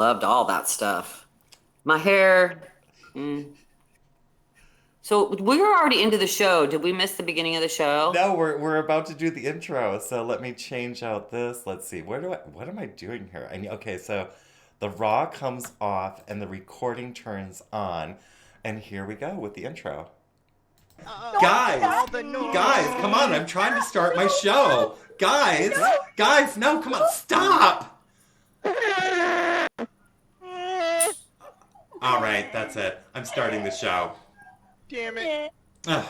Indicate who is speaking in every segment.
Speaker 1: Loved all that stuff. My hair. mm. So we were already into the show. Did we miss the beginning of the show?
Speaker 2: No, we're about to do the intro, so let me change out this. Let's see. What am I doing here? Okay, so the raw comes off and the recording turns on, and here we go with the intro. Guys, guys, come on, I'm trying to start my show. Guys, no, come on, stop. All right, that's it. I'm starting the show.
Speaker 3: Damn it.
Speaker 2: Ugh.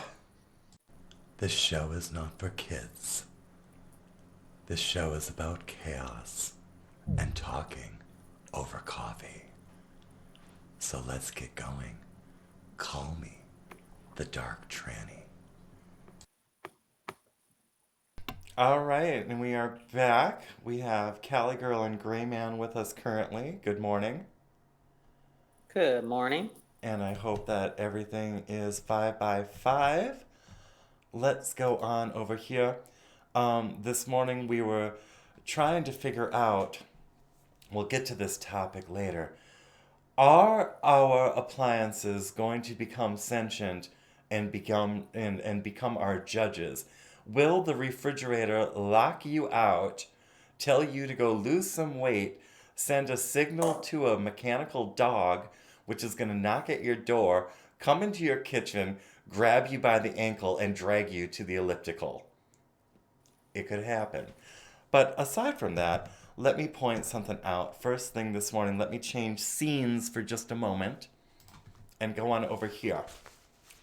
Speaker 2: This show is not for kids. This show is about chaos and talking over coffee. So let's get going. Call me the DarkTranny. All right, and we are back. We have Cali Girl and Gray Man with us currently. Good morning.
Speaker 1: Good morning.
Speaker 2: And I hope that everything is 5 by 5. Let's go on over here. This morning we were trying to figure out, we'll get to this topic later. Are our appliances going to become sentient and become our judges? Will the refrigerator lock you out, tell you to go lose some weight, send a signal to a mechanical dog, which is going to knock at your door, come into your kitchen, grab you by the ankle, and drag you to the elliptical? It could happen. But aside from that, let me point something out. First thing this morning, let me change scenes for just a moment and go on over here.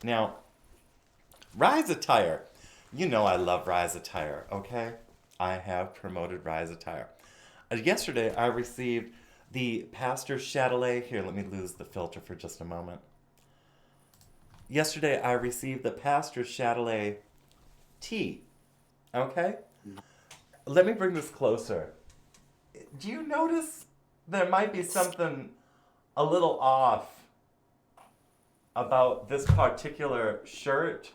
Speaker 2: Now, Rise Attire. You know I love Rise Attire, okay? I have promoted Rise Attire. Yesterday, I received the Pastor Chatelet. Here, let me lose the filter for just a moment. Yesterday, I received the Pastor Chatelet tea, okay? Let me bring this closer. Do you notice there might be something a little off about this particular shirt?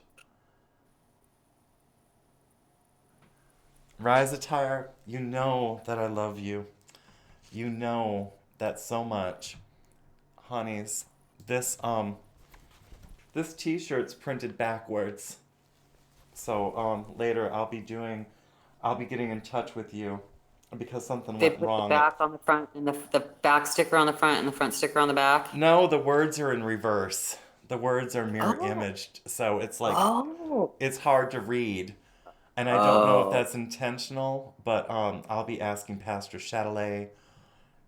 Speaker 2: Rise Attire, you know that I love you. You know that so much. Honeys, this t-shirt's printed backwards. So later I'll be getting in touch with you because something
Speaker 1: They
Speaker 2: went
Speaker 1: put the
Speaker 2: wrong.
Speaker 1: back on the front and the back sticker on the front and the front sticker on the back.
Speaker 2: No, the words are in reverse. The words are mirror
Speaker 1: Oh.
Speaker 2: imaged, so it's like
Speaker 1: Oh.
Speaker 2: it's hard to read. And I don't know if
Speaker 1: Oh.
Speaker 2: that's intentional, but I'll be asking Pastor Chatelet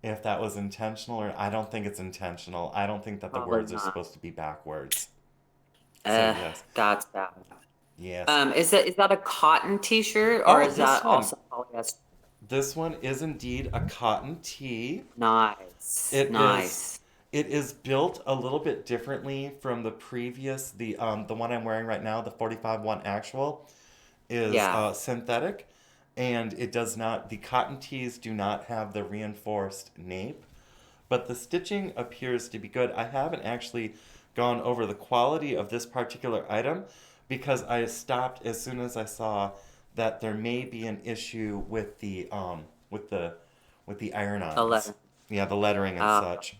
Speaker 2: if that was intentional, or I don't think it's intentional. I don't think that the
Speaker 1: Probably
Speaker 2: words are
Speaker 1: not.
Speaker 2: supposed to be backwards. So
Speaker 1: Uh,
Speaker 2: yes,
Speaker 1: that's bad.
Speaker 2: yes.
Speaker 1: Is that a cotton t-shirt or
Speaker 2: Oh,
Speaker 1: is that also polyester?
Speaker 2: this one is indeed a cotton tee.
Speaker 1: Nice.
Speaker 2: It is
Speaker 1: Nice.
Speaker 2: it is built a little bit differently from the one I'm wearing right now, the 45 one actual is
Speaker 1: Yeah.
Speaker 2: synthetic, and it does not the cotton tees do not have the reinforced nape, but the stitching appears to be good. I haven't actually gone over the quality of this particular item because I stopped as soon as I saw that there may be an issue with the
Speaker 1: The
Speaker 2: iron-ons.
Speaker 1: letter.
Speaker 2: Yeah, the lettering and
Speaker 1: Uh,
Speaker 2: such.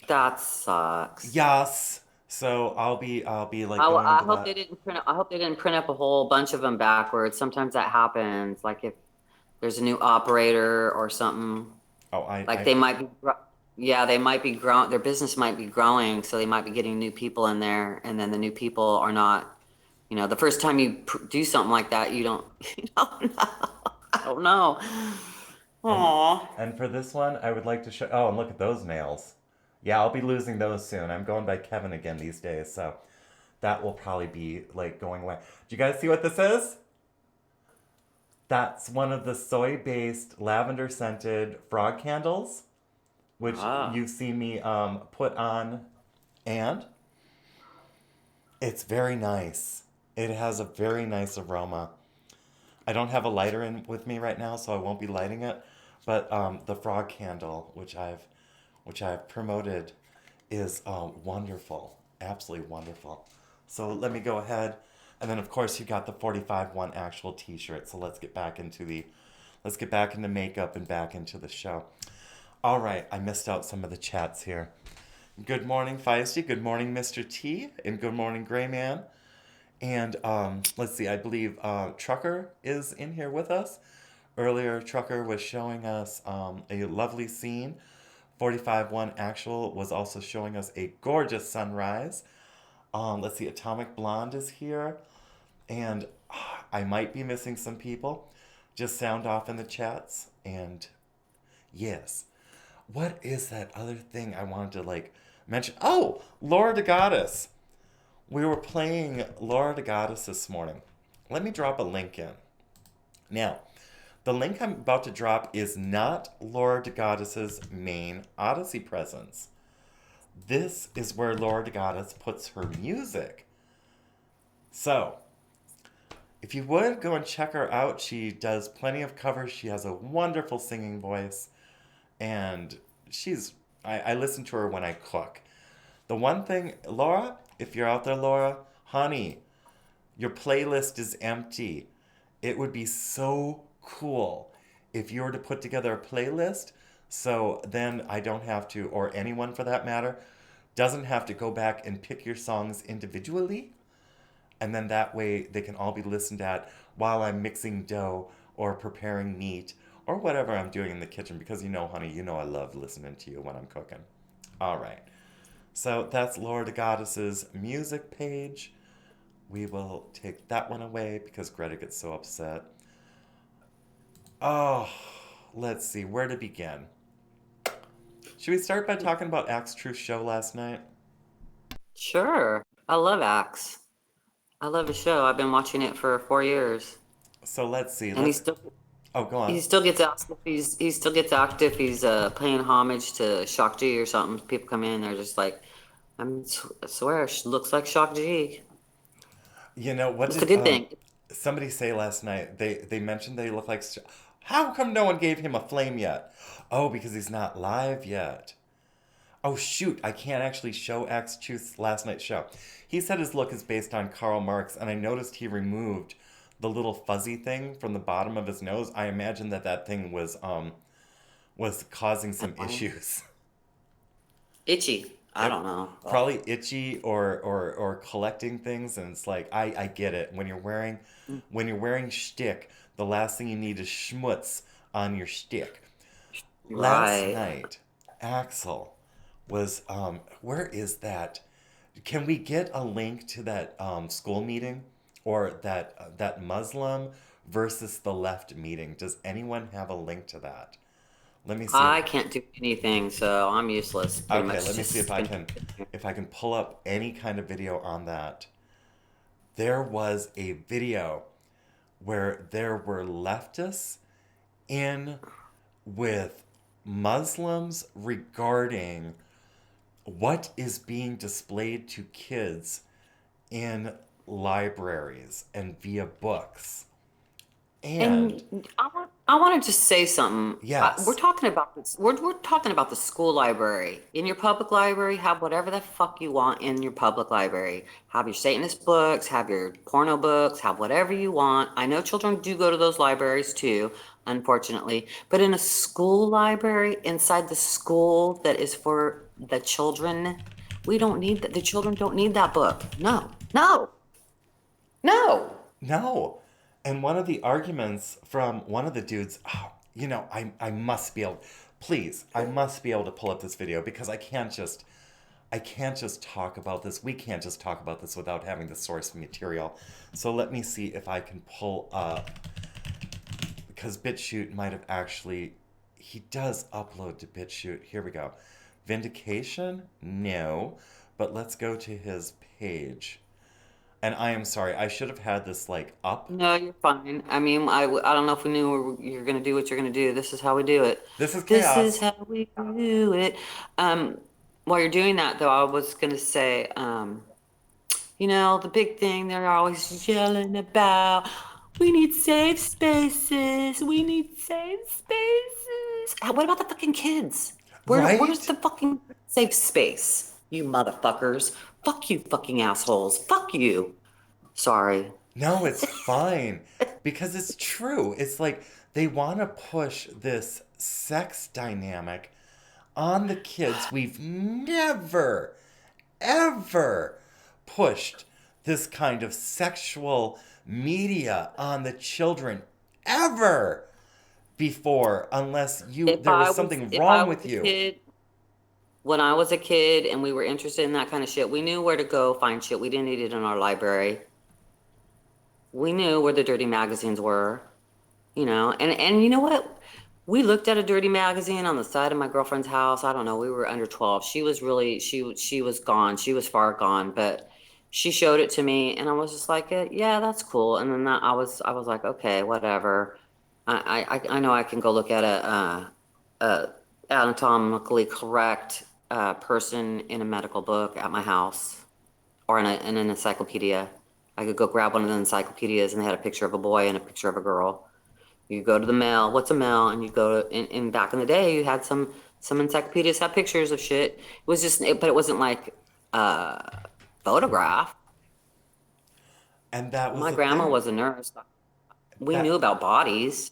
Speaker 1: that sucks.
Speaker 2: Yes. So I'll be like
Speaker 1: I,
Speaker 2: going
Speaker 1: I
Speaker 2: into
Speaker 1: hope they
Speaker 2: that.
Speaker 1: didn't print. I hope they didn't print up a whole bunch of them backwards. Sometimes that happens. Like if there's a new operator or something.
Speaker 2: Oh, I
Speaker 1: Like
Speaker 2: I
Speaker 1: they might be. Yeah, they might be growing. Their business might be growing, so they might be getting new people in there, and then the new people are not. The first time you do something like that, you don't. You don't know. I don't know.
Speaker 2: and
Speaker 1: Aw.
Speaker 2: and for this one, I would like to show. Oh, and look at those nails. Yeah, I'll be losing those soon. I'm going by Kevin again these days, so that will probably be like going away. Do you guys see what this is? That's one of the soy-based lavender-scented frog candles, which
Speaker 1: Ah.
Speaker 2: you've seen me put on, and it's very nice. It has a very nice aroma. I don't have a lighter in with me right now, so I won't be lighting it. But the frog candle, which I've promoted, is wonderful, absolutely wonderful. So let me go ahead, and then of course you got the 45 one actual T-shirt. So let's get back into makeup and back into the show. All right, I missed out some of the chats here. Good morning, Feisty. Good morning, Mr. T. And good morning, Gray Man. And let's see, I believe Trucker is in here with us. Earlier, Trucker was showing us a lovely scene. 45-1 Actual was also showing us a gorgeous sunrise. Let's see, Atomic Blonde is here. And I might be missing some people. Just sound off in the chats. And yes. What is that other thing I wanted to mention? Oh, Laura the Goddess. We were playing Laura the Goddess this morning. Let me drop a link in. Now, the link I'm about to drop is not Laura the Goddess's main Odysee presence. This is where Laura the Goddess puts her music. So, if you would go and check her out, she does plenty of covers. She has a wonderful singing voice, and I listen to her when I cook. The one thing, Laura, if you're out there, Laura, honey, your playlist is empty. It would be so cool if you were to put together a playlist so then I don't have to, or anyone for that matter, doesn't have to go back and pick your songs individually. And then that way they can all be listened at while I'm mixing dough or preparing meat or whatever I'm doing in the kitchen because honey, I love listening to you when I'm cooking. All right. So that's Laura the Goddess's music page. We will take that one away because Greta gets so upset. Oh, let's see, where to begin? Should we start by talking about Axe Truth show last night?
Speaker 1: Sure. I love Axe. I love the show. I've been watching it for 4 years.
Speaker 2: So let's see.
Speaker 1: And
Speaker 2: Oh, go on.
Speaker 1: he still gets active. He still gets active. He's paying homage to Shock G or something. People come in, they're just like, I swear, she looks like Shock G.
Speaker 2: What
Speaker 1: It's a
Speaker 2: did
Speaker 1: good thing.
Speaker 2: somebody say last night? They mentioned they look like. How come no one gave him a flame yet? Oh, because he's not live yet. Oh shoot, I can't actually show Axe Truth's last night's show. He said his look is based on Karl Marx, and I noticed he removed the little fuzzy thing from the bottom of his nose. I imagine that thing was causing some issues.
Speaker 1: Itchy. I
Speaker 2: It
Speaker 1: don't know.
Speaker 2: probably itchy or collecting things, and it's like I get it. When you're wearing shtick, the last thing you need is schmutz on your shtick. Last
Speaker 1: Right.
Speaker 2: night, Axel was where is that? Can we get a link to that school meeting or that Muslim versus the left meeting? Does anyone have a link to that? Let me see if
Speaker 1: I can't do anything, so I'm useless. Pretty
Speaker 2: okay,
Speaker 1: much
Speaker 2: let me see if
Speaker 1: just
Speaker 2: I
Speaker 1: gonna.
Speaker 2: can pull up any kind of video on that. There was a video where there were leftists in with Muslims regarding what is being displayed to kids in libraries and via books. And
Speaker 1: And I want to just say something. We're
Speaker 2: yes,
Speaker 1: talking about this. We're talking about the school library. In your public library, have whatever the fuck you want in your public library. Have your Satanist books, have your porno books, have whatever you want. I know children do go to those libraries too, unfortunately. But in a school library, inside the school that is for the children, we don't need that. The children don't need that book. No, no, no.
Speaker 2: no. And one of the arguments from one of the dudes, oh, I must be able, please, I must be able to pull up this video because I can't just talk about this. We can't just talk about this without having the source material. So let me see if I can pull up, because BitChute might have actually, he does upload to BitChute. Here we go. Vindication? No. But let's go to his page. And I am sorry, I should have had this up.
Speaker 1: No, you're fine. I mean, I don't know if we knew you're gonna do what you're gonna do. This is how we do it.
Speaker 2: This is
Speaker 1: This is
Speaker 2: chaos.
Speaker 1: how we do it. While you're doing that, though, I was gonna say, the big thing they're always yelling about. We need safe spaces. We need safe spaces. What about the fucking kids? Where's
Speaker 2: Right?
Speaker 1: the fucking safe space? You motherfuckers. Fuck you, fucking assholes. Fuck you. Sorry.
Speaker 2: No, it's fine. Because it's true. It's like they want to push this sex dynamic on the kids. We've never, ever pushed this kind of sexual media on the children ever before, unless there was something
Speaker 1: If I
Speaker 2: wrong
Speaker 1: was
Speaker 2: with
Speaker 1: a
Speaker 2: you.
Speaker 1: kid, when I was a kid and we were interested in that kind of shit, we knew where to go find shit. We didn't need it in our library. We knew where the dirty magazines were, and you know what? We looked at a dirty magazine on the side of my girlfriend's house. I don't know, we were under 12. She was gone. She was far gone, but she showed it to me and I was just like, yeah, that's cool. And then I was like, okay, whatever. I know I can go look at a anatomically correct person in a medical book at my house or in an encyclopedia. I could go grab one of the encyclopedias and they had a picture of a boy and a picture of a girl. You go to the mail, what's a mail? And you go to, in back in the day, you had some encyclopedias had pictures of shit. It was but it wasn't like photograph.
Speaker 2: And that was
Speaker 1: My
Speaker 2: the
Speaker 1: grandma
Speaker 2: thing.
Speaker 1: was a nurse. We knew
Speaker 2: Back
Speaker 1: about bodies.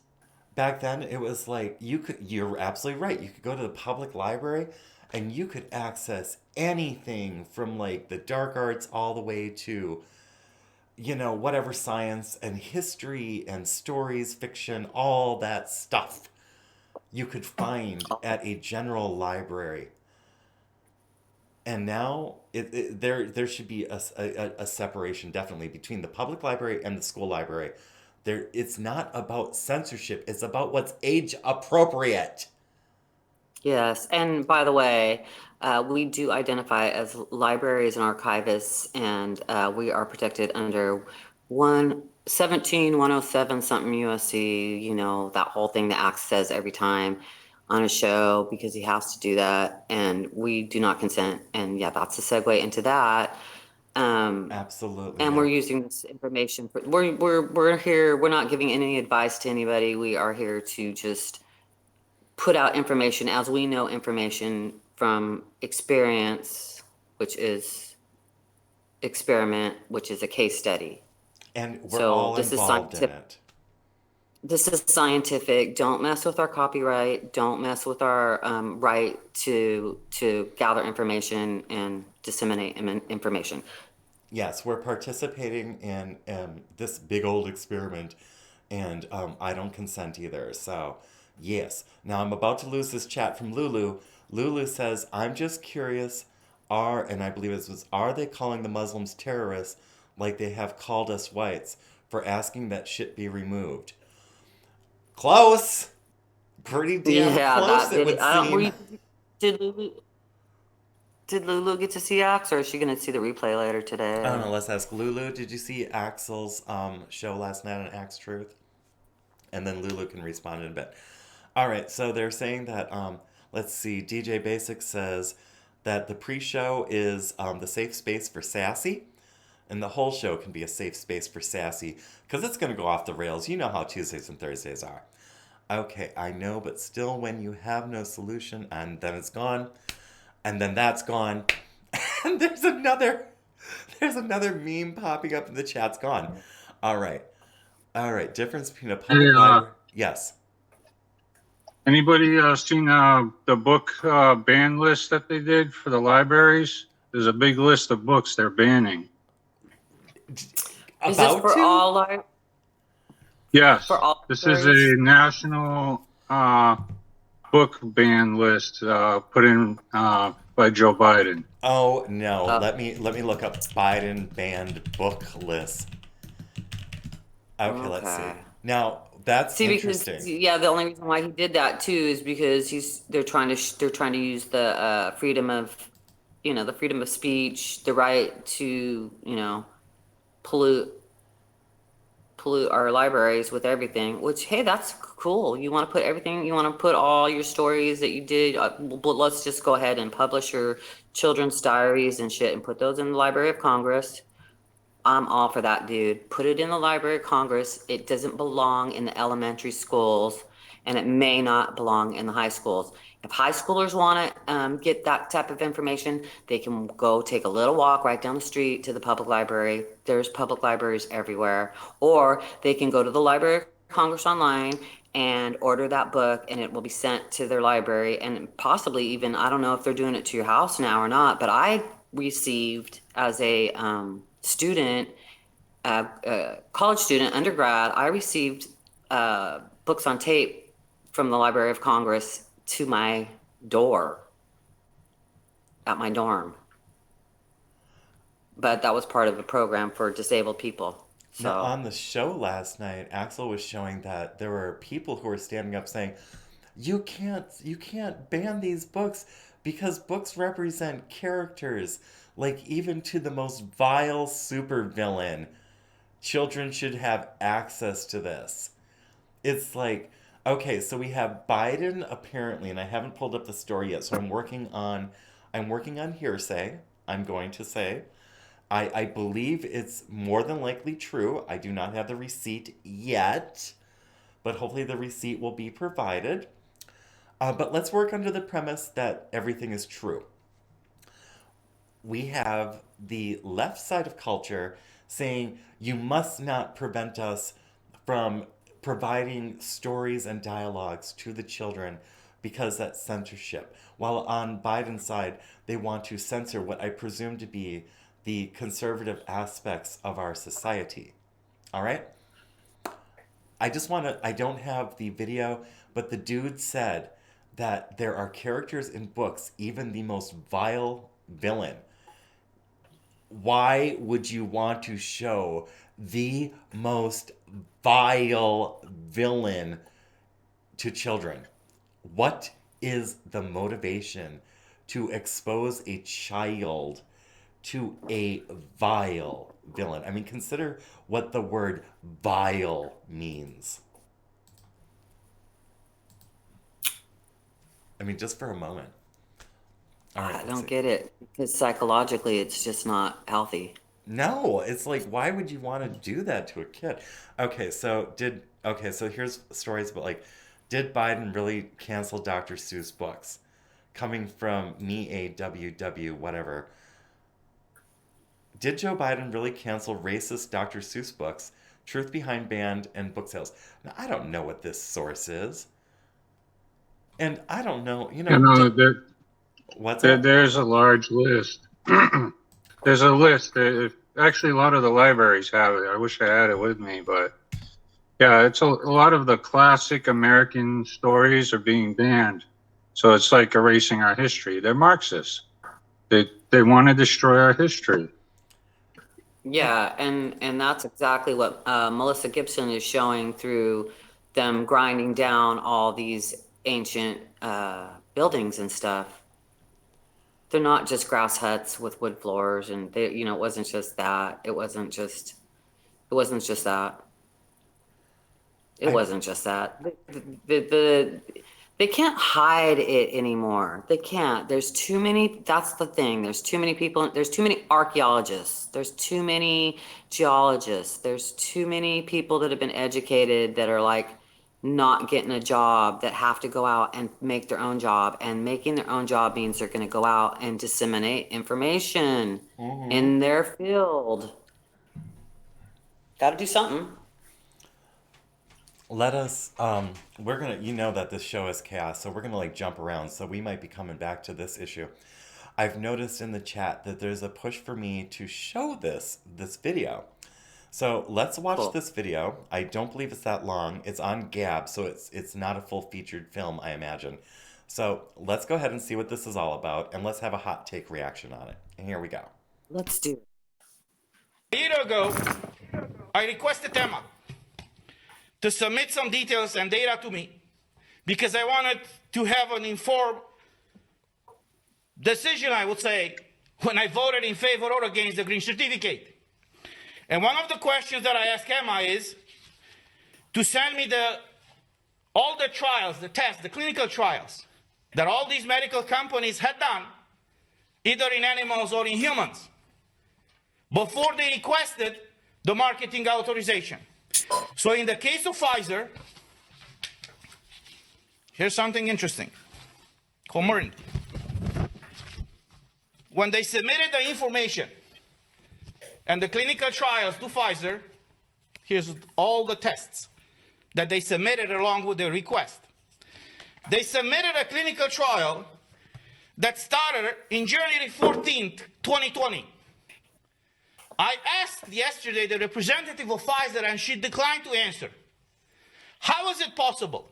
Speaker 2: back then it was like you're absolutely right. You could go to the public library and you could access anything from like the dark arts all the way to whatever science and history and stories, fiction, all that stuff you could find at a general library. And now there should be a separation definitely between the public library and the school library. It's not about censorship, it's about what's age appropriate.
Speaker 1: Yes, and by the way, we do identify as libraries and archivists, and we are protected under 117 107 something USC, that whole thing that Axe says every time on a show because he has to do that, and we do not consent. And yeah, that's a segue into that. Um,
Speaker 2: Absolutely,
Speaker 1: and we're
Speaker 2: yeah.
Speaker 1: using this information for, we're here, we're not giving any advice to anybody. We are here to just put out information as we know information from experience, which is experiment, which is a case study.
Speaker 2: And we're
Speaker 1: So
Speaker 2: all involved in it.
Speaker 1: this is scientific. Don't mess with our copyright. Don't mess with our right to gather information and disseminate information.
Speaker 2: Yes, we're participating in this big old experiment, and I don't consent either. So, yes. Now I'm about to lose this chat from Lulu. Lulu says, "I'm just curious. And I believe it was, are they calling the Muslims terrorists like they have called us whites for asking that shit be removed?" Close. Pretty damn
Speaker 1: Yeah,
Speaker 2: close,
Speaker 1: that
Speaker 2: it
Speaker 1: video.
Speaker 2: would
Speaker 1: I don't.
Speaker 2: seem.
Speaker 1: Did Lulu did Lulu get to see Axe, or is she gonna see the replay later
Speaker 2: I don't
Speaker 1: today?
Speaker 2: know. Let's ask Lulu. Did you see Axel's show last night on Axe Truth? And then Lulu can respond in a bit. All right, so they're saying that, let's see, DJ Basic says that the pre show is the safe space for Sassy, and the whole show can be a safe space for Sassy because it's going to go off the rails. You know how Tuesdays and Thursdays are. Okay, I know, but still, when you have no solution and then it's gone, and then that's gone, and there's another meme popping up in the chat's gone. All right. All right, difference between a
Speaker 3: Hey,
Speaker 2: public library. Yes.
Speaker 3: anybody seen the book ban list that they did for the libraries? There's a big list of books they're banning.
Speaker 1: Is this
Speaker 2: About
Speaker 1: for
Speaker 2: to?
Speaker 1: for
Speaker 3: Yes,
Speaker 1: all
Speaker 3: this is a
Speaker 1: libraries?
Speaker 3: national book ban list put in by Joe Biden.
Speaker 2: Oh no.
Speaker 1: Uh,
Speaker 2: Let me look up Biden banned book list. Okay, let's see.
Speaker 1: okay.
Speaker 2: Now, that's
Speaker 1: See, because
Speaker 2: interesting.
Speaker 1: yeah, the only reason why he did that too is because they're trying to use the freedom of, the freedom of speech, the right to, pollute pollute our libraries with everything. Which, hey, that's cool. You want to put everything, you want to put all your stories that you did. But let's just go ahead and publish your children's diaries and shit and put those in the Library of Congress. I'm all for that, dude. Put it in the Library of Congress. It doesn't belong in the elementary schools, and it may not belong in the high schools. If high schoolers want to get that type of information, they can go take a little walk right down the street to the public library. There's public libraries everywhere. Or they can go to the Library of Congress online and order that book, and it will be sent to their library, and possibly even, I don't know if they're doing it to your house now or not, but I received as a student, college student, undergrad, I received books on tape from the Library of Congress to my door at my dorm. But that was part of a program for disabled people.
Speaker 2: Now,
Speaker 1: So
Speaker 2: on the show last night, Axel was showing that there were people who were standing up saying, you can't ban these books because books represent characters. Like even to the most vile supervillain, children should have access to this. It's like, okay, so we have Biden apparently, and I haven't pulled up the story yet, so I'm working on hearsay, I'm going to say. I believe it's more than likely true. I do not have the receipt yet, but hopefully the receipt will be provided. But let's work under the premise that everything is true. We have the left side of culture saying you must not prevent us from providing stories and dialogues to the children because that's censorship. While on Biden's side, they want to censor what I presume to be the conservative aspects of our society. All right? I don't have the video, but the dude said that there are characters in books, even the most vile villain. Why would you want to show the most vile villain to children? What is the motivation to expose a child to a vile villain? I mean, consider what the word vile means. I mean, just for a moment. All right,
Speaker 1: I
Speaker 2: let's
Speaker 1: don't
Speaker 2: see.
Speaker 1: get it because psychologically it's just not healthy.
Speaker 2: No, it's like, why would you want to do that to a kid? Okay, so here's stories about like, did Biden really cancel Dr. Seuss books? Coming from me, a WW, whatever. Did Joe Biden really cancel racist Dr. Seuss books? Truth behind banned and book sales. Now, I don't know what this source is. And I don't know,
Speaker 3: You know,
Speaker 2: what's up?
Speaker 3: there's a large list. There's a list. Actually, a lot of the libraries have it. I wish I had it with me, but yeah, it's a lot of the classic American stories are being banned. So it's like erasing our history. They're Marxists. They want to destroy our history.
Speaker 1: Yeah, and that's exactly what Melissa Gibson is showing through them grinding down all these ancient buildings and stuff. They're not just grass huts with wood floors, and they, it wasn't just that. It wasn't just that. It
Speaker 2: I
Speaker 1: wasn't just that. They can't hide it anymore. They can't. There's too many. That's the thing. There's too many people. There's too many archaeologists. There's too many geologists. There's too many people that have been educated that are like not getting a job, that have to go out and make their own job. And making their own job means they're going to go out and disseminate information
Speaker 2: mm-hmm.
Speaker 1: in their field. Got to do something.
Speaker 2: Let us we're gonna, that this show is chaos, so we're gonna like jump around, so we might be coming back to this issue. I've noticed in the chat that there's a push for me to show this video. So let's watch
Speaker 1: Cool.
Speaker 2: this video. I don't believe it's that long. It's on Gab, so it's not a full featured film, I imagine. So let's go ahead and see what this is all about, and let's have a hot take reaction on it. And here we go.
Speaker 1: Let's do it.
Speaker 4: A year ago, I requested Emma to submit some details and data to me because I wanted to have an informed decision, I would say, when I voted in favor or against the green certificate. And one of the questions that I asked Emma is to send me all the trials, the tests, the clinical trials that all these medical companies had done, either in animals or in humans, before they requested the marketing authorization. So in the case of Pfizer, here's something interesting. Comernd. When they submitted the information and the clinical trials to Pfizer, here's all the tests that they submitted along with their request. They submitted a clinical trial that started in January 14th, 2020. I asked yesterday the representative of Pfizer, and she declined to answer. How is it possible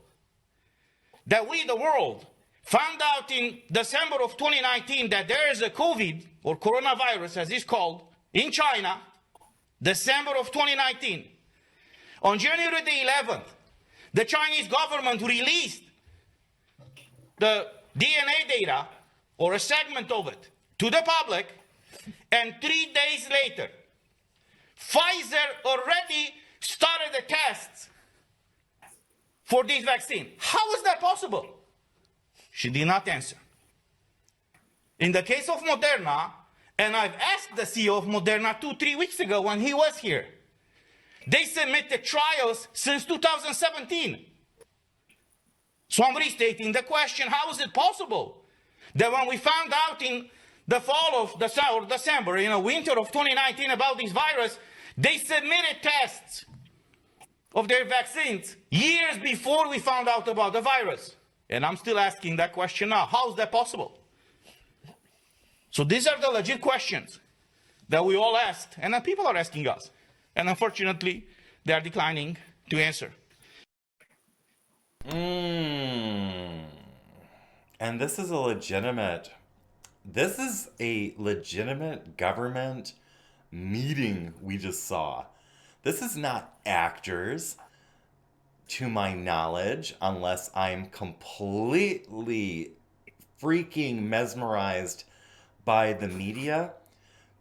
Speaker 4: that we, the world, found out in December of 2019 that there is a COVID, or coronavirus as it's called, in China, December of 2019. On January the 11th, the Chinese government released the DNA data, or a segment of it, to the public, and 3 days later, Pfizer already started the tests for this vaccine. How is that possible? She did not answer. In the case of Moderna, and I've asked the CEO of Moderna 2-3 weeks ago when he was here, they submitted trials since 2017. So I'm restating the question, how is it possible that when we found out in the fall of December, winter of 2019 about this virus, they submitted tests of their vaccines years before we found out about the virus? And I'm still asking that question now. How is that possible? So these are the legit questions that we all asked, and then people are asking us. And unfortunately, they are declining to answer.
Speaker 2: And this is a legitimate government meeting we just saw. This is not actors, to my knowledge, unless I'm completely freaking mesmerized by the media.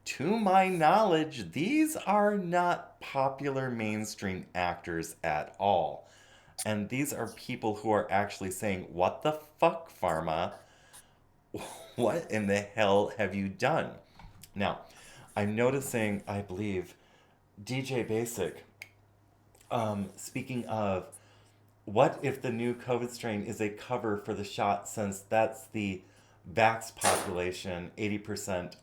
Speaker 2: To my knowledge, these are not popular mainstream actors at all. And these are people who are actually saying, what the fuck, pharma? What in the hell have you done? Now, I'm noticing, I believe, DJ Basic, speaking of, what if the new COVID strain is a cover for the shot, since that's the vaxxed population, 80%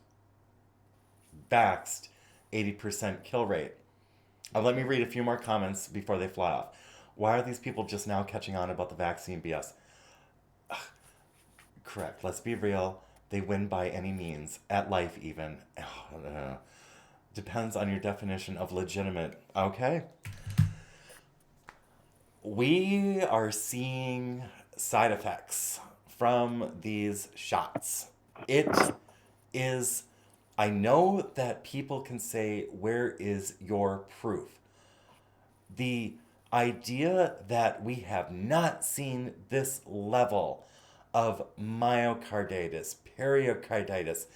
Speaker 2: vaxxed, 80% kill rate? Let me read a few more comments before they fly off. Why are these people just now catching on about the vaccine BS? Ugh. Correct. Let's be real. They win by any means. At life, even. Depends on your definition of legitimate. Okay. We are seeing side effects from these shots. It is... I know that people can say, where is your proof? The idea that we have not seen this level of myocarditis, pericarditis,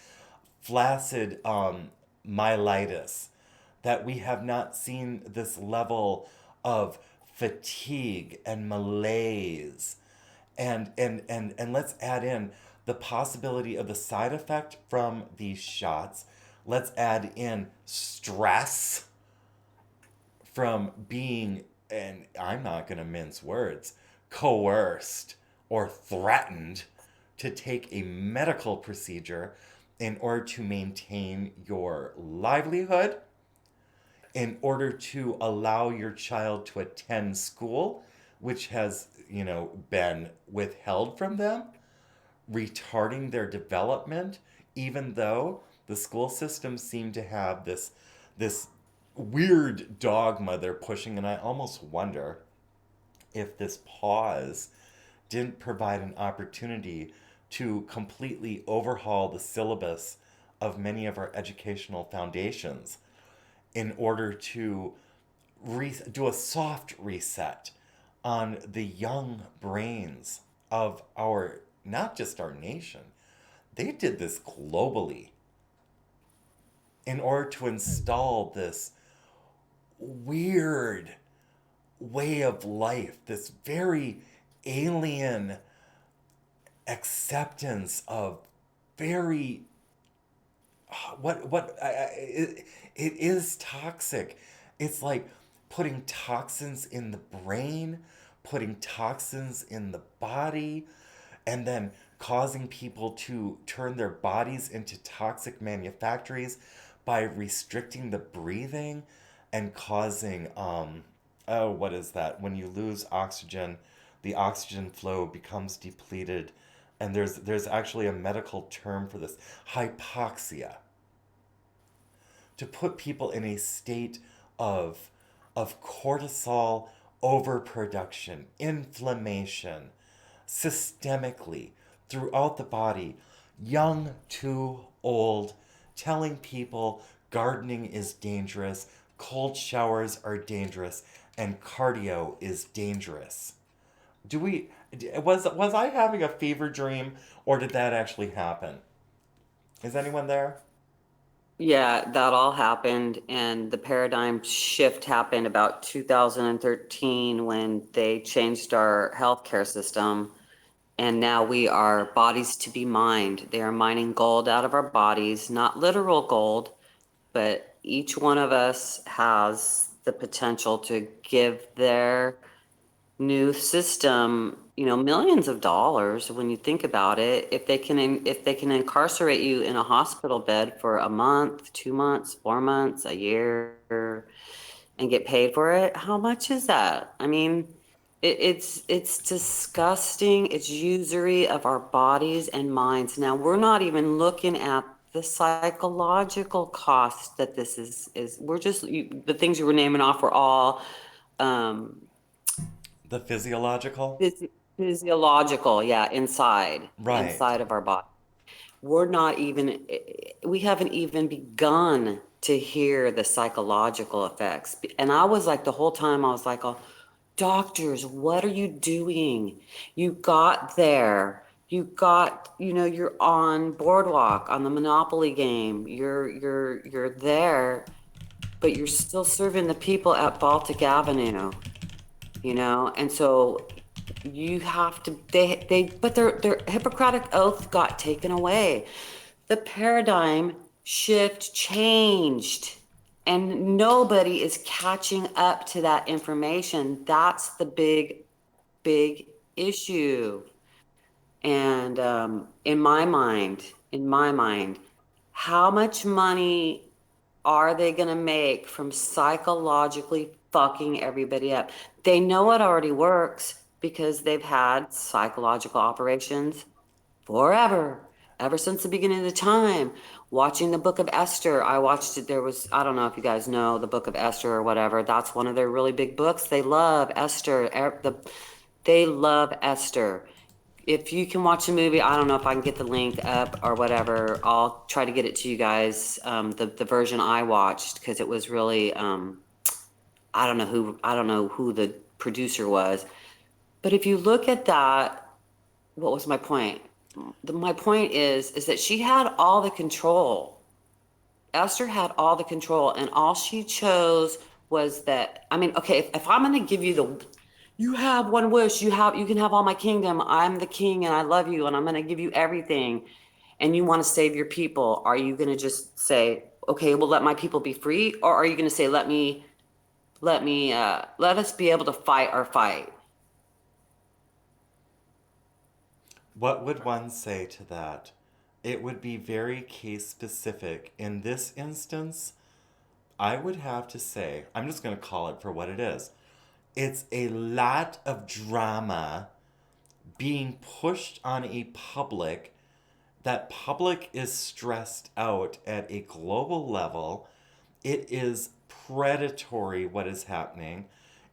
Speaker 2: flaccid myelitis, that we have not seen this level of fatigue and malaise, and let's add in the possibility of the side effect from these shots. Let's add in stress from being, and I'm not going to mince words, coerced or threatened to take a medical procedure in order to maintain your livelihood, in order to allow your child to attend school, which has, been withheld from them, retarding their development, even though the school system seemed to have this weird dogma they're pushing. And I almost wonder if this pause didn't provide an opportunity to completely overhaul the syllabus of many of our educational foundations in order to do a soft reset on the young brains of our, not just our nation. They did this globally in order to install this weird way of life, this very alien acceptance of very it is toxic. It's like putting toxins in the brain, putting toxins in the body, and then causing people to turn their bodies into toxic manufactories by restricting the breathing and causing oh, what is that? When you lose oxygen, the oxygen flow becomes depleted, and there's actually a medical term for this, hypoxia, to put people in a state of cortisol overproduction, inflammation, systemically throughout the body, young to old, telling people gardening is dangerous, cold showers are dangerous, and cardio is dangerous. Do we was I having a fever dream, or did that actually happen? Is anyone there?
Speaker 1: Yeah, that all happened, and the paradigm shift happened about 2013 when they changed our healthcare system. And now we are bodies to be mined. They are mining gold out of our bodies, not literal gold, but each one of us has the potential to give their new system, millions of dollars when you think about it. If they can incarcerate you in a hospital bed for a month, 2 months, 4 months, a year, and get paid for it, how much is that? I mean, it's disgusting. It's usury of our bodies and minds. Now, we're not even looking at the psychological cost that this is we're just the things you were naming off were all um
Speaker 2: The physiological?
Speaker 1: Physi- physiological, yeah,
Speaker 2: Right.
Speaker 1: inside of our body. We're not even, we haven't even begun to hear the psychological effects. And I was like, the whole time, I was like, oh, doctors, what are you doing? You got there. You're on Boardwalk on the Monopoly game. You're there, but you're still serving the people at Baltic Avenue, and so you have to but their Hippocratic oath got taken away. The paradigm shift changed, and nobody is catching up to that information. That's the big issue. And in my mind, how much money are they going to make from psychologically fucking everybody up? They know it already works because they've had psychological operations forever, ever since the beginning of the time. Watching the Book of Esther, I watched it. I don't know if you guys know the Book of Esther or whatever. That's one of their really big books. They love Esther. They love Esther. If you can watch the movie, I don't know if I can get the link up or whatever. I'll try to get it to you guys. The version I watched, because it was really I don't know who the producer was. But if you look at that, what was my point? My point is that she had all the control. Esther had all the control, and all she chose was that. I mean, okay, if I'm going to give you you have one wish, you can have all my kingdom. I'm the king, and I love you, and I'm going to give you everything. And you want to save your people, are you going to just say, okay, well, let my people be free, or are you going to say, let us be able to fight our fight?
Speaker 2: What would one say to that? It would be very case specific. In this instance, I would have to say, I'm just going to call it for what it is. It's a lot of drama being pushed on a public. That public is stressed out at a global level. It is predatory what is happening.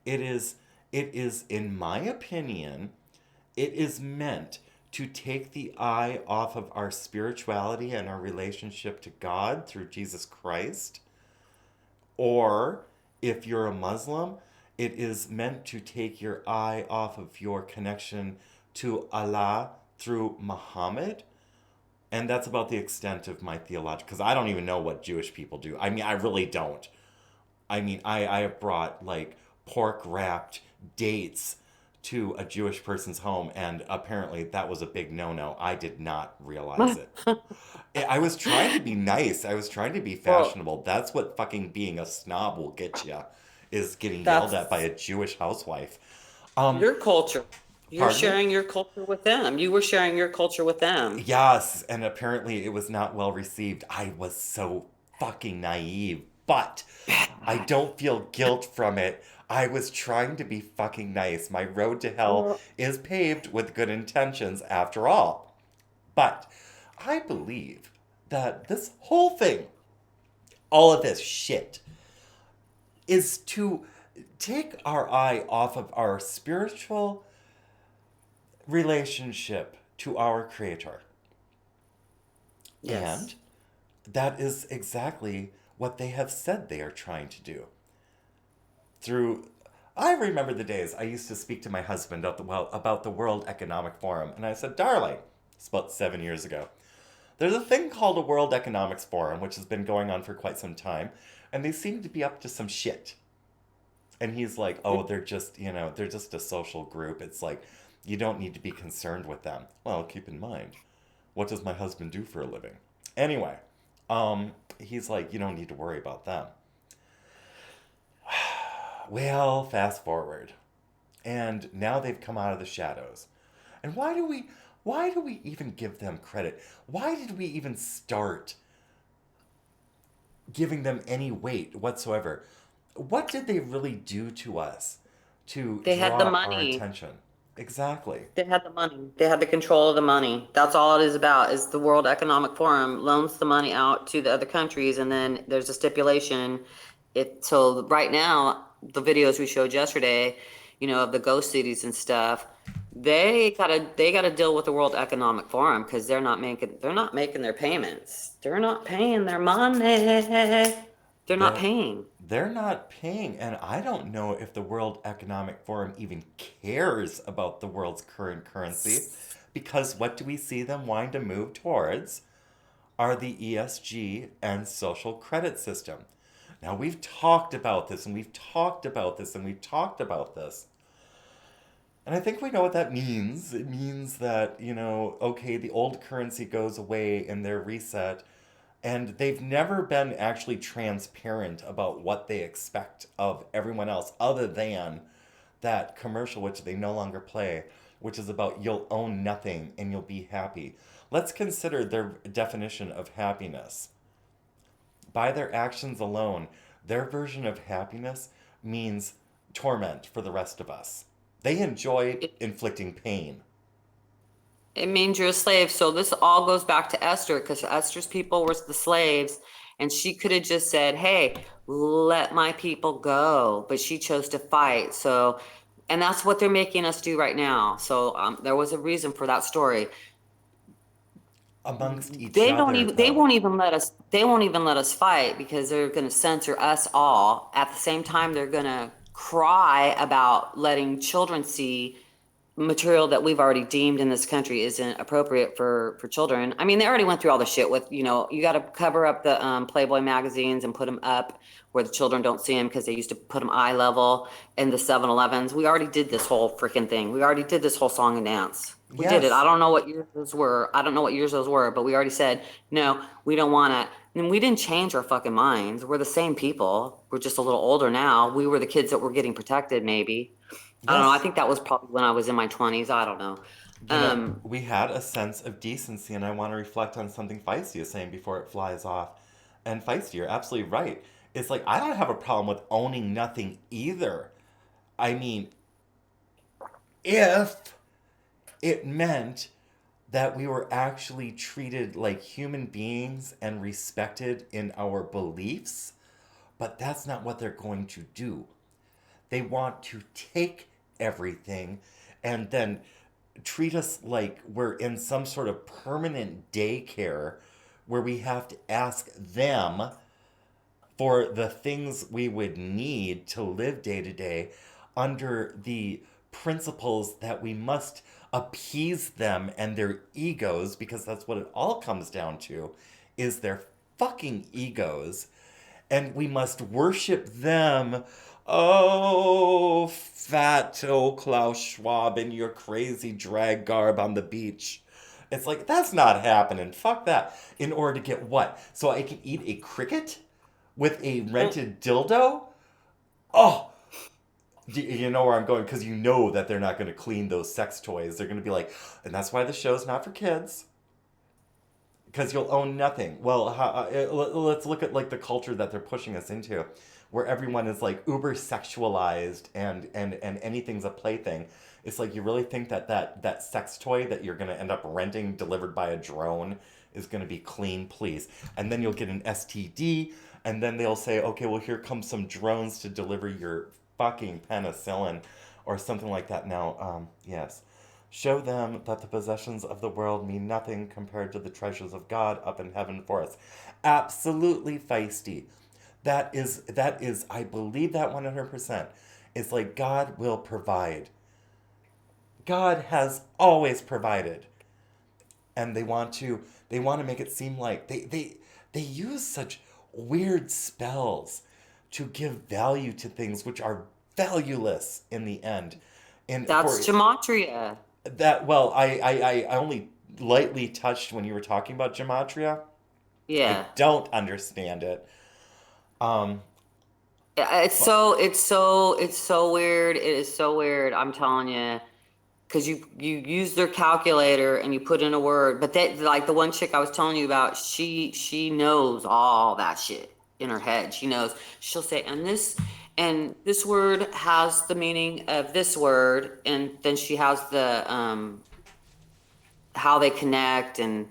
Speaker 2: It is in my opinion, it is meant to take the eye off of our spirituality and our relationship to God through Jesus Christ. Or if you're a Muslim, it is meant to take your eye off of your connection to Allah through Muhammad. And that's about the extent of my theology, because I don't even know what Jewish people do. I mean, I really don't. I mean, I have brought like pork wrapped dates to a Jewish person's home, and apparently that was a big no no. I did not realize it. I was trying to be nice. I was trying to be
Speaker 1: Well,
Speaker 2: fashionable. That's what fucking being a snob will get you, is getting yelled at by
Speaker 1: that's
Speaker 2: a Jewish housewife. Um,
Speaker 1: your culture. You're
Speaker 2: Pardon me?
Speaker 1: sharing your culture with them. You were sharing your culture with them.
Speaker 2: Yes, and apparently it was not well received. I was so fucking naive, but I don't feel guilt from it. I was trying to be fucking nice. My road to hell
Speaker 1: Well,
Speaker 2: is paved with good intentions after all. But I believe that this whole thing, all of this shit, is to take our eye off of our spiritual relationship to our Creator. And
Speaker 1: yes.
Speaker 2: that is exactly what they have said they are trying to do. Through, I remember the days I used to speak to my husband about the World Economic Forum, and I said, darling, it's about 7 years ago, there's a thing called a World Economics Forum, which has been going on for quite some time, and they seem to be up to some shit. And he's like, oh, they're just, they're just a social group. It's like, you don't need to be concerned with them. Well, keep in mind, what does my husband do for a living? Anyway, he's like, you don't need to worry about them. Well, fast forward. And now they've come out of the shadows. And why do we even give them credit? Why did we even start giving them any weight whatsoever? What did they really do to us to
Speaker 1: They had the
Speaker 2: draw our
Speaker 1: money.
Speaker 2: attention? Exactly.
Speaker 1: They had the money. They had the control of the money. That's all it is about, is the World Economic Forum loans the money out to the other countries, and then there's a stipulation. So right now, the videos we showed yesterday, of the ghost cities and stuff, they gotta deal with the World Economic Forum because they're not making their payments. They're not paying their money. They're not
Speaker 2: They're,
Speaker 1: paying.
Speaker 2: they're not paying, and I don't know if the World Economic Forum even cares about the world's current currency, because what do we see them wanting to move towards are the ESG and social credit system. Now, we've talked about this, and we've talked about this, and we've talked about this. And I think we know what that means. It means that, okay, the old currency goes away and they're reset. And they've never been actually transparent about what they expect of everyone else other than that commercial, which they no longer play, which is about you'll own nothing and you'll be happy. Let's consider their definition of happiness. By their actions alone, their version of happiness means torment for the rest of us. They enjoy inflicting pain.
Speaker 1: It means you're a slave. So this all goes back to Esther, because Esther's people were the slaves, and she could have just said, "Hey, let my people go," but she chose to fight. So, and that's what they're making us do right now. So there was a reason for that story.
Speaker 2: Amongst each
Speaker 1: They don't
Speaker 2: other,
Speaker 1: even. They
Speaker 2: though.
Speaker 1: won't even let us. They won't even let us fight because they're going to censor us all. At the same time, they're going to cry about letting children see material that we've already deemed in this country isn't appropriate for children. I mean, they already went through all the shit with, you got to cover up the Playboy magazines and put them up where the children don't see them because they used to put them eye level in the 7-Elevens. We already did this whole freaking thing. We already did this whole song and dance. We did it. I
Speaker 2: Yes.
Speaker 1: don't know what years those were. I don't know what years those were, but we already said, no, we don't want to. And we didn't change our fucking minds. We're the same people. We're just a little older now. We were the kids that were getting protected, maybe. I don't know. I
Speaker 2: Yes.
Speaker 1: think that was probably when I was in my 20s. I don't know.
Speaker 2: We had a sense of decency, and I want to reflect on something Feisty is saying before it flies off. And Feisty, you're absolutely right. It's like, I don't have a problem with owning nothing either. I mean, if it meant that we were actually treated like human beings and respected in our beliefs, but that's not what they're going to do. They want to take everything and then treat us like we're in some sort of permanent daycare where we have to ask them for the things we would need to live day to day under the principles that we must appease them and their egos, because that's what it all comes down to, is their fucking egos, and we must worship them. Oh, fat old Klaus Schwab in your crazy drag garb on the beach. It's like, that's not happening. Fuck that. In order to get what? So I can eat a cricket with a rented dildo? Oh, you know where I'm going, because you know that they're not going to clean those sex toys. They're going to be like, and that's why the show's not for kids. because you'll own nothing. Well, let's look at like the culture that they're pushing us into, where everyone is like uber sexualized and anything's a plaything. It's like, you really think that that sex toy that you're gonna end up renting delivered by a drone is gonna be clean, please? And then you'll get an STD, and then they'll say, okay, well, here comes some drones to deliver your fucking penicillin or something like that. Now, yes. Show them that the possessions of the world mean nothing compared to the treasures of God up in heaven for us. Absolutely feisty. That is, I believe that 100%. It's like God will provide. God has always provided. And they want to make it seem like they use such weird spells to give value to things which are valueless in the end. And for
Speaker 1: That's gematria.
Speaker 2: that, well, I only lightly touched when you were talking about gematria. I
Speaker 1: Yeah.
Speaker 2: don't understand it. Um, but
Speaker 1: It's so weird. It is so weird. I'm telling you, because you use their calculator and you put in a word, but that, like the one chick I was telling you about, she knows all that shit in her head. She knows. She'll say, and this word has the meaning of this word, and then she has the how they connect. And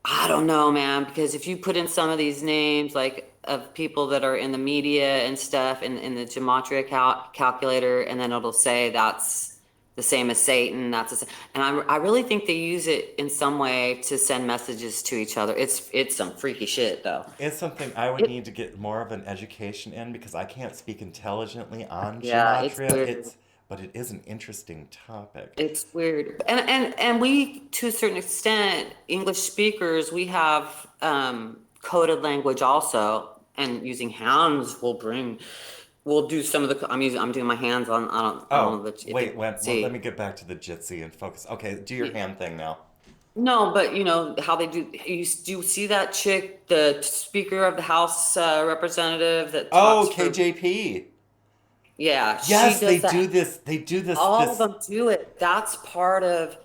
Speaker 1: I don't know, man, because if you put in some of these names, like of people that are in the media and stuff, in the gematria calculator, and then it'll say that's the same as Satan. And I really think they use it in some way to send messages to each other. It's some freaky shit, though.
Speaker 2: it's something I would
Speaker 1: It,
Speaker 2: need to get more of an education in, because I can't speak intelligently on
Speaker 1: yeah, it's
Speaker 2: gematria.
Speaker 1: weird.
Speaker 2: But it is an interesting topic.
Speaker 1: It's weird. And we, to a certain extent, English speakers, we have coded language also, and using hands will do some of the, I'm doing my hands on, I don't
Speaker 2: Oh,
Speaker 1: know if you
Speaker 2: wait,
Speaker 1: can
Speaker 2: well, let
Speaker 1: see.
Speaker 2: me get back to the jitsi and focus. Okay, do your hand thing now.
Speaker 1: No, but you know how they do you see that chick, the Speaker of the House representative that talks
Speaker 2: Oh,
Speaker 1: for,
Speaker 2: KJP.
Speaker 1: yeah, she
Speaker 2: Yes, they
Speaker 1: does
Speaker 2: do
Speaker 1: that.
Speaker 2: this. They do this.
Speaker 1: All of
Speaker 2: This.
Speaker 1: them do it. That's part of,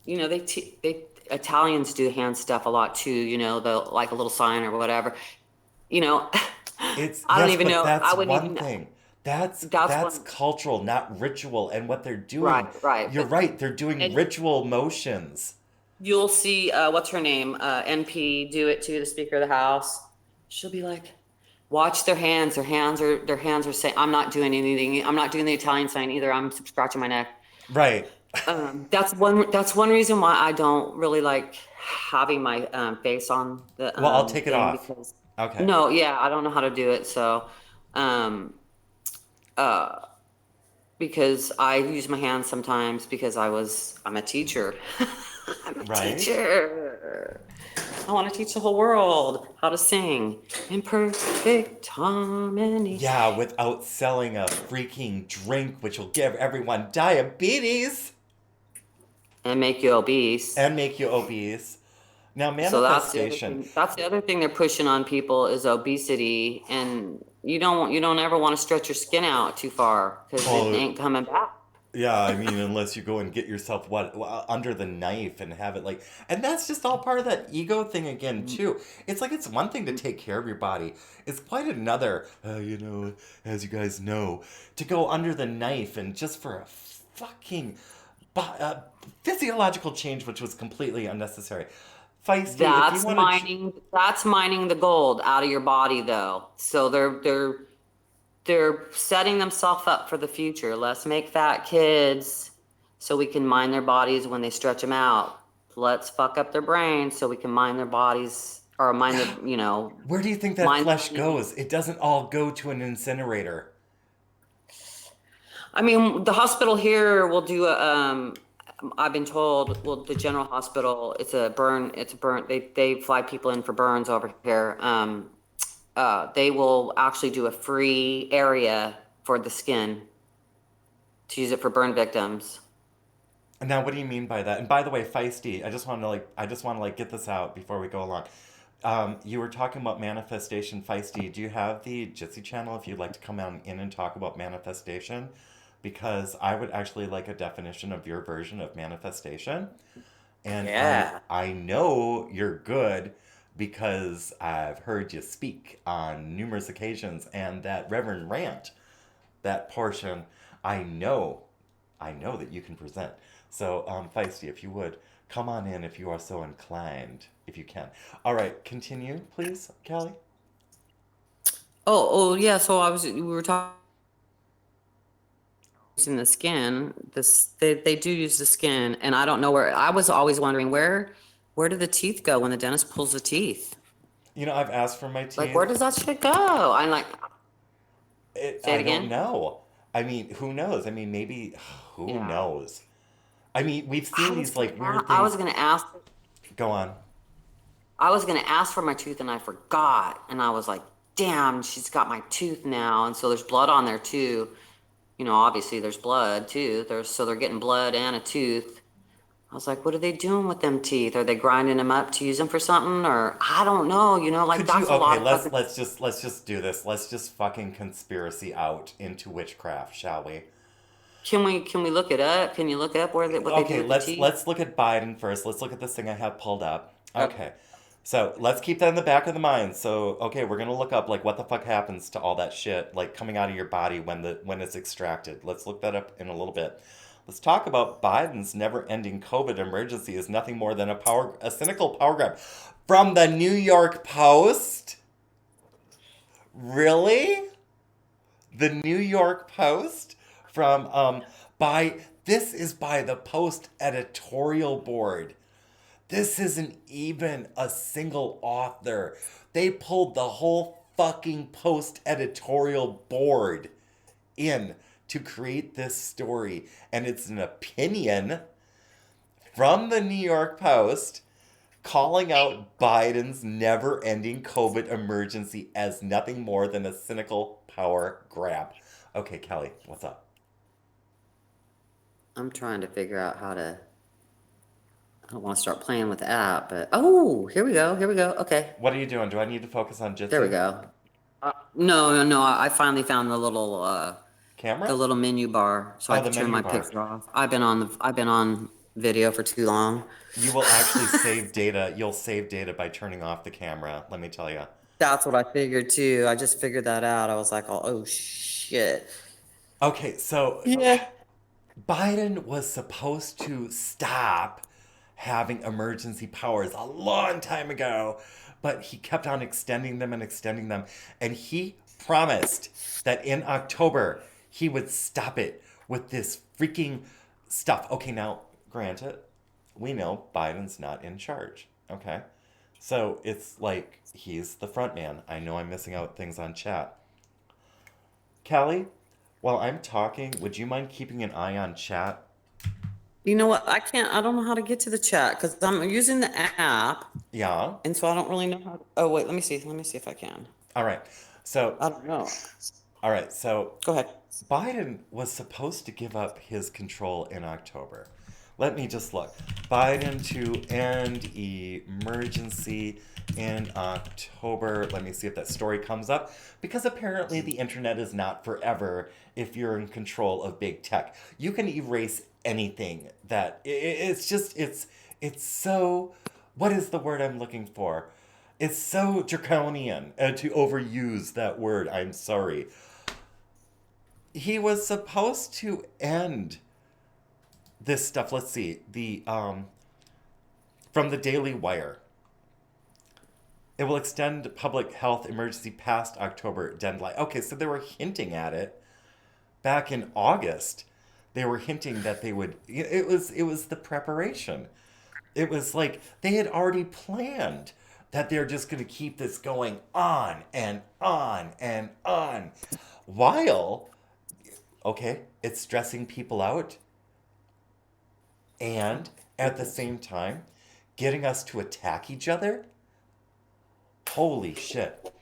Speaker 1: they Italians do hand stuff a lot too, the, like a little sign or whatever. You know,
Speaker 2: It's
Speaker 1: I don't
Speaker 2: yes,
Speaker 1: even
Speaker 2: but
Speaker 1: know. I
Speaker 2: that's
Speaker 1: wouldn't
Speaker 2: one
Speaker 1: even,
Speaker 2: thing. That's
Speaker 1: that's
Speaker 2: that's
Speaker 1: one,
Speaker 2: cultural, not ritual. And what they're
Speaker 1: right,
Speaker 2: doing,
Speaker 1: right.
Speaker 2: you're right. They're doing
Speaker 1: And
Speaker 2: ritual motions.
Speaker 1: you'll see, what's her name? NP do it too, the Speaker of the House. She'll be like, watch their hands. Their hands are saying, I'm not doing anything. I'm not doing the Italian sign either. I'm scratching my neck.
Speaker 2: Right.
Speaker 1: That's one reason why I don't really like having my face on the
Speaker 2: Well, I'll take it
Speaker 1: thing,
Speaker 2: off.
Speaker 1: because
Speaker 2: Okay.
Speaker 1: no, yeah, I don't know how to do it. So, um, uh, because I use my hands sometimes, because I'm a teacher. I'm a
Speaker 2: Right.
Speaker 1: teacher. I want to teach the whole world how to sing in perfect harmony
Speaker 2: Yeah, without selling a freaking drink, which will give everyone diabetes
Speaker 1: and make you obese.
Speaker 2: and make you obese. Now,
Speaker 1: So that's the other
Speaker 2: manifestation.
Speaker 1: thing. That's the other thing they're pushing on people is obesity, and you don't ever want to stretch your skin out too far, because it
Speaker 2: Oh,
Speaker 1: ain't coming back.
Speaker 2: yeah, I mean, unless you go and get yourself under the knife and have it like, and that's just all part of that ego thing again too. It's like, it's one thing to take care of your body. It's quite another, as you guys know, to go under the knife and just for a fucking uh, physiological change, which was completely unnecessary. Feisty, if you
Speaker 1: That's
Speaker 2: want to,
Speaker 1: mining. That's mining the gold out of your body, though. So they're setting themselves up for the future. Let's make fat kids so we can mine their bodies when they stretch them out. Let's fuck up their brains so we can mine their bodies, or mine
Speaker 2: yeah,
Speaker 1: the,
Speaker 2: where do you think that
Speaker 1: mine the
Speaker 2: flesh
Speaker 1: money.
Speaker 2: goes? It doesn't all go to an incinerator.
Speaker 1: I mean, the hospital here will do I've been told, well, the general hospital, it's a burn, they fly people in for burns over here. They will actually do a free area for the skin to use it for burn victims.
Speaker 2: Now, what do you mean by that? And by the way, feisty, I just want to get this out before we go along. You were talking about manifestation, feisty. Do you have the Jitsi channel if you'd like to come on in and talk about manifestation? Because I would actually like a definition of your version of manifestation. And
Speaker 1: Yeah.
Speaker 2: I know you're good because I've heard you speak on numerous occasions, and that Reverend Rant, that portion, I know, I know that you can present. So, Feisty, if you would, come on in if you are so inclined, if you can. All right, continue, please, Callie.
Speaker 1: Oh, yeah. So we were talking using the skin. They do use the skin, and I don't know where. I was always wondering where do the teeth go when the dentist pulls the teeth?
Speaker 2: You know, I've asked for my
Speaker 1: Like, where
Speaker 2: teeth.
Speaker 1: does that shit go? I'm like, say it
Speaker 2: I don't
Speaker 1: again.
Speaker 2: know. I mean, who knows? I mean, maybe, who
Speaker 1: Yeah.
Speaker 2: knows? I mean, we've seen these like weird
Speaker 1: I was
Speaker 2: things.
Speaker 1: gonna ask.
Speaker 2: Go on.
Speaker 1: I was gonna ask for my tooth, and I forgot. And I was like, damn, she's got my tooth now. And so there's blood on there too. You know, obviously there's blood too. So they're getting blood and a tooth. I was like, what are they doing with them teeth? Are they grinding them up to use them for something? Or I don't know, like
Speaker 2: Could you
Speaker 1: that's a
Speaker 2: okay,
Speaker 1: lot of fucking.
Speaker 2: let's just do this. Let's just fucking conspiracy out into witchcraft, shall we?
Speaker 1: Can we look it up? Can you look up what they do
Speaker 2: Okay,
Speaker 1: with the teeth?
Speaker 2: let's look at Biden first. Let's look at this thing I have pulled up.
Speaker 1: Okay.
Speaker 2: Okay. So let's keep that in the back of the mind. So okay, we're gonna look up like what the fuck happens to all that shit like coming out of your body when it's extracted. Let's look that up in a little bit. Let's talk about Biden's never-ending COVID emergency is nothing more than a cynical power grab from the New York Post. Really? The New York Post from by this is by the Post editorial board. This isn't even a single author. They pulled the whole fucking Post editorial board in to create this story, and it's an opinion from the New York Post calling out Biden's never ending COVID emergency as nothing more than a cynical power grab. Okay, Kelly, what's up?
Speaker 1: I'm trying to figure out how to. I don't want to start playing with the app, but oh, here we go. Here we go. Okay,
Speaker 2: What are you doing? Do I need to focus on Jitsu?
Speaker 1: there we go. No, no, no. I finally found
Speaker 2: Camera?
Speaker 1: the little menu bar, so I
Speaker 2: Oh, the
Speaker 1: can turn
Speaker 2: menu
Speaker 1: my
Speaker 2: bar.
Speaker 1: picture off. I've been on video for too long.
Speaker 2: You will actually save data. You'll save data by turning off the camera, let me tell you.
Speaker 1: That's what I figured too. I just figured that out. I was like, oh shit.
Speaker 2: Okay, so
Speaker 1: Yeah.
Speaker 2: Biden was supposed to stop having emergency powers a long time ago, but he kept on extending them and extending them. And he promised that in October he would stop it with this freaking stuff. Okay, now, granted, we know Biden's not in charge. Okay? So it's like he's the front man. I know I'm missing out things on chat. Callie, while I'm talking, would you mind keeping an eye on chat?
Speaker 1: You know what? I don't know how to get to the chat because I'm using the app,
Speaker 2: Yeah.
Speaker 1: and so I don't really know how. Oh wait, let me see. Let me see if I can.
Speaker 2: All right. So,
Speaker 1: I don't know.
Speaker 2: all right. So
Speaker 1: Go ahead.
Speaker 2: Biden was supposed to give up his control in October. Let me just look. Biden to end emergency in October. Let me see if that story comes up because apparently the internet is not forever if you're in control of big tech. You can erase anything that it's just it's so what is the word I'm looking for? It's so draconian to overuse that word. I'm sorry. He was supposed to end this stuff. Let's see. The from the Daily Wire. It will extend public health emergency past October deadline. Okay, so they were hinting at it back in August. They were hinting that they would. It was the preparation. It was like they had already planned that they're just going to keep this going on and on and on, while okay, it's stressing people out, and at the same time, getting us to attack each other. Holy shit.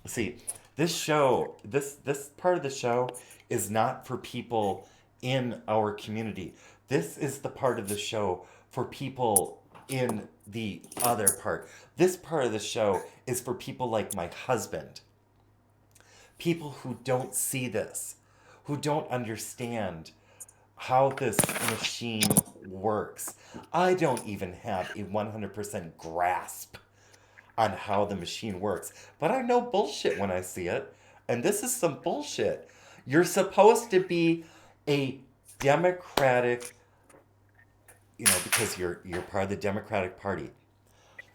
Speaker 2: See, this part of the show is not for people in our community. This is the part of the show for people in the other part. This part of the show is for people like my husband. People who don't see this, who don't understand how this machine works. I don't even have a 100% grasp on how the machine works, but I know bullshit when I see it. And this is some bullshit. You're supposed to be a democratic, because you're part of the Democratic Party.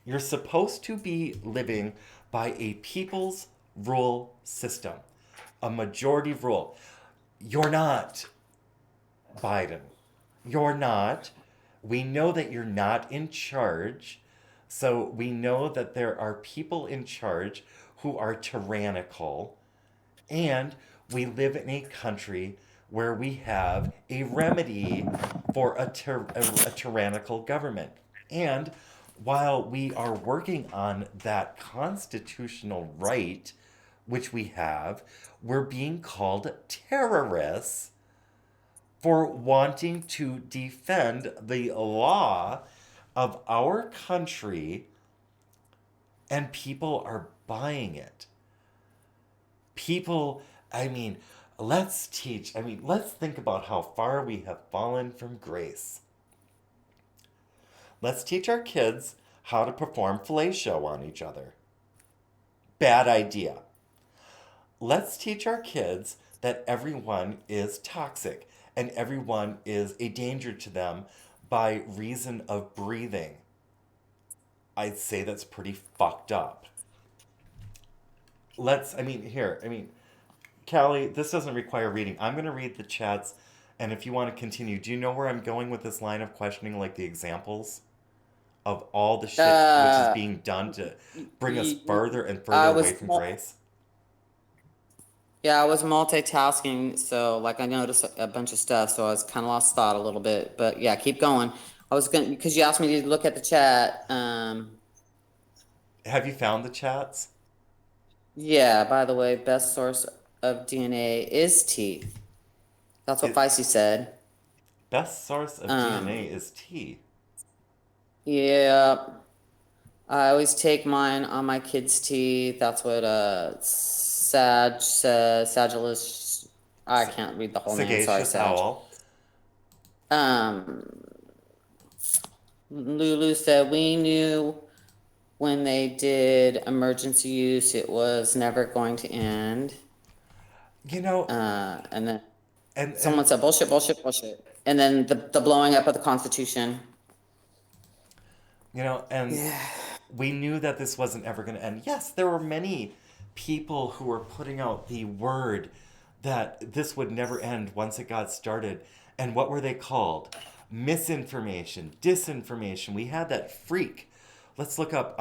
Speaker 2: You're supposed to be living by a people's rule system, a majority rule. You're not, Biden. You're not. We know that you're not in charge. So we know that there are people in charge who are tyrannical. And we live in a country where we have a remedy for a tyrannical government. And while we are working on that constitutional right, which we have, we're being called terrorists for wanting to defend the law of our country, and people are buying it. People, let's think about how far we have fallen from grace. Let's teach our kids how to perform fellatio on each other. Bad idea. Let's teach our kids that everyone is toxic and everyone is a danger to them by reason of breathing. I'd say that's pretty fucked up. Callie, this doesn't require reading. I'm going to read the chats, and if you want to continue, do you know where I'm going with this line of questioning, like the examples of all the shit which is being done to bring us further and further away from grace?
Speaker 1: Yeah, I was multitasking, so like I noticed a bunch of stuff, so I was kind of lost thought a little bit. But yeah, keep going. I was going because you asked me to look at the chat.
Speaker 2: Have you found the chats?
Speaker 1: Yeah, by the way, best source of DNA is teeth. That's what Feisty said.
Speaker 2: Best source of DNA is tea.
Speaker 1: Yeah, I always take mine on my kids' teeth. That's what Sag says. Sagilus. I can't read the whole name. Sorry,
Speaker 2: Sagacious
Speaker 1: Sag.
Speaker 2: owl.
Speaker 1: Lulu said we knew when they did emergency use, it was never going to end. And then someone said bullshit, bullshit, bullshit. And then the blowing up of the Constitution.
Speaker 2: We knew that this wasn't ever going to end. Yes, there were many people who were putting out the word that this would never end once it got started. And what were they called? Misinformation, disinformation. We had that freak. Let's look up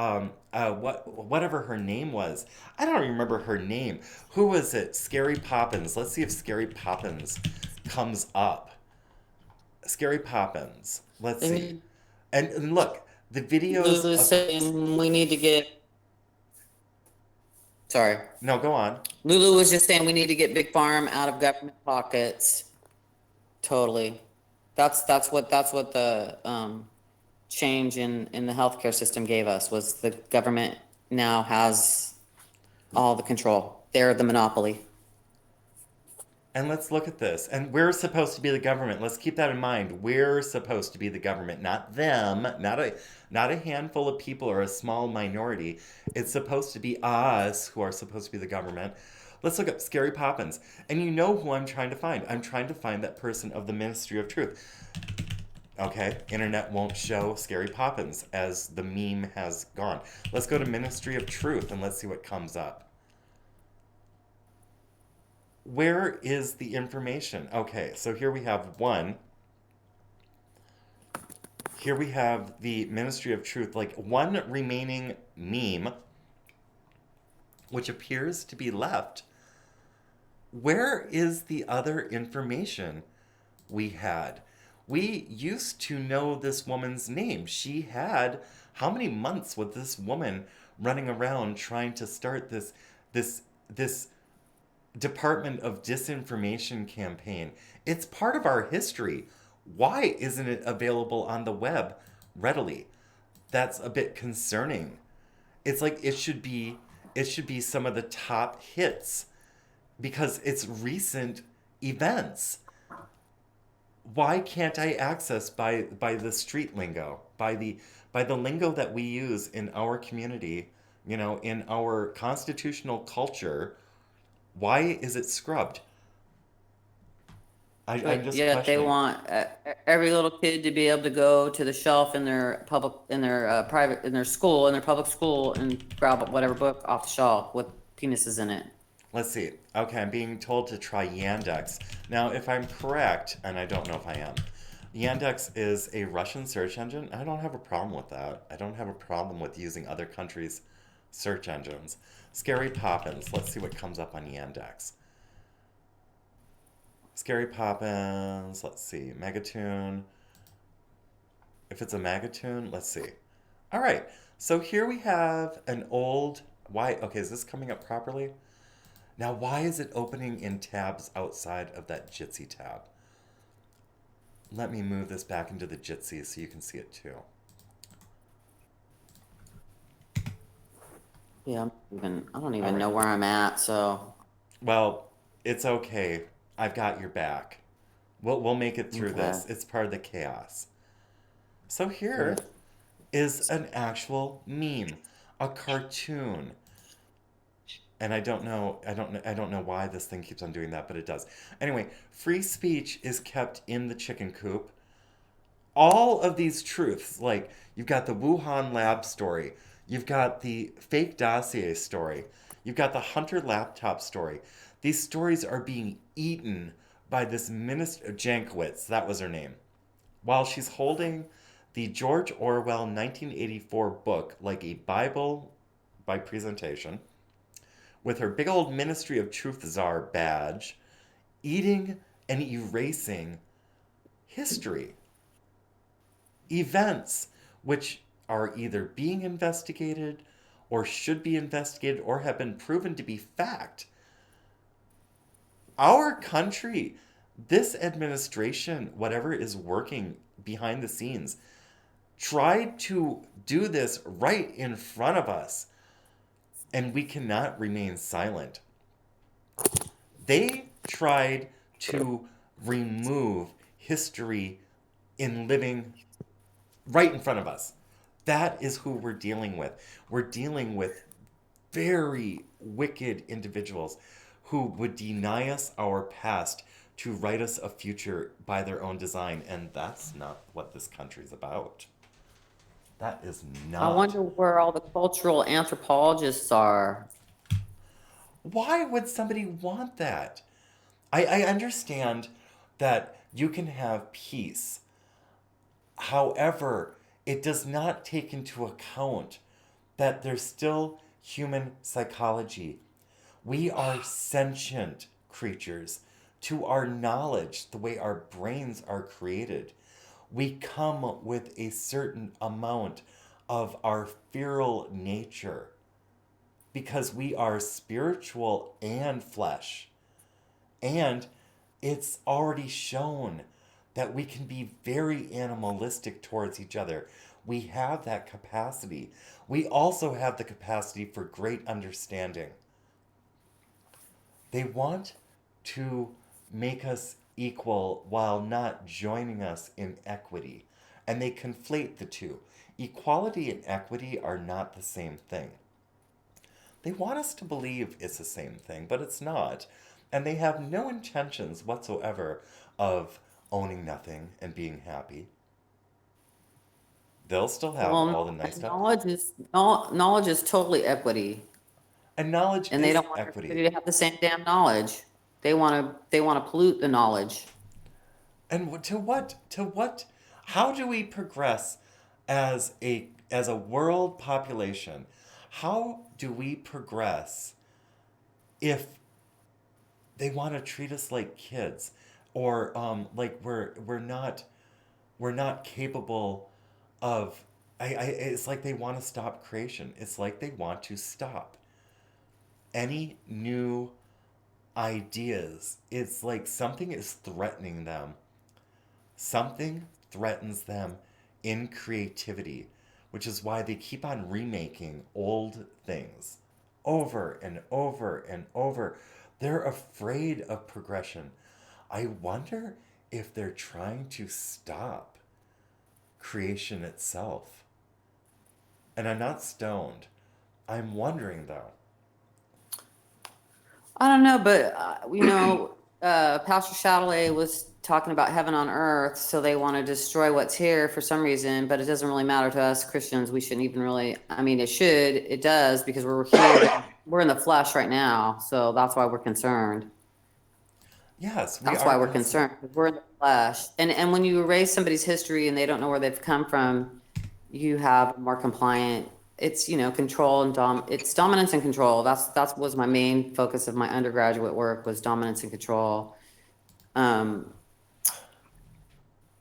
Speaker 2: whatever her name was. I don't remember her name. Who was it? Scary Poppins. Let's see if Scary Poppins comes up. Scary Poppins. Let's see. And look, the videos.
Speaker 1: Lulu's saying we need to get. Sorry.
Speaker 2: No, go on.
Speaker 1: Lulu was just saying we need to get Big Farm out of government pockets. Totally. That's what the change in the healthcare system gave us, was the government now has all the control. They're the monopoly.
Speaker 2: And let's look at this. And we're supposed to be the government. Let's keep that in mind. We're supposed to be the government, not them, not a handful of people or a small minority. It's supposed to be us who are supposed to be the government. Let's look up Scary Poppins. And you know who I'm trying to find. I'm trying to find that person of the Ministry of Truth. Okay, internet won't show Scary Poppins as the meme has gone. Let's go to Ministry of Truth and let's see what comes up. Where is the information? Okay, so here we have one. Here we have the Ministry of Truth, like one remaining meme, which appears to be left. Where is the other information we had? We used to know this woman's name. She had, how many months was this woman running around trying to start this Department of Disinformation campaign? It's part of our history. Why isn't it available on the web readily? That's a bit concerning. It's like it should be some of the top hits because it's recent events. Why can't I access by the street lingo, by the lingo that we use in our community, in our constitutional culture? Why is it scrubbed? I'm
Speaker 1: But
Speaker 2: just
Speaker 1: yet they
Speaker 2: questioning.
Speaker 1: want every little kid to be able to go to the shelf in their private, in their school, in their public school, and grab whatever book off the shelf with penises in it.
Speaker 2: Let's see. Okay, I'm being told to try Yandex. Now, if I'm correct, and I don't know if I am, Yandex is a Russian search engine. I don't have a problem with that. I don't have a problem with using other countries' search engines. Scary Poppins. Let's see what comes up on Yandex. Scary Poppins. Let's see. Megatoon. If it's a Megatoon, let's see. All right. So here we have an old. Why? Okay, is this coming up properly? Now, why is it opening in tabs outside of that Jitsi tab? Let me move this back into the Jitsi so you can see it too.
Speaker 1: Yeah, I don't
Speaker 2: All
Speaker 1: even
Speaker 2: right.
Speaker 1: know where I'm at. So
Speaker 2: Well, it's okay. I've got your back. We'll make it through
Speaker 1: okay,
Speaker 2: this. It's part of the chaos. So
Speaker 1: good.
Speaker 2: here is an actual meme, a cartoon. And I don't know why this thing keeps on doing that, but it does. Anyway, free speech is kept in the chicken coop. All of these truths, like you've got the Wuhan lab story, you've got the fake dossier story, you've got the Hunter laptop story. These stories are being eaten by this minister, Jankowicz, that was her name, while she's holding the George Orwell 1984 book like a Bible by presentation, with her big old Ministry of Truth Czar badge, eating and erasing history, events which are either being investigated or should be investigated or have been proven to be fact. Our country, this administration, whatever is working behind the scenes, tried to do this right in front of us, and we cannot remain silent. They tried to remove history in living right in front of us. That is who we're dealing with. We're dealing with very wicked individuals who would deny us our past to write us a future by their own design. And that's not what this country's about. That is
Speaker 1: I
Speaker 2: not.
Speaker 1: wonder where all the cultural anthropologists are.
Speaker 2: Why would somebody want that? I understand that you can have peace. However, it does not take into account that there's still human psychology. We are sentient creatures. To our knowledge, the way our brains are created, we come with a certain amount of our feral nature because we are spiritual and flesh. And it's already shown that we can be very animalistic towards each other. We have that capacity. We also have the capacity for great understanding. They want to make us equal while not joining us in equity. And they conflate the two. Equality and equity are not the same thing. They want us to believe it's the same thing, but it's not. And they have no intentions whatsoever of owning nothing and being happy. They'll still have all the
Speaker 1: Well,
Speaker 2: nice stuff.
Speaker 1: knowledge is totally equity,
Speaker 2: And knowledge
Speaker 1: and they
Speaker 2: is
Speaker 1: don't want
Speaker 2: equity.
Speaker 1: everybody to have the same damn knowledge. They want to pollute the knowledge.
Speaker 2: And to what how do we progress as a world population? How do we progress if they want to treat us like kids, or like we're not capable of it's like they want to stop creation. It's like they want to stop any new ideas. It's like something is threatening them. Something threatens them in creativity, which is why they keep on remaking old things over and over and over. They're afraid of progression. I wonder if they're trying to stop creation itself. And I'm not stoned. I'm wondering though.
Speaker 1: I don't know, but Pastor Chatelet was talking about heaven on earth, so they want to destroy what's here for some reason, but it doesn't really matter to us Christians. We shouldn't even really, I mean, it does, because we're here, we're in the flesh right now, so that's why we're concerned.
Speaker 2: Yes, we
Speaker 1: That's
Speaker 2: are
Speaker 1: why we're
Speaker 2: innocent.
Speaker 1: concerned, because we're in the flesh. And when you erase somebody's history and they don't know where they've come from, you have more compliant, it's, control and it's dominance and control. That's was my main focus of my undergraduate work, was dominance and control.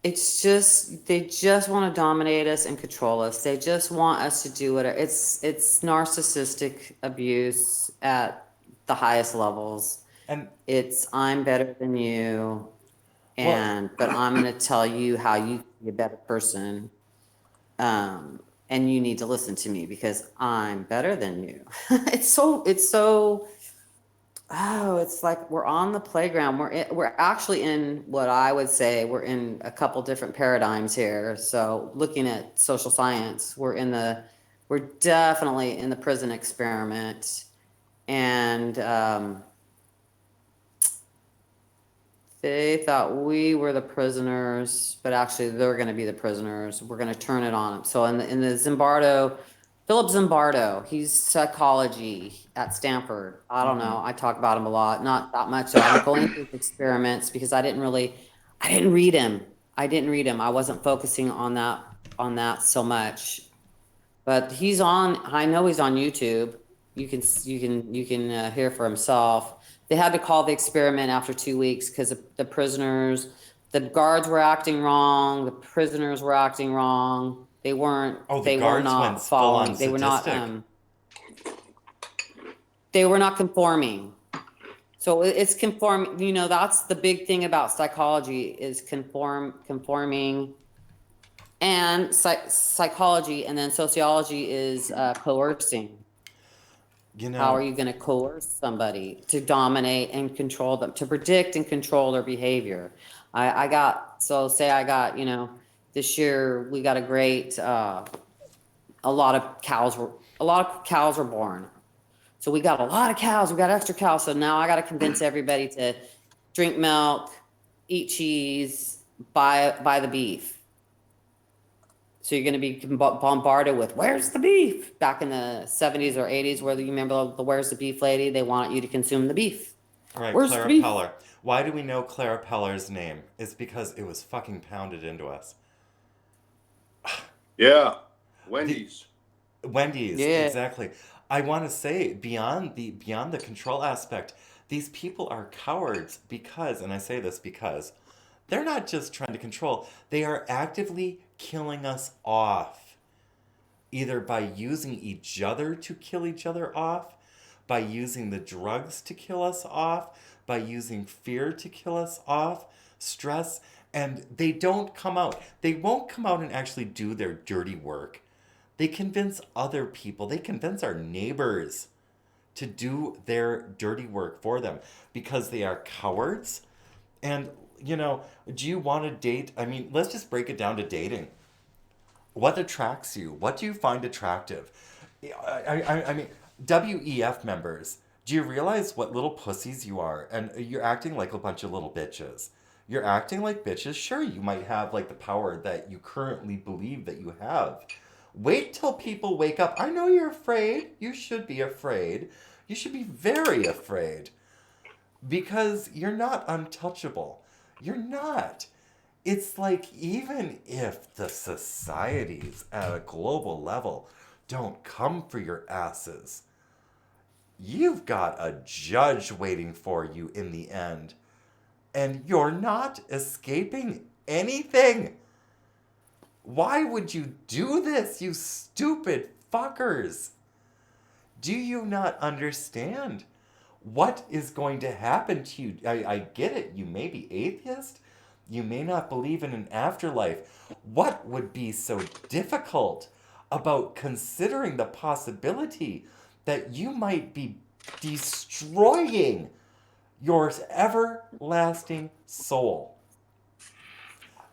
Speaker 1: It's just, they just want to dominate us and control us. They just want us to do whatever. It's narcissistic abuse at the highest levels.
Speaker 2: And
Speaker 1: It's, I'm better than you,
Speaker 2: well,
Speaker 1: but I'm going to tell you how you can be a better person. And you need to listen to me because I'm better than you. It's like we're on the playground. We're actually in what I would say, we're in a couple different paradigms here. So looking at social science, we're definitely in the prison experiment. And they thought we were the prisoners, but actually they're going to be the prisoners. We're going to turn it on them. So in the Philip Zimbardo, he's psychology at Stanford. I don't know. I talk about him a lot, not that much. So I'm going through experiments because I didn't read him. I wasn't focusing on that so much. But I know he's on YouTube. You can hear for himself. They had to call the experiment after 2 weeks because the guards were acting wrong, the prisoners were acting wrong. They weren't,
Speaker 2: oh, the
Speaker 1: they were
Speaker 2: guards
Speaker 1: not
Speaker 2: went full on
Speaker 1: following, they were not,
Speaker 2: sadistic.
Speaker 1: they were not conforming. So it's conforming, that's the big thing about psychology is conforming, and psychology, and then sociology is coercing.
Speaker 2: You
Speaker 1: How are
Speaker 2: know,
Speaker 1: you going to coerce somebody to dominate and control them, to predict and control their behavior? Say I got, this year we got a lot of cows were born. So we got a lot of cows, we got extra cows. So now I got to convince everybody to drink milk, eat cheese, buy the beef. So you're going to be bombarded with, where's the beef? Back in the 70s or 80s, where you remember the where's the beef lady? They want you to consume the beef.
Speaker 2: all right,
Speaker 1: Where's the
Speaker 2: Clara
Speaker 1: beef?
Speaker 2: Peller. Why do we know Clara Peller's name? It's because it was fucking pounded into us.
Speaker 5: Yeah, Wendy's.
Speaker 2: Wendy's,
Speaker 1: Yeah.
Speaker 2: exactly. I want to say beyond the control aspect, these people are cowards because, and I say this because they're not just trying to control, they are actively killing us off, either by using each other to kill each other off, by using the drugs to kill us off, by using fear to kill us off, stress, and they don't come out. They won't come out and actually do their dirty work. They convince other people, they convince our neighbors to do their dirty work for them because they are cowards. And, do you want to date? I mean, let's just break it down to dating. What attracts you? What do you find attractive? I mean, WEF members, do you realize what little pussies you are? And you're acting like a bunch of little bitches. You're acting like bitches. Sure, you might have like the power that you currently believe that you have. Wait till people wake up. I know you're afraid. You should be afraid. You should be very afraid. Because you're not untouchable. You're not. It's like even if the societies at a global level don't come for your asses, you've got a judge waiting for you in the end. And you're not escaping anything. Why would you do this, you stupid fuckers? Do you not understand what is going to happen to you? I get it. You may be atheist. You may not believe in an afterlife. What would be so difficult about considering the possibility that you might be destroying your everlasting soul?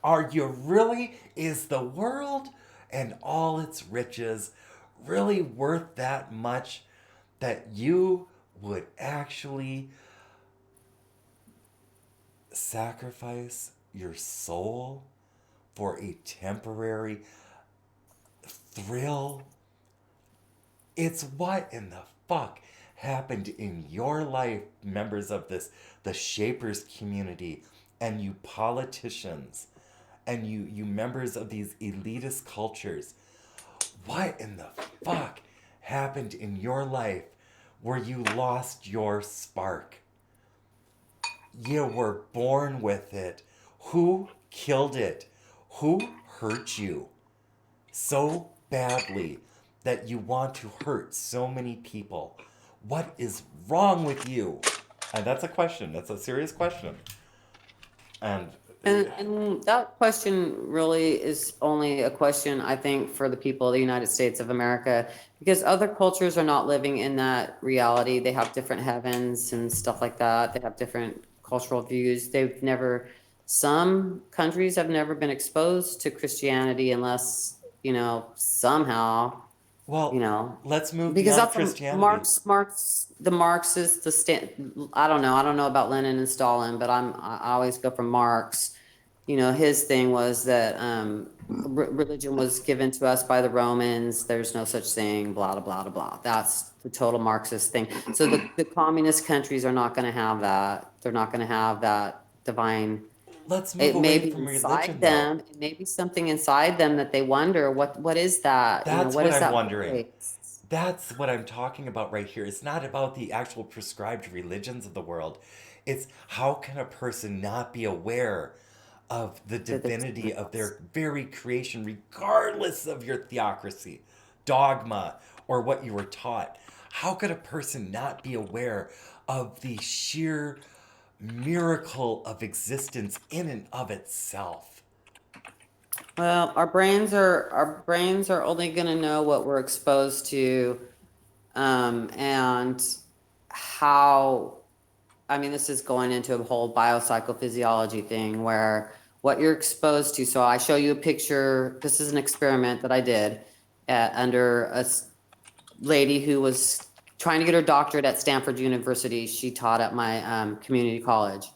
Speaker 2: Are you really? Is the world and all its riches really worth that much that you would actually sacrifice your soul for a temporary thrill? It's what in the fuck happened in your life, members of the Shapers community, and you politicians, and you members of these elitist cultures. What in the fuck happened in your life where you lost your spark? You were born with it. Who killed it? Who hurt you so badly that you want to hurt so many people? What is wrong with you? And that's a question. That's a serious question. And
Speaker 1: And that question really is only a question, I think, for the people of the United States of America, because other cultures are not living in that reality. They have different heavens and stuff like that. They have different cultural views. Some countries have never been exposed to Christianity unless, somehow,
Speaker 2: well, let's move
Speaker 1: because
Speaker 2: beyond
Speaker 1: that's
Speaker 2: Christianity.
Speaker 1: The Marxist, I don't know about Lenin and Stalin, but I always go from Marx. His thing was that religion was given to us by the Romans. There's no such thing, blah, blah, blah, blah. That's the total Marxist thing. So the communist countries are not going to have that. They're not going to have that divine.
Speaker 2: Let's move
Speaker 1: It may
Speaker 2: away
Speaker 1: be
Speaker 2: from
Speaker 1: inside
Speaker 2: religion, though.
Speaker 1: them. It may be something inside them that they wonder, what is that?
Speaker 2: That's
Speaker 1: What
Speaker 2: what
Speaker 1: is
Speaker 2: I'm
Speaker 1: that
Speaker 2: wondering.
Speaker 1: voice?
Speaker 2: That's what I'm talking about right here. It's not about the actual prescribed religions of the world. It's how can a person not be aware of the
Speaker 1: That there's
Speaker 2: divinity
Speaker 1: something
Speaker 2: of
Speaker 1: else.
Speaker 2: their very creation, regardless of your theocracy, dogma, or what you were taught? How could a person not be aware of the sheer miracle of existence in and of itself?
Speaker 1: Well, our brains are only going to know what we're exposed to, and how. I mean, this is going into a whole biopsychophysiology thing where what you're exposed to. So I show you a picture. This is an experiment that I did under lady who was trying to get her doctorate at Stanford University. She taught at my community college.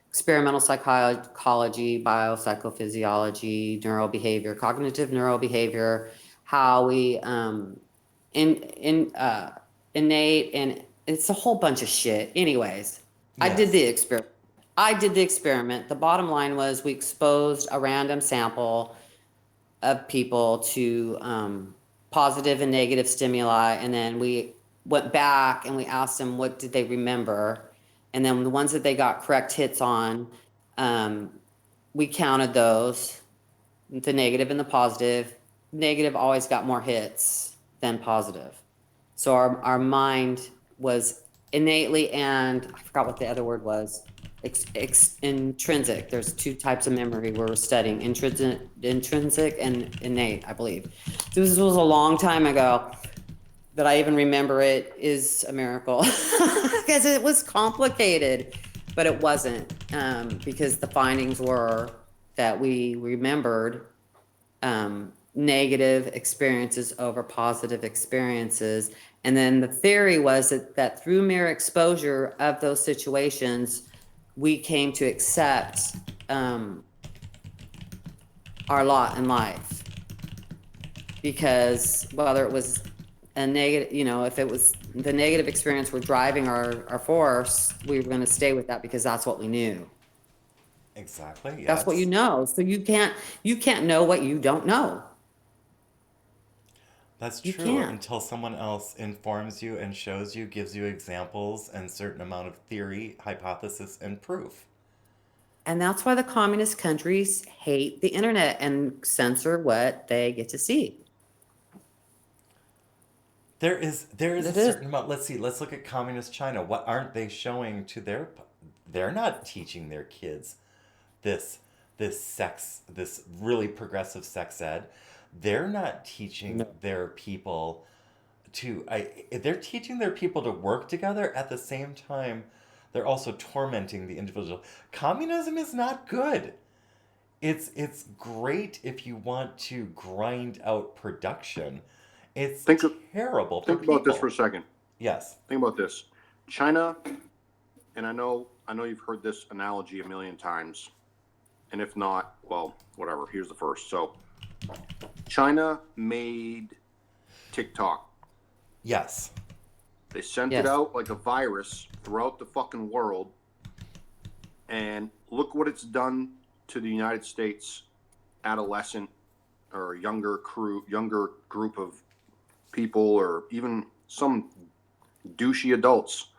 Speaker 1: Experimental psychology, biopsychophysiology, neurobehavior, cognitive neurobehavior, how we innate, and it's a whole bunch of shit. Anyways, I did
Speaker 2: Yes.
Speaker 1: the experiment. The bottom line was we exposed a random sample of people to positive and negative stimuli, and then we went back and we asked them what did they remember, and then the ones that they got correct hits on, we counted those, the negative and the positive. Negative always got more hits than positive. So our mind was innately, and I forgot what the other word was, intrinsic. There's two types of memory we're studying, intrinsic and innate, I believe. This was a long time ago. That I even remember it is a miracle because it was complicated, but it wasn't, because the findings were that we remembered negative experiences over positive experiences. And then the theory was that through mere exposure of those situations, we came to accept our lot in life. Because whether it was a negative, if it was the negative experience were driving our force, we were going to stay with that because that's what we knew.
Speaker 2: Exactly.
Speaker 1: That's what you
Speaker 2: Yes.
Speaker 1: know. So you can't know what you don't know.
Speaker 2: That's
Speaker 1: You
Speaker 2: true
Speaker 1: can't.
Speaker 2: until someone else informs you and shows you, gives you examples and certain amount of theory, hypothesis, and proof.
Speaker 1: And that's why the communist countries hate the internet and censor what they get to see.
Speaker 2: There is a
Speaker 1: It is.
Speaker 2: certain amount. Let's see. Let's look at communist China. What aren't they showing to their? They're not teaching their kids this this really progressive sex ed. They're not teaching
Speaker 1: No.
Speaker 2: their people they're teaching their people to work together. At the same time, they're also tormenting the individual. Communism is not good. It's great if you want to grind out production. It's
Speaker 5: Think of
Speaker 2: terrible for
Speaker 5: think about this for a
Speaker 2: people.
Speaker 5: second.
Speaker 2: Yes.
Speaker 5: Think about this. China, and I know you've heard this analogy a million times, and if not, well, whatever. Here's the first. So, China made TikTok.
Speaker 2: Yes.
Speaker 5: They sent it
Speaker 1: Yes.
Speaker 5: out like a virus throughout the fucking world, and look what it's done to the United States adolescent or younger group of people, or even some douchey adults.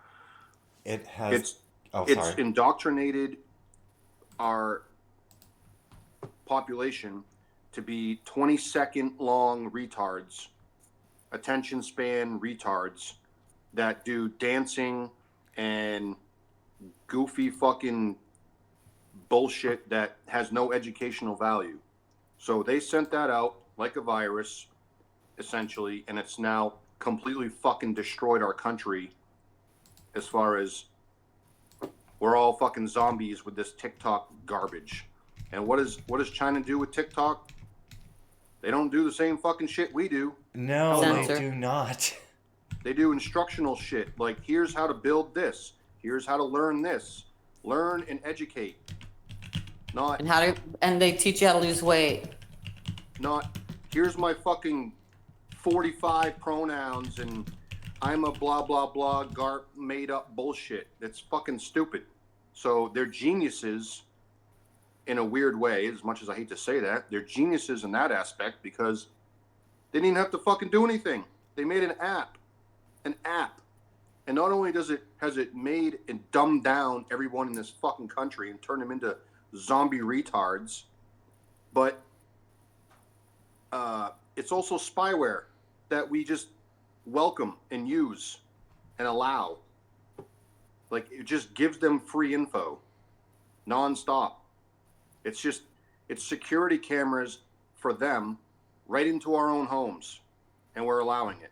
Speaker 2: It has.
Speaker 5: It's
Speaker 2: Oh,
Speaker 5: it's
Speaker 2: sorry.
Speaker 5: indoctrinated our population to be 20-second long retards, attention span retards that do dancing and goofy fucking bullshit that has no educational value. So they sent that out like a virus, essentially, and it's now completely fucking destroyed our country as far as we're all fucking zombies with this TikTok garbage. And what does China do with TikTok? They don't do the same fucking shit we do.
Speaker 2: No,
Speaker 5: Hell
Speaker 2: they
Speaker 5: no.
Speaker 1: Censor.
Speaker 2: do not.
Speaker 5: They do instructional shit. Like, here's how to build this. Here's how to learn this. Learn and educate. Not,
Speaker 1: And they teach you how to lose weight.
Speaker 5: not, here's my fucking 45 pronouns and I'm a blah, blah, blah, made up bullshit. That's fucking stupid. So they're geniuses in a weird way, as much as I hate to say that. They're geniuses in that aspect because they didn't have to fucking do anything. They made an app. And not only has it made and dumbed down everyone in this fucking country and turned them into zombie retards, but it's also spyware that we just welcome and use and allow. Like, it just gives them free info nonstop. It's security cameras for them right into our own homes, and we're allowing it.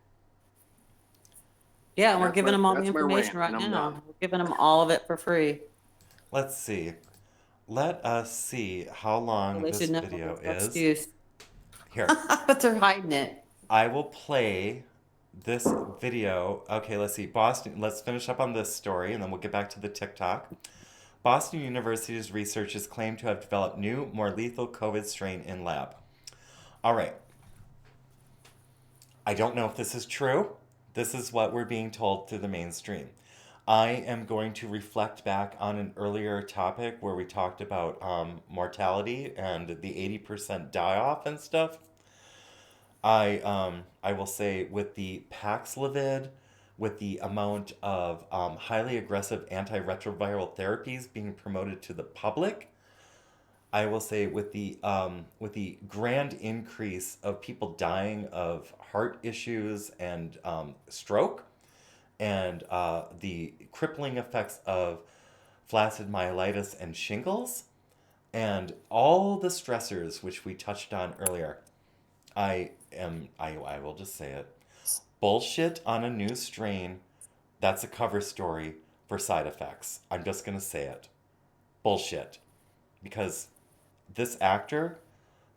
Speaker 1: Yeah, and we're
Speaker 5: That's
Speaker 1: giving
Speaker 5: my-
Speaker 1: them all the
Speaker 5: that's my
Speaker 1: information
Speaker 5: rant,
Speaker 1: right
Speaker 5: and I'm
Speaker 1: now.
Speaker 5: done.
Speaker 1: We're giving them all of it for free.
Speaker 2: Let's see. Let us see how long
Speaker 1: They
Speaker 2: this
Speaker 1: should know
Speaker 2: video
Speaker 1: there's no
Speaker 2: is.
Speaker 1: excuse.
Speaker 2: Here,
Speaker 1: But they're hiding it.
Speaker 2: I will play this video. Okay, let's see. Boston, let's finish up on this story and then we'll get back to the TikTok. Boston University's researchers claim to have developed new, more lethal COVID strain in lab. All right. I don't know if this is true. This is what we're being told through the mainstream. I am going to reflect back on an earlier topic where we talked about mortality and the 80% die off and stuff. I will say with the Paxlovid, with the amount of highly aggressive antiretroviral therapies being promoted to the public, I will say with the grand increase of people dying of heart issues and stroke, and the crippling effects of flaccid myelitis and shingles, and all the stressors which we touched on earlier, I will just say it. Bullshit on a new strain, that's a cover story for side effects. I'm just gonna say it. Bullshit. Because this actor,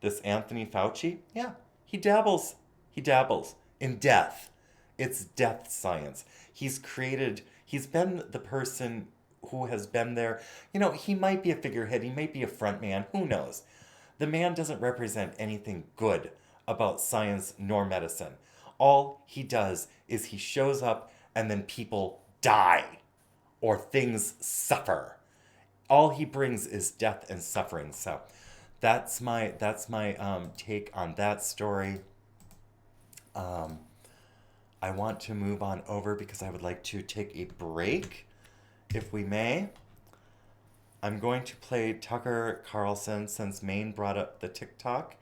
Speaker 2: this Anthony Fauci, yeah, he dabbles. He dabbles in death. It's death science. He's been the person who has been there. You know, he might be a figurehead, he might be a front man, who knows? The man doesn't represent anything good about science nor medicine. All he does is he shows up and then people die or things suffer. All he brings is death and suffering. So that's my take on that story. I want to move on over because I would like to take a break, if we may. I'm going to play Tucker Carlson since Maine brought up the TikTok.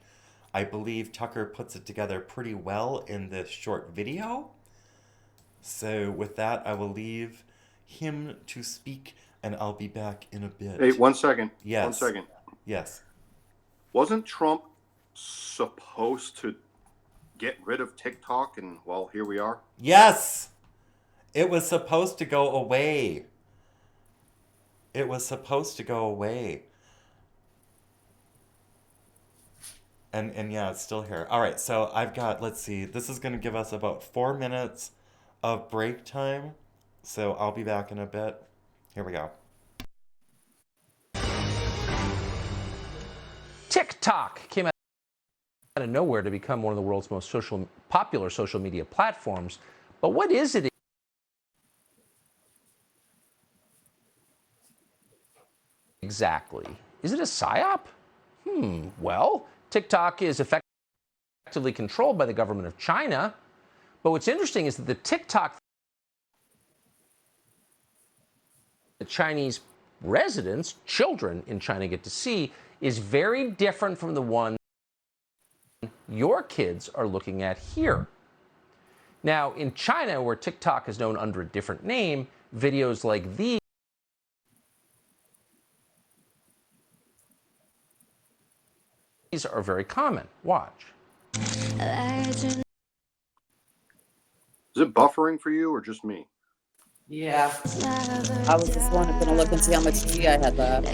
Speaker 2: I believe Tucker puts it together pretty well in this short video. So with that, I will leave him to speak and I'll be back in a bit.
Speaker 5: Hey, 1 second.
Speaker 2: Yes.
Speaker 5: 1 second.
Speaker 2: Yes.
Speaker 5: Wasn't Trump supposed to get rid of TikTok? And, well, here we are.
Speaker 2: Yes! It was supposed to go away. It was supposed to go away. And yeah, it's still here. All right, so I've got, let's see, this is going to give us about 4 minutes of break time. So I'll be back in a bit. Here we go.
Speaker 6: TikTok came out of nowhere to become one of the world's most popular social media platforms. But what is it exactly? Is it a psyop? Well, TikTok is effectively controlled by the government of China. But what's interesting is that the TikTok that Chinese residents, children in China get to see, is very different from the one your kids are looking at here. Now, in China, where TikTok is known under a different name, videos like these are very common. Watch.
Speaker 5: Is it buffering for you or just me?
Speaker 1: Yeah. I was just going to look and see how much G I had left.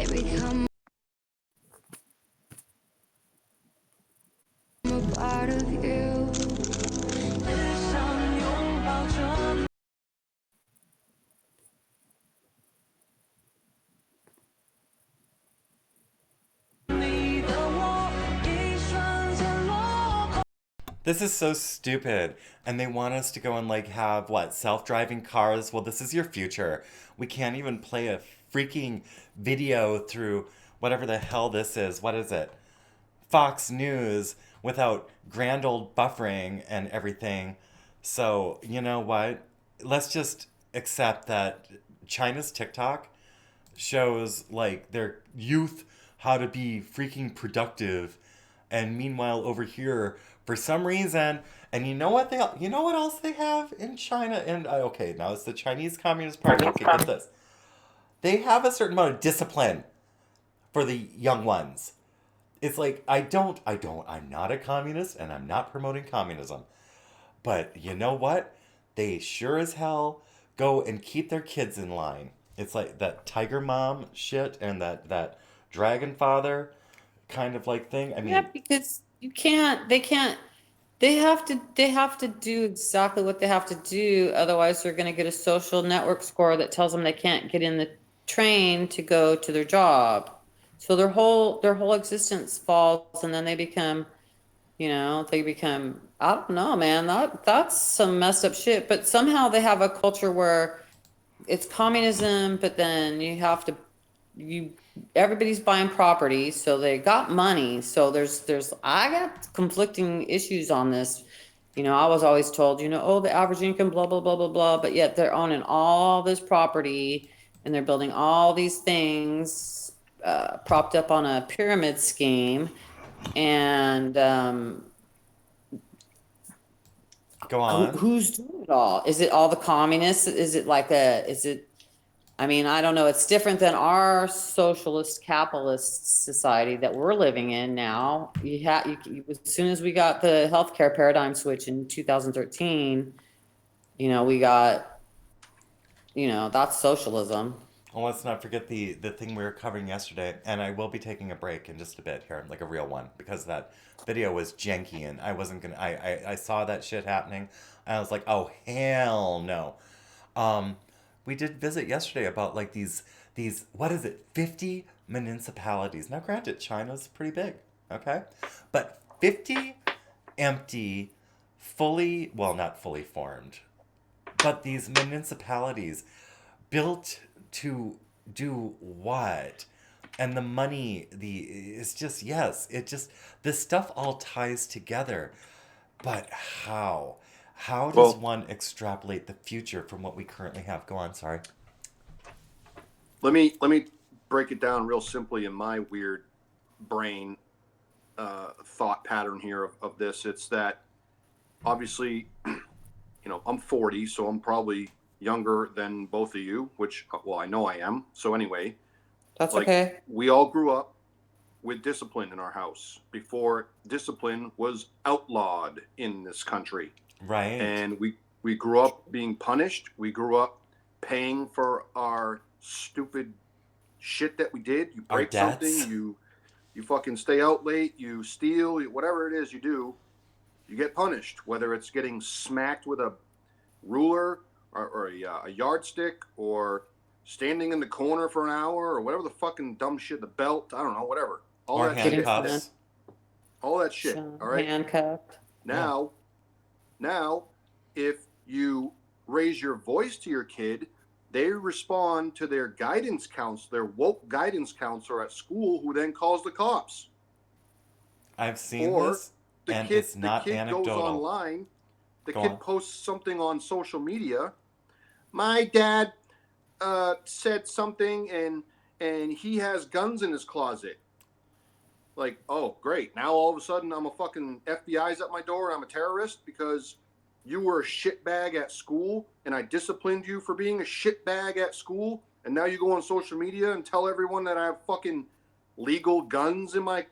Speaker 2: This is so stupid. And they want us to go and like have what, self-driving cars? Well, this is your future. We can't even play a freaking video through whatever the hell this is. What is it? Fox News without grand old buffering and everything. So, you know what? Let's just accept that China's TikTok shows like their youth how to be freaking productive, and meanwhile over here for some reason, and you know what else they have in China, and okay, now it's the Chinese Communist Party. Okay, get this, they have a certain amount of discipline for the young ones. It's like I'm not a communist and I'm not promoting communism, but you know what, they sure as hell go and keep their kids in line. It's like that tiger mom shit and that dragon father kind of like thing. I mean,
Speaker 1: Yeah, because they have to do exactly what they have to do. Otherwise, they're going to get a social network score that tells them they can't get in the train to go to their job. So their whole existence falls, and then they become, I don't know, man, that's some messed up shit. But somehow they have a culture where it's communism, but then everybody's buying property, so they got money. So I got conflicting issues on this. I was always told, oh, the average income, blah, blah, blah, blah, blah, but yet they're owning all this property and they're building all these things, propped up on a pyramid scheme. And,
Speaker 2: go on.
Speaker 1: who's doing it all? Is it all the communists? I mean, I don't know. It's different than our socialist capitalist society that we're living in now. As soon as we got the healthcare paradigm switch in 2013, we got, that's socialism.
Speaker 2: Well, let's not forget the thing we were covering yesterday, and I will be taking a break in just a bit here, like a real one, because that video was janky, and I wasn't gonna. I saw that shit happening, and I was like, oh hell no. We did visit yesterday about like these what is it, 50 municipalities. Now, granted, China's pretty big, okay, but 50 empty, not fully formed, but these municipalities built to do what? And the money, it's just, yes, this stuff all ties together. But how? How does one extrapolate the future from what we currently have? Go on, sorry.
Speaker 5: Let me break it down real simply in my weird brain thought pattern here of this. It's that obviously, I'm 40, so I'm probably younger than both of you, which, well, I know I am. So anyway,
Speaker 1: That's okay.
Speaker 5: We all grew up with discipline in our house before discipline was outlawed in this country.
Speaker 2: Right.
Speaker 5: And we grew up being punished. We grew up paying for our stupid shit that we did. You break something, you fucking stay out late, you steal, whatever it is you do, you get punished. Whether it's getting smacked with a ruler or a yardstick, or standing in the corner for an hour, or whatever the fucking dumb shit, the belt, I don't know, whatever. All
Speaker 2: Or
Speaker 5: that
Speaker 1: Getting
Speaker 5: shit.
Speaker 2: handcuffs.
Speaker 5: All that shit. All right.
Speaker 1: handcuffed.
Speaker 5: Now, if you raise your voice to your kid, they respond to their guidance counselor, their woke guidance counselor at school, who then calls the cops.
Speaker 2: I've seen
Speaker 5: Or
Speaker 2: this,
Speaker 5: the
Speaker 2: and
Speaker 5: kid,
Speaker 2: it's not
Speaker 5: goes
Speaker 2: anecdotal.
Speaker 5: online. The
Speaker 2: Go
Speaker 5: kid
Speaker 2: on.
Speaker 5: posts something on social media. My dad said something, and he has guns in his closet. Like, oh, great. Now all of a sudden I'm a fucking FBI's at my door and I'm a terrorist because you were a shitbag at school and I disciplined you for being a shitbag at school. And now you go on social media and tell everyone that I have fucking legal guns in my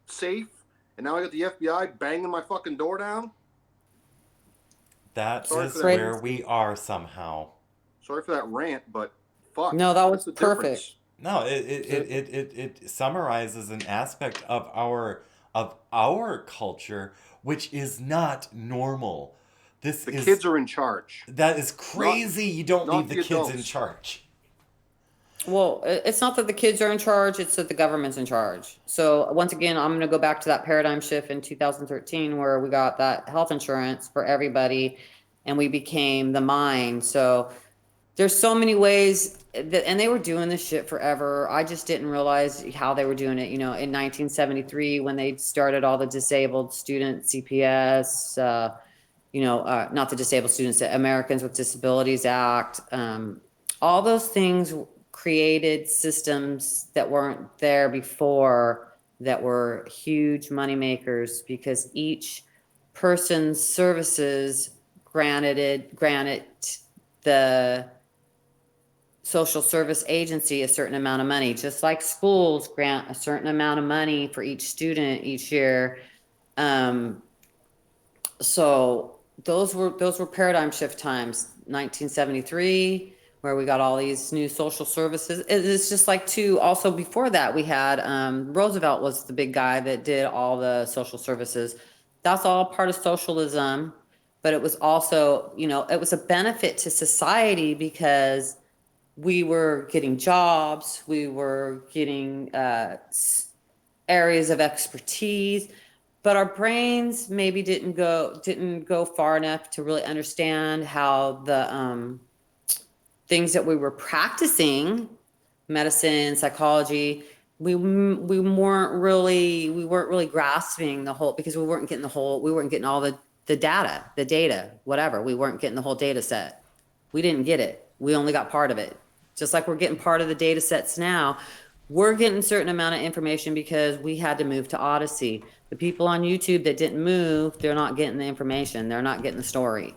Speaker 5: safe. And now I got the FBI banging my fucking door down.
Speaker 2: That
Speaker 5: Sorry
Speaker 2: is
Speaker 5: for that.
Speaker 2: where we are somehow.
Speaker 5: Sorry for that rant, but fuck.
Speaker 1: No, that was
Speaker 5: that's the
Speaker 1: perfect.
Speaker 5: difference.
Speaker 2: No, it summarizes an aspect of our culture which is not normal.
Speaker 5: The kids are in charge.
Speaker 2: That is crazy. You don't
Speaker 5: not
Speaker 2: leave the
Speaker 5: the
Speaker 2: kids in
Speaker 5: adults.
Speaker 2: charge.
Speaker 1: Well, it's not that the kids are in charge, it's that the government's in charge. So once again, I'm going to go back to that paradigm shift in 2013 where we got that health insurance for everybody and we became the mind. So there's so many ways that, and they were doing this shit forever. I just didn't realize how they were doing it. You know, in 1973, when they started all the disabled student CPS, not the disabled students, the Americans with Disabilities Act, all those things created systems that weren't there before that were huge money makers because each person's services granted the social service agency a certain amount of money, just like schools grant a certain amount of money for each student each year. So those were paradigm shift times. 1973, where we got all these new social services. It's just like also before that we had Roosevelt was the big guy that did all the social services. That's all part of socialism, but it was also, it was a benefit to society because we were getting jobs, we were getting areas of expertise, but our brains maybe didn't go far enough to really understand how the things that we were practicing, medicine, psychology, we weren't really grasping the whole, because we weren't getting all the data, whatever. We weren't getting the whole data set. We didn't get it. We only got part of it. Just like we're getting part of the data sets now, we're getting a certain amount of information because we had to move to Odysee. The people on YouTube that didn't move, they're not getting the information. They're not getting the story.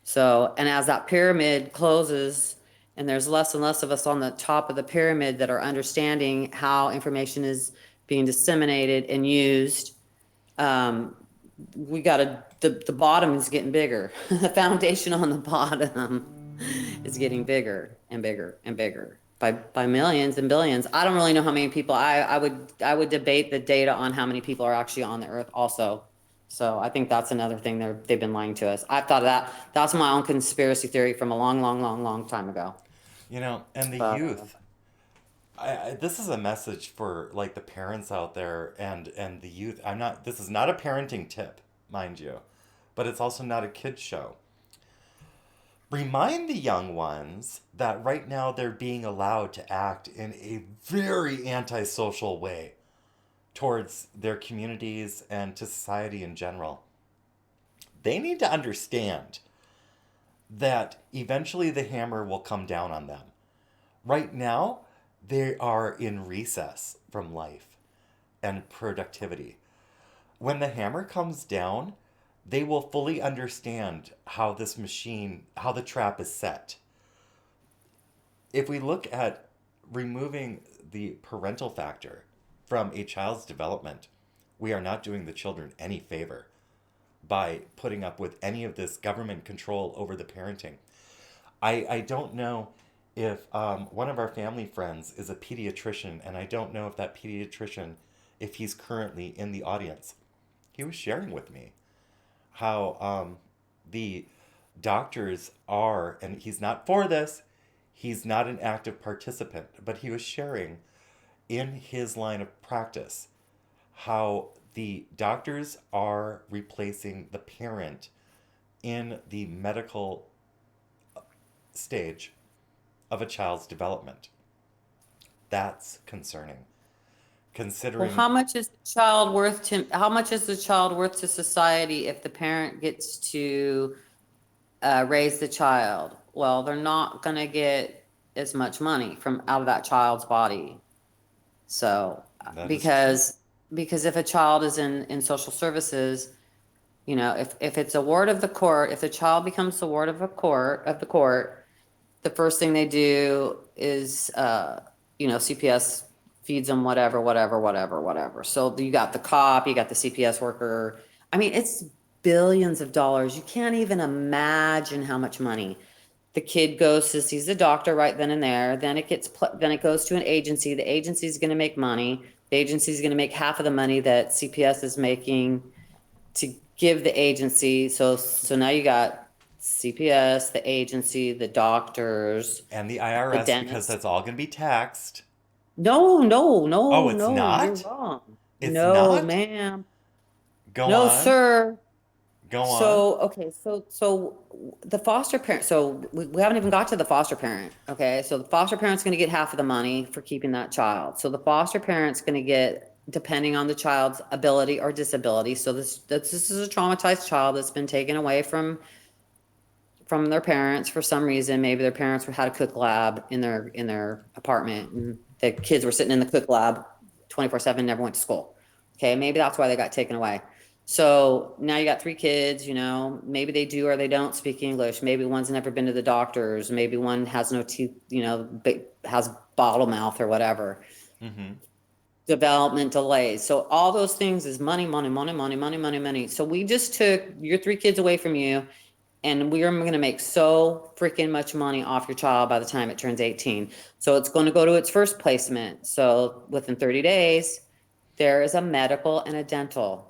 Speaker 1: So, and as that pyramid closes and there's less and less of us on the top of the pyramid that are understanding how information is being disseminated and used, the bottom is getting bigger. The foundation on the bottom is getting bigger and bigger and bigger by millions and billions. I don't really know how many people. I would debate the data on how many people are actually on the earth also. So I think that's another thing they've been lying to us. I've thought of that. That's my own conspiracy theory from a long time ago.
Speaker 2: And the youth. This is a message for like the parents out there and the youth. This is not a parenting tip, mind you, but it's also not a kid's show. Remind the young ones that right now they're being allowed to act in a very antisocial way towards their communities and to society in general. They need to understand that eventually the hammer will come down on them. Right now, they are in recess from life and productivity. When the hammer comes down, they will fully understand how how the trap is set. If we look at removing the parental factor from a child's development, we are not doing the children any favor by putting up with any of this government control over the parenting. I don't know if one of our family friends is a pediatrician, and I don't know if that pediatrician if he's currently in the audience. He was sharing with me how the doctors are, and he's not for this, he's not an active participant, but he was sharing in his line of practice how the doctors are replacing the parent in the medical stage of a child's development. That's concerning.
Speaker 1: Well,
Speaker 2: Considering,
Speaker 1: how much is the child worth to, how much is the child worth to society if the parent gets to raise the child? Well, they're not gonna get as much money from out of that child's body. So,
Speaker 2: that is true.
Speaker 1: because if a child is in social services, you know, if it's a ward of the court, if the child becomes the ward of a court, of the court, the first thing they do is, you know, CPS feeds them whatever, whatever, whatever, whatever. So you got the cop, you got the CPS worker. I mean, it's billions of dollars. You can't even imagine how much money. The kid goes to sees the doctor right then and there. Then then it goes to an agency. The agency is going to make money. The agency is going to make half of the money that CPS is making to give the agency. So now you got CPS, the agency, the doctors,
Speaker 2: And the
Speaker 1: the
Speaker 2: IRS, because
Speaker 1: dentist.
Speaker 2: that's all going to be taxed.
Speaker 1: No, no,
Speaker 2: Oh,
Speaker 1: no,
Speaker 2: it's
Speaker 1: no, you're
Speaker 2: not?
Speaker 1: wrong.
Speaker 2: It's
Speaker 1: No,
Speaker 2: not?
Speaker 1: ma'am.
Speaker 2: Go
Speaker 1: No,
Speaker 2: on.
Speaker 1: sir.
Speaker 2: Go on.
Speaker 1: So, okay, so the foster parent, so we haven't even got to the foster parent, okay? So the foster parent's gonna get half of the money for keeping that child. So the foster parent's gonna get, depending on the child's ability or disability, so this is a traumatized child that's been taken away from their parents for some reason. Maybe their parents had a cook lab in their apartment, and the kids were sitting in the cook lab 24/7, never went to school. Okay, maybe that's why they got taken away. So now you got three kids, you know, maybe they do or they don't speak English. Maybe one's never been to the doctors. Maybe one has no teeth, you know, has bottle mouth or whatever.
Speaker 2: Mm-hmm.
Speaker 1: Development delays. So all those things is money, money, money, money, money, money, money. So we just took your three kids away from you, and we are going to make so freaking much money off your child by the time it turns 18. So it's going to go to its first placement. So within 30 days, there is a medical and a dental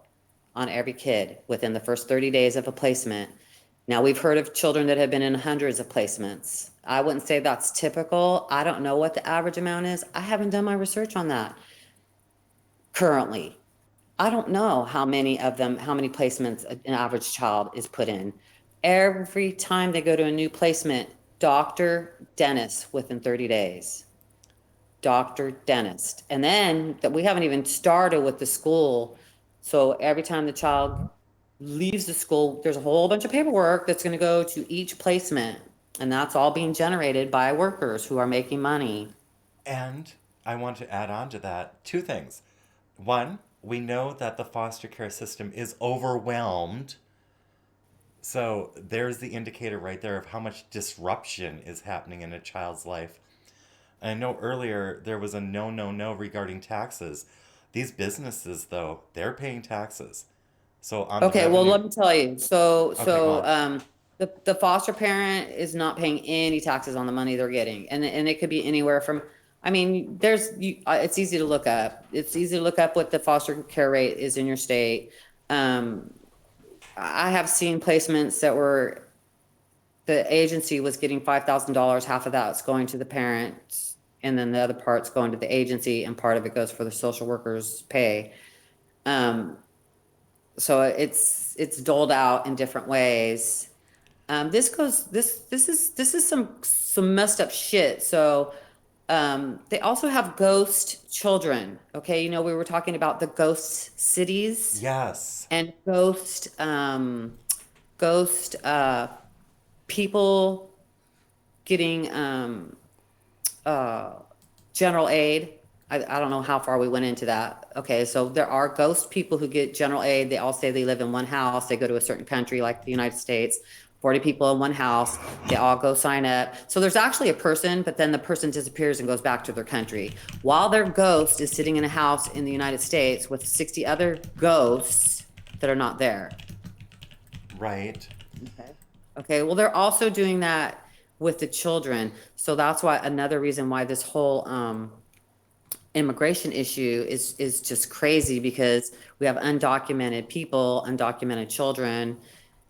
Speaker 1: on every kid within the first 30 days of a placement. Now, we've heard of children that have been in hundreds of placements. I wouldn't say that's typical. I don't know what the average amount is. I haven't done my research on that currently. I don't know how many of them, how many placements an average child is put in. Every time they go to a new placement, doctor, dentist within 30 days. Doctor, dentist. And then that we haven't even started with the school. So every time the child leaves the school, there's a whole bunch of paperwork that's going to go to each placement. And that's all being generated by workers who are making money.
Speaker 2: And I want to add on to that two things. One, we know that the foster care system is overwhelmed. So there's the indicator right there of how much disruption is happening in a child's life. And I know earlier there was a no regarding taxes. These businesses, though, they're paying taxes. So on the
Speaker 1: Okay, well,
Speaker 2: revenue,
Speaker 1: let me tell you. So,
Speaker 2: Okay, go on.
Speaker 1: the foster parent is not paying any taxes on the money they're getting, and it could be anywhere from. I mean, it's easy to look up. It's easy to look up what the foster care rate is in your state. I have seen placements that were, the agency was getting $5,000. Half of that's going to the parents, and then the other part's going to the agency, and part of it goes for the social workers' pay. So it's doled out in different ways. This is some messed up shit. So they also have ghost children. Okay, you know, we were talking about the ghost cities
Speaker 2: yes.
Speaker 1: and ghost people getting general aid. I don't know how far we went into that. Okay, so there are ghost people who get general aid. They all say they live in one house. They go to a certain country like the United States, 40 people in one house. They all go sign up. So there's actually a person, but then the person disappears and goes back to their country. While their ghost is sitting in a house in the United States with 60 other ghosts that are not there.
Speaker 2: Right.
Speaker 1: Okay, well, they're also doing that with the children. So that's why another reason why this whole immigration issue is just crazy because we have undocumented people, undocumented children,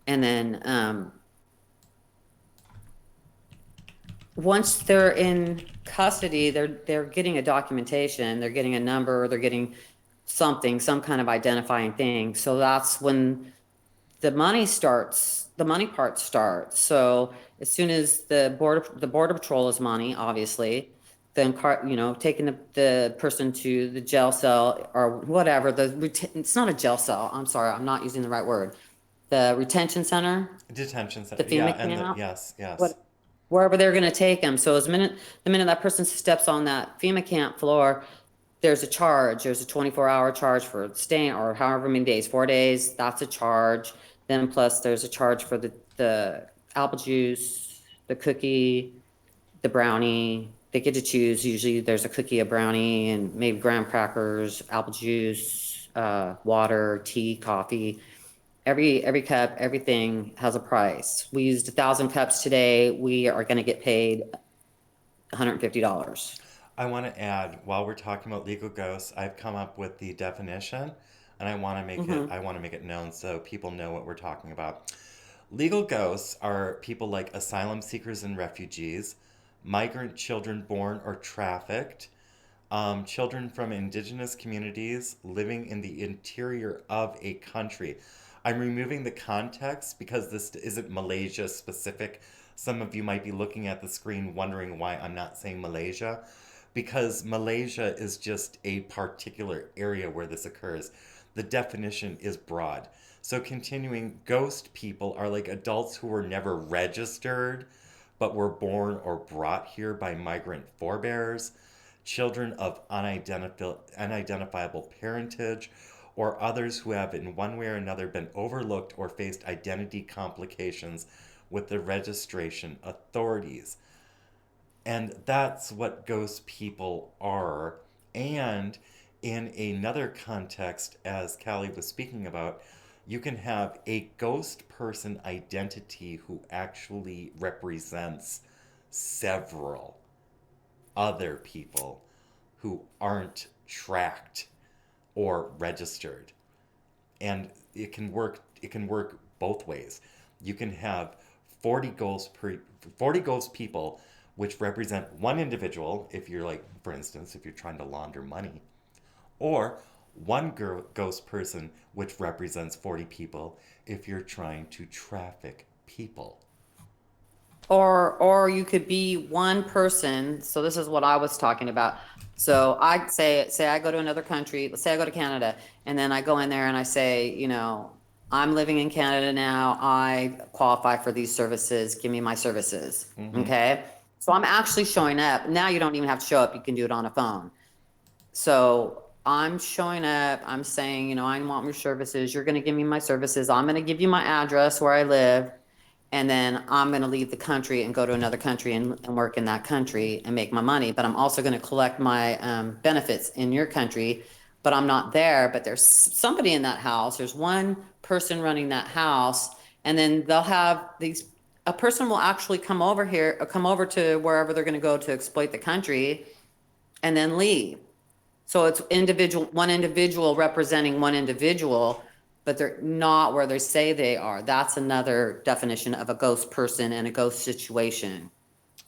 Speaker 1: and then once they're in custody, they're getting a documentation, they're getting a number, they're getting something, some kind of identifying thing. So that's when the money part starts. So as soon as the border patrol is money, obviously, then taking the person to the jail cell or whatever, it's not a jail cell. I'm sorry, I'm not using the right word. The retention center,
Speaker 2: Detention
Speaker 1: the
Speaker 2: center. Yeah,
Speaker 1: FEMA
Speaker 2: and
Speaker 1: camp,
Speaker 2: yes, yes.
Speaker 1: what, wherever they're gonna take them. So the minute that person steps on that FEMA camp floor, there's a charge. There's a 24-hour charge for staying or however many days, 4 days, that's a charge. Then plus there's a charge for the apple juice, the cookie, the brownie. They get to choose. Usually there's a cookie, a brownie, and maybe graham crackers, apple juice, water, tea, coffee. Every cup, everything has a price. We used 1,000 cups today. We are gonna get paid $150.
Speaker 2: I want to add, while we're talking about legal ghosts, I've come up with the definition, and I want to make it known so people know what we're talking about. Legal ghosts are people like asylum seekers and refugees, migrant children born or trafficked, children from indigenous communities living in the interior of a country. I'm removing the context because this isn't Malaysia specific. Some of you might be looking at the screen wondering why I'm not saying Malaysia, because Malaysia is just a particular area where this occurs. The definition is broad. So, continuing, ghost people are like adults who were never registered but were born or brought here by migrant forebears, children of unidentifiable parentage, or others who have in one way or another been overlooked or faced identity complications with the registration authorities. And that's what ghost people are. And in another context, as Callie was speaking about, you can have a ghost person identity who actually represents several other people who aren't tracked or registered. And it can work both ways. You can have 40 ghost people which represent one individual if you're like, for instance, if you're trying to launder money, or one ghost person which represents 40 people if you're trying to traffic people.
Speaker 1: Or you could be one person. So this is what I was talking about. So I say I go to another country. Let's say I go to Canada, and then I go in there and I say, I'm living in Canada now. I qualify for these services. Give me my services. Okay. So I'm actually showing up. Now you don't even have to show up. You can do it on a phone. So I'm showing up. I'm saying, I want your services. You're going to give me my services. I'm going to give you my address where I live. And then I'm going to leave the country and go to another country and work in that country and make my money. But I'm also going to collect my benefits in your country. But I'm not there. But there's somebody in that house. There's one person running that house. And then they'll have a person will actually come over here, or come over to wherever they're going to go to exploit the country and then leave. So it's one individual representing one individual, but they're not where they say they are. That's another definition of a ghost person and a ghost situation.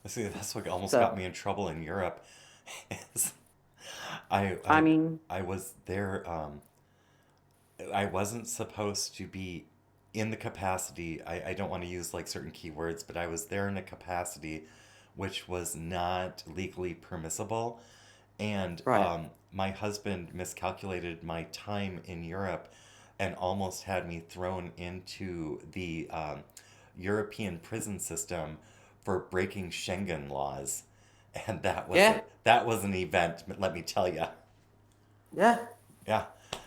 Speaker 2: See, that's what almost
Speaker 1: So,
Speaker 2: got me in trouble in Europe. is I,
Speaker 1: I
Speaker 2: I,
Speaker 1: mean,
Speaker 2: I was there. I wasn't supposed to be in the capacity. I don't want to use like certain keywords, but I was there in a capacity which was not legally permissible. And
Speaker 1: right.
Speaker 2: my husband miscalculated my time in Europe and almost had me thrown into the European prison system for breaking Schengen laws. And
Speaker 1: Yeah,
Speaker 2: that was an event, let me tell you.
Speaker 1: yeah,
Speaker 2: Yeah.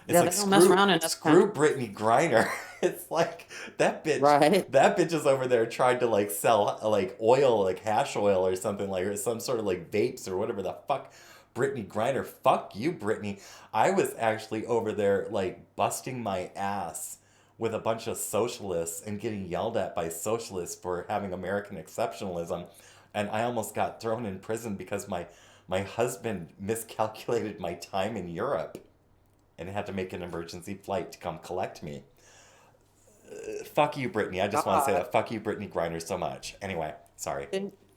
Speaker 2: It's
Speaker 1: yeah.
Speaker 2: like
Speaker 1: They don't mess around in other
Speaker 2: screw
Speaker 1: countries.
Speaker 2: Brittany Griner. It's like
Speaker 1: Right.
Speaker 2: that bitch is over there trying to like sell like oil, like hash oil or something like, or some sort of like vapes or whatever the fuck. Brittany Griner, fuck you, Brittany. I was actually over there like busting my ass with a bunch of socialists and getting yelled at by socialists for having American exceptionalism. And I almost got thrown in prison because my husband miscalculated my time in Europe and had to make an emergency flight to come collect me. Fuck you, Brittany. I just want to say that. Fuck you, Brittany Griner, so much. Anyway, sorry.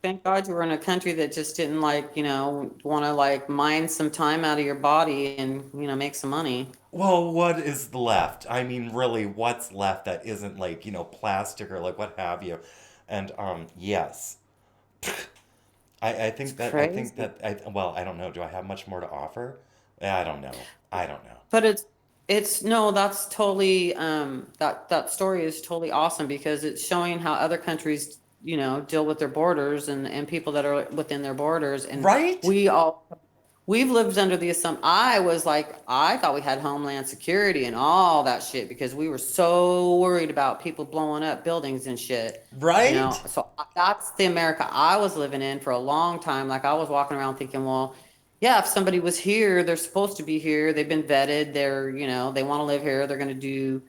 Speaker 1: Thank God you were in a country that just didn't want to mine some time out of your body and, make some money.
Speaker 2: Well, what is left? I mean, really, what's left that isn't plastic or what have you? And yes. I think that I don't know. Do I have much more to offer? I don't know.
Speaker 1: But that's totally that story is totally awesome because it's showing how other countries deal with their borders and people that are within their borders. And
Speaker 2: right,
Speaker 1: we've lived under the assumption. I thought we had Homeland Security and all that shit because we were so worried about people blowing up buildings and shit.
Speaker 2: Right.
Speaker 1: So that's the America I was living in for a long time. Like I was walking around thinking, well, yeah, if somebody was here, they're supposed to be here. They've been vetted. They're, they want to live here. They're going to do,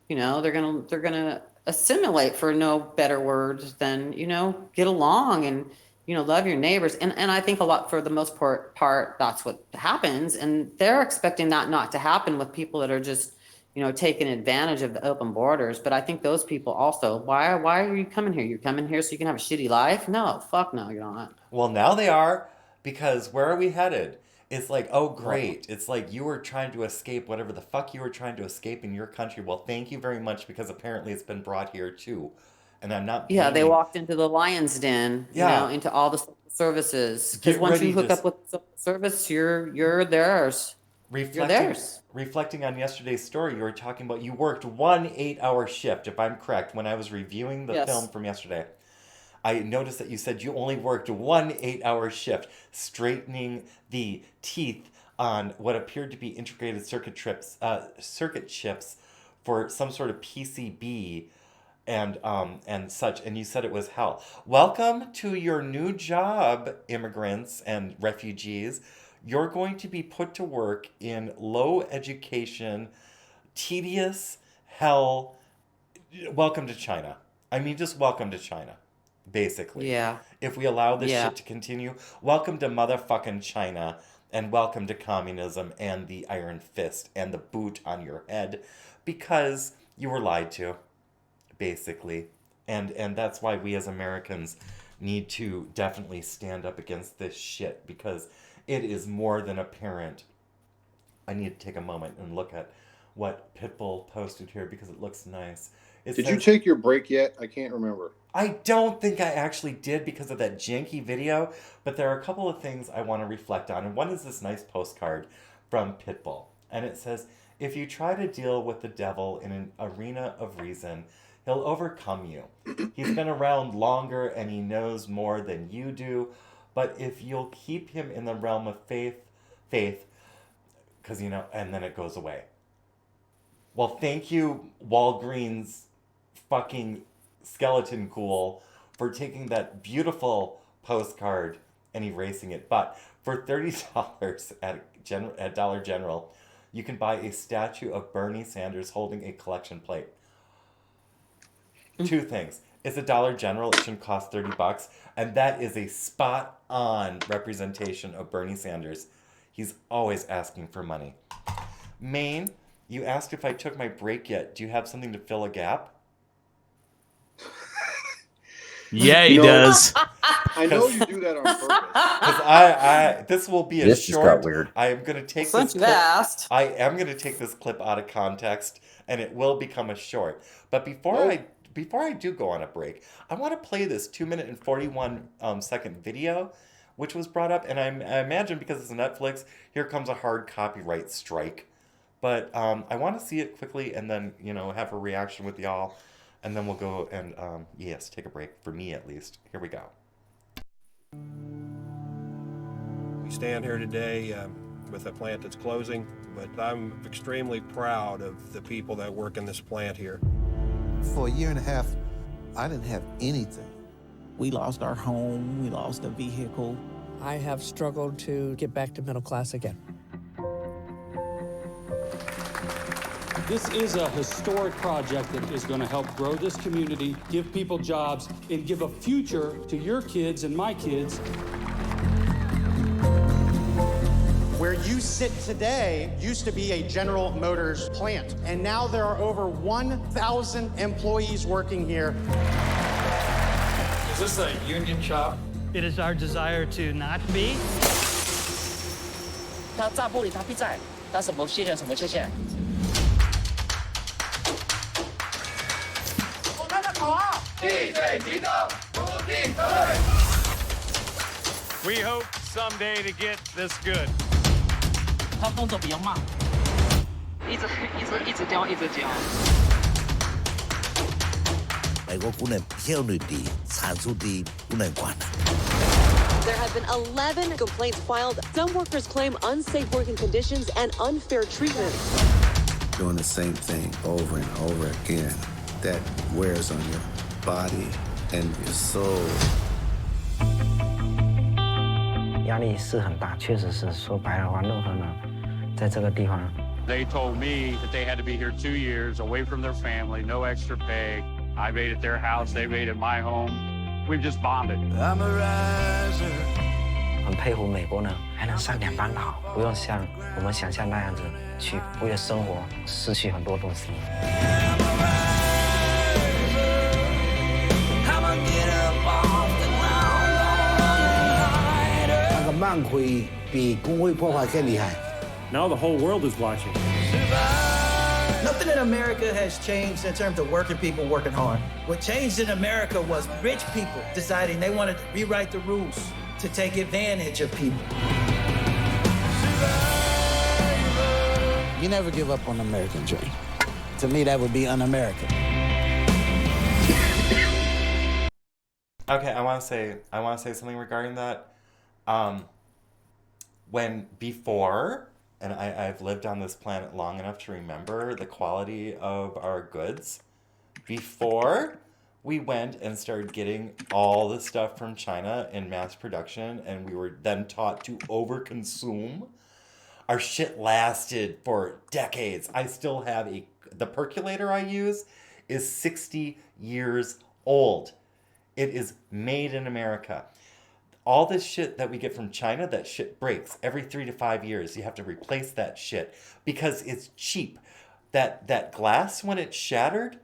Speaker 1: they're going to assimilate, for no better words than, get along and, love your neighbors. And I think a lot, for the most part, that's what happens. And they're expecting that not to happen with people that are just, taking advantage of the open borders. But I think those people also, why are you coming here? You're coming here so you can have a shitty life? No, fuck no, you're not.
Speaker 2: Well, now they are. Because where are we headed? It's like, oh, great. It's like you were trying to escape whatever the fuck you were trying to escape in your country. Well, thank you very much, because apparently it's been brought here too. And I'm not.
Speaker 1: Yeah, they walked into the lion's den, into all the services. Because once you hook up with the service, you're theirs. You're theirs.
Speaker 2: Reflecting on yesterday's story, you were talking about you worked 1 8-hour shift, if I'm correct, when I was reviewing the film from yesterday. I noticed that you said you only worked 1 8-hour shift, straightening the teeth on what appeared to be integrated circuit chips for some sort of PCB and such. And you said it was hell. Welcome to your new job, immigrants and refugees. You're going to be put to work in low education, tedious hell. Welcome to China. I mean, just welcome to China. Basically.
Speaker 1: Yeah.
Speaker 2: If we allow this shit to continue, welcome to motherfucking China, and welcome to communism and the iron fist and the boot on your head, because you were lied to, basically. And that's why we as Americans need to definitely stand up against this shit, because it is more than apparent. I need to take a moment and look at what Pitbull posted here because it looks nice.
Speaker 5: Did you take your break yet? I can't remember.
Speaker 2: I don't think I actually did because of that janky video, but there are a couple of things I want to reflect on. And one is this nice postcard from Pitbull. And it says, if you try to deal with the devil in an arena of reason, he'll overcome you. He's been around longer and he knows more than you do. But if you'll keep him in the realm of faith, because, and then it goes away. Well, thank you, Walgreens fucking skeleton cool, for taking that beautiful postcard and erasing it. But for $30 at Dollar General, you can buy a statue of Bernie Sanders holding a collection plate. Two things. It's a Dollar General. It shouldn't cost $30. And that is a spot-on representation of Bernie Sanders. He's always asking for money. Maine, you asked if I took my break yet. Do you have something to fill a gap?
Speaker 7: Yeah, he does.
Speaker 5: I know you do that on purpose.
Speaker 2: Because this will be a
Speaker 8: this
Speaker 2: short.
Speaker 8: just got weird.
Speaker 2: I am going to take
Speaker 1: Since
Speaker 2: this
Speaker 1: you
Speaker 2: clip.
Speaker 1: asked.
Speaker 2: I am going to take this clip out of context, and it will become a short. But before I do go on a break, I want to play this 2-minute and 41 second video, which was brought up. And I imagine because it's Netflix, here comes a hard copyright strike. But I want to see it quickly and then have a reaction with y'all. And then we'll go and, take a break, for me at least. Here we go.
Speaker 9: We stand here today with a plant that's closing, but I'm extremely proud of the people that work in this plant here.
Speaker 10: For a year and a half, I didn't have anything.
Speaker 11: We lost our home, we lost a vehicle.
Speaker 12: I have struggled to get back to middle class again.
Speaker 13: This is a historic project that is going to help grow this community, give people jobs, and give a future to your kids and my kids.
Speaker 8: Where you sit today used to be a General Motors plant, and now there are over 1,000 employees working here.
Speaker 14: Is this a union shop?
Speaker 15: It is our desire to not be.
Speaker 16: 他炸玻璃他必在，他什么缺陷什么缺陷？
Speaker 14: 我们的口号：地水集中，土地可以。We hope someday to get this good.
Speaker 16: 他动作比较慢，一直雕，一直雕。
Speaker 17: 美国姑娘效率低，产出低，不能管了。
Speaker 18: There have been 11 complaints filed. Some workers claim unsafe working conditions and unfair treatment.
Speaker 10: Doing the same thing over and over again, that wears on your body and your soul.
Speaker 19: 压力是很大，确实是说白了话，任何人在这个地方。
Speaker 3: They told me that they had to be here 2 years, away from their family, no extra pay. I made it their house, they made it my home. We've just bonded. I'm a riser.
Speaker 19: 很佩服美国呢，还能上2班倒，不用像我们想象那样子去为了生活失去很多东西。
Speaker 17: 那个慢亏比工会破坏更厉害。
Speaker 13: Now the whole world is watching.
Speaker 20: Nothing in America has changed in terms of working people working hard. What changed in America was rich people deciding they wanted to rewrite the rules to take advantage of people.
Speaker 17: You never give up on the American dream. To me, that would be un-American.
Speaker 2: Okay, I want to say something regarding that. When before, and I've lived on this planet long enough to remember the quality of our goods. Before we went and started getting all the stuff from China in mass production, and we were then taught to overconsume, our shit lasted for decades. I still have the percolator I use is 60 years old. It is made in America. All this shit that we get from China, that shit breaks every 3 to 5 years. You have to replace that shit because it's cheap. That glass, when it shattered,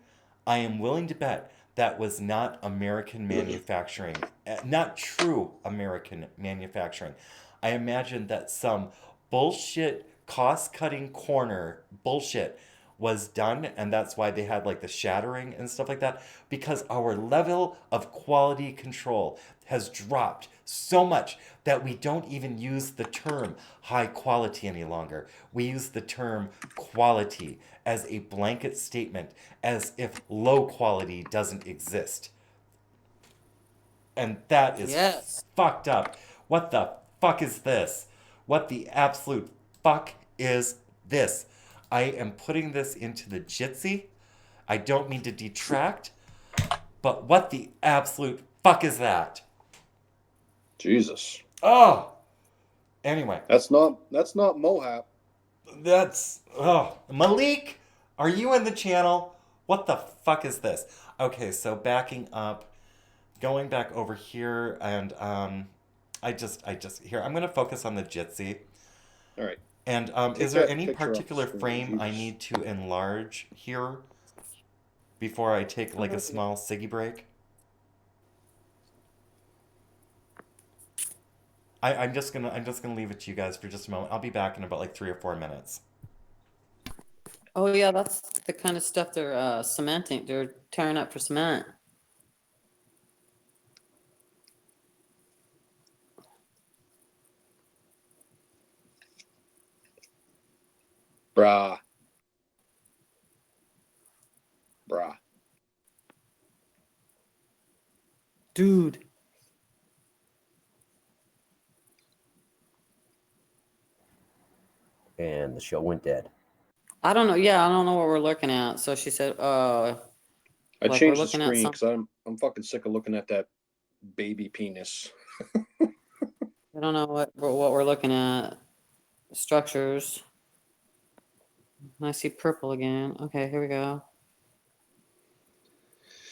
Speaker 2: I am willing to bet that was not American manufacturing, not true American manufacturing. I imagine that some bullshit cost-cutting corner bullshit was done, and that's why they had like the shattering and stuff like that, because our level of quality control has dropped so much that we don't even use the term high quality any longer. We use the term quality as a blanket statement, as if low quality doesn't exist. And that is fucked up. What the fuck is this? What the absolute fuck is this? I am putting this into the Jitsi. I don't mean to detract, but what the absolute fuck is that?
Speaker 5: Jesus.
Speaker 2: Oh. Anyway.
Speaker 5: That's not Mohap.
Speaker 2: That's Malik, are you in the channel? What the fuck is this? Okay, so backing up, going back over here, and I just here I'm gonna focus on the Jitsi.
Speaker 5: All right.
Speaker 2: And is there any particular frame I need to enlarge here before I take like a small ciggy break? I'm just gonna leave it to you guys for just a moment. I'll be back in about like 3 or 4 minutes.
Speaker 1: Oh yeah, that's the kind of stuff they're cementing. They're tearing up for cement.
Speaker 5: Bruh.
Speaker 1: Dude.
Speaker 21: And the show went dead.
Speaker 1: I don't know. Yeah, I don't know what we're looking at. So she said,
Speaker 5: I
Speaker 1: like
Speaker 5: changed the screen because I'm fucking sick of looking at that baby penis.
Speaker 1: I don't know what we're looking at. Structures. I see purple again. Okay, here we go.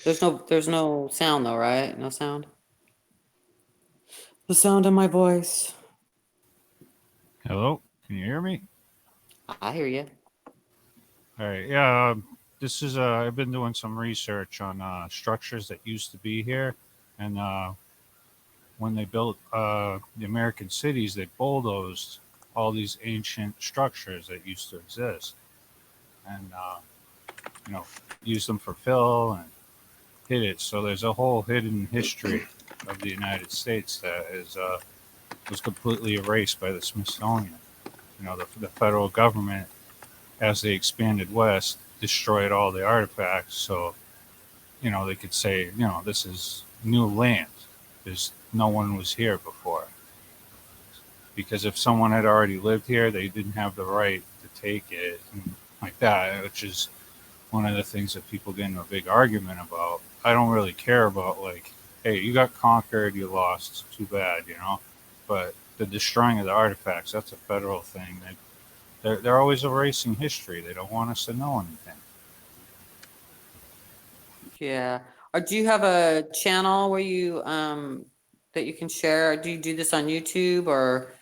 Speaker 1: There's no sound though, right? No sound. The sound of my voice.
Speaker 22: Hello.
Speaker 3: Can you hear me?
Speaker 1: I hear you.
Speaker 3: All right. Yeah. This is I've been doing some research on structures that used to be here, and when they built the American cities, they bulldozed all these ancient structures that used to exist, and you know, used them for fill and hid it. So there's a whole hidden history of the United States that is was completely erased by the Smithsonian. The federal government, as they expanded west, destroyed all the artifacts. So they could say, this is new land. There's no one was here before. Because if someone had already lived here, they didn't have the right to take it, and like that, which is one of the things that people get in a big argument about. I don't really care about, like, hey, you got conquered, you lost, too bad. But the destroying of the artifacts, that's a federal thing. They're always erasing history. They don't want us to know anything.
Speaker 1: Yeah. Or do you have a channel where you that you can share? Do you do this on YouTube, or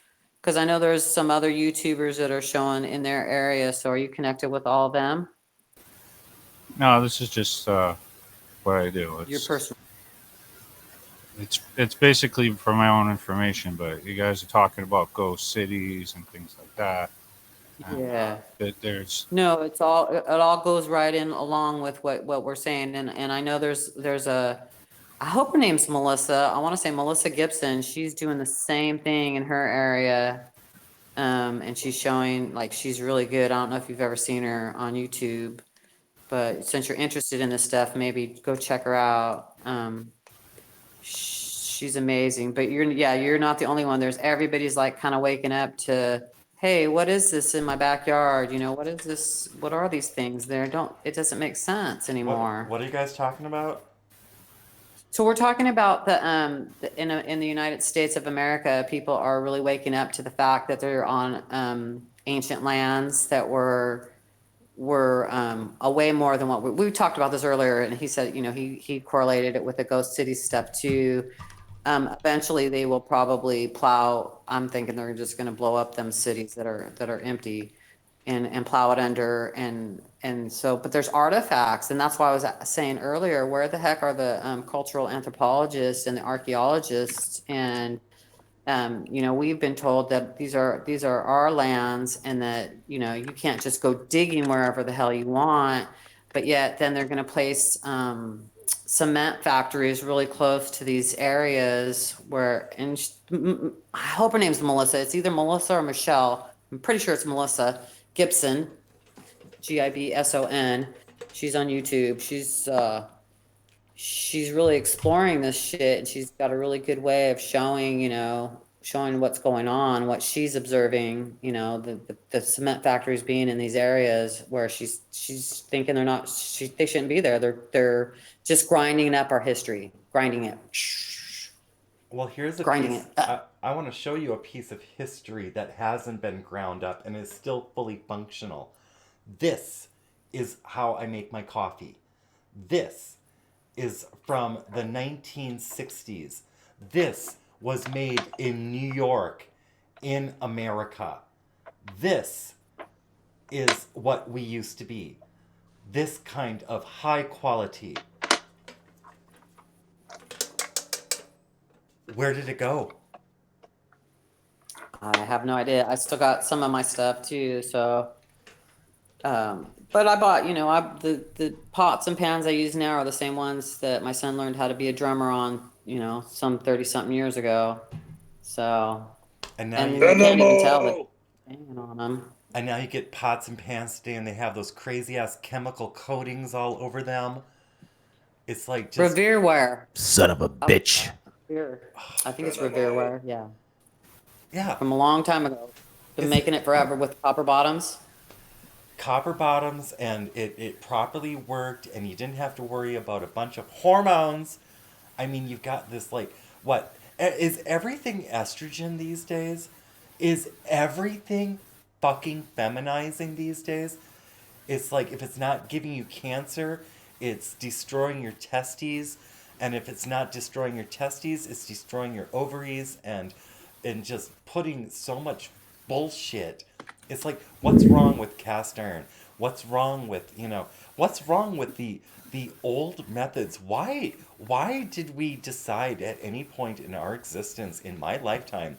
Speaker 1: because I know there's some other YouTubers that are showing in their area, so are you connected with all of them?
Speaker 3: No, this is just what I do.
Speaker 1: Your personal.
Speaker 3: It's basically for my own information, but you guys are talking about ghost cities and things like that. And,
Speaker 1: Yeah.
Speaker 3: there's
Speaker 1: No, it all goes right in along with what we're saying, and I know there's I hope her name's Melissa. I want to say Melissa Gibson. She's doing the same thing in her area. And she's showing, like, she's really good. I don't know if you've ever seen her on YouTube, but since you're interested in this stuff, maybe go check her out. She's amazing, but you're not the only one. Everybody's like kind of waking up to, hey, what is this in my backyard? What is this? What are these things? It doesn't make sense anymore.
Speaker 2: What are you guys talking about?
Speaker 1: So we're talking about in the United States of America, people are really waking up to the fact that they're on ancient lands that were a way more than what we talked about this earlier, and he said, he correlated it with the ghost city stuff too. Eventually, they will probably plow. I'm thinking they're just going to blow up them cities that are empty, and plow it under, and so. But there's artifacts, and that's why I was saying earlier, where the heck are the cultural anthropologists and the archaeologists? And we've been told that these are our lands, and that you can't just go digging wherever the hell you want. But yet, then they're going to place cement factories really close to these areas where, and I hope her name's Melissa. It's either Melissa or Michelle. I'm pretty sure it's Melissa Gibson, Gibson. She's on YouTube. She's really exploring this shit, and she's got a really good way of showing what's going on, what she's observing, the cement factories being in these areas where she's thinking they shouldn't be there. They're just grinding up our history, grinding it.
Speaker 2: Well, here's a
Speaker 1: grinding
Speaker 2: piece. I want to show you a piece of history that hasn't been ground up and is still fully functional. This is how I make my coffee. This is from the 1960s. This was made in New York, in America. This is what we used to be. This kind of high quality. Where did it go?
Speaker 1: I have no idea. I still got some of my stuff too, so. But I bought, the pots and pans I use now are the same ones that my son learned how to be a drummer on, some 30-something years ago. So.
Speaker 2: And now
Speaker 1: you can't even tell that hanging on them.
Speaker 2: And now you get pots and pans today, and they have those crazy ass chemical coatings all over them. It's like just
Speaker 1: Revereware.
Speaker 7: Son of a bitch.
Speaker 1: I think it's Revereware. Yeah.
Speaker 2: Yeah.
Speaker 1: From a long time ago. Been making it forever with copper bottoms.
Speaker 2: Copper bottoms, and it properly worked, and you didn't have to worry about a bunch of hormones. I mean, you've got this, like, what? Is everything estrogen these days? Is everything fucking feminizing these days? It's like, if it's not giving you cancer, it's destroying your testes. And if it's not destroying your testes, it's destroying your ovaries, and just putting so much bullshit It's like, what's wrong with cast iron? What's wrong with, what's wrong with the old methods? Why did we decide at any point in our existence in my lifetime,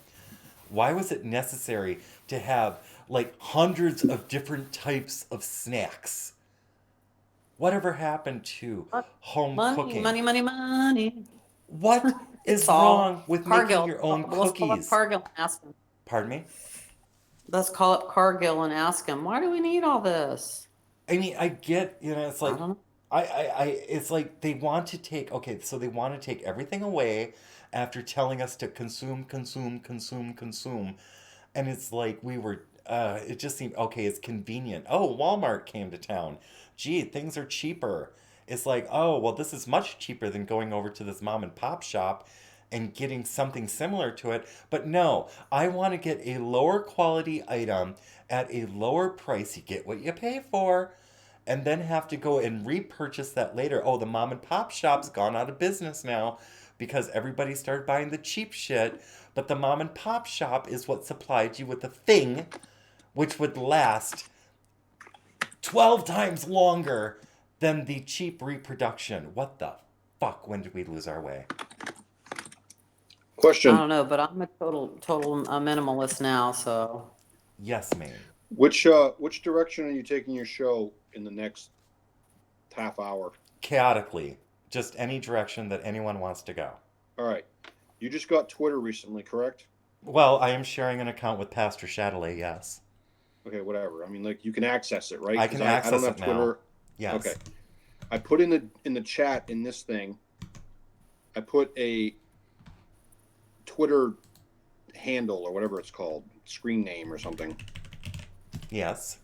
Speaker 2: why was it necessary to have like hundreds of different types of snacks? Whatever happened to home
Speaker 1: Money,
Speaker 2: cooking?
Speaker 1: money, money, money.
Speaker 2: What
Speaker 1: It's
Speaker 2: is
Speaker 1: all
Speaker 2: wrong with making
Speaker 1: Cargill.
Speaker 2: your own
Speaker 1: Let's call up
Speaker 2: cookies?
Speaker 1: Cargill and ask him.
Speaker 2: Pardon me?
Speaker 1: Let's call up Cargill and ask him, why do we need all this?
Speaker 2: I mean, I get, it's
Speaker 1: I
Speaker 2: like,
Speaker 1: don't know.
Speaker 2: it's like they want to take, okay, so they want to take everything away after telling us to consume, consume, consume, consume. And it's like it just seemed, okay, it's convenient. Oh, Walmart came to town. Gee, things are cheaper. It's like, oh, well, this is much cheaper than going over to this mom and pop shop and getting something similar to it. But no, I want to get a lower quality item at a lower price. You get what you pay for, and then have to go and repurchase that later. Oh, the mom and pop shop's gone out of business now because everybody started buying the cheap shit. But the mom and pop shop is what supplied you with the thing which would last 12 times longer than the cheap reproduction. What the fuck? When did we lose our way?
Speaker 5: Question.
Speaker 1: I don't know, but I'm a total minimalist now, so.
Speaker 2: Yes, ma'am.
Speaker 5: Which direction are you taking your show in the next half hour?
Speaker 2: Chaotically. Just any direction that anyone wants to go.
Speaker 5: All right. You just got Twitter recently, correct?
Speaker 2: Well, I am sharing an account with Pastor Chatelet, yes.
Speaker 5: Okay, whatever. I mean, like, you can access it, right?
Speaker 2: I can
Speaker 5: 'Cause
Speaker 2: access
Speaker 5: I don't have
Speaker 2: it
Speaker 5: Twitter.
Speaker 2: now. Yes.
Speaker 5: Okay. I put in the chat in this thing, I put a Twitter handle or whatever it's called, screen name or something.
Speaker 2: Yes.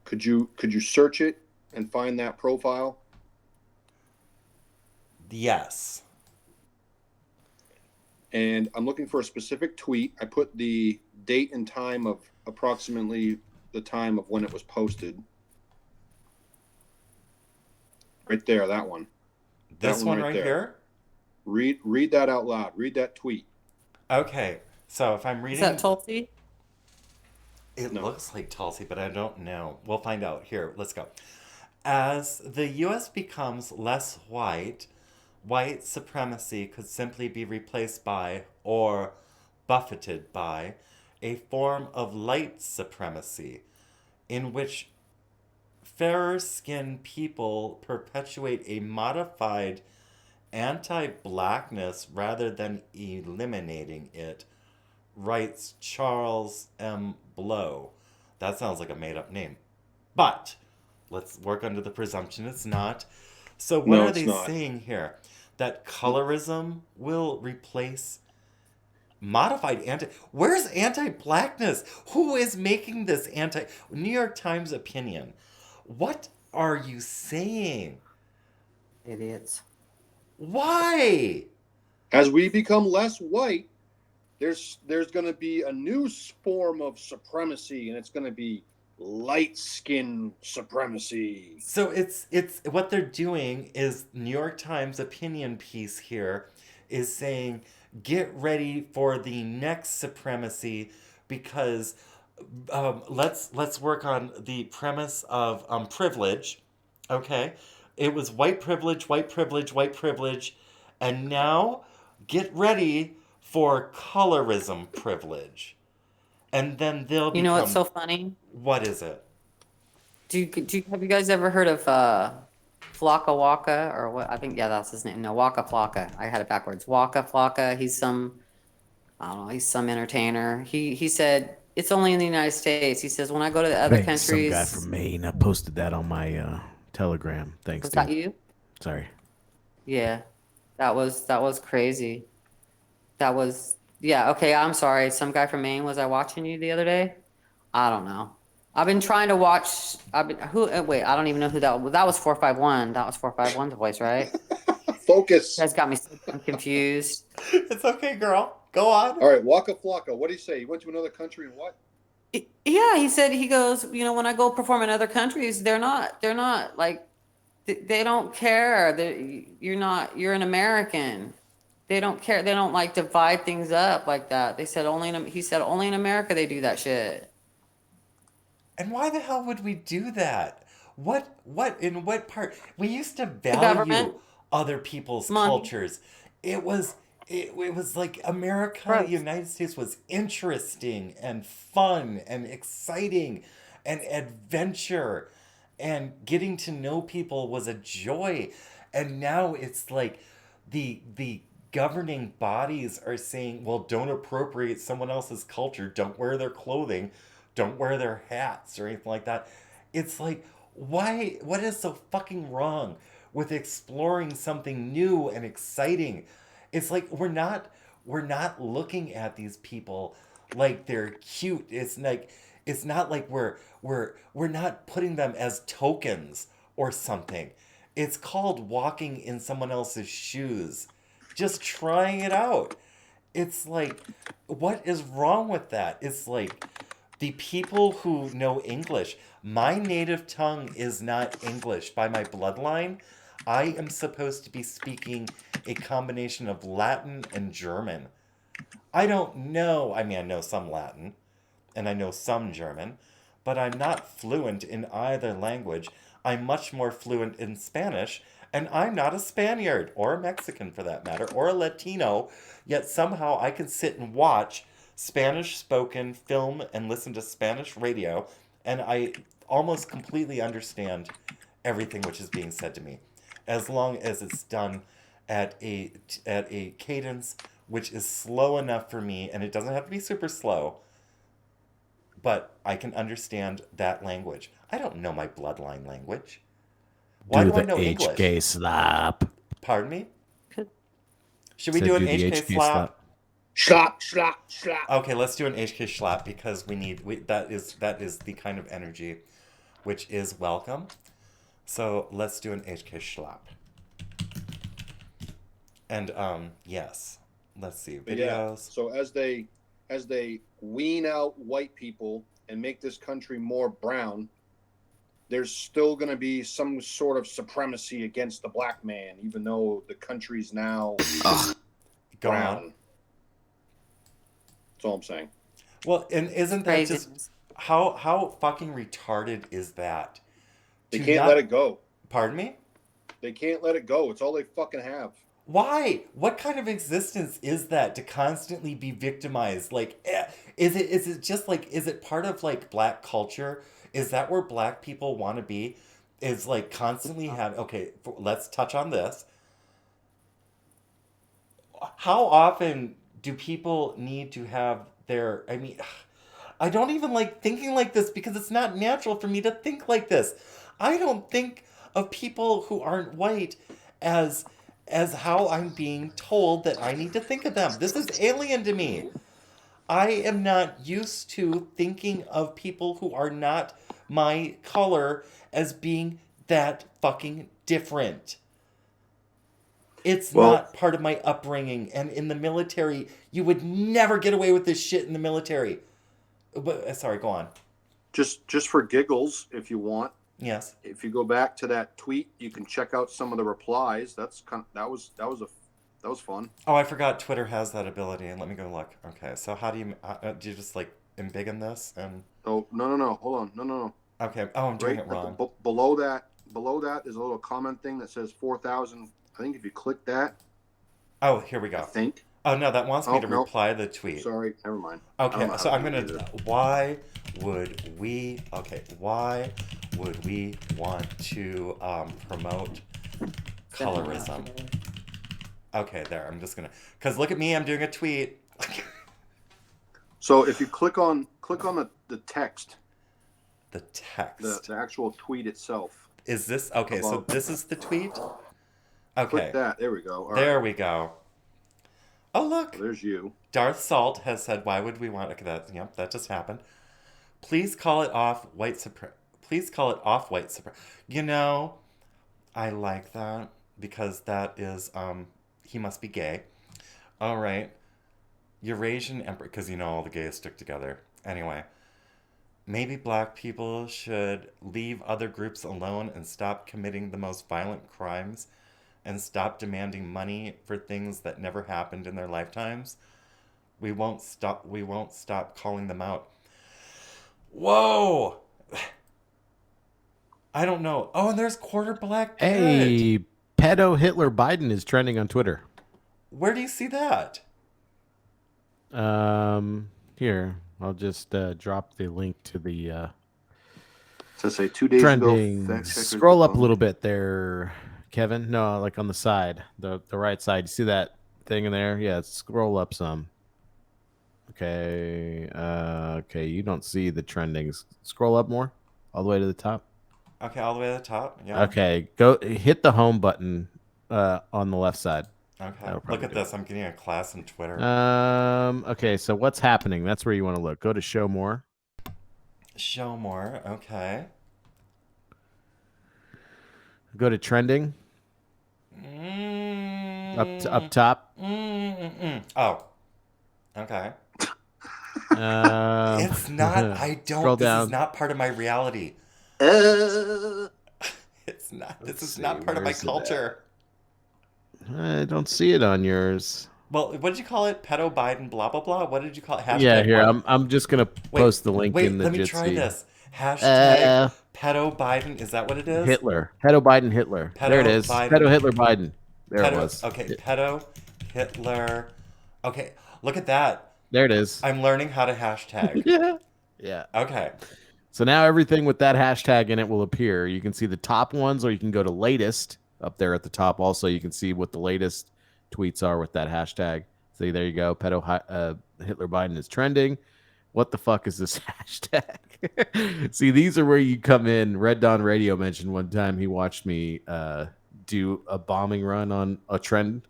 Speaker 5: Could you search it and find that profile?
Speaker 2: Yes.
Speaker 5: And I'm looking for a specific tweet. I put the date and time of approximately the time of when it was posted. Right there, that one.
Speaker 2: This one right here?
Speaker 5: Read that out loud. Read that tweet.
Speaker 2: Okay. So if I'm reading...
Speaker 1: Is that Tulsi?
Speaker 2: It looks like Tulsi, but I don't know. We'll find out. Here, let's go. As the U.S. becomes less white, white supremacy could simply be replaced by, or buffeted by, a form of light supremacy, in which fairer-skinned people perpetuate a modified anti-blackness rather than eliminating it, writes Charles M. Blow. That sounds like a made-up name. But let's work under the presumption it's not. So what are they saying here? That colorism will replace modified anti... Where's anti-blackness? Who is making this anti... New York Times opinion. What are you saying?
Speaker 1: Idiots.
Speaker 2: Why?
Speaker 5: As we become less white, there's going to be a new form of supremacy, and it's going to be light skin supremacy.
Speaker 2: So it's what they're doing is New York Times opinion piece here is saying get ready for the next supremacy because let's work on the premise of privilege. Okay, it was white privilege, white privilege, white privilege, and now get ready for colorism privilege, and then they'll become...
Speaker 1: You know what's so funny?
Speaker 2: What is it?
Speaker 1: Have you guys ever heard of Flocka Waka or what? I think that's his name. No, Waka Flocka. I had it backwards. Waka Flocka. He's some, I don't know. He's some entertainer. He said it's only in the United States. He says when I go to the other
Speaker 7: Thanks,
Speaker 1: countries.
Speaker 7: some guy from Maine. I posted that on my Telegram. Thanks.
Speaker 1: Was that you?
Speaker 7: Sorry.
Speaker 1: Yeah, that was crazy. That was okay. I'm sorry. Some guy from Maine. Was I watching you the other day? I don't know. I've been trying to watch. Wait, I don't even know who that was. That was 451. That was 451's voice, right?
Speaker 5: Focus.
Speaker 1: You guys got me so confused.
Speaker 2: It's okay, girl. Go on.
Speaker 5: All right, Waka Flocka. What did he say? He went to another country and what?
Speaker 1: Yeah, he goes, when I go perform in other countries, they're not like, they don't care. You're an American. They don't care. They don't like divide things up like that. He said only in America they do that shit.
Speaker 2: And why the hell would we do that? In what part? We used to
Speaker 1: The government.
Speaker 2: value other people's
Speaker 1: Money.
Speaker 2: cultures. It was it was like America, the
Speaker 1: Right.
Speaker 2: United States was interesting and fun and exciting and adventure, and getting to know people was a joy. And now it's like the governing bodies are saying, well, don't appropriate someone else's culture, don't wear their clothing, don't wear their hats or anything like that. It's like, why? What is so fucking wrong with exploring something new and exciting? It's like we're not looking at these people like they're cute. It's not like we're not putting them as tokens or something. It's called walking in someone else's shoes, just trying it out. It's like, what is wrong with that? It's like the people who know English. My native tongue is not English. By my bloodline, I am supposed to be speaking a combination of Latin and German. I don't know. I mean, I know some Latin and I know some German, but I'm not fluent in either language. I'm much more fluent in Spanish, and I'm not a Spaniard or a Mexican for that matter, or a Latino, yet somehow I can sit and watch Spanish spoken film and listen to Spanish radio, and I almost completely understand everything which is being said to me, as long as it's done at a cadence which is slow enough for me, and it doesn't have to be super slow, but I can understand that language. I don't know my bloodline language. Why do I
Speaker 7: the
Speaker 2: know English?
Speaker 7: HK slap.
Speaker 2: Pardon me? Should we
Speaker 7: Said
Speaker 2: do an
Speaker 7: do the
Speaker 2: HK
Speaker 7: HK
Speaker 2: slap?
Speaker 7: slap.
Speaker 5: Slap, slap, slap.
Speaker 2: Okay, let's do an HK slap because that is the kind of energy which is welcome. So let's do an HK slap. And yes. Let's see.
Speaker 5: But yeah,
Speaker 2: Videos.
Speaker 5: so as they wean out white people and make this country more brown, there's still going to be some sort of supremacy against the black man, even though the country's now
Speaker 2: Go
Speaker 5: brown.
Speaker 2: on.
Speaker 5: That's all I'm saying.
Speaker 2: Well, and isn't that
Speaker 1: Crazy.
Speaker 2: just how fucking retarded is that?
Speaker 5: They
Speaker 2: To
Speaker 5: can't
Speaker 2: not-
Speaker 5: let it go.
Speaker 2: Pardon me?
Speaker 5: They can't let it go. It's all they fucking have.
Speaker 2: Why? What kind of existence is that to constantly be victimized? Like, is it just like, is it part of like black culture? Is that where black people want to be? Is like constantly have, okay, let's touch on this. How often do people need to have their, I mean, I don't even like thinking like this because it's not natural for me to think like this. I don't think of people who aren't white as how I'm being told that I need to think of them. This is alien to me. I am not used to thinking of people who are not my color as being that fucking different. It's not part of my upbringing. And in the military, you would never get away with this shit in the military. But, sorry, go on.
Speaker 5: Just for giggles, if you want.
Speaker 2: Yes.
Speaker 5: If you go back to that tweet, you can check out some of the replies. That was fun.
Speaker 2: Oh, I forgot Twitter has that ability. And let me go look. Okay, so how do you just like embiggen this and?
Speaker 5: Oh no! Hold on, no.
Speaker 2: Okay. Oh, I'm doing it wrong.
Speaker 5: Below that is a little comment thing that says 4,000. I think if you click that.
Speaker 2: Oh, here we go.
Speaker 5: I think.
Speaker 2: Oh no, that wants me to reply the tweet.
Speaker 5: Sorry, never mind.
Speaker 2: Okay, so I'm gonna. Why would we want to promote colorism? Okay, there. I'm just gonna. Cause look at me, I'm doing a tweet.
Speaker 5: So if you click on the text.
Speaker 2: The text.
Speaker 5: The actual tweet itself.
Speaker 2: Is this okay? So this is the tweet. Okay.
Speaker 5: Click that. There we go. All
Speaker 2: there
Speaker 5: right.
Speaker 2: we go. Oh look.
Speaker 5: There's you.
Speaker 2: Darth Salt has said, "Why would we want?" Okay, that just happened. Please call it off white supremacy. Please call it off white supremacy. You know, I like that because that is he must be gay. All right, Eurasian Emperor, because you know all the gays stick together. Anyway, maybe black people should leave other groups alone and stop committing the most violent crimes. And stop demanding money for things that never happened in their lifetimes. We won't stop calling them out. Whoa! I don't know. Oh, and there's quarter black.
Speaker 7: Hey, pedo Hitler Biden is trending on Twitter.
Speaker 2: Where do you see that?
Speaker 7: Here, I'll just drop the link to the
Speaker 5: So say 2 days
Speaker 7: trending.
Speaker 5: ago.
Speaker 7: Scroll up a little bit there, Kevin. No, like on the side, the right side. You see that thing in there? Yeah, scroll up some. Okay. Okay, you don't see the trendings. Scroll up more, all the way to the top.
Speaker 2: Okay, all the way to the top. Yeah.
Speaker 7: Okay, go hit the home button on the left side.
Speaker 2: Okay. Look at this. I'm getting a class in Twitter.
Speaker 7: Okay, so what's happening? That's where you want to look. Go to show more.
Speaker 2: Show more. Okay.
Speaker 7: Go to trending. Up top.
Speaker 2: Oh. Okay. It's not. I don't.
Speaker 7: Scroll
Speaker 2: this
Speaker 7: down.
Speaker 2: is not part of my reality. It's not. This is not part of my culture.
Speaker 7: I don't see it on yours.
Speaker 2: Well, what did you call it? Pedo Biden, blah blah blah. What did you call it? Hashtag
Speaker 7: Yeah, here
Speaker 2: what?
Speaker 7: I'm just gonna post the link in the
Speaker 2: let me
Speaker 7: Jitsi.
Speaker 2: try this. Hashtag pedo Biden. Is that what it is?
Speaker 7: Hitler. Pedo Biden Hitler.
Speaker 2: Pedo
Speaker 7: There it is.
Speaker 2: Biden.
Speaker 7: Pedo Hitler Biden. There it
Speaker 2: Pedo,
Speaker 7: was.
Speaker 2: okay, pedo Hitler. Okay, look at that.
Speaker 7: There it is.
Speaker 2: I'm learning how to hashtag.
Speaker 7: Yeah. Yeah.
Speaker 2: Okay.
Speaker 7: So now everything with that hashtag in it will appear. You can see the top ones, or you can go to latest up there at the top. Also, you can see what the latest tweets are with that hashtag. See, there you go. Pedo Hitler Biden is trending. What the fuck is this hashtag? See, these are where you come in. Red Dawn Radio mentioned one time he watched me do a bombing run on a trend.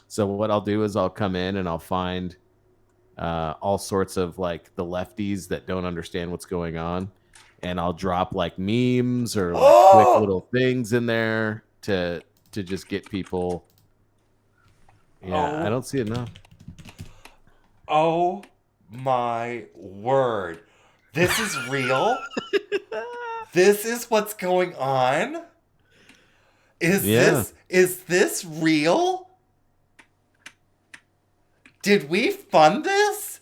Speaker 7: So what I'll do is I'll come in and I'll find all sorts of like the lefties that don't understand what's going on, and I'll drop like memes or like quick little things in there to just get people. Yeah, I don't see it now.
Speaker 2: Oh my word. This is real? This is what's going on? Is this real? Did we fund this?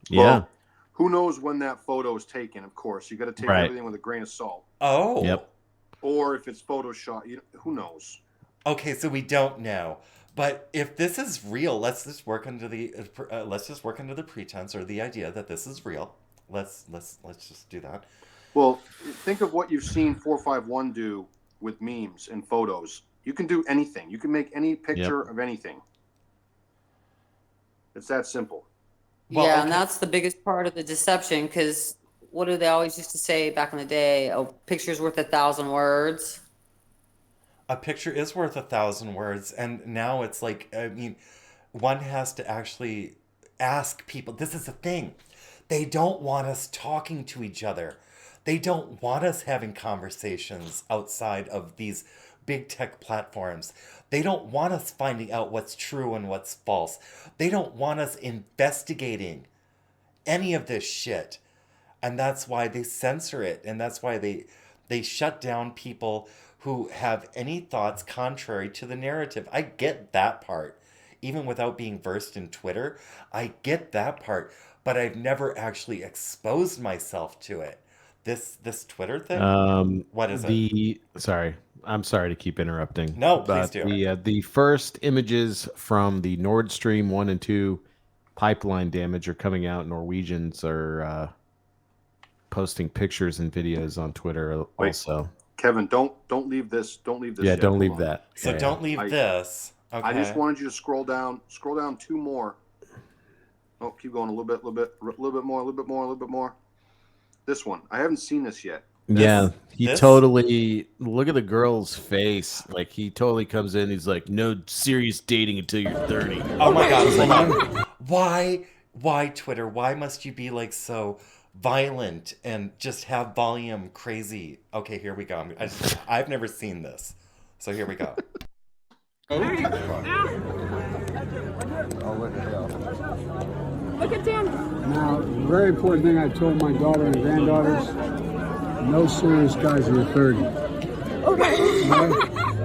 Speaker 7: Yeah.
Speaker 5: Well, who knows when that photo is taken, of course. You got to take everything with a grain of salt.
Speaker 2: Oh.
Speaker 7: Yep.
Speaker 5: Or if it's Photoshop, who knows?
Speaker 2: Okay, so we don't know. But if this is real, let's just work under the pretense or the idea that this is real. Let's just do that.
Speaker 5: Well, think of what you've seen 451 do with memes and photos. You can do anything. You can make any picture of anything. It's that simple.
Speaker 1: Well, yeah, and that's the biggest part of the deception, because what do they always used to say back in the day? Oh, picture's worth 1,000 words.
Speaker 2: A picture is worth 1,000 words, and now it's like, I mean, one has to actually ask people. This is the thing. They don't want us talking to each other. They don't want us having conversations outside of these big tech platforms. They don't want us finding out what's true and what's false. They don't want us investigating any of this shit. And that's why they censor it. And that's why they shut down people who have any thoughts contrary to the narrative. I get that part. Even without being versed in Twitter, I get that part. But I've never actually exposed myself to it. This Twitter thing? What is it?
Speaker 7: Sorry. I'm sorry to keep interrupting.
Speaker 2: No, please do.
Speaker 7: The first images from the Nord Stream 1 and 2 pipeline damage are coming out. Norwegians are posting pictures and videos on Twitter also.
Speaker 5: Kevin, don't leave this. Don't leave this.
Speaker 7: Yeah,
Speaker 5: yet.
Speaker 7: don't leave that.
Speaker 2: So don't leave this. Okay.
Speaker 5: I just wanted you to scroll down two more. Oh, keep going a little bit more. This one. I haven't seen this yet.
Speaker 7: Totally look at the girl's face. Like he totally comes in. He's like, no serious dating until you're 30.
Speaker 2: Oh my God. Why Twitter? Why must you be like so violent and just have volume crazy? Okay, here we go. I've never seen this. So here we go.
Speaker 21: Look at Dan. Now, the very important thing I told my daughter and granddaughters, no serious guys till you're 30. Okay.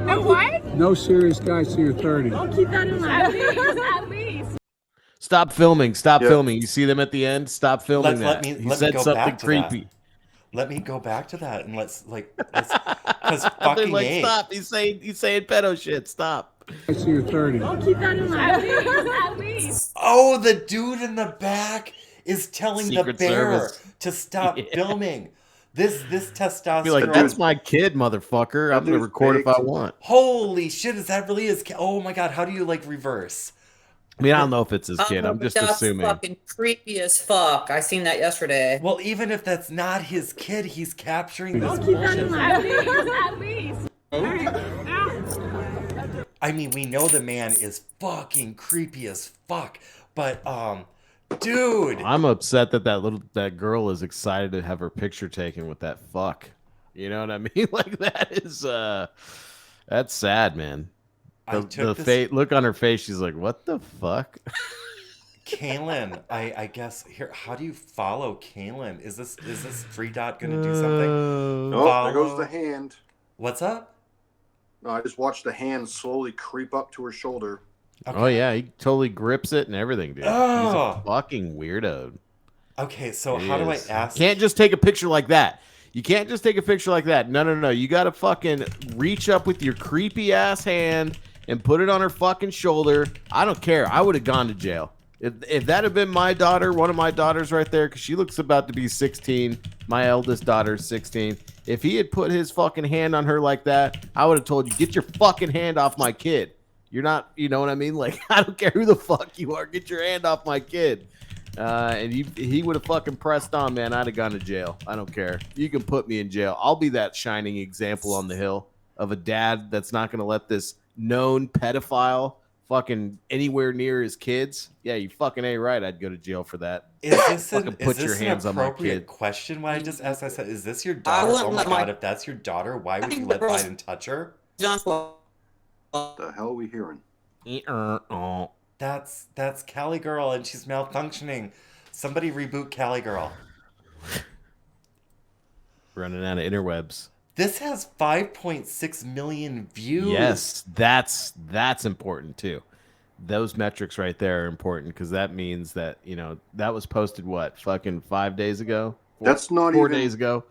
Speaker 21: No what? No serious guys till you're 30. I'll keep that in mind. At least.
Speaker 7: Stop filming. Stop filming. You see them at the end? Stop filming that.
Speaker 2: He
Speaker 7: said something creepy.
Speaker 2: Let me go back to that and let's because
Speaker 7: They're
Speaker 2: fucking
Speaker 7: like,
Speaker 2: A.
Speaker 7: stop. He's saying pedo shit. Stop.
Speaker 21: I see you're 30.
Speaker 4: I'll keep that in mind. At least.
Speaker 2: Oh, the dude in the back is telling
Speaker 7: Secret
Speaker 2: the bear
Speaker 7: Service.
Speaker 2: to stop filming. This testosterone.
Speaker 7: Be like, that's my kid, motherfucker. I'm gonna record if I want.
Speaker 2: Holy shit! Is that really his kid? Oh my god! How do you like reverse?
Speaker 7: I mean, I don't know if it's his kid. I'm just
Speaker 1: that's
Speaker 7: assuming.
Speaker 1: fucking creepy as fuck. I seen that yesterday.
Speaker 2: Well, even if that's not his kid, he's capturing this
Speaker 4: I'll keep that in
Speaker 2: bullshit.
Speaker 4: mind. At least.
Speaker 2: I mean, we know the man is fucking creepy as fuck, but dude,
Speaker 7: I'm upset that girl is excited to have her picture taken with that fuck. You know what I mean? Like that is that's sad, man. Look on her face. She's like, "What the fuck?"
Speaker 2: Kaylin, I guess here. How do you follow Kaylin? Is this Free Dot gonna do something?
Speaker 5: Oh, there goes the hand.
Speaker 2: What's up?
Speaker 5: No, I just watched the hand slowly creep up to her shoulder.
Speaker 2: Okay.
Speaker 7: Oh yeah, he totally grips it and everything, dude. He's a fucking weirdo.
Speaker 2: Okay, so how do I ask?
Speaker 7: You can't just take a picture like that. You can't just take a picture like that. No. You gotta fucking reach up with your creepy ass hand and put it on her fucking shoulder. I don't care. I would have gone to jail. If that had been my daughter, one of my daughters right there, because she looks about to be 16. My eldest daughter's 16. If he had put his fucking hand on her like that, I would have told you, get your fucking hand off my kid. You're not, you know what I mean? Like, I don't care who the fuck you are. Get your hand off my kid. And he would have fucking pressed on, man. I'd have gone to jail. I don't care. You can put me in jail. I'll be that shining example on the hill of a dad that's not going to let this known pedophile fucking anywhere near his kids. Yeah, you fucking ain't right. I'd go to jail for that.
Speaker 2: Is this an appropriate question? What I just asked, I said, "Is this your daughter?" Oh my god! If that's your daughter, why would you let Biden touch her?
Speaker 5: What the hell are we hearing?
Speaker 2: That's Cali Girl, and she's malfunctioning. Somebody reboot Cali Girl.
Speaker 7: Running out of interwebs.
Speaker 2: This has 5.6 million views.
Speaker 7: Yes, that's important too. Those metrics right there are important because that means that, you know, that was posted what, fucking 5 days ago?
Speaker 5: That's not
Speaker 7: 4
Speaker 5: even
Speaker 7: days ago.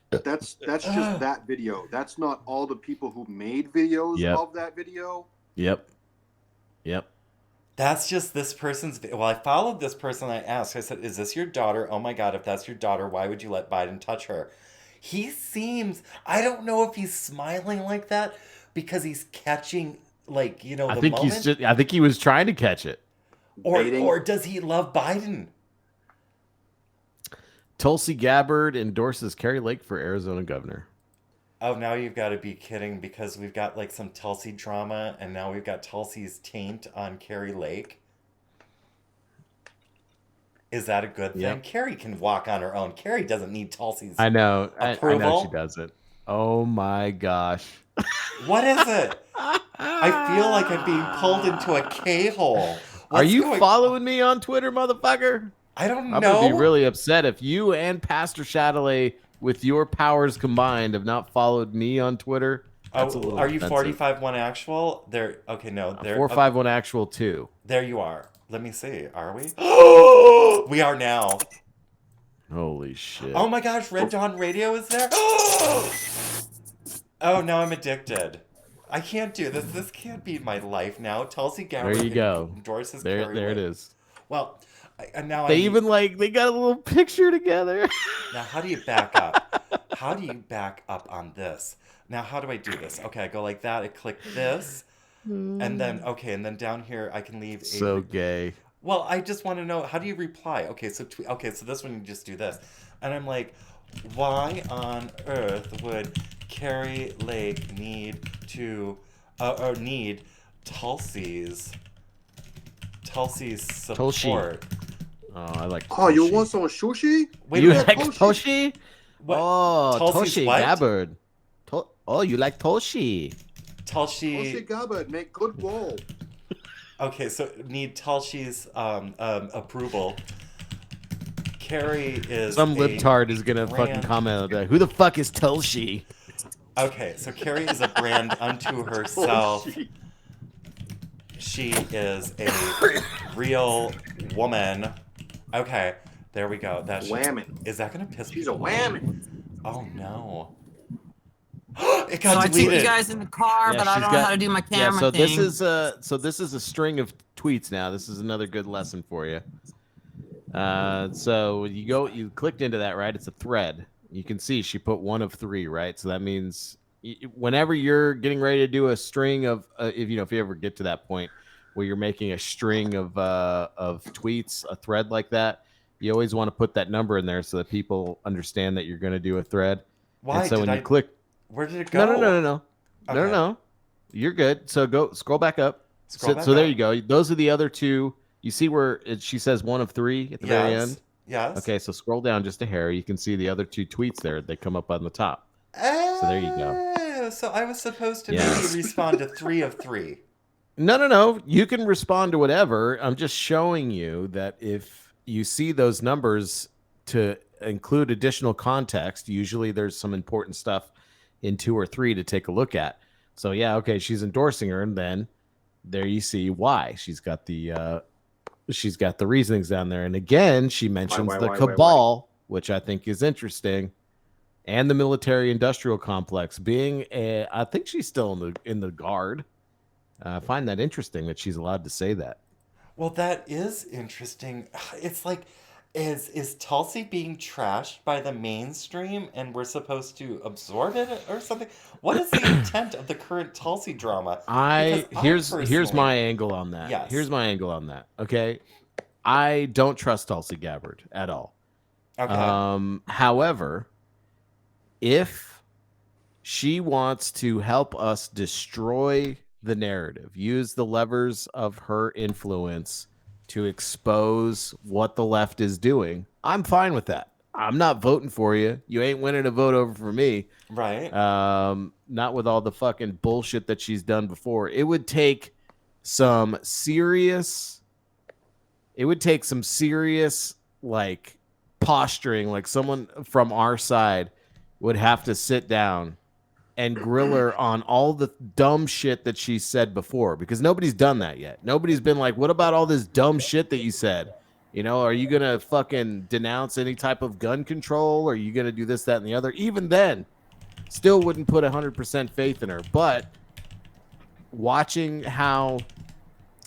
Speaker 5: That's just that video. That's not all the people who made videos of that video.
Speaker 7: Yep.
Speaker 2: That's just this person's. Well, I followed this person. I asked. I said, "Is this your daughter?" Oh my god! If that's your daughter, why would you let Biden touch her? He seems. I don't know if he's smiling like that because he's catching, like, you know,
Speaker 7: I
Speaker 2: the
Speaker 7: think
Speaker 2: moment.
Speaker 7: I think he was trying to catch it.
Speaker 2: Or does he love Biden?
Speaker 7: Tulsi Gabbard endorses Kari Lake for Arizona governor.
Speaker 2: Oh, now you've got to be kidding because we've got like some Tulsi drama and now we've got Tulsi's taint on Kari Lake. Is that a good thing?
Speaker 7: Yep.
Speaker 2: Kari can walk on her own. Kari doesn't need Tulsi's
Speaker 7: I know.
Speaker 2: approval.
Speaker 7: I know she doesn't. Oh my gosh.
Speaker 2: What is it? I feel like I'm being pulled into a K-hole.
Speaker 7: Are you following me on Twitter, motherfucker?
Speaker 2: I don't know.
Speaker 7: I'm going to be really upset if you and Pastor Chatelet, with your powers combined, have not followed me on Twitter. That's a little
Speaker 2: are you
Speaker 7: offensive.
Speaker 2: 45-1 actual? There. Okay, no. There.
Speaker 7: 451 actual 2.
Speaker 2: There you are. Let me see. Are we? We are now.
Speaker 7: Holy shit.
Speaker 2: Oh my gosh, Red Dawn Radio is there? Oh, now I'm addicted. I can't do this. This can't be my life now. Tulsi Gabbard
Speaker 7: There you go.
Speaker 2: endorses
Speaker 7: There
Speaker 2: Kari
Speaker 7: it
Speaker 2: Lake.
Speaker 7: is.
Speaker 2: Well, and now
Speaker 7: They even they got a little picture together.
Speaker 2: Now, how do you back up? How do you back up on this? Now, how do I do this? Okay, I go like that. I click this. And then, okay, and then down here, I can leave a...
Speaker 7: So gay.
Speaker 2: Well, I just want to know, how do you reply? Okay, so this one, you just do this. And I'm like, why on earth would Kari Lake need to, or need Tulsi's support?
Speaker 7: Oh, I like
Speaker 5: Oh, you want some sushi?
Speaker 2: Wait,
Speaker 7: you
Speaker 2: a minute,
Speaker 7: like Toshi?
Speaker 2: What?
Speaker 7: Oh,
Speaker 2: Tulsi's
Speaker 7: Toshi
Speaker 2: what?
Speaker 7: Gabbard. Oh, you like Toshi?
Speaker 5: Tulsi Gabbard, make good roll.
Speaker 2: Okay, so need Tulsi's approval. Kari is
Speaker 7: Some
Speaker 2: a
Speaker 7: libtard is gonna
Speaker 2: brand-
Speaker 7: fucking comment on that. Who the fuck is Tulsi?
Speaker 2: Okay, so Kari is a brand unto herself. She is a real woman. Okay, there we go. That's
Speaker 5: Whammon.
Speaker 2: Is that gonna piss
Speaker 5: She's a
Speaker 2: people off?
Speaker 5: whammon.
Speaker 2: Oh no. It
Speaker 1: So
Speaker 2: got
Speaker 1: I took
Speaker 2: deleted.
Speaker 1: you guys in the car, but I don't know how to do my camera
Speaker 7: so
Speaker 1: thing.
Speaker 7: this is a string of tweets now. This is another good lesson for you. So you clicked into that, right? It's a thread. You can see she put 1 of 3, right? So that means whenever you're getting ready to do a string of, if you ever get to that point where you're making a string of tweets, a thread like that, you always want to put that number in there so that people understand that you're going to do a thread.
Speaker 2: Why?
Speaker 7: And so when you click,
Speaker 2: where did it go?
Speaker 7: No.
Speaker 2: Okay.
Speaker 7: You're good. So go scroll back up.
Speaker 2: Scroll back
Speaker 7: so there
Speaker 2: up.
Speaker 7: you go. Those are the other 2. You see where she says 1 of 3 at the very end?
Speaker 2: Yes.
Speaker 7: Okay, so scroll down just a hair. You can see the other 2 tweets there. They come up on the top. So there you go.
Speaker 2: So I was supposed to maybe respond to 3 of 3.
Speaker 7: No. You can respond to whatever. I'm just showing you that if you see those numbers to include additional context, usually there's some important stuff in 2 or 3 to take a look at. So yeah, okay, she's endorsing her, and then there you see why. She's got the reasonings down there. And again, she mentions the cabal, which I think is interesting, and the military industrial complex being I think she's still in the guard. I find that interesting that she's allowed to say that.
Speaker 2: Well, that is interesting. It's like, is Tulsi being trashed by the mainstream and we're supposed to absorb it or something? What is the intent of the current Tulsi drama?
Speaker 7: Here's my angle on that.
Speaker 2: Yes.
Speaker 7: Here's my angle on that. Okay. I don't trust Tulsi Gabbard at all.
Speaker 2: Okay.
Speaker 7: However, if she wants to help us destroy the narrative, use the levers of her influence to expose what the left is doing, I'm fine with that. I'm not voting for you. You ain't winning a vote over for me.
Speaker 2: Right.
Speaker 7: Not with all the fucking bullshit that she's done before. It would take some serious like posturing, like someone from our side would have to sit down and grill her on all the dumb shit that she said before, because nobody's done that yet. Nobody's been like, what about all this dumb shit that you said? Are you going to fucking denounce any type of gun control? Are you going to do this, that, and the other? Even then, still wouldn't put 100% faith in her. But watching how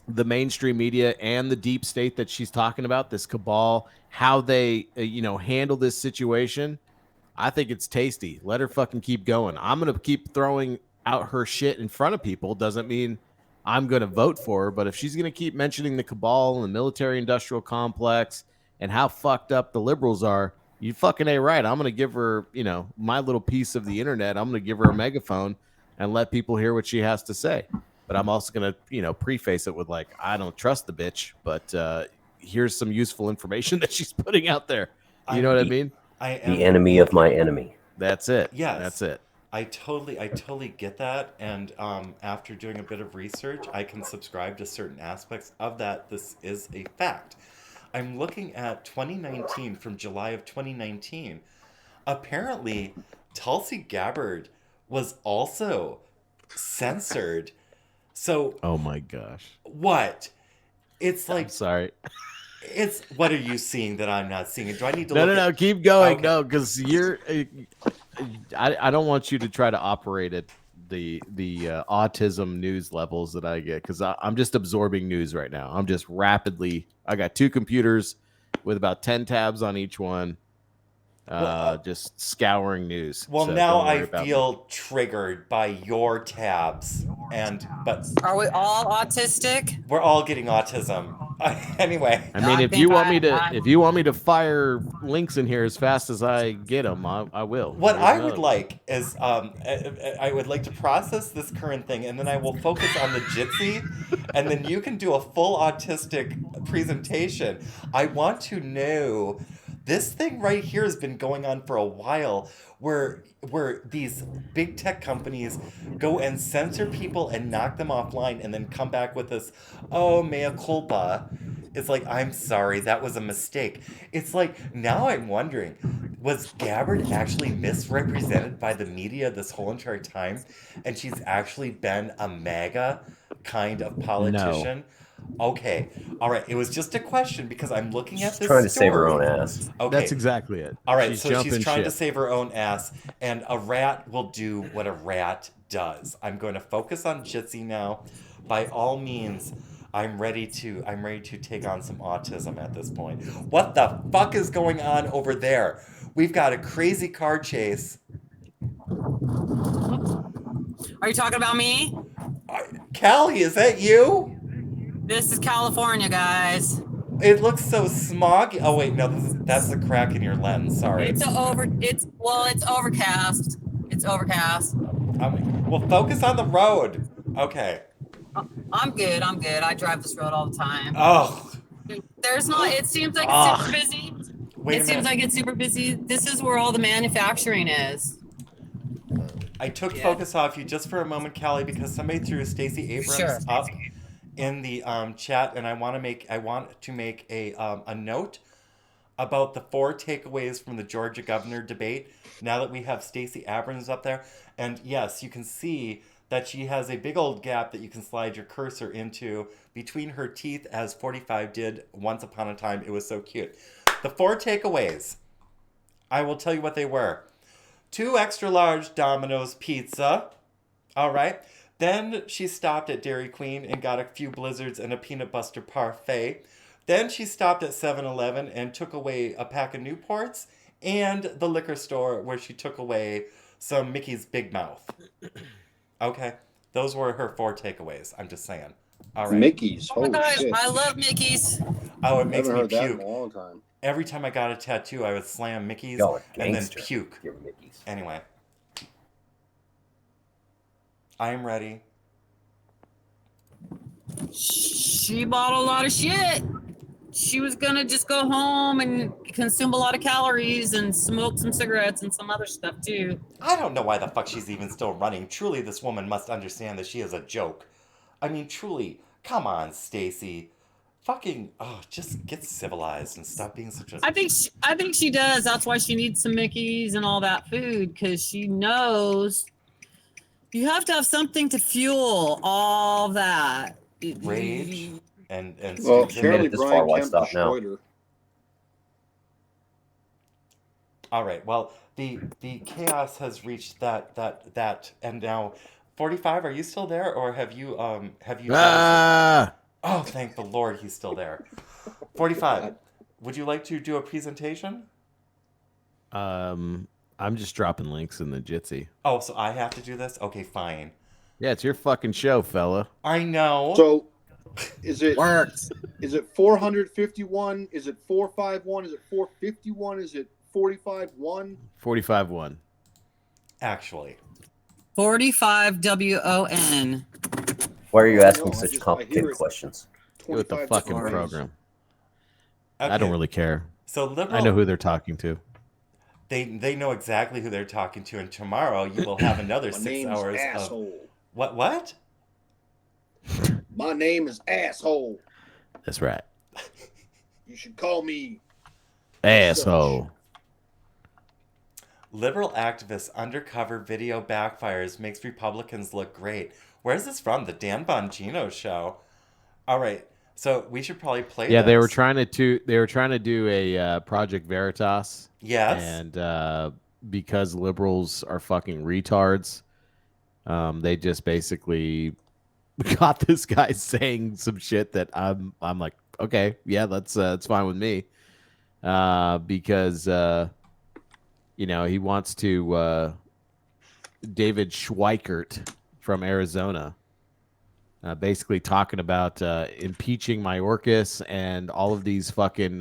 Speaker 7: the mainstream media and the deep state that she's talking about, this cabal, how they, handle this situation, I think it's tasty. Let her fucking keep going. I'm going to keep throwing out her shit in front of people. Doesn't mean I'm going to vote for her, but if she's going to keep mentioning the cabal and the military industrial complex and how fucked up the liberals are, you fucking ain't right. I'm going to give her, my little piece of the internet. I'm going to give her a megaphone and let people hear what she has to say. But I'm also going to, preface it with like, I don't trust the bitch, but here's some useful information that she's putting out there. You know what I mean?
Speaker 6: The enemy of my enemy.
Speaker 7: That's it.
Speaker 2: Yes.
Speaker 7: That's it.
Speaker 2: I totally get that. And after doing a bit of research, I can subscribe to certain aspects of that. This is a fact. I'm looking at 2019, from July of 2019. Apparently, Tulsi Gabbard was also censored. So.
Speaker 7: Oh my gosh.
Speaker 2: What? It's like.
Speaker 7: I'm sorry.
Speaker 2: What are you seeing that I'm not seeing? Do I need to
Speaker 7: No, keep going. Okay. No, because I don't want you to try to operate at the autism news levels that I get, because I'm just absorbing news right now. I'm just I got 2 computers with about 10 tabs on each one. Just scouring news.
Speaker 2: Well,
Speaker 7: so
Speaker 2: now I feel triggered by your tabs, but
Speaker 1: are we all autistic?
Speaker 2: We're all getting autism. Anyway,
Speaker 7: I mean, if you want me to fire links in here as fast as I get them, I will.
Speaker 2: What I would like is I would like to process this current thing, and then I will focus on the Jitsi, and then you can do a full autistic presentation. I want to know. This thing right here has been going on for a while, where these big tech companies go and censor people and knock them offline and then come back with this, oh, mea culpa. It's like, I'm sorry, that was a mistake. It's like, now I'm wondering, was Gabbard actually misrepresented by the media this whole entire time? And she's actually been a MAGA kind of politician? Okay. All right. It was just a question because I'm looking at this
Speaker 6: Trying to
Speaker 2: story.
Speaker 6: save her own ass.
Speaker 2: Okay.
Speaker 7: That's exactly it.
Speaker 2: All right.
Speaker 7: She's
Speaker 2: So she's
Speaker 7: jumping
Speaker 2: trying to
Speaker 7: ship.
Speaker 2: save her own ass, and a rat will do what a rat does. I'm going to focus on Jitsi now. By all means, I'm ready to take on some autism at this point. What the fuck is going on over there? We've got a crazy car chase.
Speaker 1: Are you talking about me?
Speaker 2: Callie, is that you?
Speaker 1: This is California, guys.
Speaker 2: It looks so smoggy. Oh wait, no, that's the crack in your lens. Sorry.
Speaker 1: It's overcast. It's overcast.
Speaker 2: Well, focus on the road. Okay.
Speaker 1: I'm good. I drive this road all the time.
Speaker 2: Oh.
Speaker 1: There's not. It seems like it's super busy.
Speaker 2: Wait a minute.
Speaker 1: Like it's super busy. This is where all the manufacturing is.
Speaker 2: I took focus off you just for a moment, Callie, because somebody threw Stacey Abrams up in the chat, and I want to make a note about the 4 takeaways from the Georgia governor debate. Now that we have Stacey Abrams up there, and yes, you can see that she has a big old gap that you can slide your cursor into between her teeth, as 45 did once upon a time. It was so cute. The 4 takeaways. I will tell you what they were. 2 extra large Domino's pizza. All right. Then she stopped at Dairy Queen and got a few Blizzards and a peanut butter parfait. Then she stopped at 7-Eleven and took away a pack of Newports, and the liquor store where she took away some Mickey's Big Mouth. Okay. Those were her 4 takeaways. I'm just saying. All right.
Speaker 5: Mickey's.
Speaker 1: Oh my gosh, I love Mickey's.
Speaker 2: Oh, it makes me
Speaker 5: heard that
Speaker 2: puke.
Speaker 5: in a long time.
Speaker 2: Every time I got a tattoo, I would slam Mickey's and then puke. Anyway. I am ready.
Speaker 1: She bought a lot of shit. She was gonna just go home and consume a lot of calories and smoke some cigarettes and some other stuff too.
Speaker 2: I don't know why the fuck she's even still running. Truly, this woman must understand that she is a joke. I mean, truly, come on, Stacey. Fucking, just get civilized and stop being such a...
Speaker 1: I think she does. That's why she needs some Mickeys and all that food, because she knows you have to have something to fuel all that.
Speaker 2: Rage and
Speaker 5: well, apparently Brian Kemp destroyed her.
Speaker 2: All right. Well, the chaos has reached that, and now, 45. Are you still there, or have you? Oh, thank the Lord, he's still there. 45. Would you like to do a presentation?
Speaker 7: I'm just dropping links in the Jitsi.
Speaker 2: Oh, so I have to do this? Okay, fine.
Speaker 7: Yeah, it's your fucking show, fella.
Speaker 2: I know.
Speaker 5: So, is it 451? Is it 451? Is it 451? Is it 45-1?
Speaker 7: 45-1.
Speaker 2: Actually.
Speaker 1: 45 WON.
Speaker 6: Why are you asking such complicated questions?
Speaker 7: With the fucking program.
Speaker 2: Okay.
Speaker 7: I don't really care.
Speaker 2: So liberal,
Speaker 7: I know who they're talking to.
Speaker 2: They know exactly who they're talking to, and tomorrow you will have another 6 hours
Speaker 5: asshole.
Speaker 2: of what?
Speaker 5: My name is Asshole.
Speaker 7: That's right.
Speaker 5: You should call me
Speaker 7: Asshole.
Speaker 2: Liberal activists undercover video backfires makes Republicans look great. Where's this from? The Dan Bongino show. All right, so we should probably play.
Speaker 7: Yeah,
Speaker 2: this.
Speaker 7: they were trying to do a Project Veritas.
Speaker 2: Yes.
Speaker 7: And because liberals are fucking retards, they just basically got this guy saying some shit that I'm like, okay, yeah, that's fine with me, because he wants to David Schweikert from Arizona, basically talking about impeaching Mayorkas and all of these fucking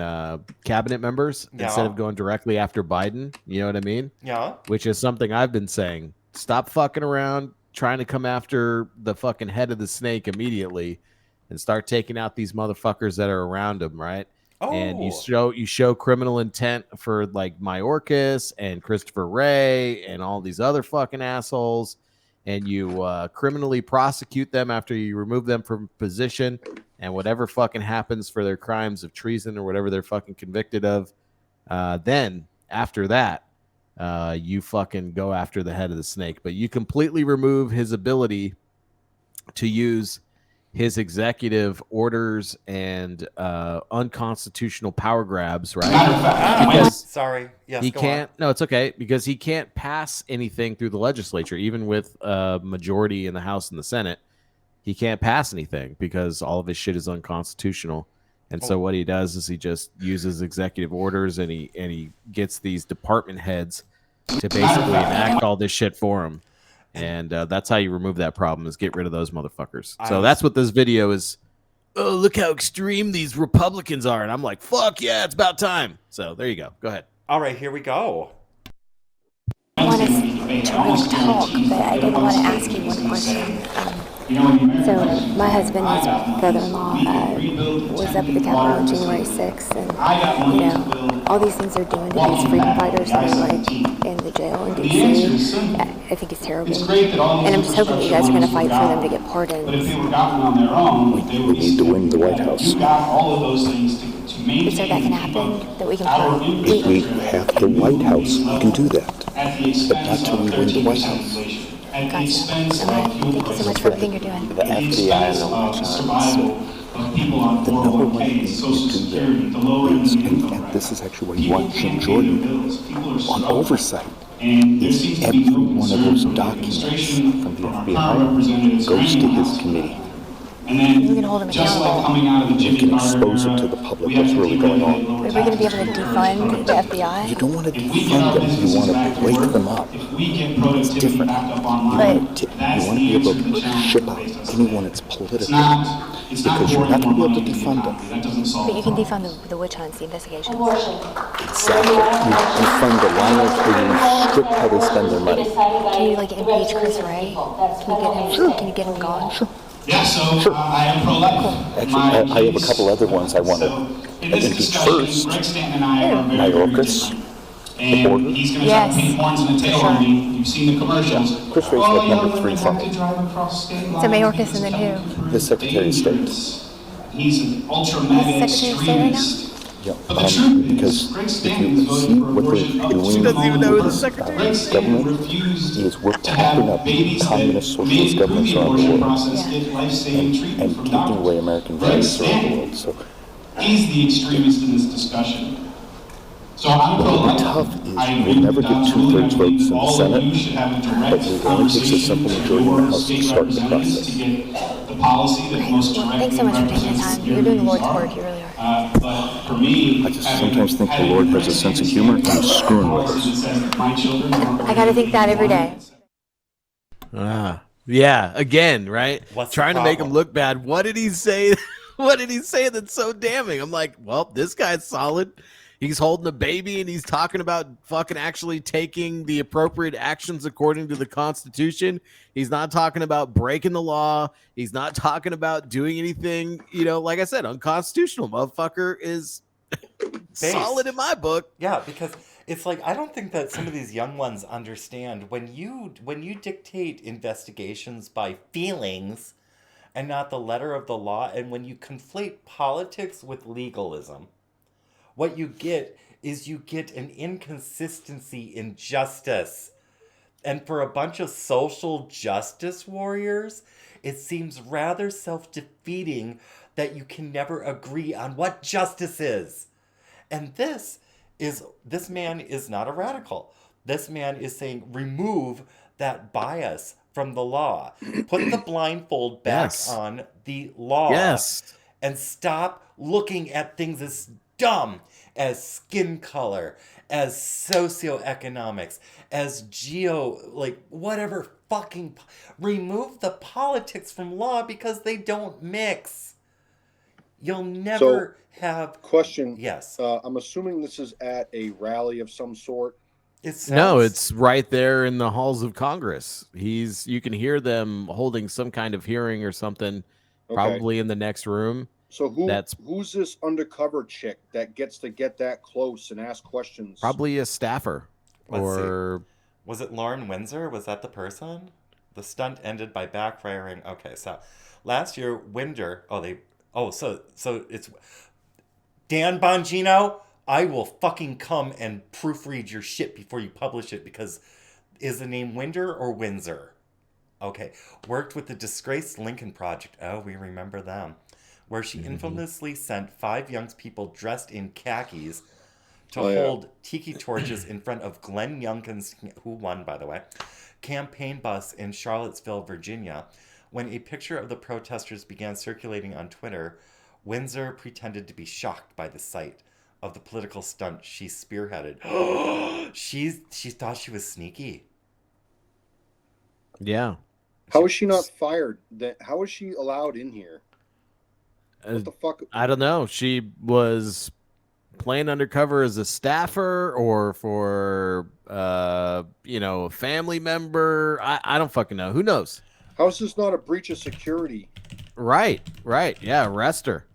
Speaker 7: cabinet members instead of going directly after Biden. You know what I mean?
Speaker 2: Yeah.
Speaker 7: Which is something I've been saying. Stop fucking around trying to come after the fucking head of the snake immediately and start taking out these motherfuckers that are around him, right?
Speaker 2: Oh.
Speaker 7: And you show criminal intent for like Mayorkas and Christopher Wray and all these other fucking assholes, and you criminally prosecute them after you remove them from position, and whatever fucking happens for their crimes of treason or whatever they're fucking convicted of, then after that, you fucking go after the head of the snake. But you completely remove his ability to use his executive orders and unconstitutional power grabs, right? Because
Speaker 2: Sorry. Yes,
Speaker 7: he
Speaker 2: go
Speaker 7: can't. No, it's okay because he can't pass anything through the legislature, even with a majority in the House and the Senate. He can't pass anything because all of his shit is unconstitutional. And so what he does is he just uses executive orders and he gets these department heads to basically enact all this shit for him. And that's how you remove that problem is get rid of those motherfuckers. So that's what this video is. Oh, look how extreme these Republicans are. And I'm like, fuck yeah, it's about time. So there you go. Go ahead.
Speaker 2: All right, here we go.
Speaker 9: I want to talk, but I didn't want to ask you one question. So my husband, his brother-in-law, was up at the Capitol on January 6th, and you know, all these things are doing to these freedom fighters that are like in the jail in D.C. I think it's terrible, and I'm just hoping that you guys are going to fight for them to get pardoned.
Speaker 22: We need to win the White House.
Speaker 9: So that can happen, that we can fight.
Speaker 22: If we have the White House, we can do that, but not till we win the White House.
Speaker 9: Gotcha. All right. Thank you so much for everything you're doing.
Speaker 22: The FBI and the number one thing you do there is, and this is actually why you want Jim Jordan on oversight, is every one of those documents from the FBI goes to his committee.
Speaker 9: We can hold him accountable.
Speaker 22: We can expose it to the public what's really going on.
Speaker 9: But are we going to be able to defund the FBI?
Speaker 22: You don't want to defund them, you want to wake them up. It's different. You want to be able to ship out anyone that's political, because you're not going to be able to defund them.
Speaker 9: But you can defund the witch hunts, the investigations.
Speaker 22: Exactly. You defund the liars, or you restrict how they spend their money.
Speaker 9: Can you like impeach Chris Ray? Can you get him gone?
Speaker 22: Sure. Yeah, so sure. I am pro-life. Actually, I have a couple other ones I want to impeach first. Mayorkas, the border.
Speaker 9: Yes.
Speaker 13: You've seen the commercials.
Speaker 22: Yeah. Chris Ray's like number 3 for me.
Speaker 9: So Mayorkas and then who?
Speaker 22: The Secretary of State.
Speaker 13: He's an ultra-mega extremist.
Speaker 22: Yeah, because if you see what they're doing,
Speaker 7: She doesn't even know who the secretary is.
Speaker 22: Government is we're propping up communist socialist governments around the world and taking away American values around the world. So
Speaker 13: he's the extremist in this discussion. So I'm
Speaker 22: what will be tough is we'll never get 2/3 votes in the Senate, but it only takes a simple majority in the House to start the process.
Speaker 9: Thanks so much for taking the time. You're doing the Lord's work. You really are.
Speaker 13: But for me,
Speaker 22: I just sometimes think the Lord has a sense of humor and he's screwing with us.
Speaker 9: I got to think that every day.
Speaker 7: Yeah, again, right?
Speaker 2: What's the
Speaker 7: Trying to make him
Speaker 2: problem?
Speaker 7: look bad. What did he say? What did he say that's so damning? I'm like, well, this guy's solid. He's holding a baby and he's talking about fucking actually taking the appropriate actions according to the Constitution. He's not talking about breaking the law. He's not talking about doing anything, you know, like I said, unconstitutional. Motherfucker is solid in my book.
Speaker 2: Yeah, because it's like I don't think that some of these young ones understand when you dictate investigations by feelings and not the letter of the law, and when you conflate politics with legalism, what you get is you get an inconsistency in justice. And for a bunch of social justice warriors, it seems rather self-defeating that you can never agree on what justice is. And this man is not a radical. This man is saying remove that bias from the law. Put the blindfold back on the law.
Speaker 7: Yes.
Speaker 2: And stop looking at things as dumb as skin color, as socioeconomics, as whatever fucking... Remove the politics from law because they don't mix. You'll never have...
Speaker 5: Question.
Speaker 2: Yes.
Speaker 5: I'm assuming this is at a rally of some sort.
Speaker 7: No, it's right there in the halls of Congress. You can hear them holding some kind of hearing or something, probably in the next room.
Speaker 5: So who's this undercover chick that gets to get that close and ask questions?
Speaker 7: Probably a staffer.
Speaker 2: Was it Lauren Windsor? Was that the person? The stunt ended by backfiring. Okay, so last year Winder. So it's Dan Bongino. I will fucking come and proofread your shit before you publish it, because is the name Winder or Windsor? Okay. Worked with the disgraced Lincoln Project. Oh, we remember them. Where she infamously sent 5 young people dressed in khakis to hold tiki torches in front of Glenn Youngkin's, who won, by the way, campaign bus in Charlottesville, Virginia. When a picture of the protesters began circulating on Twitter, Windsor pretended to be shocked by the sight of the political stunt she spearheaded. She thought she was sneaky.
Speaker 7: Yeah.
Speaker 5: How is she not fired? How is she allowed in here? What the fuck?
Speaker 7: I don't know. She was playing undercover as a staffer or for a family member. I don't fucking know. Who knows?
Speaker 5: How is this not a breach of security?
Speaker 7: Right. Yeah, arrest her.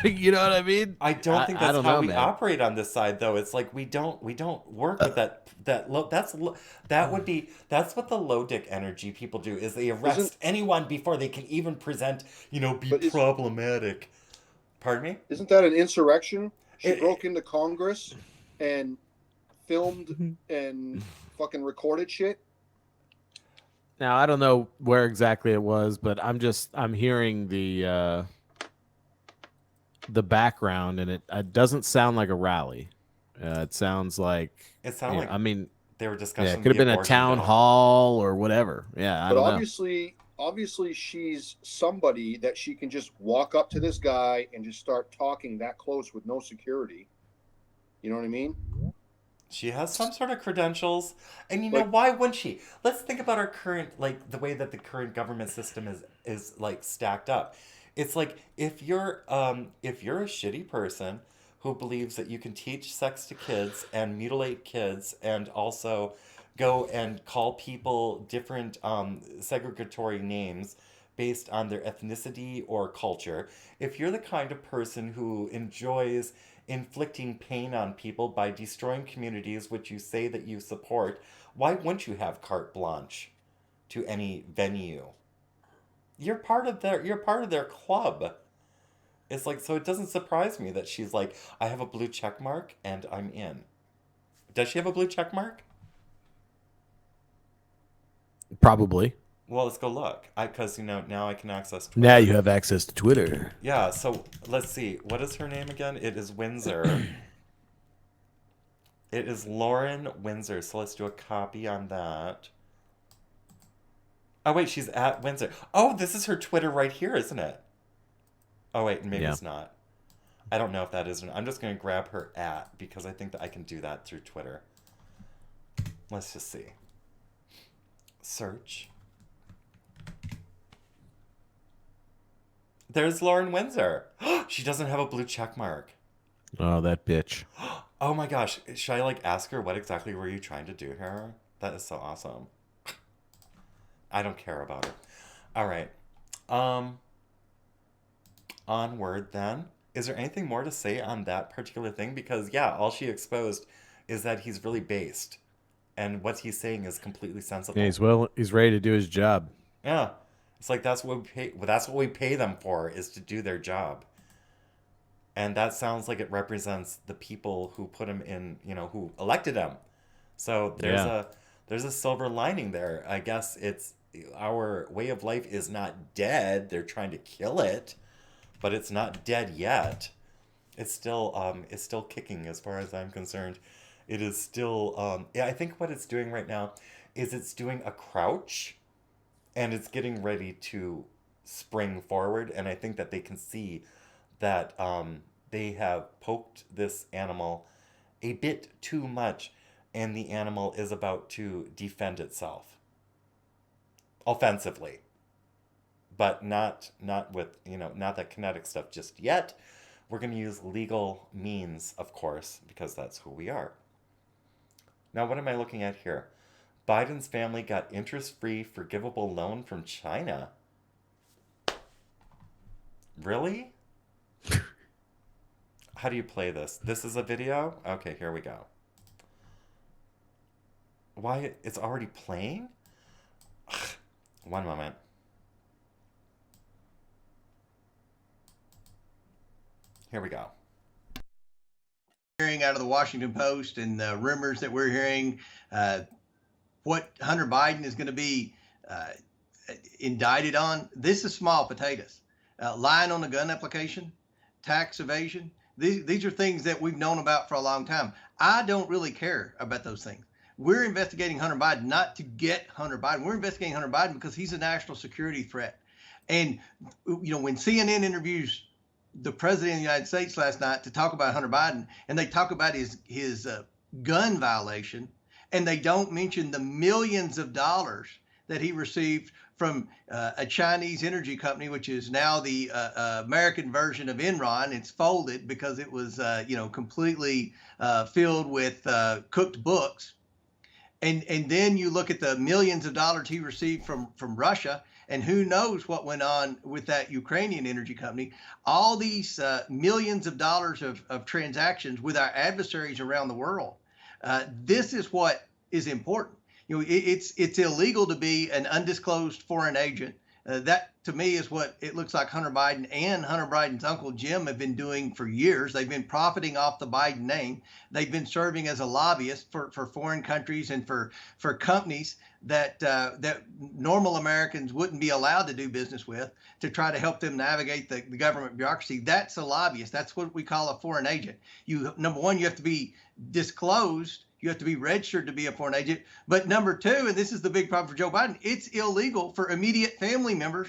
Speaker 7: You know what I mean?
Speaker 2: I don't think that's
Speaker 7: don't
Speaker 2: how
Speaker 7: know,
Speaker 2: we
Speaker 7: man.
Speaker 2: operate on this side, though. It's like we don't work with that. That's what the low dick energy people do, is they arrest anyone before they can even present, be problematic. Pardon me?
Speaker 5: Isn't that an insurrection? She broke into Congress and filmed and fucking recorded shit.
Speaker 7: Now I don't know where exactly it was, but I'm hearing the background, and it doesn't sound like a rally. It sounds like
Speaker 2: they were discussing.
Speaker 7: Yeah, it could have been a town hall or whatever. Yeah, I don't know.
Speaker 5: Obviously, she's somebody that she can just walk up to this guy and just start talking that close with no security. You know what I mean?
Speaker 2: She has some sort of credentials, and why wouldn't she? Let's think about our current, the way that the current government system is stacked up. It's like if you're a shitty person who believes that you can teach sex to kids and mutilate kids and also go and call people different segregatory names based on their ethnicity or culture, if you're the kind of person who enjoys inflicting pain on people by destroying communities which you say that you support, why wouldn't you have carte blanche to any venue? You're part of their club. It's like, so it doesn't surprise me that she's like, I have a blue check mark and I'm in. Does she have a blue check mark?
Speaker 7: Probably.
Speaker 2: Well, let's go look. Because now I can access Twitter.
Speaker 7: Now you have access to Twitter.
Speaker 2: Yeah, so let's see. What is her name again? It is Windsor. It is Lauren Windsor. So let's do a copy on that. Oh, wait, she's at Windsor. Oh, this is her Twitter right here, isn't it? Oh, wait, maybe it's not. I don't know if that is. I'm just going to grab her at, because I think that I can do that through Twitter. Let's just see. Search. There's Lauren Windsor. She doesn't have a blue check mark.
Speaker 7: Oh, that bitch.
Speaker 2: Oh my gosh. Should I ask her what exactly were you trying to do here? That is so awesome. I don't care about her. All right. Onward then. Is there anything more to say on that particular thing? Because all she exposed is that he's really based. And what he's saying is completely sensible.
Speaker 7: Yeah, he's ready to do his job.
Speaker 2: Yeah. It's like that's what we pay them for, is to do their job. And that sounds like it represents the people who put him in, who elected him. So there's a silver lining there. I guess it's our way of life is not dead. They're trying to kill it, but it's not dead yet. It's still kicking as far as I'm concerned. It is still I think what it's doing right now is it's doing a crouch, and it's getting ready to spring forward. And I think that they can see that they have poked this animal a bit too much, and the animal is about to defend itself offensively, but not with not that kinetic stuff just yet. We're going to use legal means, of course, because that's who we are. Now, what am I looking at here? Biden's family got interest-free forgivable loan from China. Really? How do you play this? This is a video? Okay, here we go. Why? It's already playing? Ugh. One moment. Here we go.
Speaker 11: Hearing out of the Washington Post and the rumors that we're hearing, what Hunter Biden is going to be indicted on. This is small potatoes. Lying on the gun application, tax evasion. These are things that we've known about for a long time. I don't really care about those things. We're investigating Hunter Biden not to get Hunter Biden. We're investigating Hunter Biden because he's a national security threat. And, when CNN interviews the president of the United States last night to talk about Hunter Biden, and they talk about his gun violation, and they don't mention the millions of dollars that he received from a Chinese energy company, which is now the American version of Enron. It's folded because it was, completely filled with cooked books. And then you look at the millions of dollars he received from Russia, and who knows what went on with that Ukrainian energy company. All these millions of dollars of transactions with our adversaries around the world. This is what is important. It's illegal to be an undisclosed foreign agent. That, to me, is what it looks like Hunter Biden and Hunter Biden's uncle Jim have been doing for years. They've been profiting off the Biden name. They've been serving as a lobbyist for foreign countries and for companies that normal Americans wouldn't be allowed to do business with, to try to help them navigate the government bureaucracy. That's a lobbyist. That's what we call a foreign agent. Number one, you have to be disclosed. You have to be registered to be a foreign agent. But number two, and this is the big problem for Joe Biden, it's illegal for immediate family members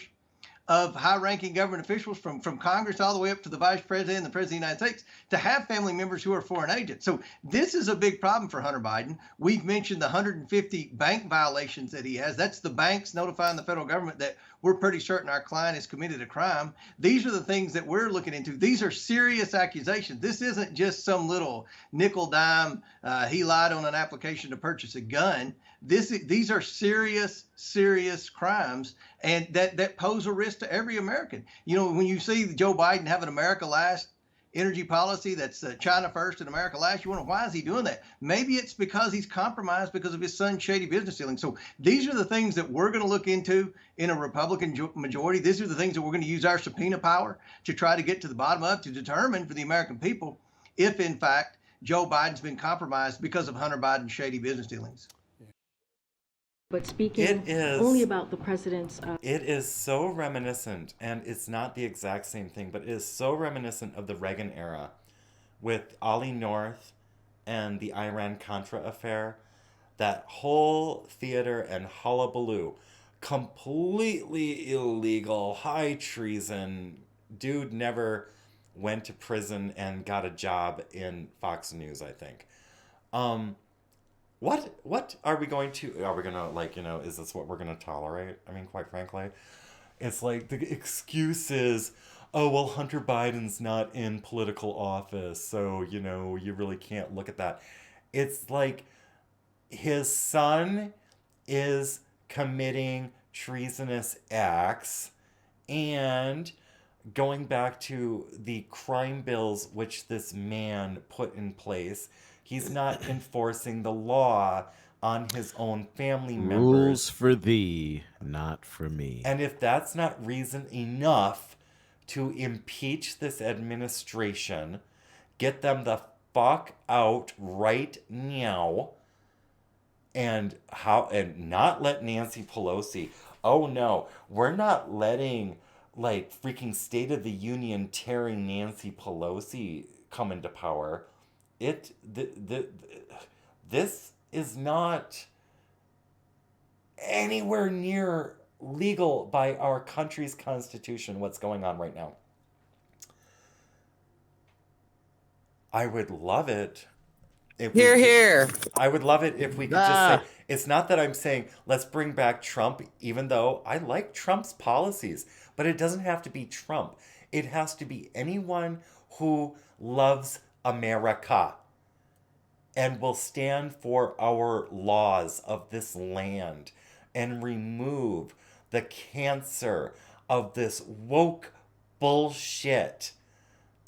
Speaker 11: of high-ranking government officials from Congress all the way up to the vice president and the president of the United States to have family members who are foreign agents. So this is a big problem for Hunter Biden. We've mentioned the 150 bank violations that he has. That's the banks notifying the federal government that we're pretty certain our client has committed a crime. These are the things that we're looking into. These are serious accusations. This isn't just some little nickel dime, he lied on an application to purchase a gun. These are serious crimes, and that pose a risk to every American. When you see Joe Biden have an America Last energy policy that's China first and America last, you wonder, why is he doing that? Maybe it's because he's compromised because of his son's shady business dealings. So these are the things that we're going to look into in a Republican majority. These are the things that we're going to use our subpoena power to try to get to the bottom of, to determine for the American people if, in fact, Joe Biden's been compromised because of Hunter Biden's shady business dealings.
Speaker 8: But speaking only about the president's...
Speaker 2: It is so reminiscent, and it's not the exact same thing, but it is so reminiscent of the Reagan era with Ollie North and the Iran-Contra affair. That whole theater and hullabaloo, completely illegal, high treason. Dude never went to prison and got a job in Fox News, I think. What are we going to, is this what we're going to tolerate? I mean, quite frankly, it's like the excuse is, oh, well, Hunter Biden's not in political office, so, you really can't look at that. It's like his son is committing treasonous acts, and going back to the crime bills which this man put in place, he's not enforcing the law on his own family members.
Speaker 7: Rules for thee, not for me.
Speaker 2: And if that's not reason enough to impeach this administration, get them the fuck out right now, and not let Nancy Pelosi. Oh no, we're not letting freaking State of the Union tearing Nancy Pelosi come into power. This is not anywhere near legal by our country's constitution, what's going on right now. I would love it if
Speaker 1: Hear.
Speaker 2: I would love it if we could just say, it's not that I'm saying let's bring back Trump, even though I like Trump's policies, but it doesn't have to be Trump. It has to be anyone who loves America and will stand for our laws of this land and remove the cancer of this woke bullshit.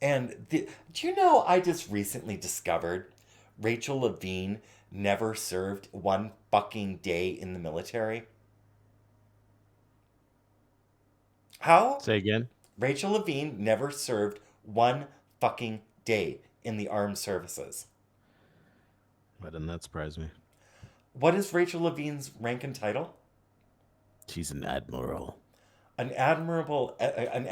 Speaker 2: And do you know, I just recently discovered Rachel Levine never served one fucking day in the military. How?
Speaker 7: Say again?
Speaker 2: Rachel Levine never served one fucking day in the armed services.
Speaker 7: Why doesn't that surprise me?
Speaker 2: What is Rachel Levine's rank and title?
Speaker 7: He's an admiral.
Speaker 2: An admiral.
Speaker 7: I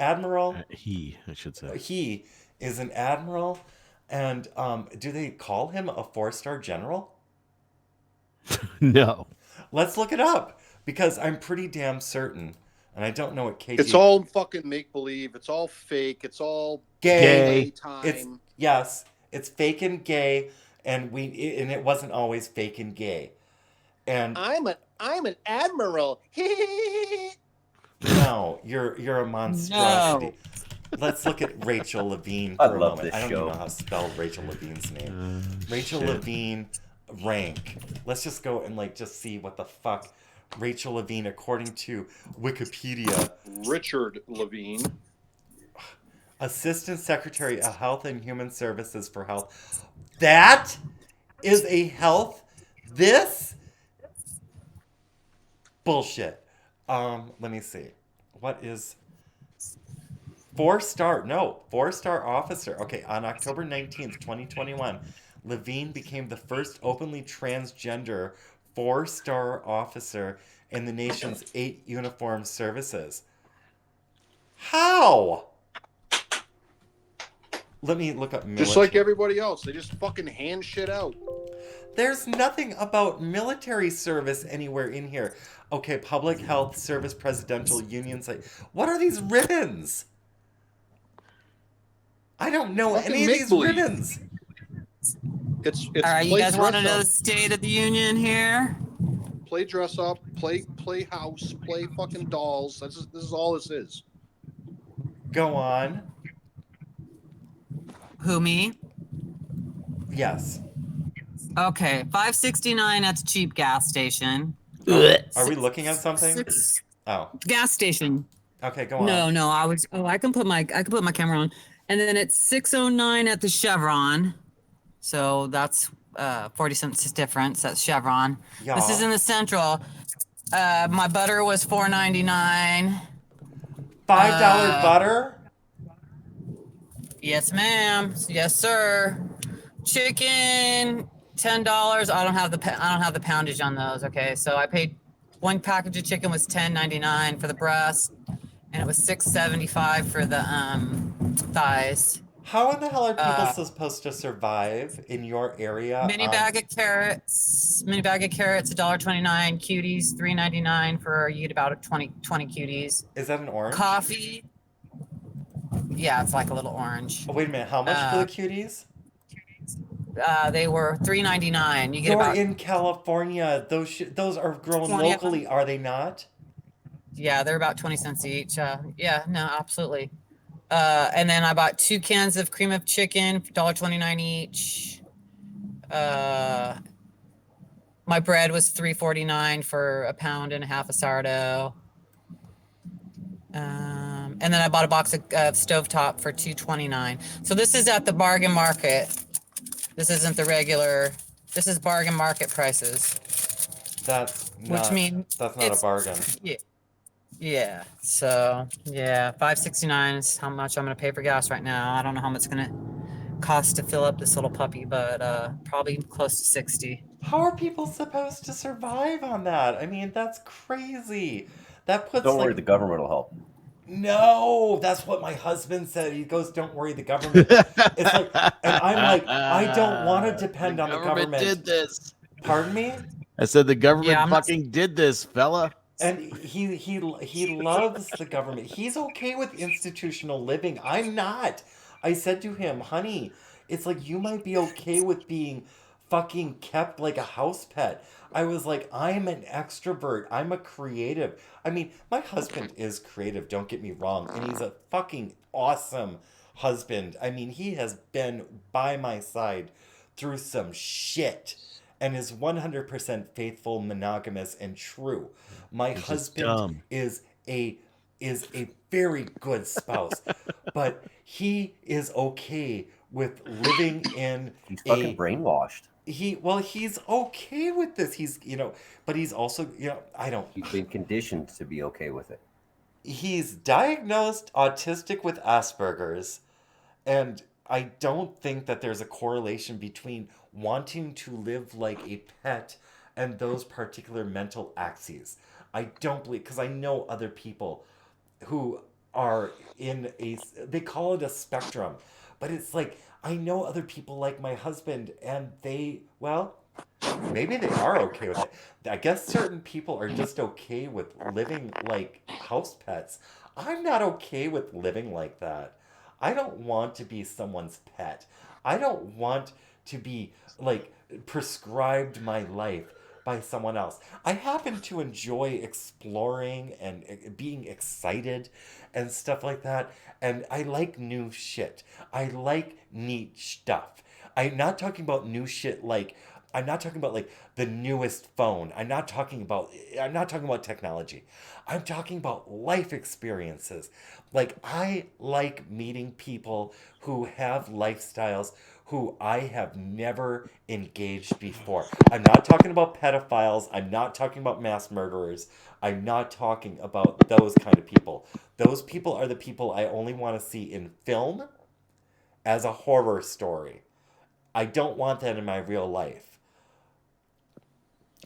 Speaker 7: should say.
Speaker 2: He is an admiral, and do they call him a 4-star general?
Speaker 7: No.
Speaker 2: Let's look it up because I'm pretty damn certain, and I don't know what KG.
Speaker 5: It's all fucking make believe. It's all fake. It's all
Speaker 2: gay.
Speaker 5: Time.
Speaker 2: It's fake and gay, and it wasn't always fake and gay. And
Speaker 5: I'm an admiral.
Speaker 2: no, you're a monstrosity. No. Let's look at Rachel Levine for a moment. I don't even know how to spell Rachel Levine's name. Rachel Levine rank. Let's just go and just see what the fuck Rachel Levine, according to Wikipedia.
Speaker 5: Richard Levine.
Speaker 2: Assistant Secretary of Health and Human Services for Health. That is a health. This bullshit. Let me see. What is 4-star? No, 4-star officer. Okay, on October 19th, 2021, Levine became the first openly transgender 4-star officer in the nation's 8 uniformed services. How? Let me look up military.
Speaker 5: Just like everybody else, they just fucking hand shit out.
Speaker 2: There's nothing about military service anywhere in here. Okay, Public Health Service Presidential Union site. What are these ribbons? I don't know
Speaker 5: fucking
Speaker 2: any of these ribbons.
Speaker 5: It's
Speaker 1: all right, you guys want to know the State of the Union here?
Speaker 5: Play dress up, play house, play fucking dolls. This is all this is.
Speaker 2: Go on.
Speaker 1: Who, me?
Speaker 2: Yes.
Speaker 1: Okay, $5.69 at the cheap gas station.
Speaker 2: Are we looking at something? Oh.
Speaker 1: Gas station.
Speaker 2: Okay, go on.
Speaker 1: No, I can put my camera on. And then it's $6.09 at the Chevron. So that's 40 cents difference. That's Chevron.
Speaker 2: Yeah.
Speaker 1: This is in the Central. My butter was $4.99.
Speaker 2: $5 butter?
Speaker 1: Yes, ma'am. Yes, sir. Chicken, $10. I don't have the poundage on those. Okay, so I paid one package of chicken was $10.99 for the breast, and it was $6.75 for the thighs.
Speaker 2: How in the hell are people supposed to survive in your area?
Speaker 1: Mini bag of carrots, $1.29. Cuties, $3.99 for you get about 20 cuties.
Speaker 2: Is that an orange?
Speaker 1: Coffee. Yeah, it's like a little orange.
Speaker 2: Oh, wait a minute. How much for the cuties?
Speaker 1: They were $3.99. You get
Speaker 2: You're
Speaker 1: about
Speaker 2: in California. Those are grown locally, are they not?
Speaker 1: Yeah, they're about 20 cents each. Yeah, no, absolutely. And then I bought 2 cans of cream of chicken, $1.29 each. My bread was $3.49 for a pound and a half of sourdough. And then I bought a box of stovetop for $2.29. So this is at the bargain market. This isn't the regular. This is bargain market prices.
Speaker 2: That's not a bargain.
Speaker 1: Yeah. So yeah, $5.69 is how much I'm gonna pay for gas right now. I don't know how much it's gonna cost to fill up this little puppy, but probably close to $60.
Speaker 2: How are people supposed to survive on that? I mean, that's crazy. That puts.
Speaker 6: Don't worry, the government will help.
Speaker 2: No, that's what my husband said. He goes, "Don't worry, the government." It's like, and I'm like, I don't want to depend on the government.
Speaker 7: Did this?
Speaker 2: Pardon me?
Speaker 7: I said the government fucking did this, fella.
Speaker 2: And he loves the government. He's okay with institutional living. I'm not. I said to him, honey, it's like you might be okay with being fucking kept like a house pet. I was like, I'm an extrovert. I'm a creative. I mean, my husband is creative, don't get me wrong. And he's a fucking awesome husband. I mean, he has been by my side through some shit and is 100% faithful, monogamous, and true. My husband is a very good spouse, but he is okay with living in
Speaker 6: He's fucking brainwashed.
Speaker 2: He's okay with this. He's, but he's also, I don't.
Speaker 6: He's been conditioned to be okay with it.
Speaker 2: He's diagnosed autistic with Asperger's, and I don't think that there's a correlation between wanting to live like a pet and those particular mental axes. I don't believe, because I know other people who are in they call it a spectrum, but it's like, I know other people like my husband, and they, well, maybe they are okay with it. I guess certain people are just okay with living like house pets. I'm not okay with living like that. I don't want to be someone's pet. I don't want to be like prescribed my life by someone else. I happen to enjoy exploring and being excited and stuff like that. And I like new shit. I like neat stuff. I'm not talking about new shit like, I'm not talking about like the newest phone. I'm not talking about technology. I'm talking about life experiences. Like, I like meeting people who have lifestyles who I have never engaged before. I'm not talking about pedophiles. I'm not talking about mass murderers. I'm not talking about those kind of people. Those people are the people I only want to see in film as a horror story. I don't want that in my real life.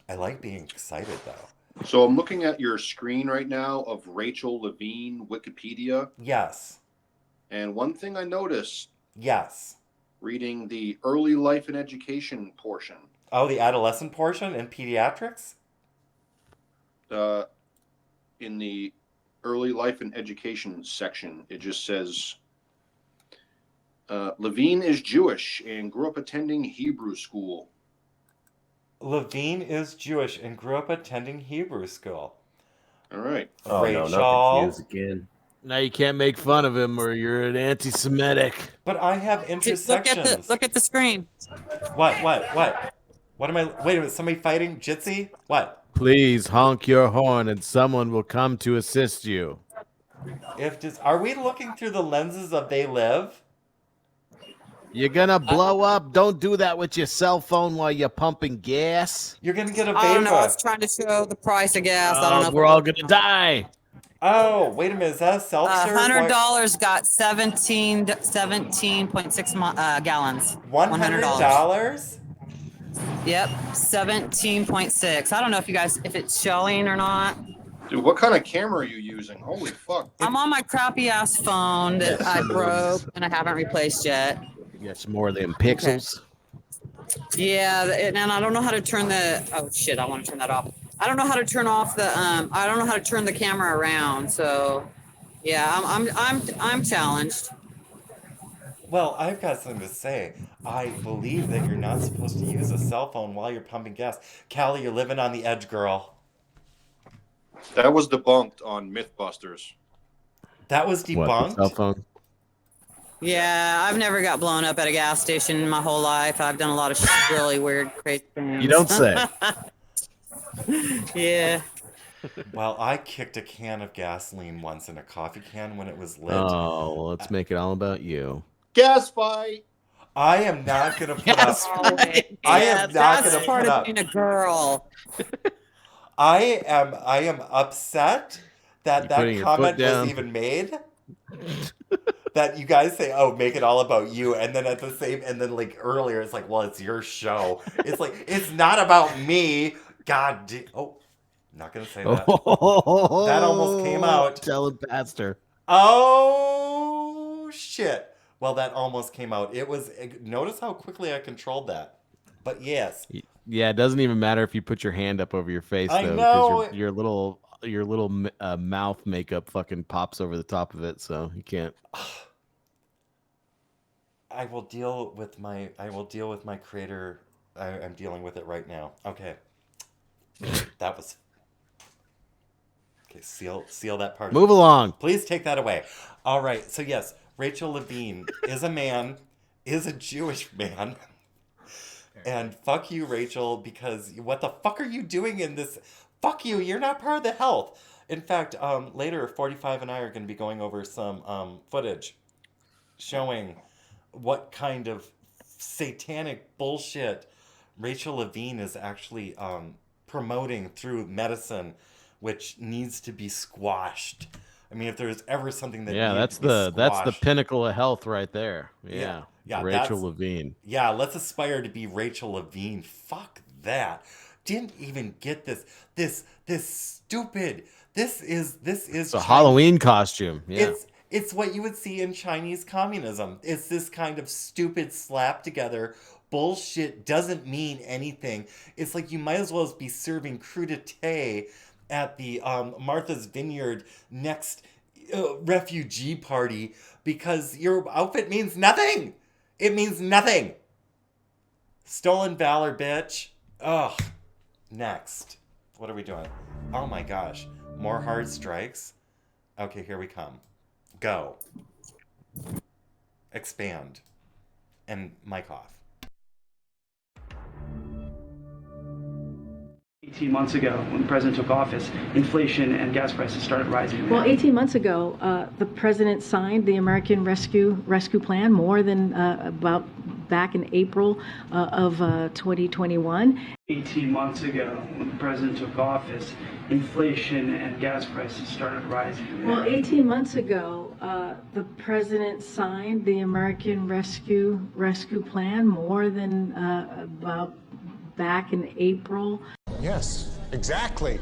Speaker 2: I like being excited, though.
Speaker 5: So I'm looking at your screen right now of Rachel Levine Wikipedia.
Speaker 2: Yes.
Speaker 5: And one thing I noticed.
Speaker 2: Yes.
Speaker 5: Reading the early life and education portion.
Speaker 2: Oh, the adolescent portion in pediatrics?
Speaker 5: In the early life and education section, it just says, Levine is Jewish and grew up attending Hebrew school.
Speaker 2: Levine is Jewish and grew up attending Hebrew school.
Speaker 5: All right.
Speaker 6: Oh,
Speaker 2: Rachel.
Speaker 6: no, not confused again.
Speaker 7: Now you can't make fun of him or you're an anti-Semitic.
Speaker 2: But I have intersections.
Speaker 1: Look at the screen.
Speaker 2: What? What am I? Wait a minute. Somebody fighting? Jitsi? What?
Speaker 7: Please honk your horn and someone will come to assist you.
Speaker 2: Are we looking through the lenses of They Live?
Speaker 7: You're gonna blow up. Don't do that with your cell phone while you're pumping gas.
Speaker 2: You're gonna get a vapor.
Speaker 1: I don't know. I was trying to show the price of gas. I don't know.
Speaker 7: We're all gonna die.
Speaker 2: Oh, wait a minute. Is that a self-serve?
Speaker 1: $100 got 17.6 gallons.
Speaker 2: $100?
Speaker 1: Yep, 17.6. I don't know if it's showing or not.
Speaker 5: Dude, what kind of camera are you using? Holy fuck.
Speaker 1: I'm on my crappy ass phone that I broke and I haven't replaced yet.
Speaker 7: You got some more of them pixels.
Speaker 1: Okay. Yeah, and I don't know how to turn the. Oh shit! I want to turn that off. I don't know how to turn off the. I don't know how to turn the camera around. So, yeah, I'm challenged.
Speaker 2: Well, I've got something to say. I believe that you're not supposed to use a cell phone while you're pumping gas. Callie, you're living on the edge, girl.
Speaker 5: That was debunked on Mythbusters.
Speaker 2: That was debunked?
Speaker 7: What, the cell phone?
Speaker 1: Yeah, I've never got blown up at a gas station in my whole life. I've done a lot of really weird, crazy things.
Speaker 7: You don't say.
Speaker 1: Yeah.
Speaker 2: Well, I kicked a can of gasoline once in a coffee can when it was lit.
Speaker 7: Oh, well, let's make it all about you.
Speaker 5: Gas fight.
Speaker 2: I am not gonna put up.
Speaker 1: I am not gonna put up. Being a girl.
Speaker 2: I am upset that comment was even made. That you guys say, "Oh, make it all about you," and then like earlier, it's like, "Well, it's your show." It's like it's not about me. Oh, not gonna say that. That almost came out.
Speaker 7: Tell him, Pastor.
Speaker 2: Oh shit. Well, that almost came out. It was. Notice how quickly I controlled that. But yes.
Speaker 7: Yeah, it doesn't even matter if you put your hand up over your face,
Speaker 2: I
Speaker 7: though,
Speaker 2: know.
Speaker 7: because your little mouth makeup fucking pops over the top of it, so you can't.
Speaker 2: I will deal with my creator. I'm dealing with it right now. Okay. That was. Okay, seal that part.
Speaker 7: Move along.
Speaker 2: Please take that away. All right. So yes, Rachel Levine is a man, is a Jewish man. And fuck you, Rachel, because what the fuck are you doing in this? Fuck you, you're not part of the health. In fact, later, 45 and I are going to be going over some footage showing what kind of satanic bullshit Rachel Levine is actually promoting through medicine, which needs to be squashed. I mean, if there's ever something that
Speaker 7: that's the pinnacle of health right there. Yeah, Rachel Levine.
Speaker 2: Yeah, let's aspire to be Rachel Levine. Fuck that. didn't even get this. This stupid. This is
Speaker 7: It's a Halloween costume. Yeah.
Speaker 2: It's what you would see in Chinese communism. It's this kind of stupid slap together bullshit, doesn't mean anything. It's like you might as well be serving crudité at the Martha's Vineyard next refugee party because your outfit means nothing. It means nothing. Stolen valor, bitch. Ugh. Next. What are we doing? Oh my gosh. More hard strikes? Okay, here we come. Go. Expand. And mic off.
Speaker 12: 18 months ago, when the president took office, inflation and gas prices started rising.
Speaker 8: Well, 18 months ago, the president signed the American Rescue Plan more than about back in April of 2021.
Speaker 12: 18 months ago, when the president took office, inflation and gas prices started rising.
Speaker 8: Well, 18 months ago, the president signed the American Rescue Plan more than about back in April.
Speaker 22: Yes, exactly.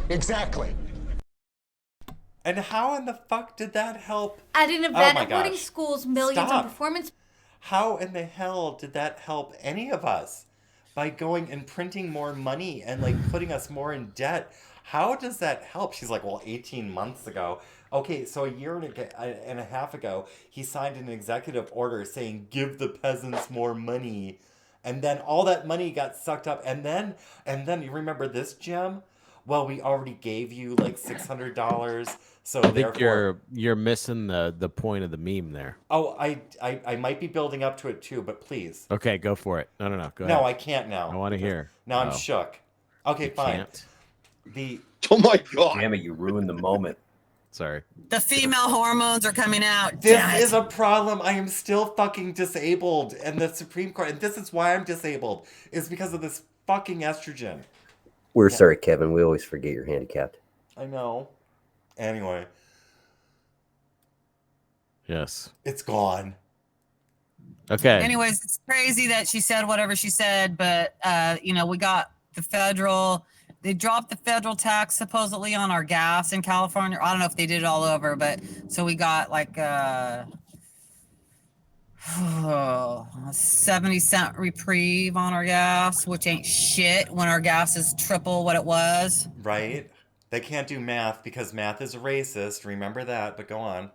Speaker 2: And how in the fuck did that help?
Speaker 15: At an event at boarding schools, millions of performance.
Speaker 2: How in the hell did that help any of us? By going and printing more money and like putting us more in debt. How does that help? She's like, well, 18 months ago. Okay, so a year and a half ago, he signed an executive order saying, give the peasants more money. And then all that money got sucked up. And then you remember this, Jim? Well, we already gave you like $600. So
Speaker 7: I think you're missing the point of the meme there.
Speaker 2: Oh, I might be building up to it too, but please.
Speaker 7: Okay, go for it. No, go ahead.
Speaker 2: No, I can't now.
Speaker 7: I want to hear.
Speaker 2: Now I'm shook. Okay,
Speaker 7: you
Speaker 2: fine.
Speaker 7: Can't.
Speaker 5: Oh my God.
Speaker 6: Damn it, you ruined the moment.
Speaker 7: Sorry.
Speaker 23: The female hormones are coming out.
Speaker 2: This is a problem. I am still fucking disabled. And the Supreme Court, and this is why I'm disabled, is because of this fucking estrogen.
Speaker 6: We're sorry, Kevin. We always forget you're handicapped.
Speaker 2: I know. Anyway.
Speaker 7: Yes.
Speaker 2: It's gone.
Speaker 7: Okay.
Speaker 23: Anyways, it's crazy that she said whatever she said, but we got they dropped the federal tax supposedly on our gas in California. I don't know if they did it all over, but so we got like 70-cent reprieve on our gas, which ain't shit when our gas is triple what it was.
Speaker 2: Right? They can't do math because math is racist. Remember that, but go on.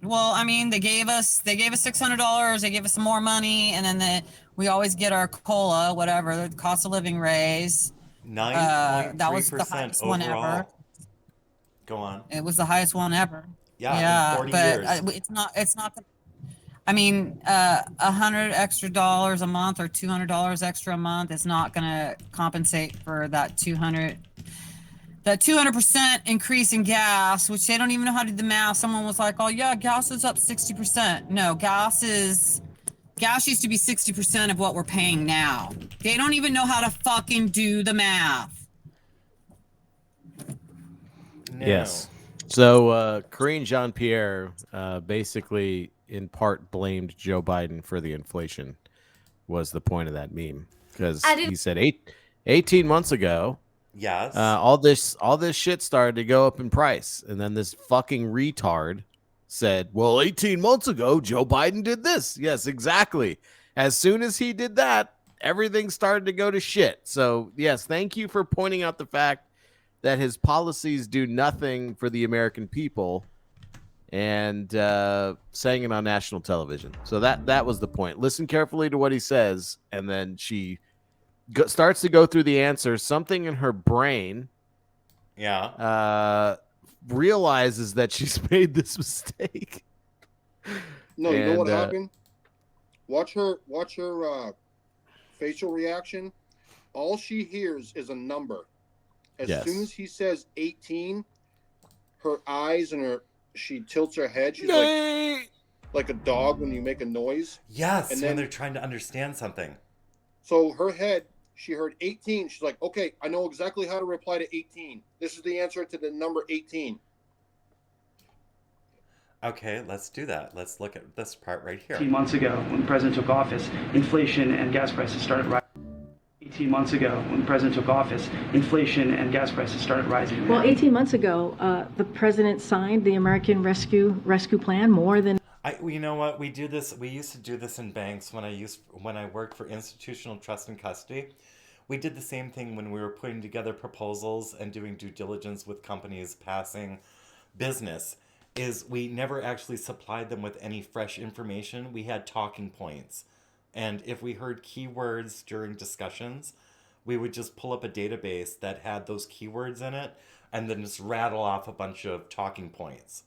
Speaker 23: Well, I mean, they gave us $600. They gave us some more money, and then we always get our COLA, whatever, the cost of living raise.
Speaker 2: 9.3%
Speaker 23: that was the highest
Speaker 2: overall.
Speaker 23: one ever.
Speaker 2: Go on.
Speaker 23: It was the highest one ever.
Speaker 2: Yeah, in 40 years.
Speaker 23: It's not. I mean, $100 extra a month or $200 extra a month is not going to compensate for that 200% increase in gas, which they don't even know how to do the math. Someone was like, oh yeah, gas is up 60%. No, gas used to be 60% of what we're paying now. They don't even know how to fucking do the math.
Speaker 2: No.
Speaker 7: Yes. So Karine Jean-Pierre basically in part blamed Joe Biden for the inflation was the point of that meme. Because he said 18 months ago,
Speaker 2: yes,
Speaker 7: all this shit started to go up in price. And then this fucking retard said, well, 18 months ago, Joe Biden did this. Yes, exactly. As soon as he did that, everything started to go to shit. So, yes, thank you for pointing out the fact that his policies do nothing for the American people and saying it on national television. So that was the point. Listen carefully to what he says, and then she starts to go through the answers. Something in her brain realizes that she's made this mistake.
Speaker 5: No, you know what happened? Watch her facial reaction. All she hears is a number. As soon as he says 18, her eyes and she tilts her head. She's like a dog when you make a noise.
Speaker 2: Yes,
Speaker 5: and
Speaker 2: when
Speaker 5: then
Speaker 2: they're trying to understand something.
Speaker 5: So her head, she heard 18. She's like, okay, I know exactly how to reply to 18. This is the answer to the number 18.
Speaker 2: Okay, let's do that. Let's look at this part right here.
Speaker 12: 18 months ago, when the president took office, inflation and gas prices started rising. 18 months ago, when the president took office, inflation and gas prices started rising.
Speaker 8: Well, 18 months ago, the president signed the American Rescue Plan more than.
Speaker 2: You know what? We do this. We used to do this in banks when I worked for institutional trust and custody. We did the same thing when we were putting together proposals and doing due diligence with companies passing business. Is we never actually supplied them with any fresh information. We had talking points, and if we heard keywords during discussions, we would just pull up a database that had those keywords in it, and then just rattle off a bunch of talking points.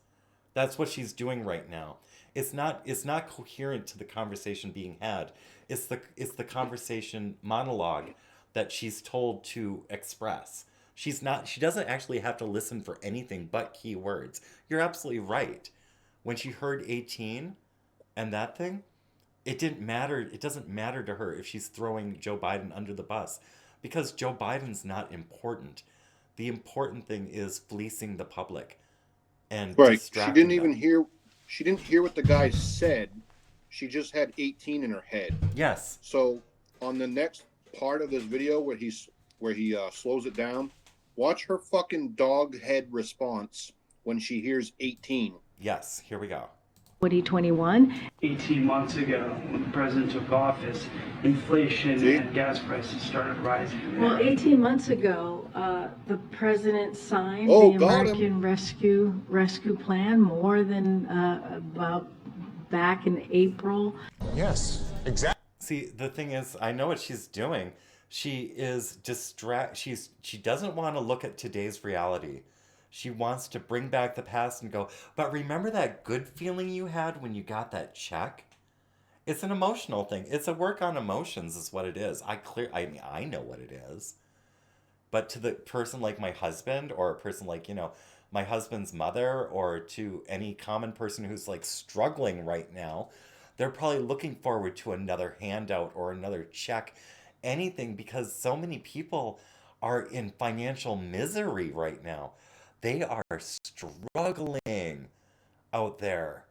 Speaker 2: That's what she's doing right now. It's not coherent to the conversation being had. It's the conversation monologue that she's told to express. She doesn't actually have to listen for anything but keywords. You're absolutely right. When she heard 18 and that thing, it didn't matter. It doesn't matter to her if she's throwing Joe Biden under the bus, because Joe Biden's not important. The important thing is fleecing the public and
Speaker 5: right. She
Speaker 2: distracting
Speaker 5: didn't
Speaker 2: them.
Speaker 5: even hear. She didn't hear what the guy said. She just had 18 in her head.
Speaker 2: Yes.
Speaker 5: So on the next part of this video where he slows it down, watch her fucking dog head response when she hears 18.
Speaker 2: Yes. Here we go.
Speaker 8: 2021.
Speaker 12: 18 months ago, when the president took office, inflation and gas prices started rising.
Speaker 8: Well, 18 months ago, the president signed
Speaker 5: Oh,
Speaker 8: the
Speaker 5: got
Speaker 8: American Rescue Plan more than about back in April.
Speaker 2: Yes, exactly. See, the thing is, I know what she's doing. She is she doesn't want to look at today's reality. She wants to bring back the past and go, but remember that good feeling you had when you got that check? It's an emotional thing. It's a work on emotions is what it is. I know what it is. But to the person like my husband, or a person like, my husband's mother, or to any common person who's like struggling right now, they're probably looking forward to another handout or another check, anything, because so many people are in financial misery right now. They are struggling out there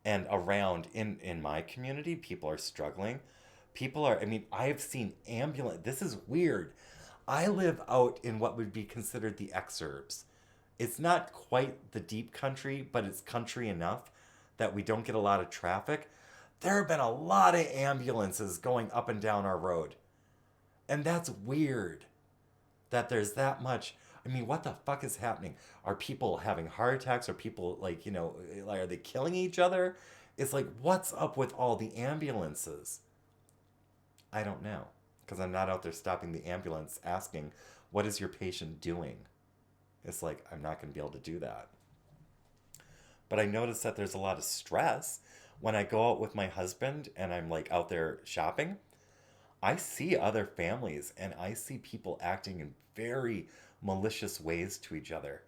Speaker 2: and around. In my community, people are struggling. I've seen this is weird. I live out in what would be considered the exurbs. It's not quite the deep country, but it's country enough that we don't get a lot of traffic. There have been a lot of ambulances going up and down our road. And that's weird that there's that much. What the fuck is happening? Are people having heart attacks? Are people are they killing each other? It's like, what's up with all the ambulances? I don't know, because I'm not out there stopping the ambulance asking, what is your patient doing? It's like, I'm not going to be able to do that. But I notice that there's a lot of stress when I go out with my husband and I'm like out there shopping. I see other families and I see people acting in very malicious ways to each other.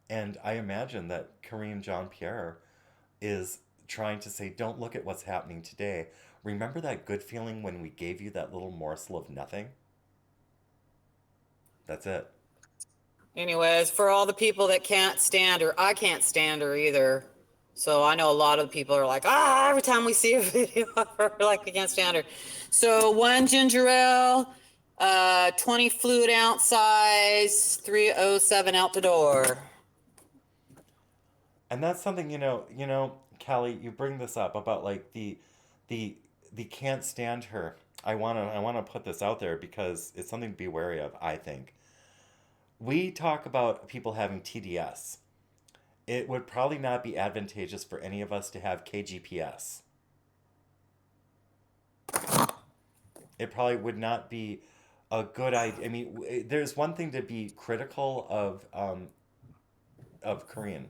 Speaker 2: And I imagine that Karine Jean-Pierre is trying to say, don't look at what's happening today. Remember that good feeling when we gave you that little morsel of nothing? That's it.
Speaker 23: Anyways, for all the people that can't stand her, I can't stand her either. So I know a lot of people are like, every time we see a video of her, like, we can't stand her. So 1 ginger ale, 20 fluid ounce size, 307 out the door.
Speaker 2: And that's something, Callie, you bring this up about like the can't stand her. I wanna put this out there because it's something to be wary of, I think. We talk about people having TDS. It would probably not be advantageous for any of us to have KGPS. It probably would not be a good idea. There's one thing to be critical of Korean.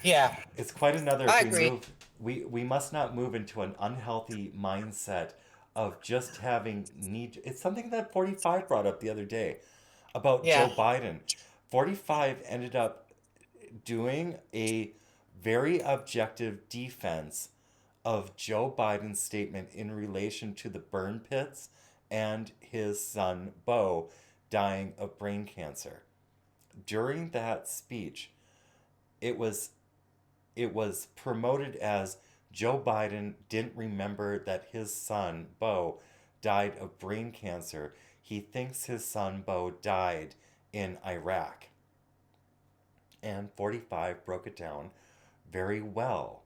Speaker 23: Yeah.
Speaker 2: It's quite another.
Speaker 23: I agree.
Speaker 2: We must not move into an unhealthy mindset of just having need. It's something that 45 brought up the other day about Joe Biden. 45 ended up doing a very objective defense of Joe Biden's statement in relation to the burn pits and his son Beau dying of brain cancer. During that speech, it was promoted as Joe Biden didn't remember that his son Beau died of brain cancer. He thinks his son Bo died in Iraq. And 45 broke it down very well,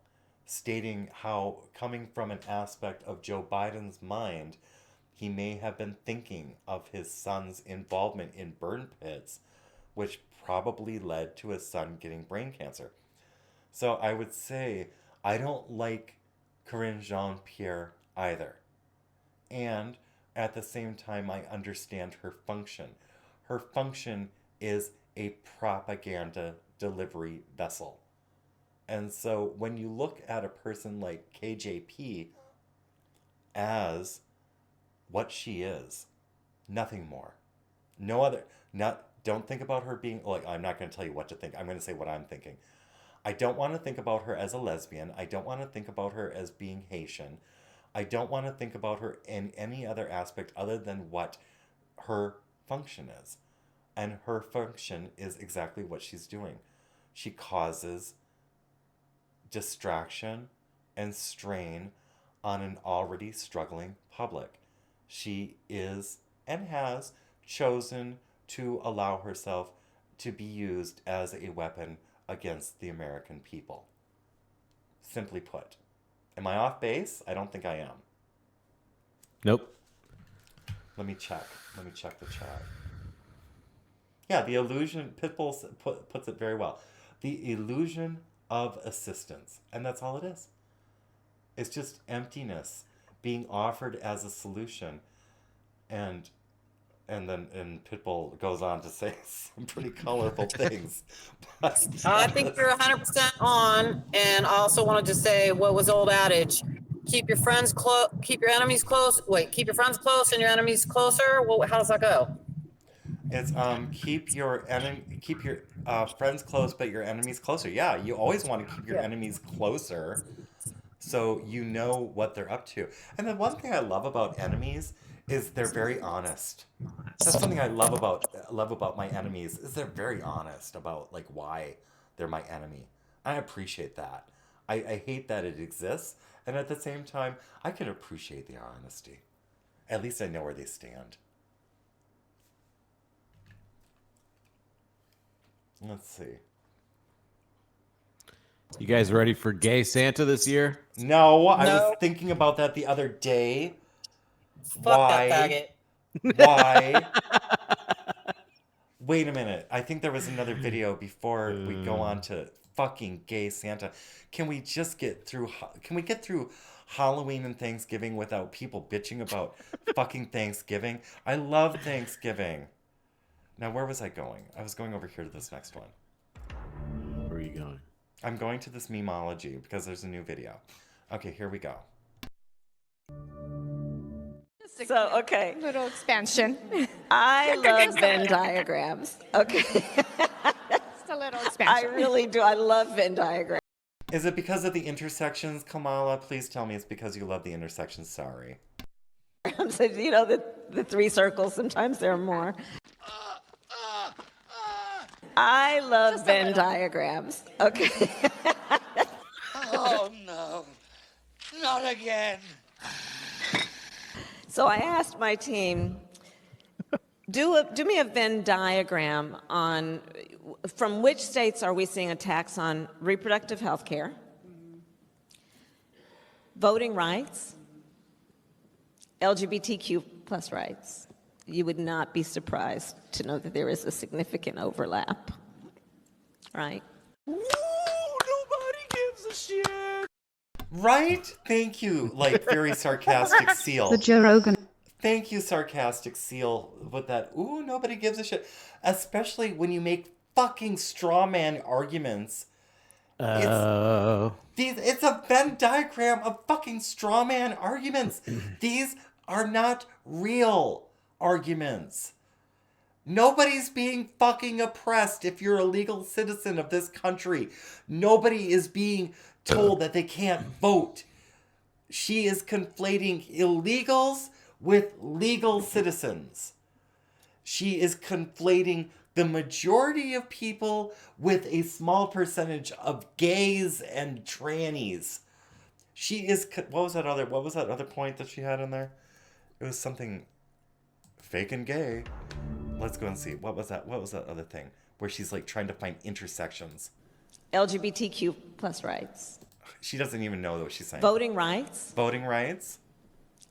Speaker 2: stating how, coming from an aspect of Joe Biden's mind, he may have been thinking of his son's involvement in burn pits, which probably led to his son getting brain cancer. So I would say I don't like Corinne Jean-Pierre either. And at the same time, I understand her function. Her function is a propaganda delivery vessel. And so when you look at a person like KJP as what she is, nothing more. No other, don't think about her being, like, I'm not going to tell you what to think. I'm going to say what I'm thinking. I don't want to think about her as a lesbian. I don't want to think about her as being Haitian. I don't want to think about her in any other aspect other than what her function is. And her function is exactly what she's doing. She causes distraction and strain on an already struggling public. She is and has chosen to allow herself to be used as a weapon against the American people. Simply put. Am I off base? I don't think I am.
Speaker 7: Nope.
Speaker 2: Let me check the chat. Yeah, the illusion, Pitbull puts it very well. The illusion of assistance. And that's all it is. It's just emptiness being offered as a solution. And then Pitbull goes on to say some pretty colorful things. But,
Speaker 23: I think you're 100% on, and I also wanted to say, what was the old adage? Keep your friends close, keep your enemies close. Wait, keep your friends close and your enemies closer. Well, how does that go?
Speaker 2: It's keep your friends close, but your enemies closer. Yeah, you always want to keep your enemies closer, so you know what they're up to. And the one thing I love about enemies is they're very honest. That's something I love about my enemies is they're very honest about like why they're my enemy. I appreciate that. I hate that it exists, and at the same time, I can appreciate the honesty. At least I know where they stand. Let's see.
Speaker 7: You guys ready for Gay Santa this year?
Speaker 2: No, I was thinking about that the other day.
Speaker 23: Fuck that faggot.
Speaker 2: Why? Wait a minute. I think there was another video before we go on to fucking Gay Santa. Can we just get through? Can we get through Halloween and Thanksgiving without people bitching about fucking Thanksgiving? I love Thanksgiving. Now, where was I going? I was going over here to this next one.
Speaker 7: Where are you going?
Speaker 2: I'm going to this memology because there's a new video. Okay, here we go.
Speaker 14: So, okay.
Speaker 4: Little expansion.
Speaker 14: I love Venn diagrams. Okay.
Speaker 4: Just a little expansion.
Speaker 14: I really do. I love Venn diagrams.
Speaker 2: Is it because of the intersections, Kamala? Please tell me it's because you love the intersections. Sorry.
Speaker 14: So, you know, the three circles, sometimes there are more. I love Venn diagrams. Okay.
Speaker 17: Oh, no. Not again.
Speaker 14: So I asked my team, do me a Venn diagram on from which states are we seeing attacks on reproductive health care, voting rights, LGBTQ plus rights. You would not be surprised to know that there is a significant overlap, right?
Speaker 17: Ooh, nobody gives a shit.
Speaker 2: Right? Thank you, like very sarcastic seal.
Speaker 16: The Joe Rogan.
Speaker 2: Thank you, sarcastic seal, with that. Ooh, nobody gives a shit. Especially when you make fucking straw man arguments. It's a Venn diagram of fucking straw man arguments. These are not real arguments. Nobody's being fucking oppressed if you're a legal citizen of this country. Nobody is being told that they can't vote. She is conflating illegals with legal citizens. She is conflating the majority of people with a small percentage of gays and trannies. She is what was that other point that she had in there? It was something fake and gay. Let's go and see. What was that? What was that other thing where she's like trying to find intersections?
Speaker 14: LGBTQ plus rights.
Speaker 2: She doesn't even know what she's saying.
Speaker 14: Voting rights.
Speaker 2: Voting rights.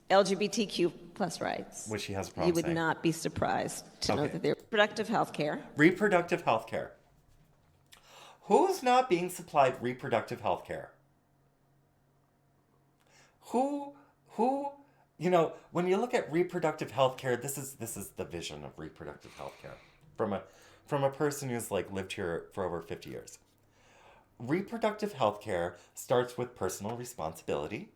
Speaker 14: LGBTQ plus rights.
Speaker 2: Which she has a problem
Speaker 14: You would
Speaker 2: saying.
Speaker 14: not be surprised to know that they're reproductive health care.
Speaker 2: Reproductive health care. Who's not being supplied reproductive health care? Who, you know, when you look at reproductive health care, this is the vision of reproductive health care from a person who's like lived here for over 50 years. Reproductive health care starts with personal responsibility.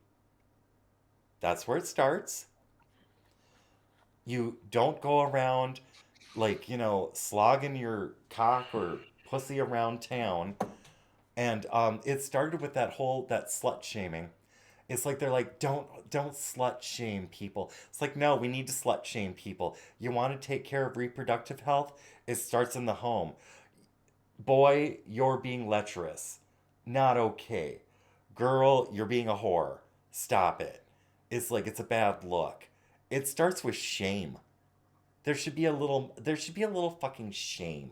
Speaker 2: That's where it starts. You don't go around like, you know, slogging your cock or pussy around town. And it started with that slut shaming. It's like they're like, don't slut shame people. It's like, no, we need to slut shame people. You want to take care of reproductive health? It starts in the home. Boy, you're being lecherous. Not okay. Girl, you're being a whore. Stop it. It's like, it's a bad look. It starts with shame. There should be a little fucking shame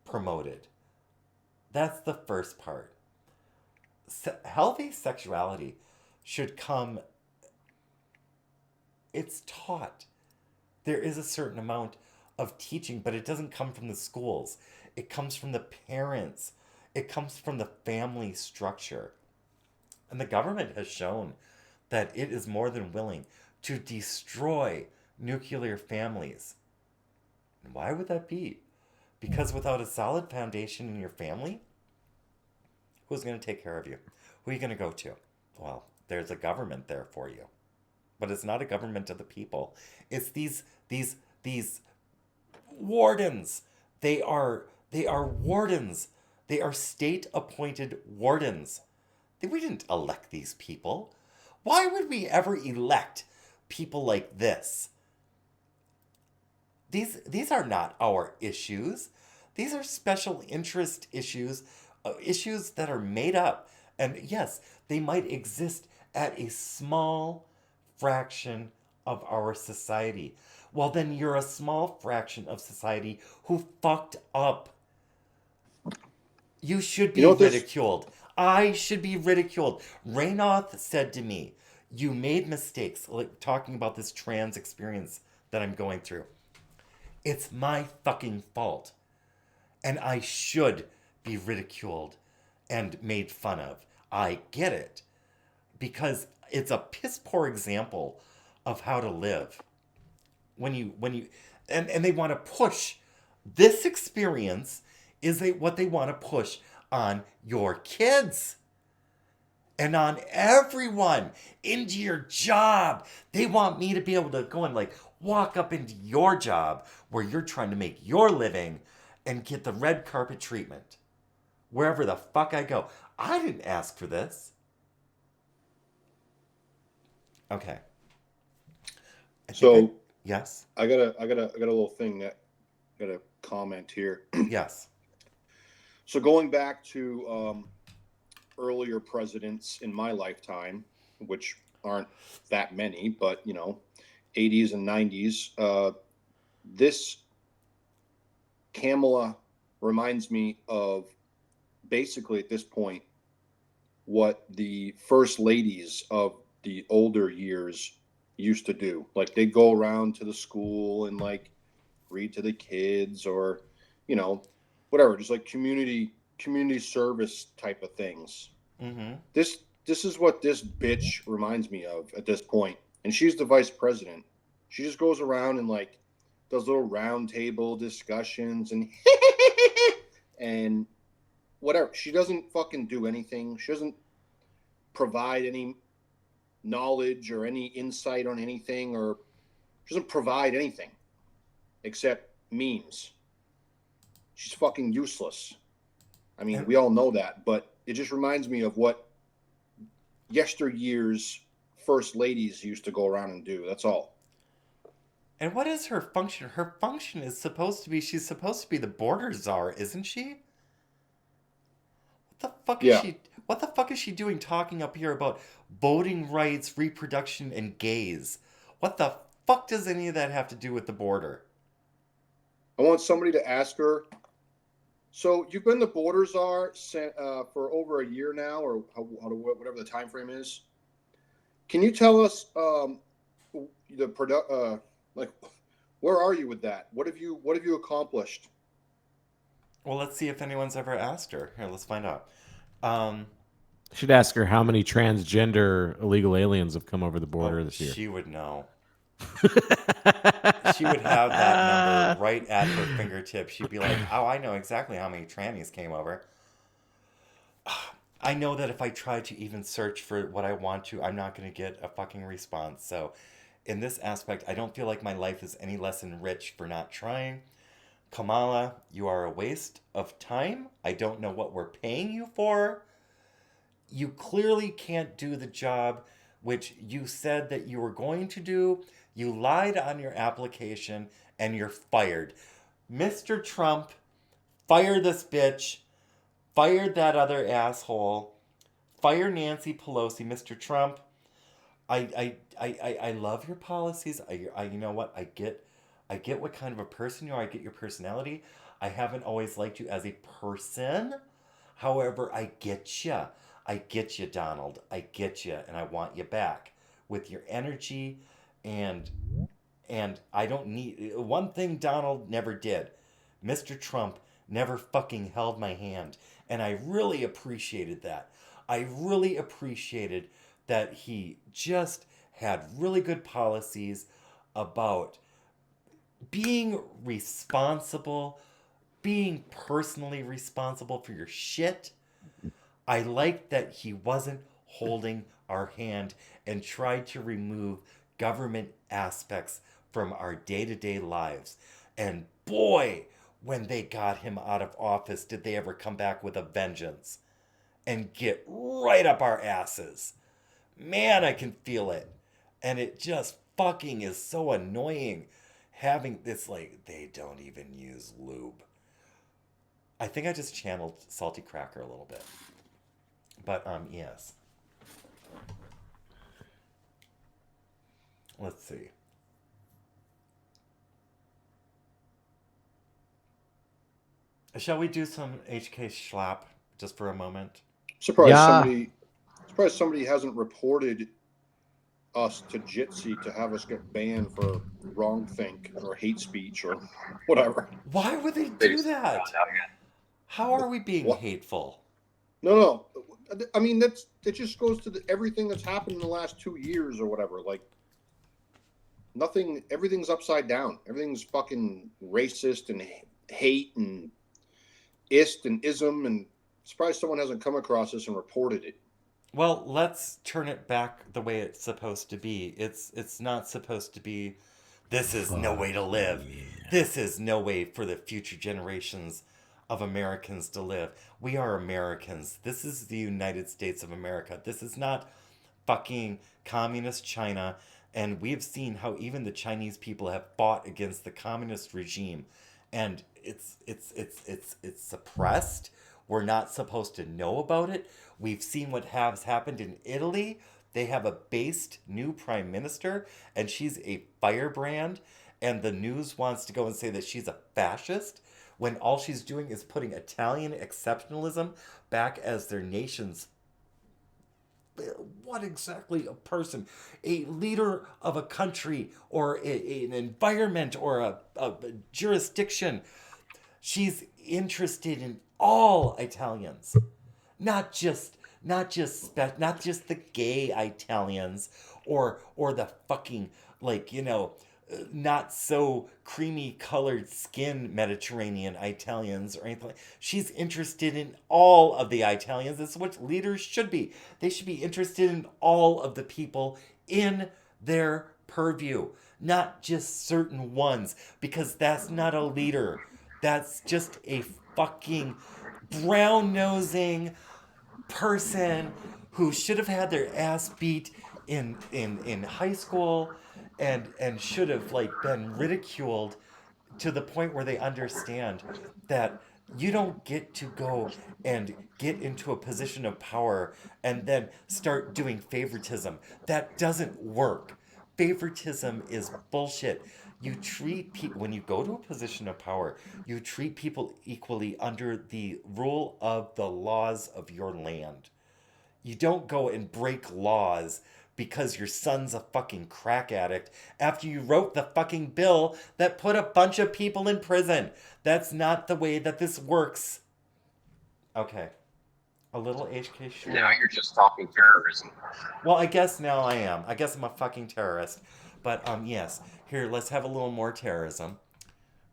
Speaker 2: promoted. That's the first part. Healthy sexuality should come, it's taught. There is a certain amount of teaching, but it doesn't come from the schools. It comes from the parents. It comes from the family structure. And the government has shown that it is more than willing to destroy nuclear families. And why would that be? Because without a solid foundation in your family, who's going to take care of you? Who are you going to go to? Well, there's a government there for you. But it's not a government of the people. It's these wardens. They are wardens. They are state-appointed wardens. We didn't elect these people. Why would we ever elect people like this? These are not our issues. These are special interest issues, issues that are made up. And yes, they might exist at a small fraction of our society. Well, then you're a small fraction of society who fucked up. You should be ridiculed. I should be ridiculed. Raynoth said to me, you made mistakes, like talking about this trans experience that I'm going through. It's my fucking fault. And I should be ridiculed and made fun of. I get it. Because it's a piss poor example of how to live. When you and they want to push this experience what they want to push on your kids and on everyone into your job. They want me to be able to go and like walk up into your job where you're trying to make your living and get the red carpet treatment wherever the fuck I go. I didn't ask for this. Okay. Yes.
Speaker 5: I got a little thing that got a comment here.
Speaker 2: Yes.
Speaker 5: So going back to earlier presidents in my lifetime, which aren't that many, but 80s and 90s, this Kamala reminds me of basically at this point what the first ladies of the older years used to do. Like they'd go around to the school and like read to the kids or whatever, just like community service type of things.
Speaker 2: Mm-hmm.
Speaker 5: This is what this bitch reminds me of at this point. And she's the vice president. She just goes around and like does little round table discussions and and whatever. She doesn't fucking do anything. She doesn't provide any knowledge or any insight on anything, or she doesn't provide anything except memes. She's fucking useless. I mean, we all know that, but it just reminds me of what yesteryear's first ladies used to go around and do. That's all.
Speaker 2: And what is her function? Her function is she's supposed to be the border czar, isn't she? What the fuck is she doing talking up here about voting rights, reproduction, and gays? What the fuck does any of that have to do with the border?
Speaker 5: I want somebody to ask her. So you've been the border czar for over a year now, or whatever the time frame is. Can you tell us the product? Like, where are you with that? What have you accomplished?
Speaker 2: Well, let's see if anyone's ever asked her. Here, let's find out.
Speaker 7: Should ask her how many transgender illegal aliens have come over the border this year.
Speaker 2: She would know. She would have that number right at her fingertips. She'd be like, oh, I know exactly how many trannies came over. I know that if I try to even search for what I want to, I'm not going to get a fucking response. So in this aspect, I don't feel like my life is any less enriched for not trying. Kamala, you are a waste of time. I don't know what we're paying you for. You clearly can't do the job which you said that you were going to do. You lied on your application and you're fired. Mr. Trump, fire this bitch. Fire that other asshole. Fire Nancy Pelosi. Mr. Trump, I love your policies. You know what? I get what kind of a person you are. I get your personality. I haven't always liked you as a person. However, I get you. I get you, Donald. I get you, and I want you back with your energy, and I don't need one thing Donald never did. Mr. Trump never fucking held my hand, and I really appreciated that. I really appreciated that he just had really good policies about being responsible, being personally responsible for your shit. I liked that he wasn't holding our hand and tried to remove government aspects from our day-to-day lives. And boy, when they got him out of office, did they ever come back with a vengeance and get right up our asses. Man, I can feel it. And it just fucking is so annoying having this, like, they don't even use lube. I think I just channeled Salty Cracker a little bit. But, yes. Let's see. Shall we do some HK Schlapp just for a moment?
Speaker 5: Surprised somebody hasn't reported us to Jitsi to have us get banned for wrongthink or hate speech or whatever.
Speaker 2: Why would they do that? How are we being hateful?
Speaker 5: No. I mean, that just goes to everything that's happened in the last 2 years or whatever. Like, everything's upside down. Everything's fucking racist and hate and ist and ism, and surprised someone hasn't come across this and reported it.
Speaker 2: Well, let's turn it back the way it's supposed to be. It's not supposed to be, this is no way to live. This is no way for the future generations of Americans to live. We are Americans. This is the United States of America. This is not fucking communist China. And we've seen how even the Chinese people have fought against the communist regime. And it's suppressed. We're not supposed to know about it. We've seen what has happened in Italy. They have a based new prime minister, and she's a firebrand. And the news wants to go and say that she's a fascist, when all she's doing is putting Italian exceptionalism back as their nation's, what exactly a person, a leader of a country or an environment or a jurisdiction. She's interested in all Italians, not just the gay Italians or the fucking, like, you know, not so creamy colored skin Mediterranean Italians or anything. She's interested in all of the Italians. That's what leaders should be. They should be interested in all of the people in their purview, not just certain ones, because that's not a leader. That's just a fucking brown-nosing person who should have had their ass beat in high school and should have, like, been ridiculed to the point where they understand that you don't get to go and get into a position of power and then start doing favoritism. That doesn't work. favoritism is bullshit. You treat people, when you go to a position of power, you treat people equally under the rule of the laws of your land. You don't go and break laws because your son's a fucking crack addict after you wrote the fucking bill that put a bunch of people in prison. That's not the way that this works. Okay. A little HK short.
Speaker 10: Now you're just talking terrorism.
Speaker 2: Well, I guess now I am. I guess I'm a fucking terrorist. But yes. Here, let's have a little more terrorism.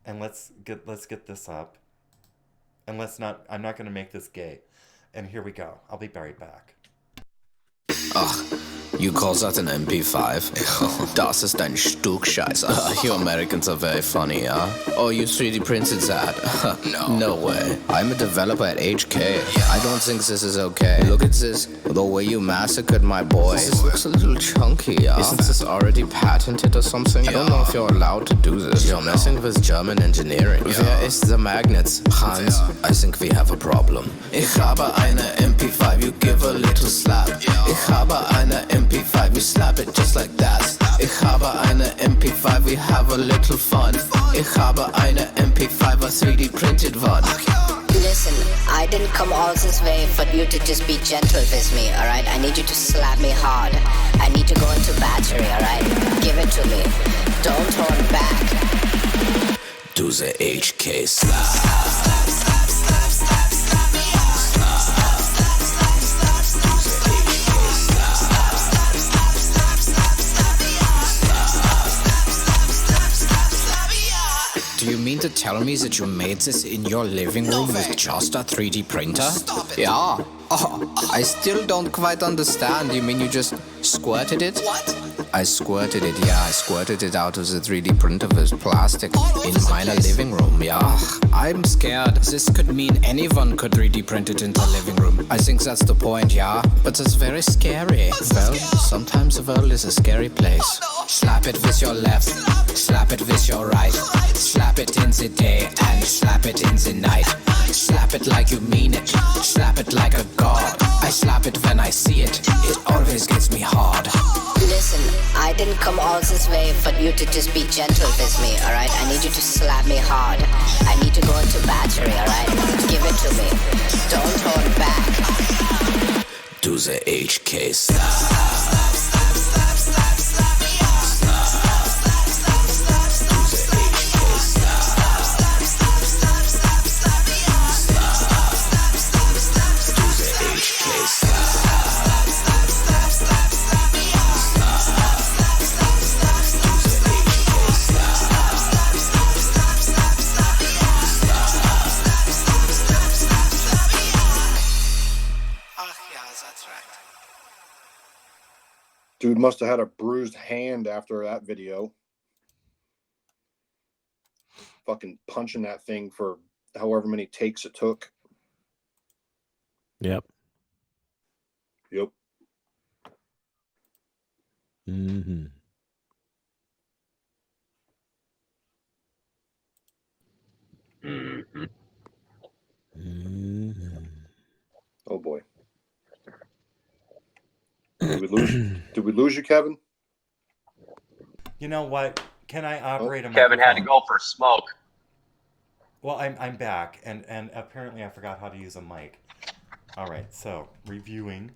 Speaker 2: And let's get this up. And I'm not gonna make this gay. And here we go. I'll be right back.
Speaker 16: Ach, you call that an MP5? Das ist ein Stück Scheiße. You Americans are very funny, yeah? Oh, you 3D printed that? No way. I'm a developer at HK. I don't think this is okay. Look at this. The way you massacred my boy. This looks a little chunky, yeah? Isn't this already patented or something? I don't know if you're allowed to do this. You're messing with German engineering. Where is the magnets? Hans, I think we have a problem. Ich habe eine MP5, you give a little slap. Ich habe eine MP5, we slap it just like that. Ich habe eine MP5, we have a little fun. Ich habe eine MP5, a 3D printed one.
Speaker 18: Listen, I didn't come all this way for you to just be gentle with me, alright? I need you to slap me hard. I need to go into battery, alright? Give it to me. Don't hold back.
Speaker 16: Do the HK slap. Do you mean to tell me that you made this in your living room with just a 3D printer? Stop it. Yeah. Oh, I still don't quite understand. You mean you just squirted it? What? I squirted it, yeah. I squirted it out of the 3D printer with plastic in my living room, yeah. I'm scared. This could mean anyone could 3D print it into the living room. I think that's the point, yeah. But it's very scary. Well, sometimes the world is a scary place. Slap it with your left, slap it with your right. Slap it in the day and slap it in the night. Slap it like you mean it, slap it like a god. I slap it when I see it, it always gets me hard.
Speaker 18: Listen, I didn't come all this way for you to just be gentle with me, alright? I need you to slap me hard. I need to go into battery, alright? Give it to me. Don't hold back.
Speaker 16: Do the HK slap.
Speaker 5: Dude must have had a bruised hand after that video. Fucking punching that thing for however many takes it took.
Speaker 7: Yep.
Speaker 5: Yep.
Speaker 7: Mm-hmm.
Speaker 10: Mm-hmm.
Speaker 7: Mm-hmm.
Speaker 5: Oh boy. Did we lose you, Kevin?
Speaker 2: You know what? Can I operate a
Speaker 10: Kevin had to
Speaker 2: microphone?
Speaker 10: go for a smoke.
Speaker 2: Well, I'm back, and apparently I forgot how to use a mic. All right, so reviewing.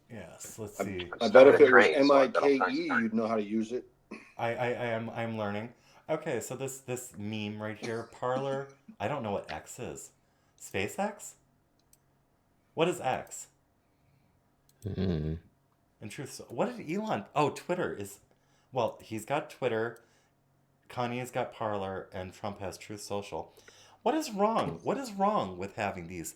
Speaker 2: Yes, let's see.
Speaker 5: I bet if it was MIKE, you'd know how to use it.
Speaker 2: I'm learning. Okay, so this meme right here, Parlor. I don't know what X is. SpaceX? What is X?
Speaker 7: Mm.
Speaker 2: In truth, so what did Elon? Oh, Twitter is. Well, he's got Twitter. Kanye's got Parler, and Trump has Truth Social. What is wrong? What is wrong with having these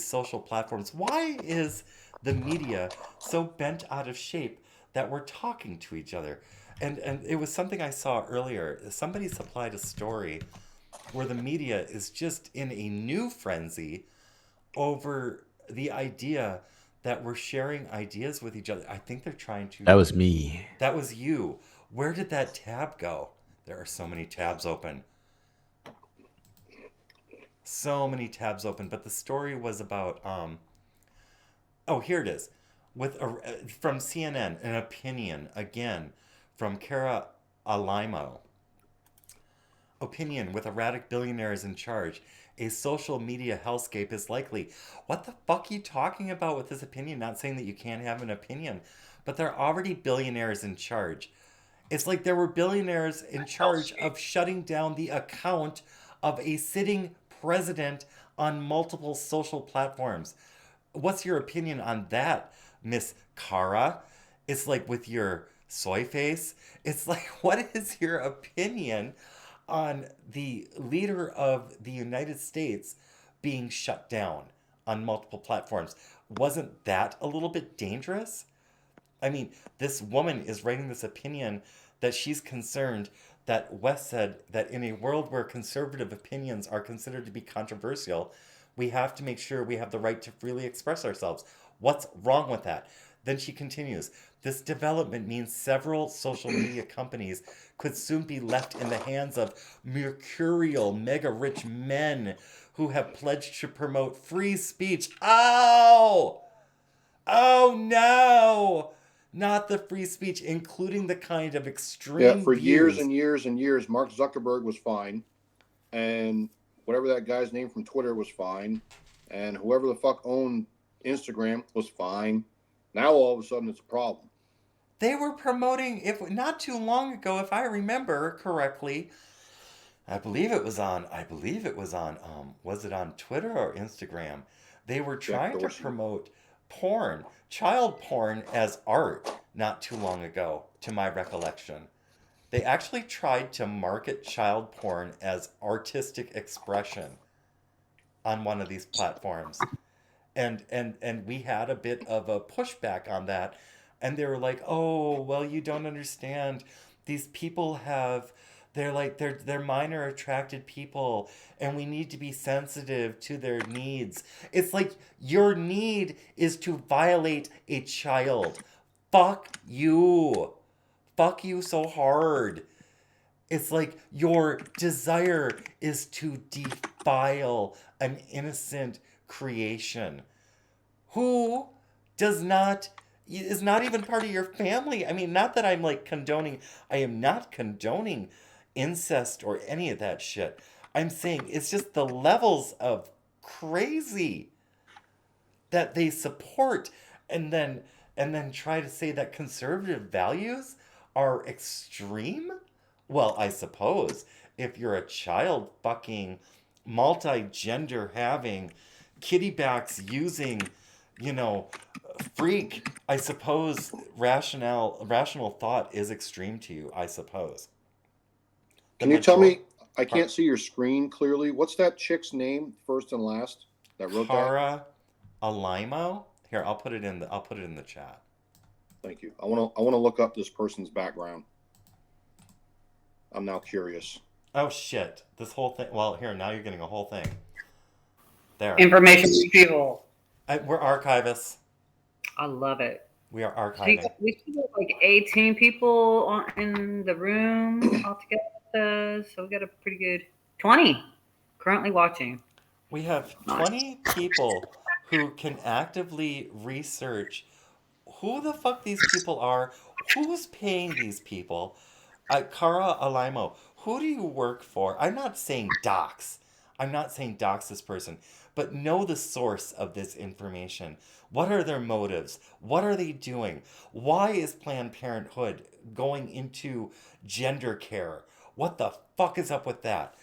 Speaker 2: social platforms? Why is the media so bent out of shape that we're talking to each other? And it was something I saw earlier. Somebody supplied a story where the media is just in a new frenzy over the idea that we're sharing ideas with each other. I think they're trying to...
Speaker 7: That was me.
Speaker 2: That was you. Where did that tab go? There are so many tabs open. So many tabs open. But the story was about... Oh, here it is. with from CNN, an opinion again from Cara Alimo. Opinion: with erratic billionaires in charge, a social media hellscape is likely. What the fuck are you talking about with this opinion? Not saying that you can't have an opinion, but there are already billionaires in charge. It's like there were billionaires in charge of shutting down the account of a sitting president on multiple social platforms. What's your opinion on that, Miss Cara? It's like with your soy face. It's like, what is your opinion on the leader of the United States being shut down on multiple platforms? Wasn't that a little bit dangerous? I mean, this woman is writing this opinion that she's concerned that West said that in a world where conservative opinions are considered to be controversial, we have to make sure we have the right to freely express ourselves. What's wrong with that? Then she continues, this development means several social media companies could soon be left in the hands of mercurial, mega rich men who have pledged to promote free speech. Oh! Oh no! Not the free speech, including the kind of extreme
Speaker 5: For years
Speaker 2: views.
Speaker 5: and years and years, Mark Zuckerberg was fine, and whatever that guy's name from Twitter was fine, and whoever the fuck owned Instagram was fine. Now all of a sudden it's a problem.
Speaker 2: They were promoting, if not too long ago, if I remember correctly, I believe it was on, was it on Twitter or Instagram? They were trying to promote porn, child porn as art not too long ago, to my recollection. They actually tried to market child porn as artistic expression on one of these platforms. And we had a bit of a pushback on that. And they were like, oh, well, you don't understand. These people have, they're minor attracted people, and we need to be sensitive to their needs. It's like your need is to violate a child. Fuck you. Fuck you so hard. It's like your desire is to defile an innocent creation who is not even part of your family. I mean, not that I'm like condoning, I am not condoning incest or any of that shit. I'm saying it's just the levels of crazy that they support, and then try to say that conservative values are extreme. Well, I suppose if you're a child fucking, multi-gender having, kitty backs using, freak, I suppose rational thought is extreme to you, I suppose.
Speaker 5: Can you tell me, I can't see your screen clearly. What's that chick's name, first and last, that wrote that?
Speaker 2: Cara Alimo? Here, I'll put it in the chat.
Speaker 5: Thank you. I want to look up this person's background. I'm now curious.
Speaker 2: Oh shit! This whole thing. Well, here, now you're getting a whole thing. There.
Speaker 3: Information retrieval.
Speaker 2: We're archivists.
Speaker 3: I love it.
Speaker 2: We are archiving.
Speaker 3: We should have like 18 people in the room altogether. So we got a pretty good 20 currently watching.
Speaker 2: We have 20 people who can actively research who the fuck these people are, who's paying these people. Cara Alimo, who do you work for? I'm not saying dox. I'm not saying dox this person, but know the source of this information. What are their motives? What are they doing? Why is Planned Parenthood going into gender care? What the fuck is up with that?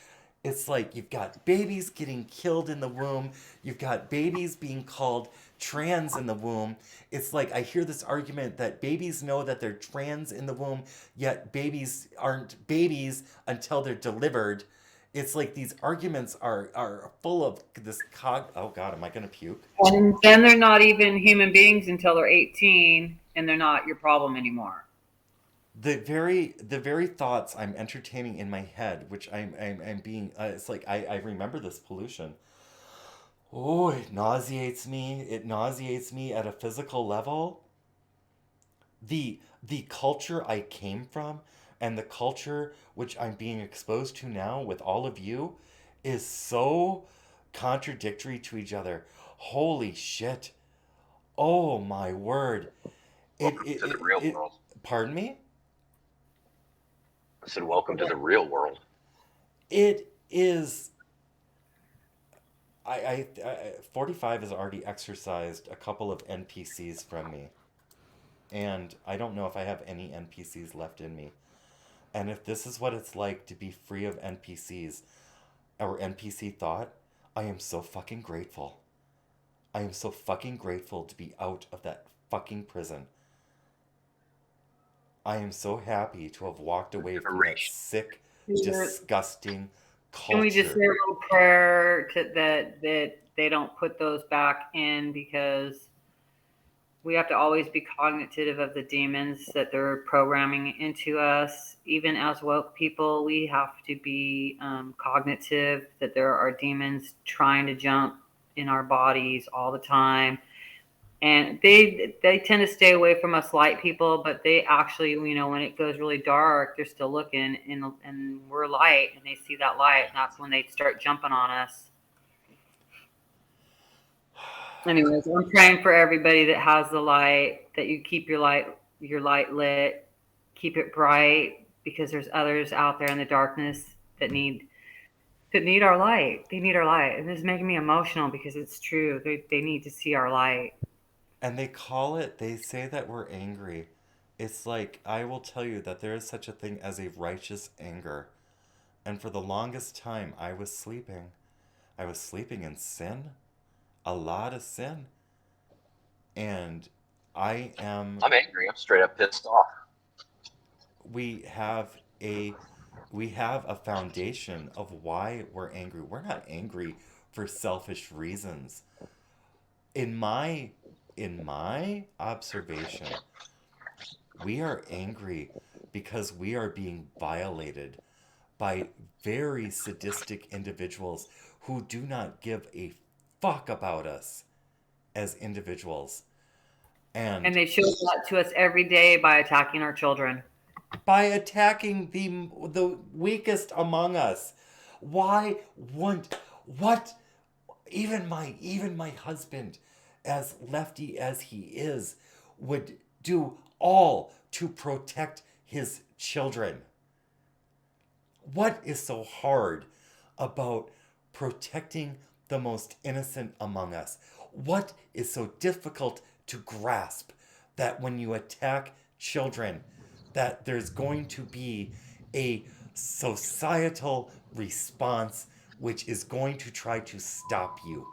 Speaker 2: It's like you've got babies getting killed in the womb. You've got babies being called trans in the womb. It's like I hear this argument that babies know that they're trans in the womb, yet babies aren't babies until they're delivered. It's like these arguments are full of this oh God, am I going to puke?
Speaker 3: And then they're not even human beings until they're 18, and they're not your problem anymore.
Speaker 2: The very thoughts I'm entertaining in my head, which I'm being, it's like I remember this pollution. Oh, it nauseates me. It nauseates me at a physical level. The culture I came from and the culture which I'm being exposed to now with all of you is so contradictory to each other. Holy shit. Oh my word!
Speaker 10: Welcome to the real world.
Speaker 2: Pardon me?
Speaker 10: I said, welcome to the real world.
Speaker 2: It is. 45 has already exorcised a couple of NPCs from me. And I don't know if I have any NPCs left in me. And if this is what it's like to be free of NPCs or NPC thought, I am so fucking grateful. I am so fucking grateful to be out of that fucking prison. I am so happy to have walked away from that sick, disgusting culture.
Speaker 3: Can we just say a little prayer that they don't put those back in, because we have to always be cognitive of the demons that they're programming into us. Even as woke people, we have to be cognitive that there are demons trying to jump in our bodies all the time. And they tend to stay away from us light people, but they actually, when it goes really dark, they're still looking, and we're light, and they see that light, and that's when they start jumping on us. Anyways, I'm praying for everybody that has the light, that you keep your light lit, keep it bright, because there's others out there in the darkness that need our light. They need our light. And this is making me emotional because it's true. They need to see our light.
Speaker 2: And they say that we're angry. It's like, I will tell you that there is such a thing as a righteous anger. And for the longest time, I was sleeping. I was sleeping in sin. A lot of sin. And I'm
Speaker 10: angry. I'm straight up pissed off.
Speaker 2: We have a foundation of why we're angry. We're not angry for selfish reasons. In my observation, we are angry because we are being violated by very sadistic individuals who do not give a fuck about us as individuals. And
Speaker 3: they show that to us every day by attacking our children.
Speaker 2: By attacking the weakest among us. Why wouldn't even my husband, as lefty as he is, would do all to protect his children? What is so hard about protecting the most innocent among us? What is so difficult to grasp that when you attack children, that there's going to be a societal response which is going to try to stop you?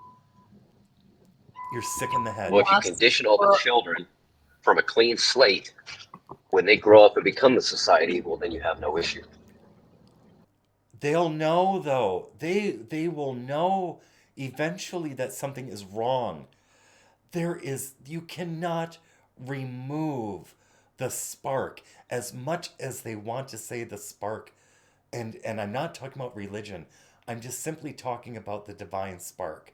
Speaker 2: You're sick in the head.
Speaker 10: Well, if you condition all the children from a clean slate, when they grow up and become the society, well, then you have no issue.
Speaker 2: They'll know, though. They will know eventually that something is wrong. You cannot remove the spark, as much as they want to say the spark. And I'm not talking about religion. I'm just simply talking about the divine spark.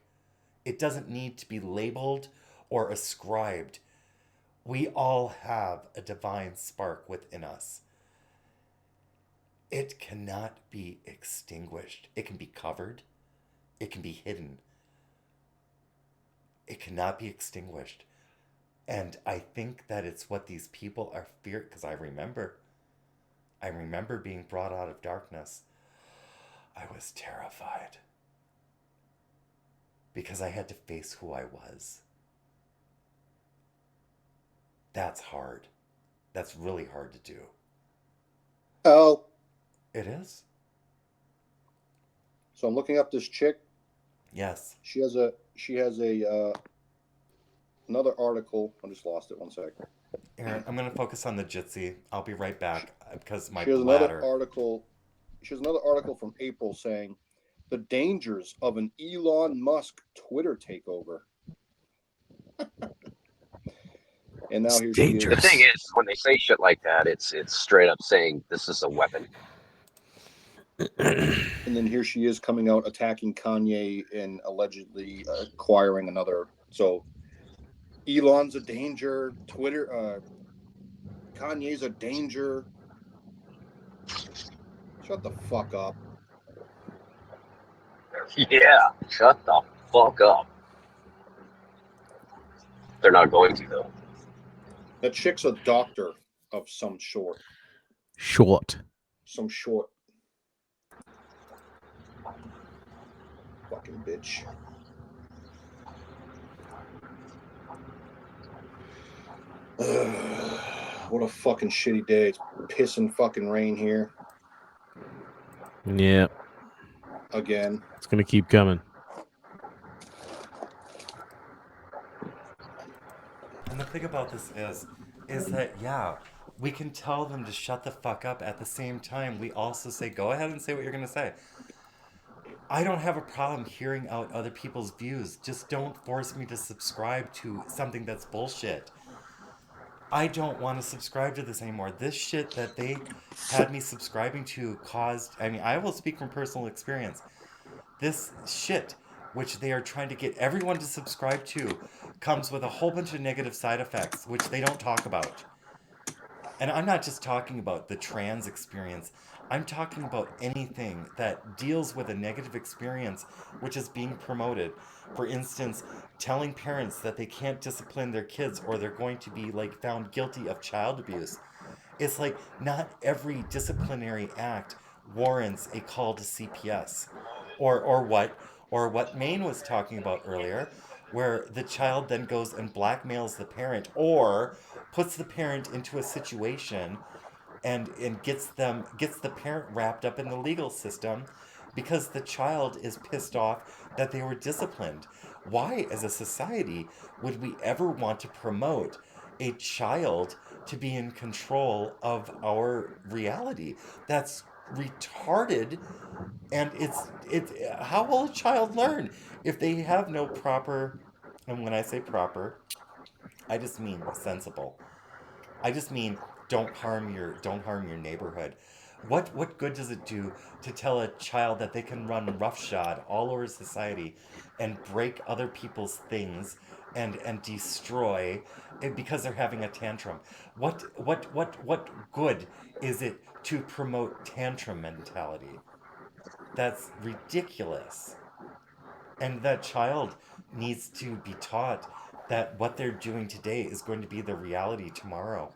Speaker 2: It doesn't need to be labeled or ascribed. We all have a divine spark within us. It cannot be extinguished. It can be covered. It can be hidden. It cannot be extinguished. And I think that it's what these people are fearing, because I remember being brought out of darkness. I was terrified. Because I had to face who I was. That's hard. That's really hard to do.
Speaker 5: Oh.
Speaker 2: It is?
Speaker 5: So I'm looking up this chick.
Speaker 2: Yes.
Speaker 5: She has another article. I just lost it. 1 second.
Speaker 2: Aaron, I'm going to focus on the Jitsi. I'll be right back because my
Speaker 5: She has
Speaker 2: bladder.
Speaker 5: She has another article from April saying the dangers of an Elon Musk Twitter takeover. And now here she is.
Speaker 10: The thing is, when they say shit like that, it's straight up saying this is a weapon.
Speaker 5: And then here she is coming out attacking Kanye and allegedly acquiring another. So Elon's a danger. Twitter, Kanye's a danger. Shut the fuck up.
Speaker 10: Yeah, shut the fuck up. They're not going to, though.
Speaker 5: That chick's a doctor of some sort.
Speaker 7: Short.
Speaker 5: Some short. Fucking bitch. What a fucking shitty day. It's pissing fucking rain here.
Speaker 7: Yeah.
Speaker 5: Again.
Speaker 7: It's gonna keep coming.
Speaker 2: And the thing about this is that, yeah, we can tell them to shut the fuck up. At the same time, we also say, go ahead and say what you're going to say. I don't have a problem hearing out other people's views. Just don't force me to subscribe to something that's bullshit. I don't want to subscribe to this anymore. This shit that they had me subscribing to caused, I mean, I will speak from personal experience. This shit, which they are trying to get everyone to subscribe to, comes with a whole bunch of negative side effects, which they don't talk about. And I'm not just talking about the trans experience. I'm talking about anything that deals with a negative experience which is being promoted. For instance, telling parents that they can't discipline their kids or they're going to be like found guilty of child abuse. It's like not every disciplinary act warrants a call to CPS. Or what Maine was talking about earlier, where the child then goes and blackmails the parent or puts the parent into a situation and gets the parent wrapped up in the legal system because the child is pissed off that they were disciplined. Why, as a society, would we ever want to promote a child to be in control of our reality? That's retarded. And it's how will a child learn if they have no proper, and when I say proper, I just mean sensible. I just mean don't harm your neighborhood. What good does it do to tell a child that they can run roughshod all over society and break other people's things and destroy it because they're having a tantrum? What good is it to promote tantrum mentality? That's ridiculous. And that child needs to be taught that what they're doing today is going to be the reality tomorrow.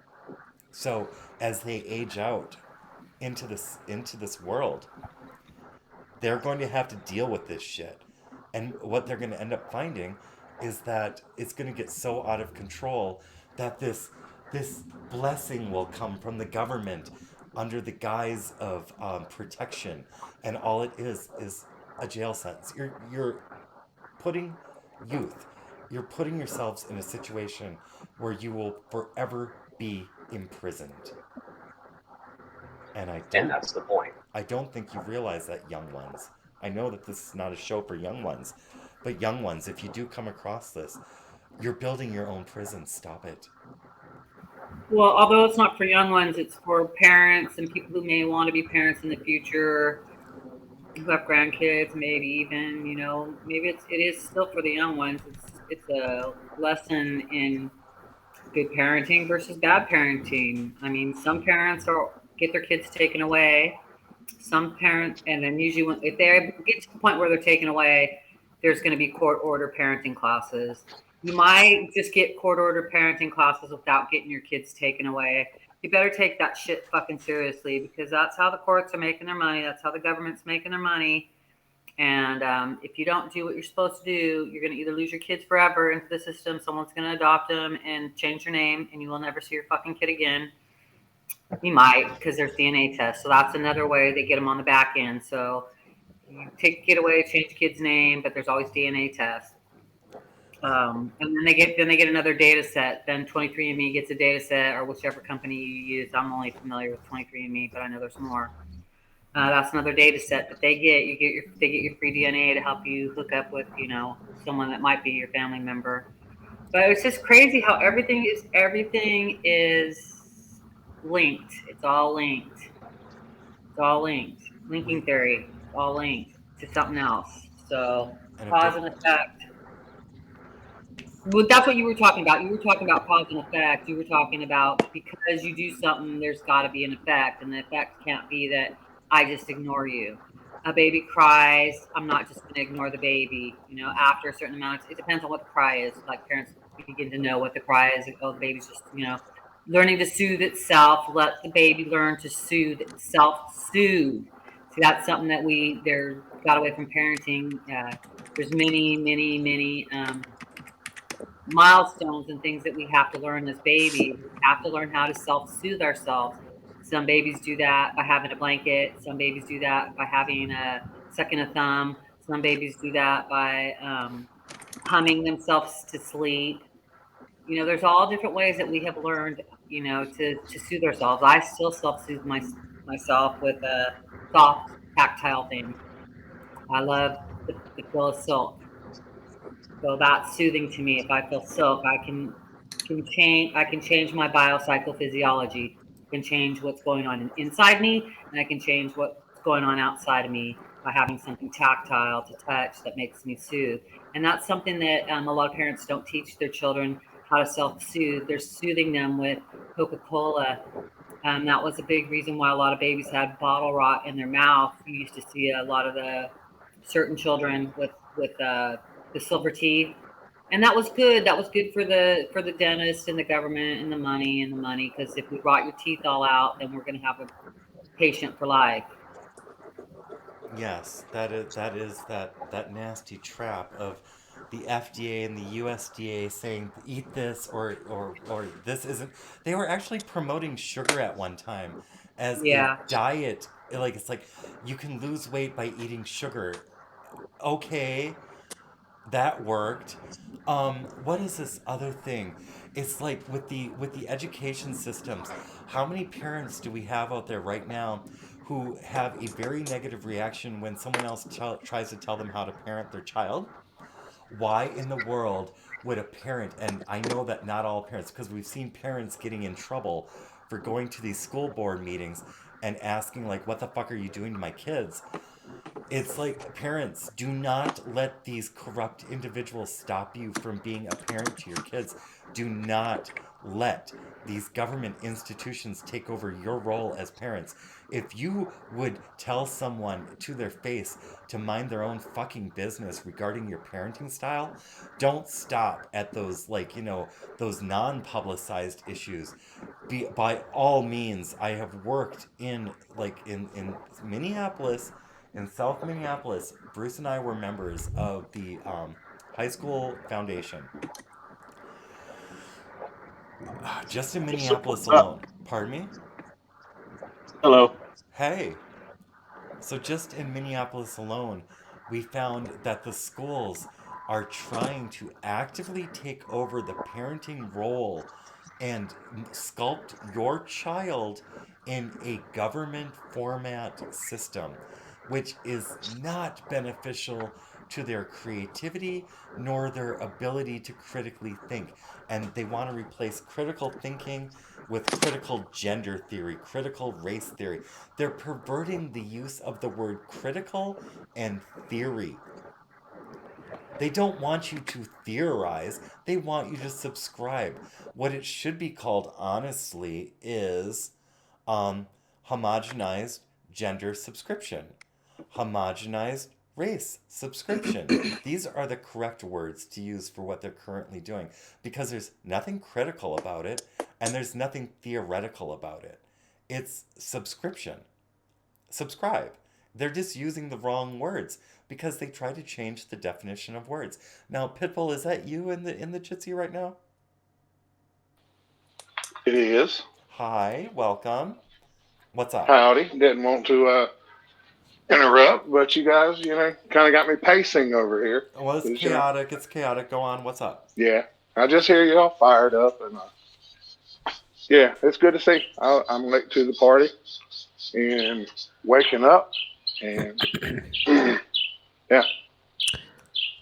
Speaker 2: So as they age out into this world, they're going to have to deal with this shit. And what they're going to end up finding is that it's going to get so out of control that this blessing will come from the government under the guise of protection, and all it is a jail sentence. You're putting you're putting yourselves in a situation where you will forever be imprisoned. And
Speaker 10: that's the point.
Speaker 2: I don't think you realize that, young ones. I know that this is not a show for young ones, but young ones, if you do come across this, you're building your own prison. Stop it.
Speaker 3: Well, although it's not for young ones, it's for parents and people who may want to be parents in the future, who have grandkids, maybe even, maybe it is still for the young ones. It's a lesson in good parenting versus bad parenting. I mean, some parents get their kids taken away. Some parents, and then usually if they get to the point where they're taken away, there's going to be court order parenting classes. You might just get court order parenting classes without getting your kids taken away. You better take that shit fucking seriously, because that's how the courts are making their money. That's how the government's making their money. And if you don't do what you're supposed to do, you're going to either lose your kids forever into the system. Someone's going to adopt them and change their name, and you will never see your fucking kid again. You might, because there's DNA tests. So that's another way they get them on the back end. So you take the kid away, change the kid's name, but there's always DNA tests. And then they get another data set. Then 23andMe gets a data set, or whichever company you use. I'm only familiar with 23andMe, but I know there's more. That's another data set that they get. They get your free DNA to help you hook up with, someone that might be your family member. But it's just crazy how everything is linked. It's all linked. It's all linked. Linking theory. It's all linked to something else. So cause and effect. Well, that's what you were talking about. You were talking about cause and effect. You were talking about because you do something, there's got to be an effect, and the effect can't be that I just ignore you. A baby cries, I'm not just going to ignore the baby. After a certain amount, it depends on what the cry is. Like parents begin to know what the cry is. Oh, the baby's just, learning to soothe itself. Let the baby learn to soothe itself. Soothe. See, that's something that there got away from parenting. There's many milestones and things that we have to learn as babies. We have to learn how to self-soothe ourselves. Some babies do that by having a blanket. Some babies do that by having sucking a thumb. Some babies do that by humming themselves to sleep. There's all different ways that we have learned, to soothe ourselves. I still self-soothe myself with soft tactile things. I love the feel of silk. So that's soothing to me. If I feel silk, I can change my biopsychophysiology. I can change what's going on inside me, and I can change what's going on outside of me by having something tactile to touch that makes me soothe. And that's something that a lot of parents don't teach their children how to self-soothe. They're soothing them with Coca-Cola. That was a big reason why a lot of babies had bottle rot in their mouth. You used to see a lot of the certain children with the silver teeth, and that was good. That was good for the dentist and the government and the money. Because if we rot your teeth all out, then we're going to have a patient for life.
Speaker 2: Yes, that is that nasty trap of the FDA and the USDA saying eat this or this isn't. They were actually promoting sugar at one time as a diet. Like it's like you can lose weight by eating sugar. Okay, that worked. What is this other thing? It's like with the education systems. How many parents do we have out there right now who have a very negative reaction when someone else tries to tell them how to parent their child? Why in the world would a parent, and I know that not all parents, because we've seen parents getting in trouble for going to these school board meetings and asking like, what the fuck are you doing to my kids? It's like, parents, do not let these corrupt individuals stop you from being a parent to your kids. Do not let these government institutions take over your role as parents. If you would tell someone to their face to mind their own fucking business regarding your parenting style, don't stop at those, like, those non-publicized issues. By all means, I have worked in Minneapolis. In South Minneapolis, Bruce and I were members of the high school foundation. Just in Minneapolis alone. Pardon me?
Speaker 19: Hello.
Speaker 2: Hey. So just in Minneapolis alone, we found that the schools are trying to actively take over the parenting role and sculpt your child in a government format system, which is not beneficial to their creativity nor their ability to critically think. And they want to replace critical thinking with critical gender theory, critical race theory. They're perverting the use of the word critical and theory. They don't want you to theorize, they want you to subscribe. What it should be called, honestly, is homogenized gender subscription, homogenized race subscription. These are the correct words to use for what they're currently doing, because there's nothing critical about it and there's nothing theoretical about it. It's subscription. Subscribe. They're just using the wrong words because they try to change the definition of words. Now, Pitbull, is that you in the Jitsi right now?
Speaker 19: It is.
Speaker 2: Hi, welcome. What's up?
Speaker 19: Howdy. Didn't want to interrupt, but you guys, kind of got me pacing over here.
Speaker 2: Well, it's chaotic. It's chaotic. Go on. What's up?
Speaker 19: Yeah. I just hear you all fired up, and yeah, it's good to see. I'm late to the party and waking up, and yeah.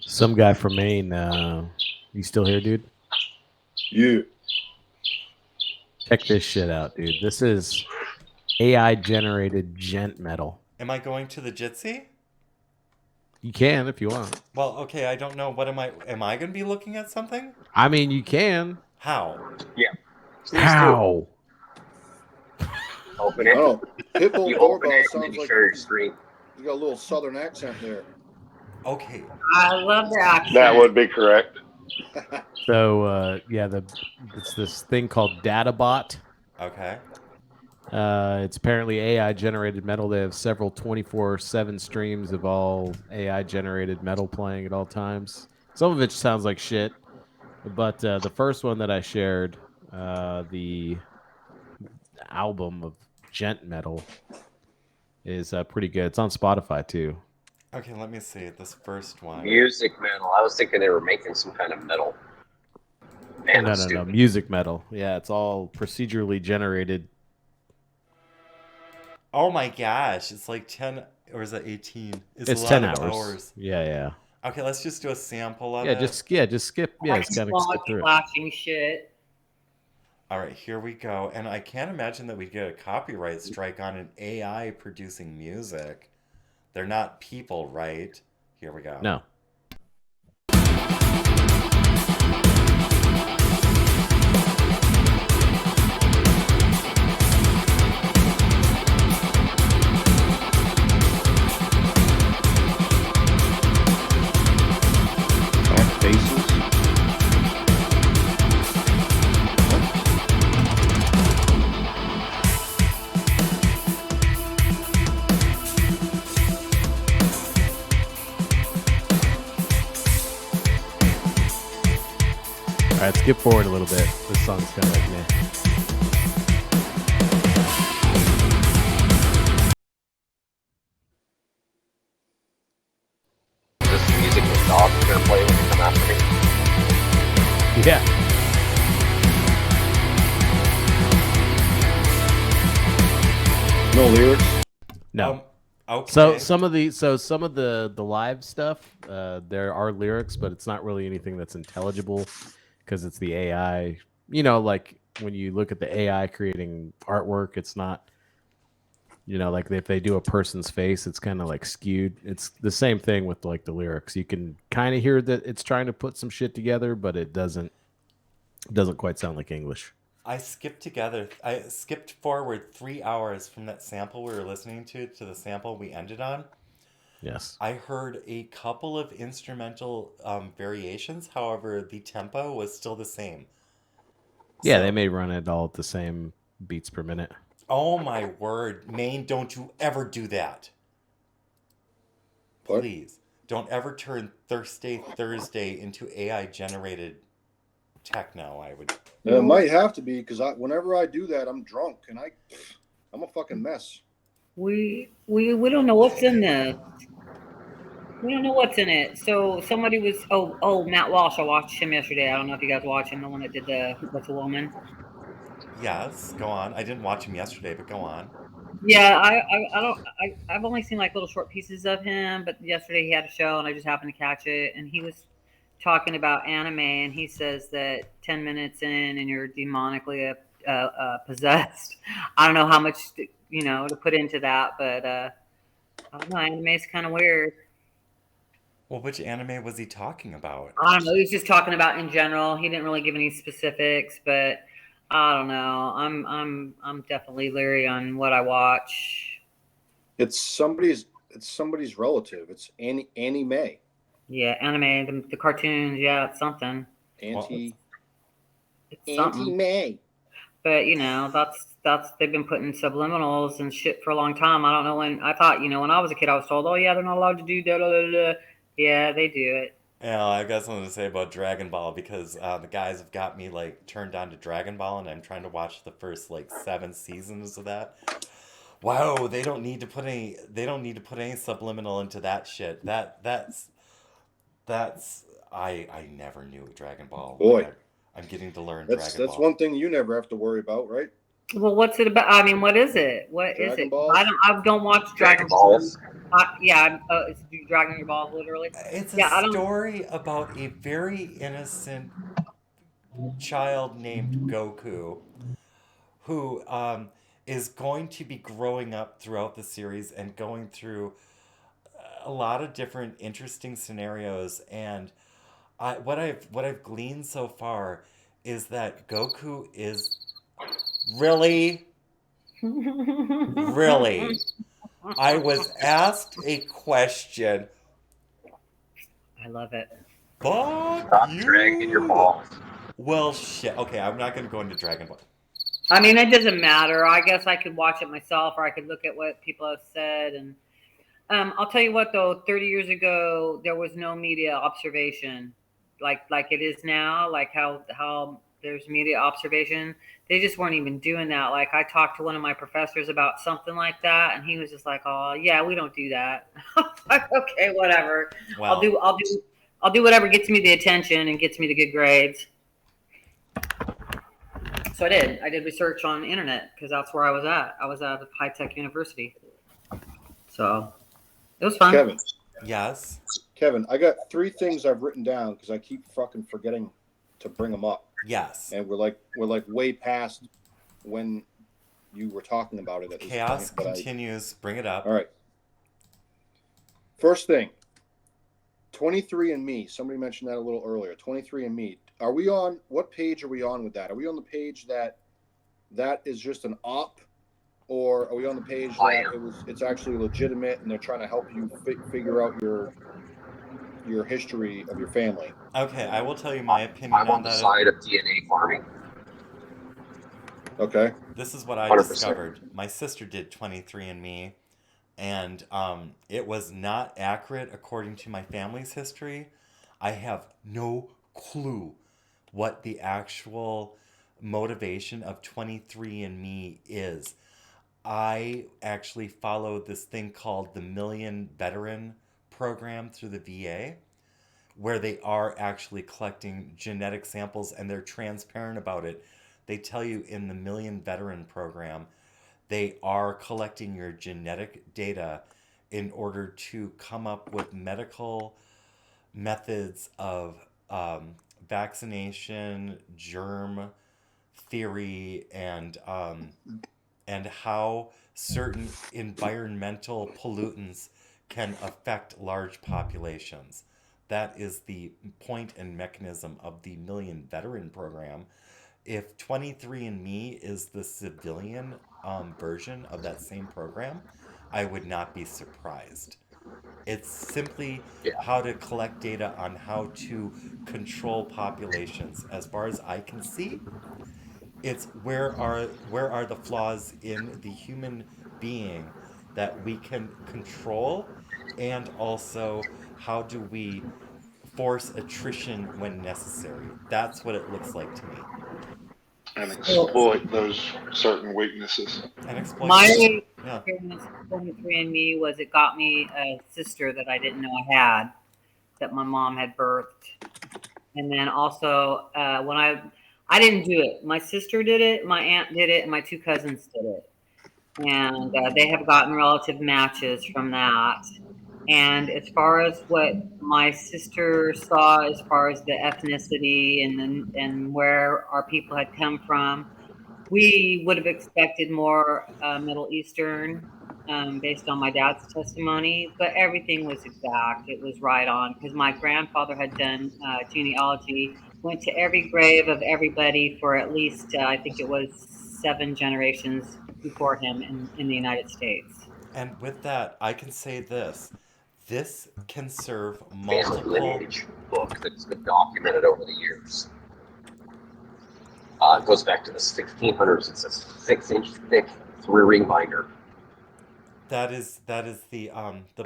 Speaker 7: Some guy from Maine. You still here, dude?
Speaker 19: Yeah.
Speaker 7: Check this shit out, dude. This is AI generated gent metal.
Speaker 2: Am I going to the Jitsi?
Speaker 7: You can if you want.
Speaker 2: Well, okay, I don't know. What am I going to be looking at something?
Speaker 7: I mean, you can.
Speaker 2: How?
Speaker 10: Yeah.
Speaker 7: How?
Speaker 10: Open it.
Speaker 5: Oh, Pitbull doorbell sounds like
Speaker 10: share your screen.
Speaker 5: you got a little southern accent there.
Speaker 2: Okay.
Speaker 3: I love the accent.
Speaker 19: That would be correct.
Speaker 7: So it's this thing called DataBot.
Speaker 2: Okay.
Speaker 7: It's apparently AI generated metal. They have several 24/7 streams of all AI generated metal playing at all times. Some of it sounds like shit, but the first one that I shared, the album of gent metal, is pretty good. It's on Spotify too.
Speaker 2: Okay, let me see this first one.
Speaker 10: Music metal. I was thinking they were making some kind of metal. Man,
Speaker 7: No, music metal. Yeah, it's all procedurally generated.
Speaker 2: Oh my gosh, it's like 10, or is it 18?
Speaker 7: It's
Speaker 2: a lot
Speaker 7: 10
Speaker 2: of
Speaker 7: hours. Yeah.
Speaker 2: Okay, let's just do a sample of
Speaker 7: Yeah,
Speaker 2: it.
Speaker 7: just skip. Yeah,
Speaker 3: I
Speaker 7: just
Speaker 3: can
Speaker 7: kind of skip
Speaker 3: watch
Speaker 7: through it.
Speaker 3: flashing shit.
Speaker 2: All right, here we go. And I can't imagine that we'd get a copyright strike on an AI producing music. They're not people, right? Here we go.
Speaker 7: No. All right, skip forward a little bit. This song's kind of like meh.
Speaker 10: This the music the dogs are gonna play when they come after me.
Speaker 7: Yeah.
Speaker 5: No lyrics.
Speaker 7: No.
Speaker 2: Okay.
Speaker 7: So some of the live stuff, there are lyrics, but it's not really anything that's intelligible because it's the AI. You know, like when you look at the AI creating artwork, it's not. You know, like if they do a person's face, it's kind of like skewed. It's the same thing with like the lyrics. You can kind of hear that it's trying to put some shit together, but it doesn't quite sound like English.
Speaker 2: I skipped forward 3 hours from that sample we were listening to the sample we ended on.
Speaker 7: Yes.
Speaker 2: I heard a couple of instrumental variations. However, the tempo was still the same.
Speaker 7: Yeah, they may run it all at the same beats per minute.
Speaker 2: Oh my word, Maine, don't you ever do that.
Speaker 5: What?
Speaker 2: Please. Don't ever turn Thursday into AI generated techno.
Speaker 5: It might have to be because whenever I do that, I'm drunk and I'm a fucking mess.
Speaker 3: We don't know what's in this. We don't know what's in it. So somebody was Matt Walsh. I watched him yesterday. I don't know if you guys watched him, the one that did the What's a Woman.
Speaker 2: Yes, go on. I didn't watch him yesterday, but go on.
Speaker 3: Yeah, I've only seen like little short pieces of him, but yesterday he had a show and I just happened to catch it, and he was talking about anime, and he says that 10 minutes in and you're demonically possessed. I don't know how much to put into that, but I don't know. Anime's kind of weird.
Speaker 2: Well, which anime was he talking about?
Speaker 3: I don't know. He was just talking about in general. He didn't really give any specifics, but I don't know. I'm definitely leery on what I watch.
Speaker 5: It's somebody's relative. It's Annie Mae.
Speaker 3: Yeah, anime, the cartoons. Yeah, it's something.
Speaker 5: Auntie
Speaker 3: something.
Speaker 5: May.
Speaker 3: But that's they've been putting subliminals and shit for a long time. I don't know when. I thought when I was a kid, I was told, oh yeah, they're not allowed to do that. Yeah, they do it.
Speaker 2: Yeah, I've got something to say about Dragon Ball because the guys have got me like turned on to Dragon Ball, and I'm trying to watch the first like 7 seasons of that. Wow, they don't need to put any subliminal into that shit. That's I never knew Dragon Ball.
Speaker 5: Boy,
Speaker 2: I'm getting to learn
Speaker 5: that's
Speaker 2: Dragon Ball.
Speaker 5: That's one thing you never have to worry about, right?
Speaker 3: Well, what's it about? I mean, what is it? What is it?
Speaker 5: Balls?
Speaker 3: I don't watch Dragon Balls. It's Dragon Balls, literally.
Speaker 2: It's a story about a very innocent child named Goku who is going to be growing up throughout the series and going through a lot of different interesting scenarios. And what I've gleaned so far is that Goku is really. I was asked a question.
Speaker 3: I love it.
Speaker 2: Fuck
Speaker 10: Stop
Speaker 2: you.
Speaker 10: dragging your balls.
Speaker 2: Well, shit. Okay, I'm not going to go into Dragon Ball.
Speaker 3: I mean, it doesn't matter. I guess I could watch it myself, or I could look at what people have said. And I'll tell you what, though, 30 years ago, there was no media observation like it is now, like how there's media observation. They just weren't even doing that. Like, I talked to one of my professors about something like that, and he was just like, "Oh, yeah, we don't do that." Like, okay, whatever.
Speaker 2: Well,
Speaker 3: I'll do whatever gets me the attention and gets me the good grades. So I did research on the internet because that's where I was at. I was at a high-tech university. So it was fun.
Speaker 5: Kevin.
Speaker 2: Yes.
Speaker 5: Kevin, I got 3 things I've written down because I keep fucking forgetting to bring them up.
Speaker 2: Yes.
Speaker 5: And we're like way past when you were talking about it at this
Speaker 2: Chaos
Speaker 5: point,
Speaker 2: continues. Bring it up.
Speaker 5: All right. First thing, 23andMe. Somebody mentioned that a little earlier. 23andMe. Are we on, what page are we on with that? Are we on the page that is just an op, or are we on the page that it's actually legitimate and they're trying to help you figure out your history of your family?
Speaker 2: Okay, I will tell you my opinion
Speaker 10: I'm on the side of DNA farming.
Speaker 5: Okay.
Speaker 2: This is what I
Speaker 10: 100%.
Speaker 2: discovered. My sister did 23andMe, and it was not accurate according to my family's history. I have no clue what the actual motivation of 23andMe is. I actually followed this thing called the Million Veteran Program through the VA, where they are actually collecting genetic samples, and they're transparent about it. They tell you in the Million Veteran Program, they are collecting your genetic data in order to come up with medical methods of vaccination, germ theory, and how certain environmental pollutants can affect large populations. That is the point and mechanism of the Million Veteran Program. If 23andMe is the civilian version of that same program, I would not be surprised. It's simply how to collect data on how to control populations. As far as I can see, it's where are the flaws in the human being that we can control, and also how do we force attrition when necessary. That's what it looks like to me.
Speaker 19: And exploit those certain weaknesses.
Speaker 2: And exploit
Speaker 3: My
Speaker 2: yeah.
Speaker 3: experience with 23andMe was it got me a sister that I didn't know I had, that my mom had birthed. And then also when I didn't do it. My sister did it, my aunt did it, and my 2 cousins did it. And they have gotten relative matches from that. And as far as what my sister saw, as far as the ethnicity and where our people had come from, we would have expected more Middle Eastern based on my dad's testimony, but everything was exact. It was right on because my grandfather had done genealogy, went to every grave of everybody for at least, I think it was 7 generations before him in the United States.
Speaker 2: And with that, I can say this. This can serve
Speaker 10: Family
Speaker 2: multiple
Speaker 10: lineage book that's been documented over the years. It goes back to the 1600s. It's a 6-inch thick 3-ring binder.
Speaker 2: That is the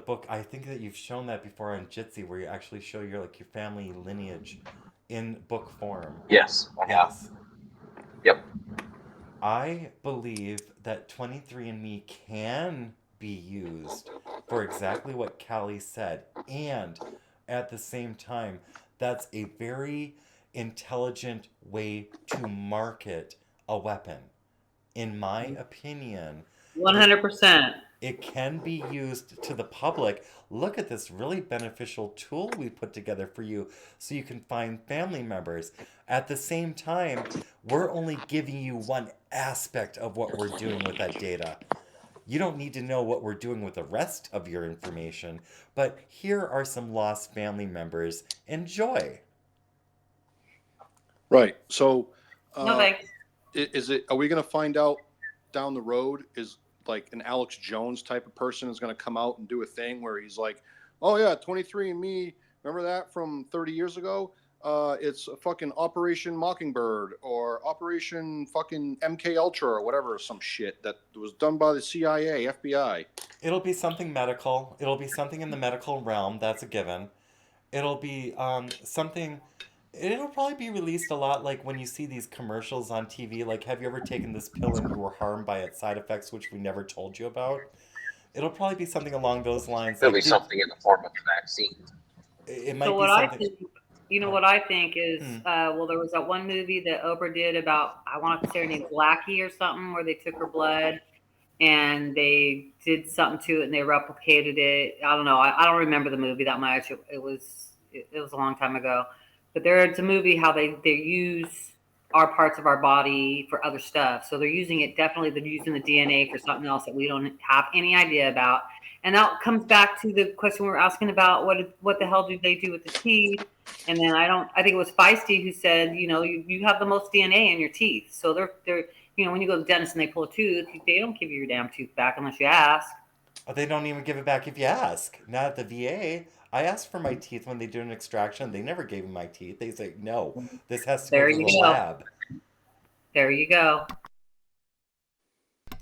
Speaker 2: book. I think that you've shown that before on Jitsi, where you actually show your family lineage in book form.
Speaker 10: Yes, I have. Yep.
Speaker 2: I believe that 23andMe can be used for exactly what Callie said, and at the same time, that's a very intelligent way to market a weapon. In my opinion,
Speaker 3: 100%.
Speaker 2: it can be used to the public. Look at this really beneficial tool we put together for you so you can find family members. At the same time, we're only giving you one aspect of what we're doing with that data. You don't need to know what we're doing with the rest of your information, but here are some lost family members. Enjoy.
Speaker 5: Right. So,
Speaker 3: No thanks.
Speaker 5: are we going to find out down the road? Is like an Alex Jones type of person is going to come out and do a thing where he's like, oh yeah, 23andMe Remember that from 30 years ago? It's a fucking Operation Mockingbird or Operation fucking MK Ultra or whatever, some shit that was done by the CIA, FBI.
Speaker 2: It'll be something medical. It'll be something in the medical realm. That's a given. It'll be something. It'll probably be released a lot like when you see these commercials on TV. Like, have you ever taken this pill and you were harmed by its side effects, which we never told you about? It'll probably be something along those lines.
Speaker 10: There'll
Speaker 2: Like,
Speaker 10: be something in the form of a vaccine.
Speaker 2: It
Speaker 3: So
Speaker 2: might be
Speaker 3: what I
Speaker 2: something.
Speaker 3: think, what I think is,
Speaker 2: Hmm.
Speaker 3: well, there was that one movie that Oprah did about, I want to say her name Blackie or something, where they took her blood and they did something to it and they replicated it. I don't know. I don't remember the movie that much. It was a long time ago. But it's a movie how they use our parts of our body for other stuff. So they're using it, definitely they're using the DNA for something else that we don't have any idea about. And that comes back to the question we were asking about what the hell do they do with the teeth? And then I think it was Feisty who said, you have the most DNA in your teeth. So they're when you go to the dentist and they pull a tooth, they don't give you your damn tooth back unless you ask.
Speaker 2: Oh, they don't even give it back if you ask. Not at the VA. I asked for my teeth when they do an extraction. They never gave me my teeth. They say, no, this has to go
Speaker 3: There
Speaker 2: to
Speaker 3: you
Speaker 2: the
Speaker 3: go.
Speaker 2: lab.
Speaker 3: There you go.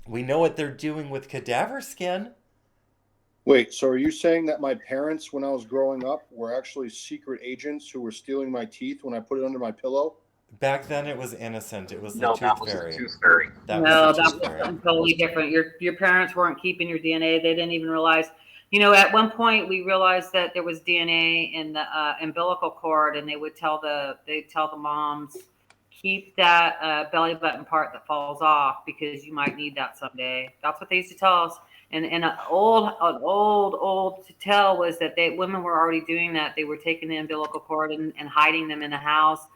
Speaker 2: We know what they're doing with cadaver skin.
Speaker 5: Wait, so are you saying that my parents, when I was growing up, were actually secret agents who were stealing my teeth when I put it under my pillow?
Speaker 2: Back then it was innocent. It was the
Speaker 10: No,
Speaker 2: tooth
Speaker 10: that was
Speaker 2: fairy.
Speaker 10: the tooth fairy.
Speaker 2: That
Speaker 3: No,
Speaker 2: was the
Speaker 3: that
Speaker 2: tooth
Speaker 3: was
Speaker 2: fairy.
Speaker 3: something totally different. Your parents weren't keeping your DNA. They didn't even realize. At one point we realized that there was DNA in the umbilical cord, and they'd tell the moms, keep that belly button part that falls off because you might need that someday. That's what they used to tell us. And an old to tell was that women were already doing that. They were taking the umbilical cord and hiding them in the house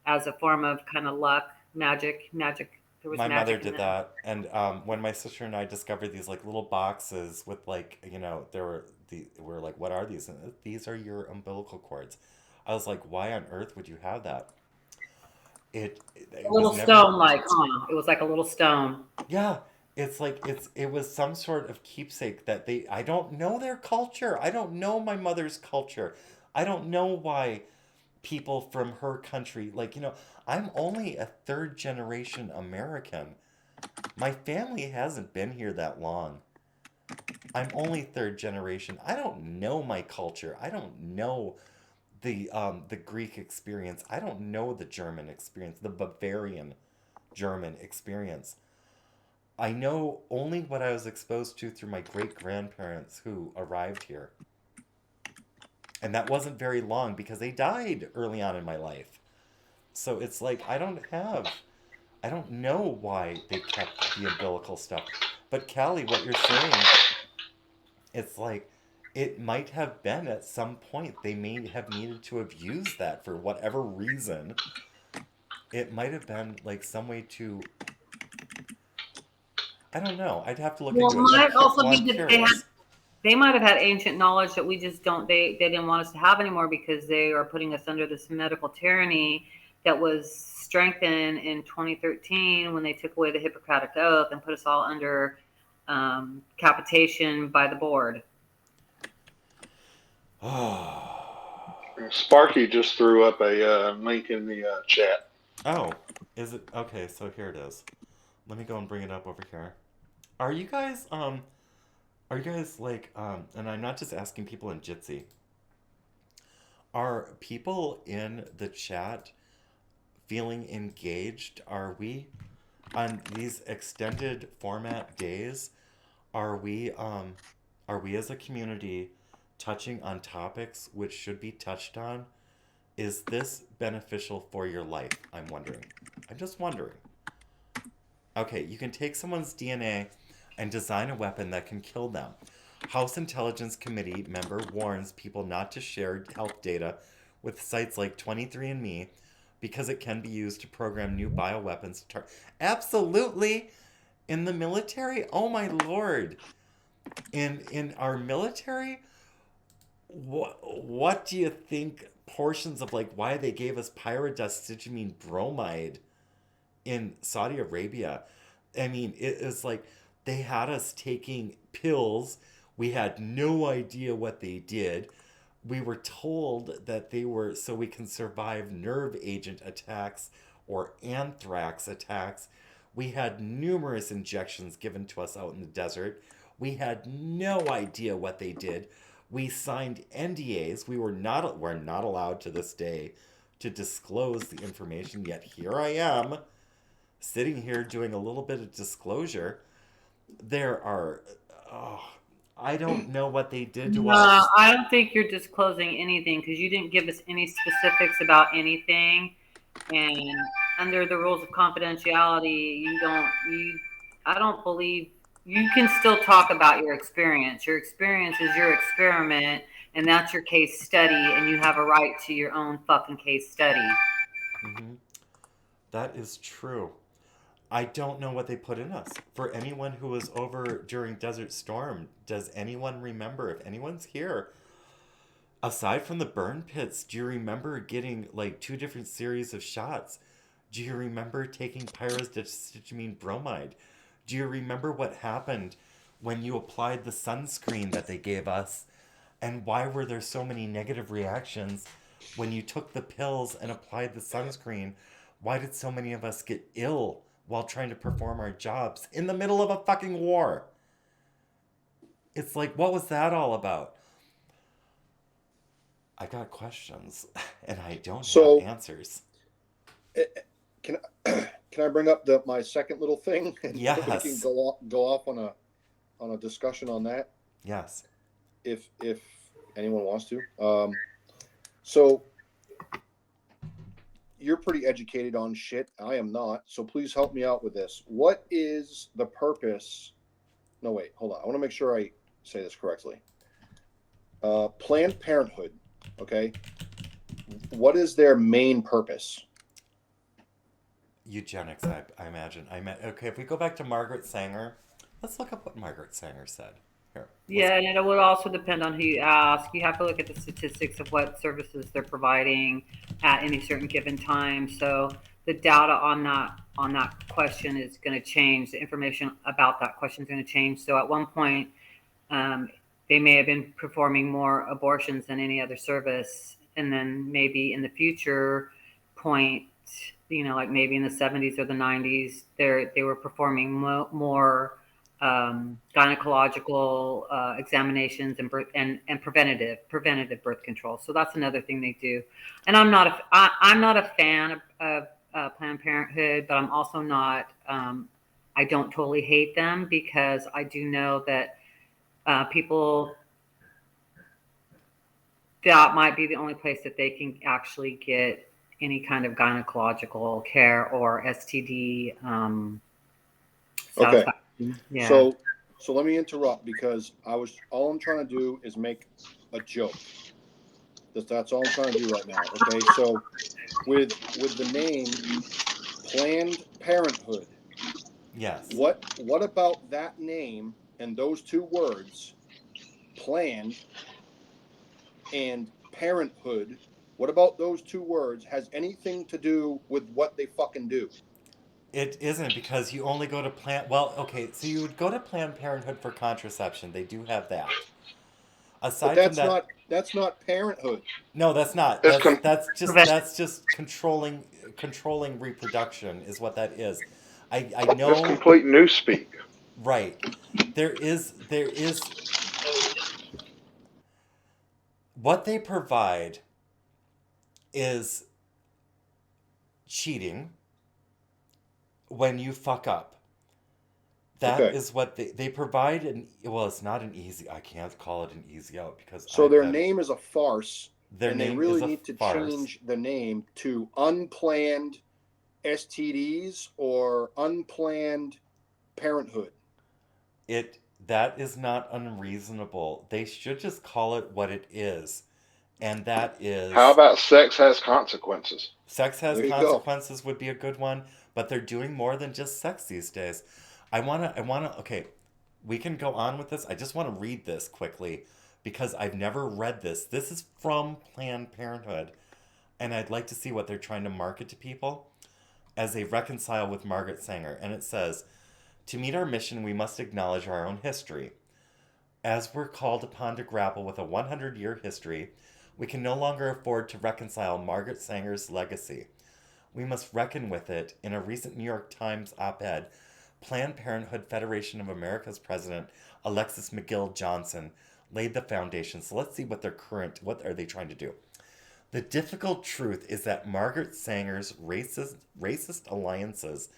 Speaker 3: as a form of kind of luck, magic. There was
Speaker 2: My mother
Speaker 3: magic in
Speaker 2: did that, and when my sister and I discovered these like little boxes with we're like, what are these? And these are your umbilical cords. I was like, why on earth would you have that? It
Speaker 3: A little stone, it was like a little stone.
Speaker 2: Yeah, it was some sort of keepsake that I don't know their culture. I don't know my mother's culture. I don't know why people from her country, I'm only a third generation American. My family hasn't been here that long. I'm only third generation. I don't know my culture. I don't know the Greek experience. I don't know the German experience, the Bavarian German experience. I know only what I was exposed to through my great-grandparents who arrived here. And that wasn't very long because they died early on in my life. So it's like I don't know why they kept the umbilical stuff. But Callie, what you're saying, it's like it might have been at some point they may have needed to have used that for whatever reason. It might have been like some way to, I don't know. I'd have to look
Speaker 3: Well,
Speaker 2: into it.
Speaker 3: it might also
Speaker 2: Well, I'm
Speaker 3: be that
Speaker 2: curious.
Speaker 3: they might have had ancient knowledge that we just don't. They didn't want us to have anymore because they are putting us under this medical tyranny that was strengthened in 2013 when they took away the Hippocratic Oath and put us all under capitation by the board.
Speaker 19: Sparky just threw up a link in the chat.
Speaker 2: Oh, is it? Okay, so here it is. Let me go and bring it up over here. Are you guys like, and I'm not just asking people in Jitsi, are people in the chat feeling engaged? Are we, on these extended format days, are we as a community touching on topics which should be touched on? Is this beneficial for your life? I'm wondering. I'm just wondering. Okay, you can take someone's DNA and design a weapon that can kill them. House Intelligence Committee member warns people not to share health data with sites like 23andMe because it can be used to program new bioweapons. Absolutely! In the military? Oh my lord! In our military? What do you think portions of like why they gave us pyridostigmine bromide in Saudi Arabia? I mean, it was like they had us taking pills. We had no idea what they did. we were told that they were so we can survive nerve agent attacks or anthrax attacks. We had numerous injections given to us out in the desert. We had no idea what they did. We signed NDAs. We're not allowed to this day to disclose the information, yet here I am sitting here doing a little bit of disclosure. There are I don't know what they did to us.
Speaker 3: I don't think you're disclosing anything because you didn't give us any specifics about anything. And under the rules of confidentiality, I don't believe you can still talk about your experience. Your experience is your experiment, and that's your case study, and you have a right to your own fucking case study.
Speaker 2: Mm-hmm. That is true. I don't know what they put in us. For anyone who was over during Desert Storm, does anyone remember? If anyone's here, aside from the burn pits, do you remember getting like 2 different series of shots? Do you remember taking pyrostitamine bromide? Do you remember what happened when you applied the sunscreen that they gave us? And why were there so many negative reactions when you took the pills and applied the sunscreen? Why did so many of us get ill while trying to perform our jobs in the middle of a fucking war? It's like, what was that all about? I got questions, and I don't have answers.
Speaker 5: Can I bring up my second little thing? And
Speaker 2: Yes.
Speaker 5: we can go off on a discussion on that.
Speaker 2: Yes.
Speaker 5: If anyone wants to. So you're pretty educated on shit. I am not. So please help me out with this. What is the purpose? No, wait, hold on. I want to make sure I say this correctly. Planned Parenthood. Okay. What is their main purpose?
Speaker 2: Eugenics, I imagine. Okay, if we go back to Margaret Sanger, let's look up what Margaret Sanger said. Here.
Speaker 3: Yeah, and it would also depend on who you ask. You have to look at the statistics of what services they're providing at any certain given time. So the data on that question is going to change. The information about that question is going to change. So at one point, they may have been performing more abortions than any other service, and then maybe in the future point, like maybe in the 70s or the 90s, they were performing more gynecological examinations and preventative birth control. So that's another thing they do. And I'm not a fan of Planned Parenthood, but I'm also not. I don't totally hate them because I do know that people, that might be the only place that they can actually get any kind of gynecological care or STD
Speaker 5: Okay.
Speaker 3: Yeah.
Speaker 5: So let me interrupt because all I'm trying to do is make a joke. That's all I'm trying to do right now. Okay. So with the name Planned Parenthood.
Speaker 2: Yes.
Speaker 5: What about that name and those 2 words, planned and parenthood? What about those 2 words has anything to do with what they fucking do?
Speaker 2: It isn't, because you only go to well, okay, so you would go to Planned Parenthood for contraception. They do have that. Aside
Speaker 5: But
Speaker 2: from that,
Speaker 5: that's not parenthood.
Speaker 2: No, that's not. That's just controlling reproduction is what that is. I know.
Speaker 19: That's complete newspeak.
Speaker 2: Right. There is what they provide is cheating when you fuck up. That is what they provide. It's not an easy. I can't call it an easy out because.
Speaker 5: So their name is a farce. And they really need to change the name to Unplanned STDs or Unplanned Parenthood.
Speaker 2: That is not unreasonable. They should just call it what it is. And that is...
Speaker 19: How about sex has consequences?
Speaker 2: Sex has consequences would be a good one, but they're doing more than just sex these days. I wanna okay, we can go on with this. I just want to read this quickly because I've never read this. This is from Planned Parenthood, and I'd like to see what they're trying to market to people as they reconcile with Margaret Sanger. And it says, to meet our mission, we must acknowledge our own history. As we're called upon to grapple with a 100-year history, We can no longer afford to reconcile Margaret Sanger's legacy. We must reckon with it. In a recent New York Times op-ed, Planned Parenthood Federation of America's president, Alexis McGill Johnson, laid the foundation. So let's see what what are they trying to do? The difficult truth is that Margaret Sanger's racist alliances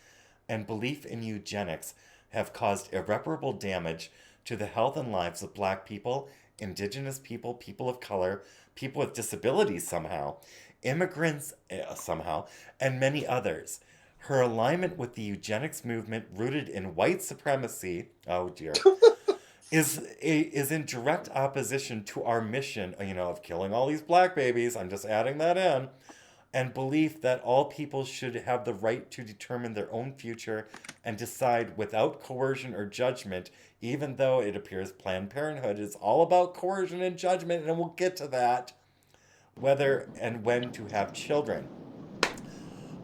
Speaker 2: and belief in eugenics have caused irreparable damage to the health and lives of Black people, Indigenous people, people of color, people with disabilities somehow, immigrants somehow, and many others. Her alignment with the eugenics movement rooted in white supremacy, oh dear, is in direct opposition to our mission, of killing all these Black babies. I'm just adding that in. And belief that all people should have the right to determine their own future and decide without coercion or judgment, even though it appears Planned Parenthood is all about coercion and judgment, and we'll get to that, whether and when to have children.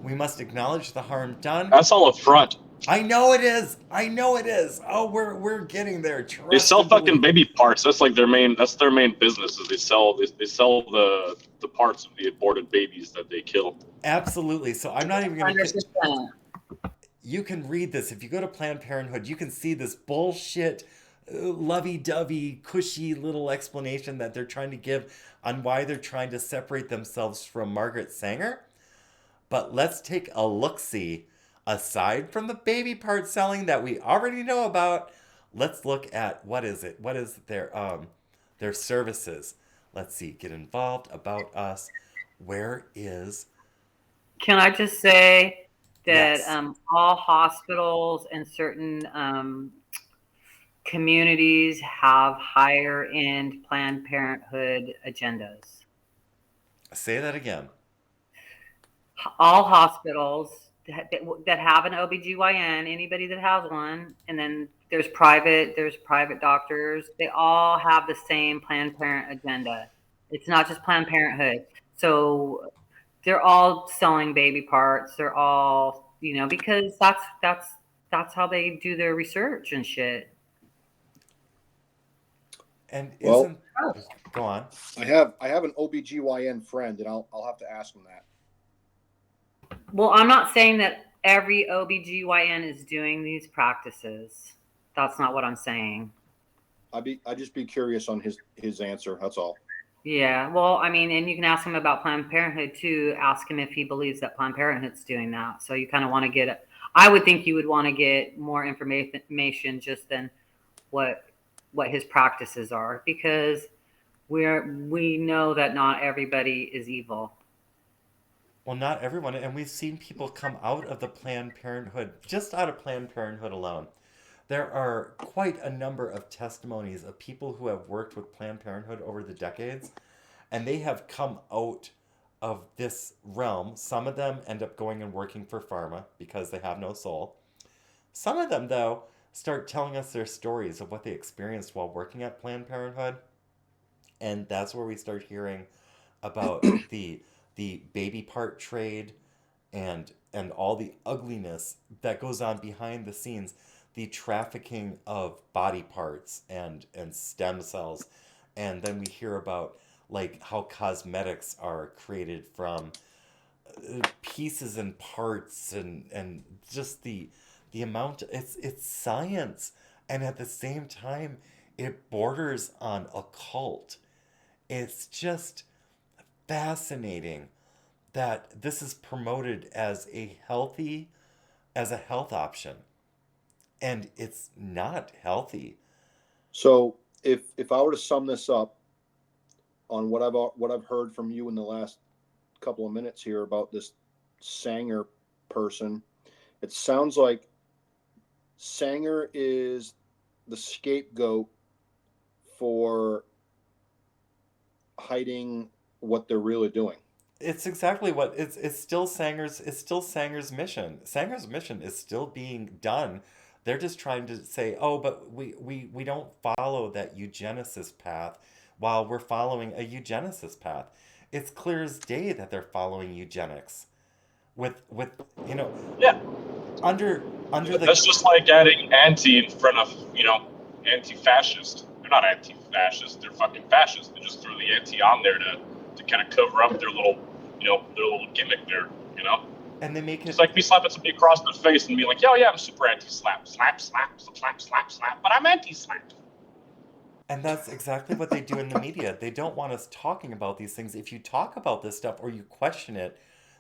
Speaker 2: We must acknowledge the harm done.
Speaker 13: That's all a front.
Speaker 2: I know it is. I know it is. Oh, we're getting there.
Speaker 13: They sell fucking baby parts. That's like their main. That's their main business. Is they sell the parts of the aborted babies that they kill.
Speaker 2: Absolutely. So I'm not even going to. You can read this if you go to Planned Parenthood. You can see this bullshit, lovey-dovey, cushy little explanation that they're trying to give on why they're trying to separate themselves from Margaret Sanger. But let's take a look-see. Aside from the baby part selling that we already know about, let's look at what is their services. Let's see, get involved, about us. Where is?
Speaker 3: Can I just say that
Speaker 2: Yes.
Speaker 3: all hospitals and certain communities have higher end Planned Parenthood agendas?
Speaker 2: Say that again.
Speaker 3: All hospitals that have an OBGYN, anybody that has one, and then there's private doctors, they all have the same Planned Parent agenda. It's not just Planned Parenthood. So they're all selling baby parts. They're all, because that's how they do their research and shit.
Speaker 2: And
Speaker 5: Well,
Speaker 2: go on.
Speaker 5: I have an OBGYN friend, and I'll have to ask him that.
Speaker 3: Well, I'm not saying that every OBGYN is doing these practices. That's not what I'm saying.
Speaker 5: I'd just be curious on his answer. That's all.
Speaker 3: Yeah. Well, I mean, and you can ask him about Planned Parenthood too. Ask him if he believes that Planned Parenthood's doing that. So you kind of want to get it. I would think you would want to get more information just than what his practices are, because we know that not everybody is evil.
Speaker 2: Well, not everyone. And we've seen people come out of the Planned Parenthood, just out of Planned Parenthood alone. There are quite a number of testimonies of people who have worked with Planned Parenthood over the decades, and they have come out of this realm. Some of them end up going and working for pharma because they have no soul. Some of them, though, start telling us their stories of what they experienced while working at Planned Parenthood. And that's where we start hearing about the baby part trade and all the ugliness that goes on behind the scenes, the trafficking of body parts and stem cells. And then we hear about like how cosmetics are created from pieces and parts and just the amount. It's science, and at the same time it borders on occult. It's just fascinating that this is promoted as a health option, and it's not healthy.
Speaker 5: So if I were to sum this up on what I've heard from you in the last couple of minutes here about this Sanger person, it sounds like Sanger is the scapegoat for hiding what they're really doing.
Speaker 2: It's exactly what it's still Sanger's mission. Sanger's mission is still being done. They're just trying to say, oh, but we don't follow that eugenicist path while we're following a eugenicist path. It's clear as day that they're following eugenics. With
Speaker 13: Yeah.
Speaker 2: Under the
Speaker 13: That's just like adding anti in front of, anti-fascist. They're not anti-fascist, they're fucking fascist. They just threw the anti on there to kind of cover up their little, their little gimmick there,
Speaker 2: And they make it.
Speaker 13: It's like me slapping somebody across the face and be like, yeah, I'm super anti-slap, slap, slap, slap, slap, slap, but I'm anti-slap.
Speaker 2: And that's exactly what they do in the media. They don't want us talking about these things. If you talk about this stuff or you question it,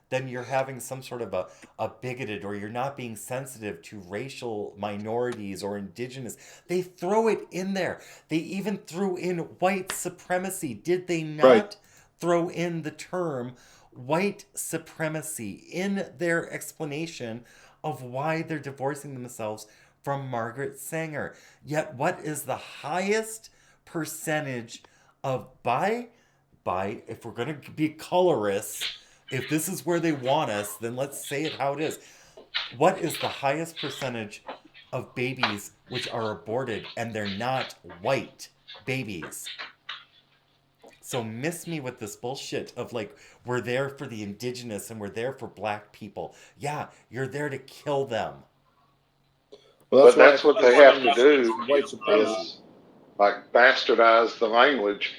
Speaker 2: then you're having some sort of a bigoted, or you're not being sensitive to racial minorities or indigenous. They throw it in there. They even threw in white supremacy. Did they not throw in the term white supremacy in their explanation of why they're divorcing themselves from Margaret Sanger? Yet what is the highest percentage of if we're going to be colorists, if this is where they want us, then let's say it how it is. What is the highest percentage of babies which are aborted and they're not white babies? So miss me with this bullshit of like, we're there for the indigenous and we're there for black people. Yeah, you're there to kill them.
Speaker 19: But that's what they have to do, is like bastardize the language.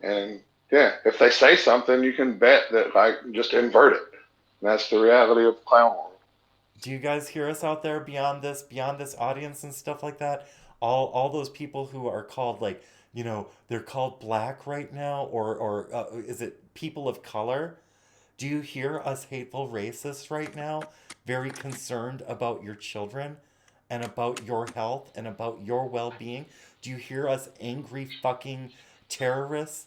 Speaker 19: And yeah, if they say something, you can bet that like just invert it. And that's the reality of clown world.
Speaker 2: Do you guys hear us out there beyond this audience and stuff like that? All those people who are called like, they're called black right now, or is it people of color? Do you hear us hateful racists right now, very concerned about your children and about your health and about your well-being? Do you hear us angry fucking terrorists?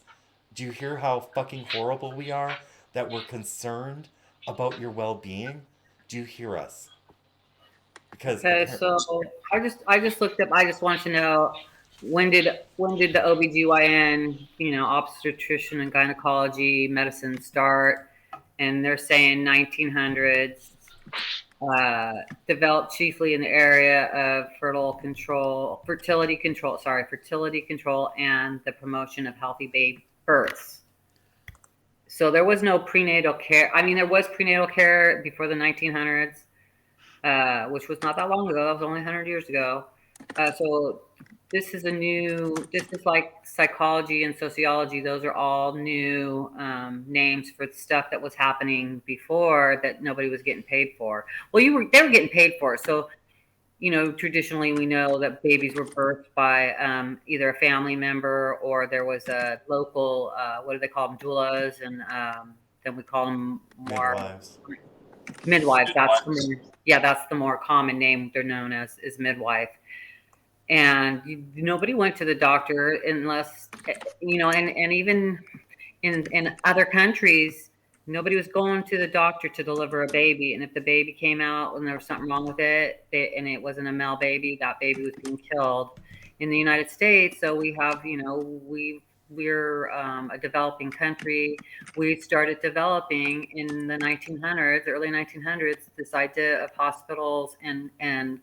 Speaker 2: Do you hear how fucking horrible we are, that we're concerned about your well-being? Do you hear us? Because
Speaker 3: okay, so I just looked up. I just want to know, when did the OBGYN, obstetrician and gynecology medicine start? And they're saying 1900s. Developed chiefly in the area of fertility control, and the promotion of healthy baby births. So there was no prenatal care. I mean, there was prenatal care before the 1900s, which was not that long ago. That was only 100 years ago. So this is like psychology and sociology. Those are all new names for the stuff that was happening before that nobody was getting paid for. Well, they were getting paid for it. So, traditionally we know that babies were birthed by either a family member, or there was a local, what do they call them, doulas, and then we call them more midwives. That's the more common name. They're known as midwife. And nobody went to the doctor unless, and even in other countries, nobody was going to the doctor to deliver a baby. And if the baby came out and there was something wrong with it, and it wasn't a male baby, that baby was being killed. In the United States, so we have, we're a developing country. We started developing in the 1900s, early 1900s, this idea of hospitals and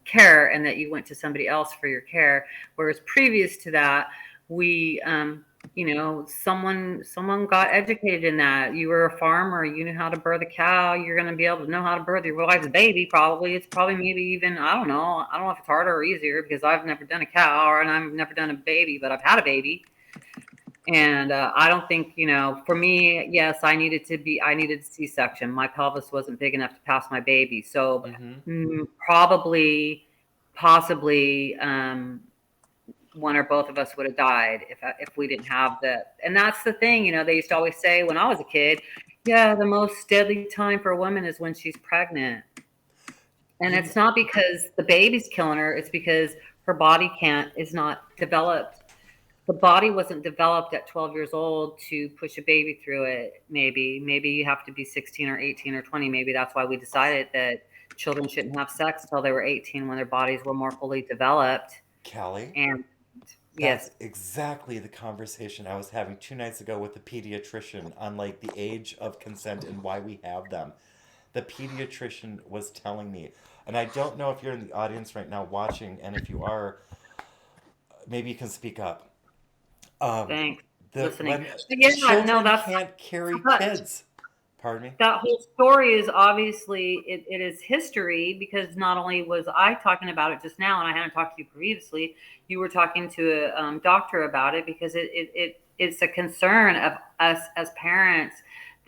Speaker 3: care, and that you went to somebody else for your care. Whereas previous to that, we, someone got educated in that. You were a farmer, you knew how to birth a cow, you're going to be able to know how to birth your wife's baby. It's probably maybe even, I don't know if it's harder or easier, because I've never done a cow and I've never done a baby, but I've had a baby. And I don't think, for me, yes, I needed a C-section. My pelvis wasn't big enough to pass my baby. So possibly, one or both of us would have died if we didn't have that. And that's the thing, they used to always say when I was a kid, yeah, the most deadly time for a woman is when she's pregnant. And it's not because the baby's killing her. It's because her body is not developed. The body wasn't developed at 12 years old to push a baby through it. Maybe you have to be 16 or 18 or 20. Maybe that's why we decided that children shouldn't have sex till they were 18, when their bodies were more fully developed.
Speaker 2: Callie?
Speaker 3: And
Speaker 2: that's exactly the conversation I was having 2 nights ago with the pediatrician on like the age of consent and why we have them. The pediatrician was telling me, and I don't know if you're in the audience right now watching, and if you are, maybe you can speak up.
Speaker 3: Thanks.
Speaker 2: Listening.
Speaker 3: Children
Speaker 2: can't carry kids. Pardon me?
Speaker 3: That whole story is obviously it is history, because not only was I talking about it just now, and I hadn't talked to you previously, you were talking to a doctor about it, because it's a concern of us as parents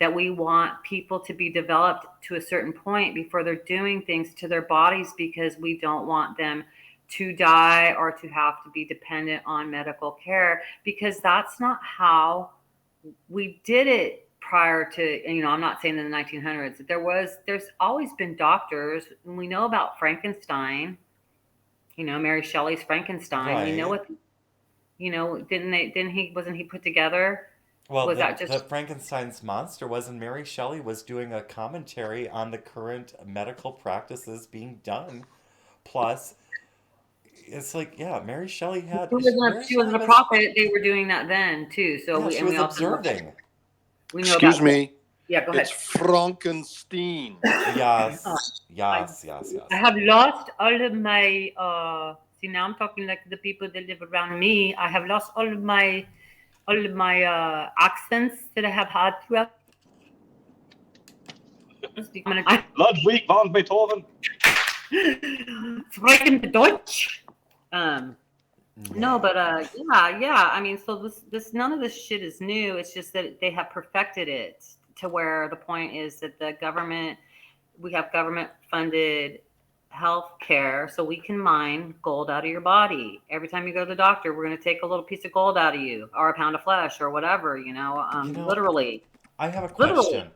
Speaker 3: that we want people to be developed to a certain point before they're doing things to their bodies, because we don't want them to die or to have to be dependent on medical care, because that's not how we did it prior to, I'm not saying in the 1900s. There's always been doctors, and we know about Frankenstein, Mary Shelley's Frankenstein. We know
Speaker 2: Right.
Speaker 3: what, wasn't he put together?
Speaker 2: Well,
Speaker 3: Was
Speaker 2: the,
Speaker 3: that just,
Speaker 2: the Frankenstein's monster was, and Mary Shelley was doing a commentary on the current medical practices being done. Plus, it's like, yeah, Mary Shelley had. Mary
Speaker 3: she
Speaker 2: Shelley
Speaker 3: wasn't a
Speaker 2: was.
Speaker 3: prophet. They were doing that then too. So
Speaker 2: Yeah, she was observing.
Speaker 3: we know
Speaker 5: Excuse
Speaker 3: about,
Speaker 5: me.
Speaker 3: yeah, go
Speaker 5: It's
Speaker 3: ahead.
Speaker 5: Frankenstein.
Speaker 2: Yes.
Speaker 3: Oh,
Speaker 2: Yes.
Speaker 3: I have lost all of my see, now I'm talking like the people that live around me. I have lost all of my accents that I have had throughout.
Speaker 13: Ludwig von Beethoven.
Speaker 3: Sprechen Deutsch. No, but yeah. I mean, so this none of this shit is new. It's just that they have perfected it to where the point is that we have government funded health care, so we can mine gold out of your body. Every time you go to the doctor, we're going to take a little piece of gold out of you, or a pound of flesh, or whatever. Literally.
Speaker 2: I have a
Speaker 3: Literally.
Speaker 2: question.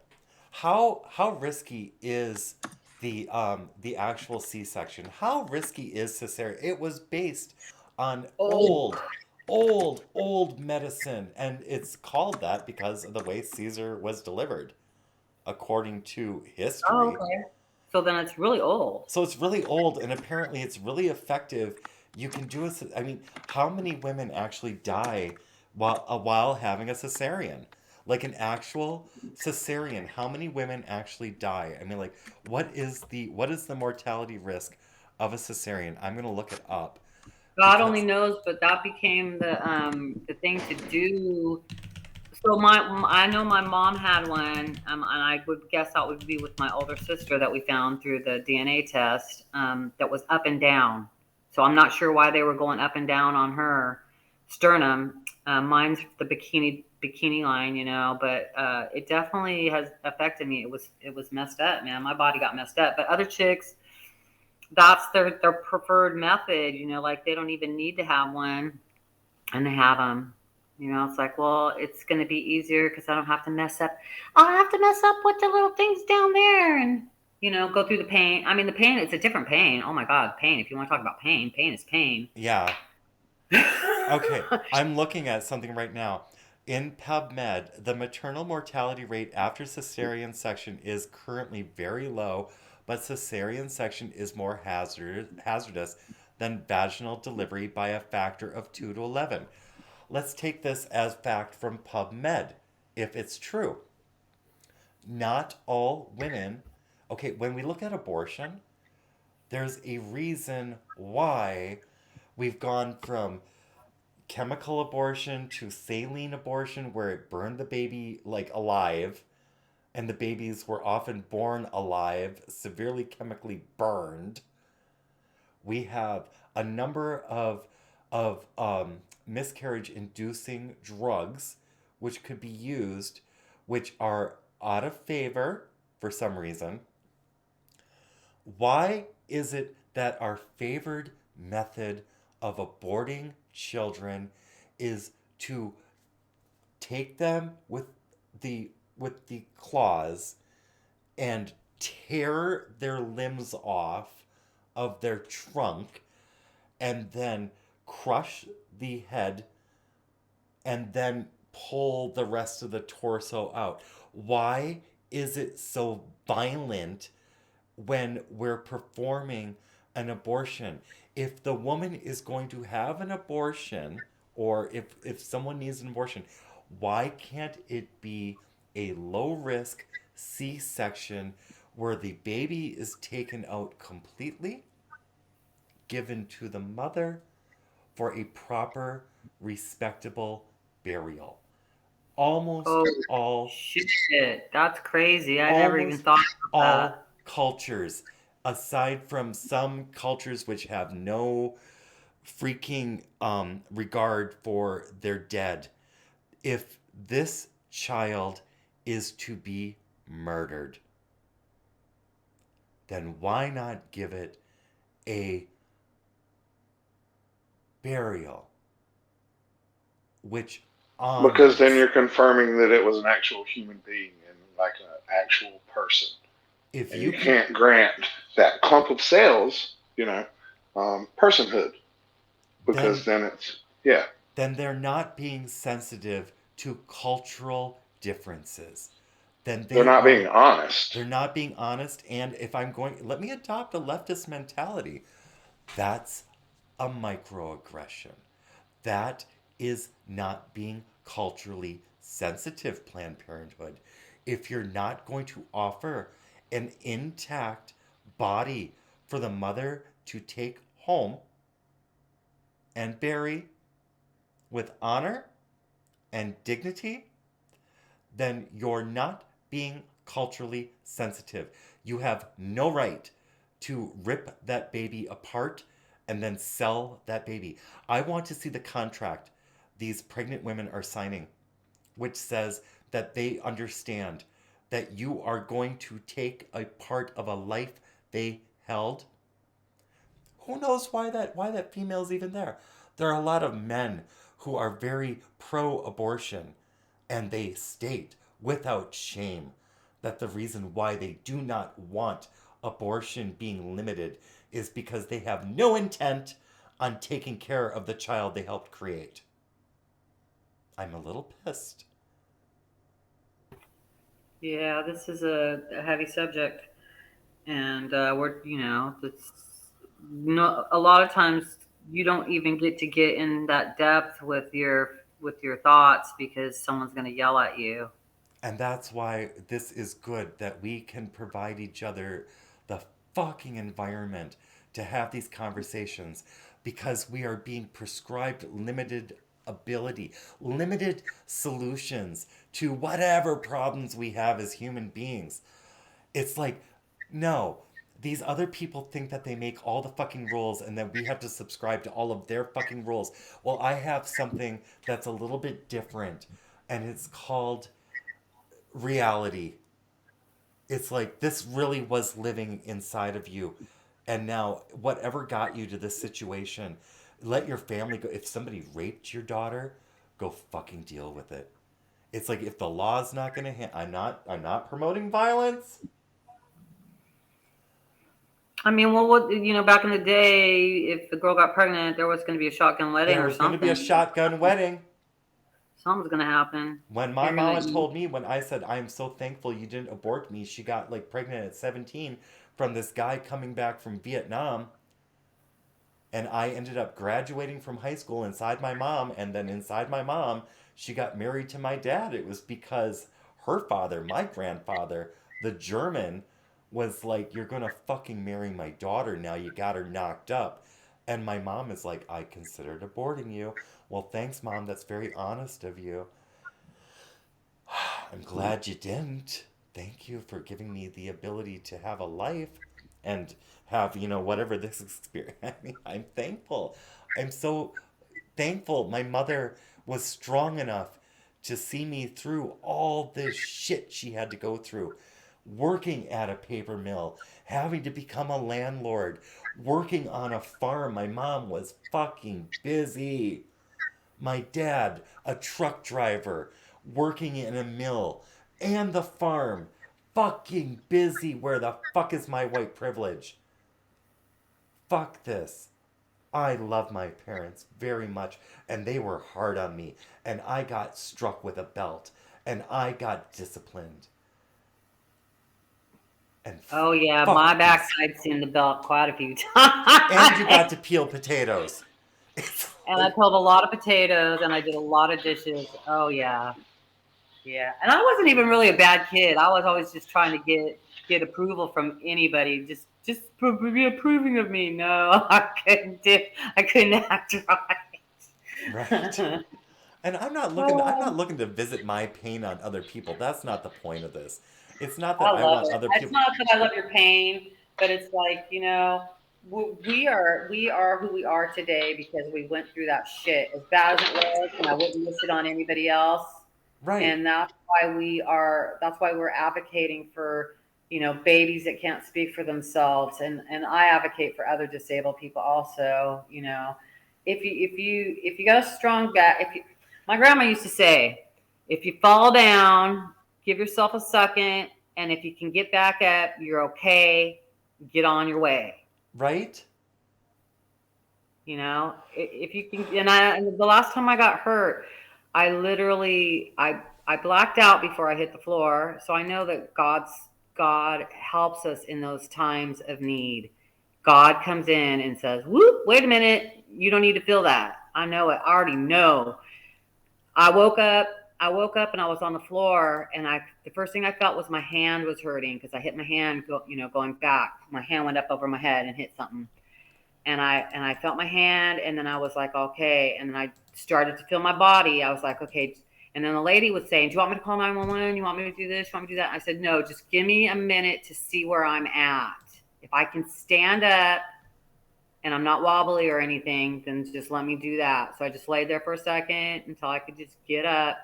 Speaker 2: How risky is the actual C-section? How risky is cesarean? It was based on old medicine, and it's called that because of the way Caesar was delivered, according to history.
Speaker 3: Oh, okay. So then it's really old.
Speaker 2: So it's really old, and apparently it's really effective. You can do I mean, how many women actually die while having a cesarean? Like an actual cesarean, how many women actually die? I mean, like, what is the mortality risk of a cesarean? I'm gonna look it up.
Speaker 3: God only knows, but that became the thing to do. So I know my mom had one, and I would guess that would be with my older sister that we found through the DNA test, that was up and down. So I'm not sure why they were going up and down on her sternum. Mine's the bikini line, but it definitely has affected me. It was messed up, man. My body got messed up. But other chicks, that's their preferred method. Like they don't even need to have one, and they have them. It's like, well, it's going to be easier because I don't have to mess up. I don't have to mess up with the little things down there and, go through the pain. I mean, the pain, it's a different pain. Oh my God, pain. If you want to talk about pain, pain is pain.
Speaker 2: Yeah. Okay, I'm looking at something right now. In PubMed, the maternal mortality rate after cesarean section is currently very low, but cesarean section is more hazardous than vaginal delivery by a factor of 2 to 11. Let's take this as fact from PubMed, if it's true. Not all women. Okay, when we look at abortion, there's a reason why we've gone from chemical abortion to saline abortion, where it burned the baby like alive, and the babies were often born alive, severely chemically burned. We have a number of miscarriage inducing drugs which could be used, which are out of favor for some reason. Why is it that our favored method of aborting children is to take them with the claws and tear their limbs off of their trunk and then crush the head and then pull the rest of the torso out? Why is it so violent when we're performing an abortion? If the woman is going to have an abortion, or if someone needs an abortion, why can't it be a low risk C-section where the baby is taken out completely, given to the mother for a proper, respectable burial? almost all
Speaker 3: shit. That's crazy. I never even
Speaker 2: almost
Speaker 3: thought about
Speaker 2: all
Speaker 3: that.
Speaker 2: cultures, aside from some cultures which have no freaking regard for their dead, if this child is to be murdered, then why not give it a burial which
Speaker 19: Because then
Speaker 2: honors?
Speaker 19: you're confirming that it was an actual human being and like an actual person.
Speaker 2: If
Speaker 19: And
Speaker 2: you
Speaker 19: you
Speaker 2: can,
Speaker 19: can't grant that clump of cells, personhood. Because then it's, yeah.
Speaker 2: then they're not being sensitive to cultural differences. Then
Speaker 19: They're not being honest.
Speaker 2: They're not being honest. And if I'm going, let me adopt a leftist mentality. That's a microaggression. That is not being culturally sensitive, Planned Parenthood. If you're not going to offer an intact body for the mother to take home and bury with honor and dignity, then you're not being culturally sensitive. You have no right to rip that baby apart and then sell that baby. I want to see the contract these pregnant women are signing, which says that they understand that you are going to take a part of a life they held. Who knows why that female's even there? There are a lot of men who are very pro-abortion, and they state without shame that the reason why they do not want abortion being limited is because they have no intent on taking care of the child they helped create. I'm a little pissed.
Speaker 3: Yeah, this is a heavy subject, and it's no. A lot of times, you don't even get to get in that depth with your thoughts because someone's going to yell at you.
Speaker 2: And that's why this is good, that we can provide each other the fucking environment to have these conversations, because we are being prescribed limited ability, limited solutions to whatever problems we have as human beings. It's like, no, these other people think that they make all the fucking rules and then we have to subscribe to all of their fucking rules. Well, I have something that's a little bit different, and it's called reality. It's like this really was living inside of you. And now, whatever got you to this situation, let your family go. If somebody raped your daughter, go fucking deal with it. It's like, if the law's not going to I'm not promoting violence.
Speaker 3: I mean, well, back in the day, if the girl got pregnant, there was going to be a shotgun wedding
Speaker 2: There
Speaker 3: or
Speaker 2: was going
Speaker 3: something.
Speaker 2: to be a shotgun wedding.
Speaker 3: Something's going to happen.
Speaker 2: When my mama told me, when I said, I'm so thankful you didn't abort me, she got like pregnant at 17 from this guy coming back from Vietnam. And I ended up graduating from high school inside my mom. And then inside my mom, she got married to my dad. It was because her father, my grandfather, the German, was like, you're going to fucking marry my daughter now. You got her knocked up. And my mom is like, I considered aborting you. Well, thanks, Mom. That's very honest of you. I'm glad you didn't. Thank you for giving me the ability to have a life and have, whatever this experience. I mean, I'm thankful. I'm so thankful my mother was strong enough to see me through all this shit she had to go through. Working at a paper mill, having to become a landlord, working on a farm. My mom was fucking busy. My dad, a truck driver, working in a mill, and the farm. Fucking busy. Where the fuck is my white privilege? Fuck this. I love my parents very much, and they were hard on me, and I got struck with a belt, and I got disciplined. And
Speaker 3: oh yeah, my backside's seen the belt quite a few times.
Speaker 2: And you got to peel potatoes.
Speaker 3: And I peeled a lot of potatoes, and I did a lot of dishes. Oh yeah, yeah. And I wasn't even really a bad kid. I was always just trying to get approval from anybody. Just be approving of me. No, I couldn't act right.
Speaker 2: Right. And I'm not looking to visit my pain on other people. That's not the point of this. It's not that
Speaker 3: I
Speaker 2: I
Speaker 3: love
Speaker 2: want
Speaker 3: it.
Speaker 2: other
Speaker 3: It's
Speaker 2: people.
Speaker 3: not that I love your pain, but it's like, we are who we are today because we went through that shit. As bad as it was, and I wouldn't wish it on anybody else.
Speaker 2: Right.
Speaker 3: And that's why we're advocating for, babies that can't speak for themselves. And I advocate for other disabled people also, if you got a strong back, my grandma used to say, if you fall down, give yourself a second, and if you can get back up, you're okay. Get on your way.
Speaker 2: Right?
Speaker 3: If you can, and the last time I got hurt, I literally I blacked out before I hit the floor. So I know that God helps us in those times of need. God comes in and says, "Whoop, wait a minute, you don't need to feel that." I know it. I already know. I woke up and I was on the floor, and the first thing I felt was my hand was hurting because I hit my hand going back. My hand went up over my head and hit something. And I felt my hand, and then I was like, okay. And then I started to feel my body. I was like, okay. And then the lady was saying, do you want me to call 911? You want me to do this? You want me to do that? I said, no, just give me a minute to see where I'm at. If I can stand up and I'm not wobbly or anything, then just let me do that. So I just laid there for a second until I could just get up.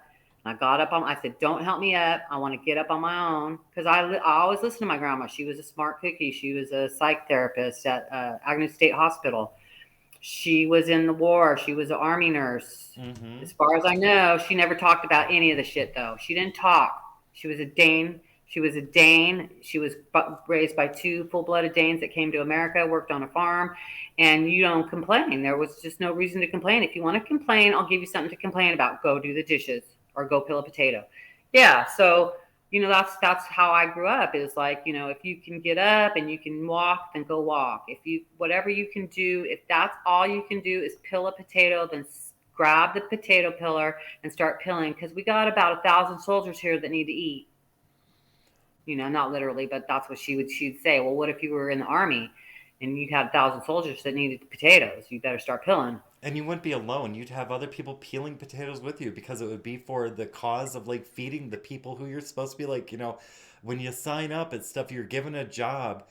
Speaker 3: And I got up I said, don't help me up. I want to get up on my own. Because I always listened to my grandma. She was a smart cookie. She was a psych therapist at Agnew State Hospital. She was in the war. She was an Army nurse.
Speaker 2: Mm-hmm.
Speaker 3: As far as I know, she never talked about any of the shit, though. She didn't talk. She was a Dane. She was raised by 2 full-blooded Danes that came to America, worked on a farm, and you don't complain. There was just no reason to complain. If you want to complain, I'll give you something to complain about. Go do the dishes or go peel a potato. Yeah, so, that's how I grew up is like, if you can get up and you can walk, then go walk. Whatever you can do, if that's all you can do is peel a potato, then grab the potato peeler and start peeling, because we got about 1,000 soldiers here that need to eat. Not literally, but that's what she'd say. Well, what if you were in the Army and you had 1,000 soldiers that needed potatoes? You better start peeling.
Speaker 2: And you wouldn't be alone. You'd have other people peeling potatoes with you because it would be for the cause of like feeding the people who you're supposed to be like, when you sign up and stuff, you're given a job,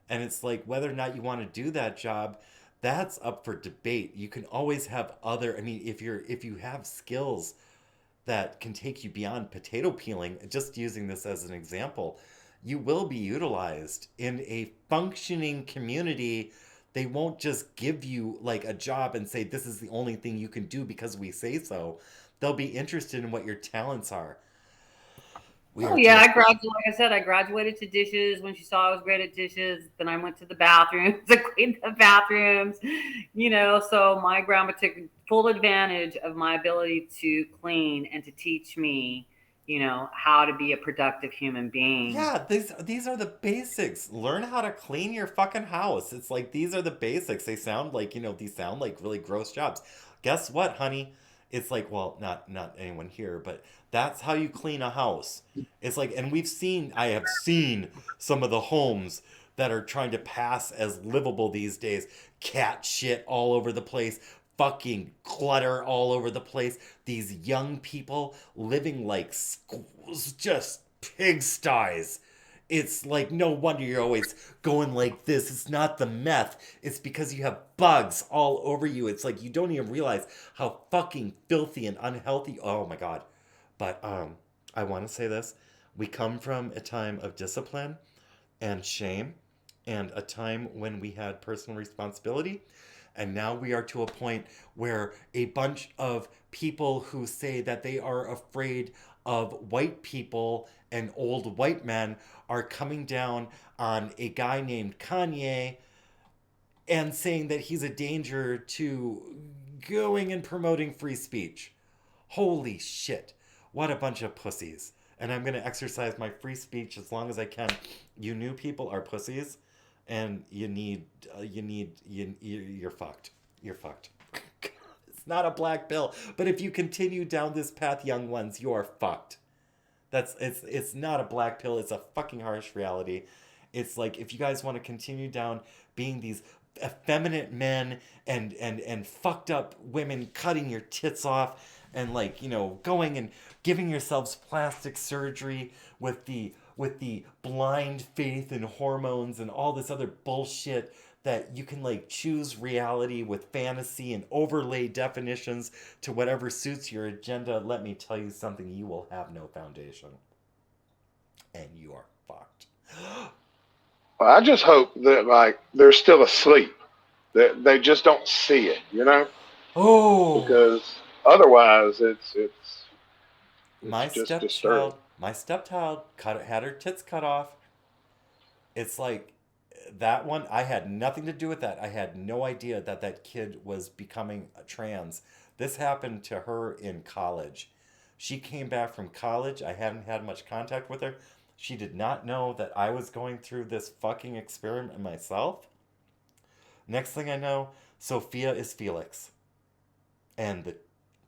Speaker 2: and it's like whether or not you want to do that job, that's up for debate. You can always have if you have skills that can take you beyond potato peeling, just using this as an example, you will be utilized in a functioning community. They won't just give you like a job and say this is the only thing you can do because we say so. They'll be interested in what your talents are.
Speaker 3: I graduated to dishes when she saw I was great at dishes. Then I went to the bathrooms to clean the bathrooms, so my grandma took full advantage of my ability to clean and to teach me, how to be a productive human being.
Speaker 2: Yeah, these are the basics. Learn how to clean your fucking house. It's like these are the basics. They sound like, these sound like really gross jobs. Guess what, honey? It's like, well, not anyone here, but that's how you clean a house. It's like, and I have seen some of the homes that are trying to pass as livable these days. Cat shit all over the place. Fucking clutter all over the place. These young people living like schools, just pigsties. It's like, no wonder you're always going like this. It's not the meth. It's because you have bugs all over you. It's like you don't even realize how fucking filthy and unhealthy. Oh my God. But I want to say this. We come from a time of discipline and shame and a time when we had personal responsibility. And now we are to a point where a bunch of people who say that they are afraid of white people and old white men are coming down on a guy named Kanye and saying that he's a danger to going and promoting free speech. Holy shit. What a bunch of pussies. And I'm going to exercise my free speech as long as I can. You new people are pussies. And you're fucked. You're fucked. It's not a black pill. But if you continue down this path, young ones, you are fucked. It's not a black pill. It's a fucking harsh reality. It's like, if you guys want to continue down being these effeminate men and fucked up women cutting your tits off and like, going and giving yourselves plastic surgery with the blind faith and hormones and all this other bullshit that you can like choose reality with fantasy and overlay definitions to whatever suits your agenda. Let me tell you something, you will have no foundation. And you are fucked.
Speaker 19: Well, I just hope that like they're still asleep, that they just don't see it,
Speaker 2: Oh,
Speaker 19: because otherwise it's
Speaker 2: my
Speaker 19: just disturbing.
Speaker 2: stepchild had her tits cut off. It's like that one, I had nothing to do with that. I had no idea that that kid was becoming a trans. This happened to her in college. She came back from college. I hadn't had much contact with her. She did not know that I was going through this fucking experiment myself. Next thing I know, Sophia is Felix. And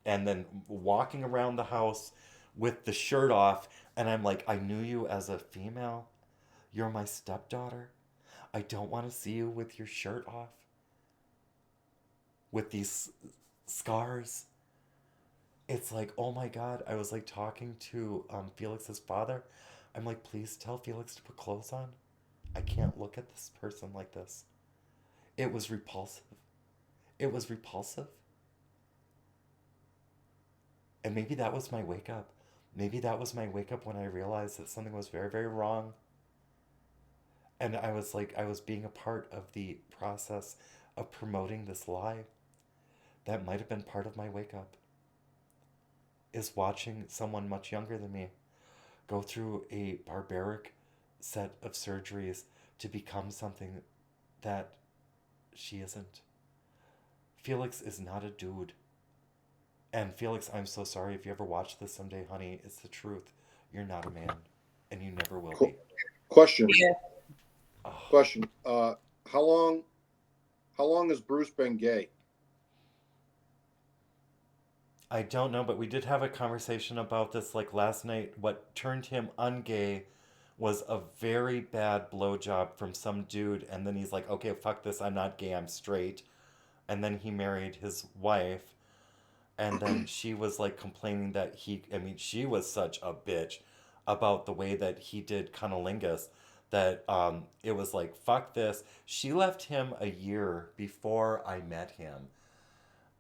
Speaker 2: then walking around the house with the shirt off, and I'm like, I knew you as a female. You're my stepdaughter. I don't want to see you with your shirt off. With these scars. It's like, oh my God. I was like talking to Felix's father. I'm like, please tell Felix to put clothes on. I can't look at this person like this. It was repulsive. It was repulsive. And maybe that was my wake up. Maybe that was my wake up when I realized that something was very, very wrong. And I was like, I was being a part of the process of promoting this lie. That might have been part of my wake up. Is watching someone much younger than me go through a barbaric set of surgeries to become something that she isn't. Felix is not a dude. And Felix, I'm so sorry if you ever watch this someday, honey. It's the truth. You're not a man, and you never will be.
Speaker 5: Question.
Speaker 2: Oh.
Speaker 5: Question. How long has Bruce been gay?
Speaker 2: I don't know, but we did have a conversation about this like last night. What turned him ungay was a very bad blowjob from some dude, and then he's like, okay, fuck this, I'm not gay, I'm straight. And then he married his wife, and then she was like complaining that she was such a bitch about the way that he did cunnilingus that it was like, fuck this. She left him a year before I met him.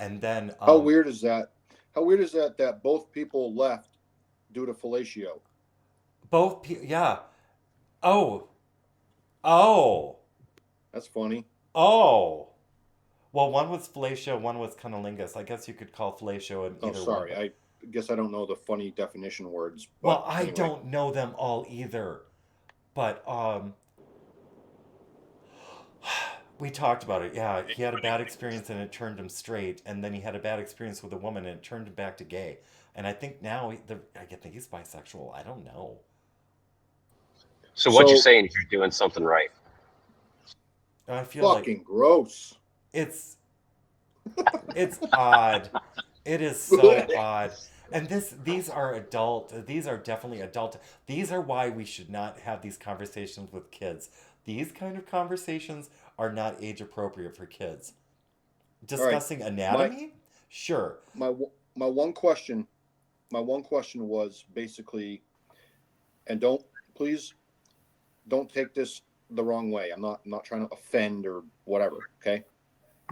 Speaker 2: And then
Speaker 5: How weird is that? How weird is that both people left due to fellatio?
Speaker 2: Both people, yeah. Oh.
Speaker 5: That's funny.
Speaker 2: Oh. Well, one was fellatio, one was cunnilingus. I guess you could call fellatio in either one.
Speaker 5: Oh, sorry. I guess I don't know the funny definition words.
Speaker 2: Well, I don't know them all either. But we talked about it. Yeah, he had a bad experience and it turned him straight, and then he had a bad experience with a woman and it turned him back to gay. And I think now I think he's bisexual. I don't know.
Speaker 10: So what you're saying is you're doing something right.
Speaker 2: I feel
Speaker 5: fucking gross.
Speaker 2: It's odd. It is so odd. And these are adult. These are definitely adult. These are why we should not have these conversations with kids. These kind of conversations are not age appropriate for kids. Discussing anatomy? Sure.
Speaker 5: My one question was basically, and please don't take this the wrong way. I'm not trying to offend or whatever, okay?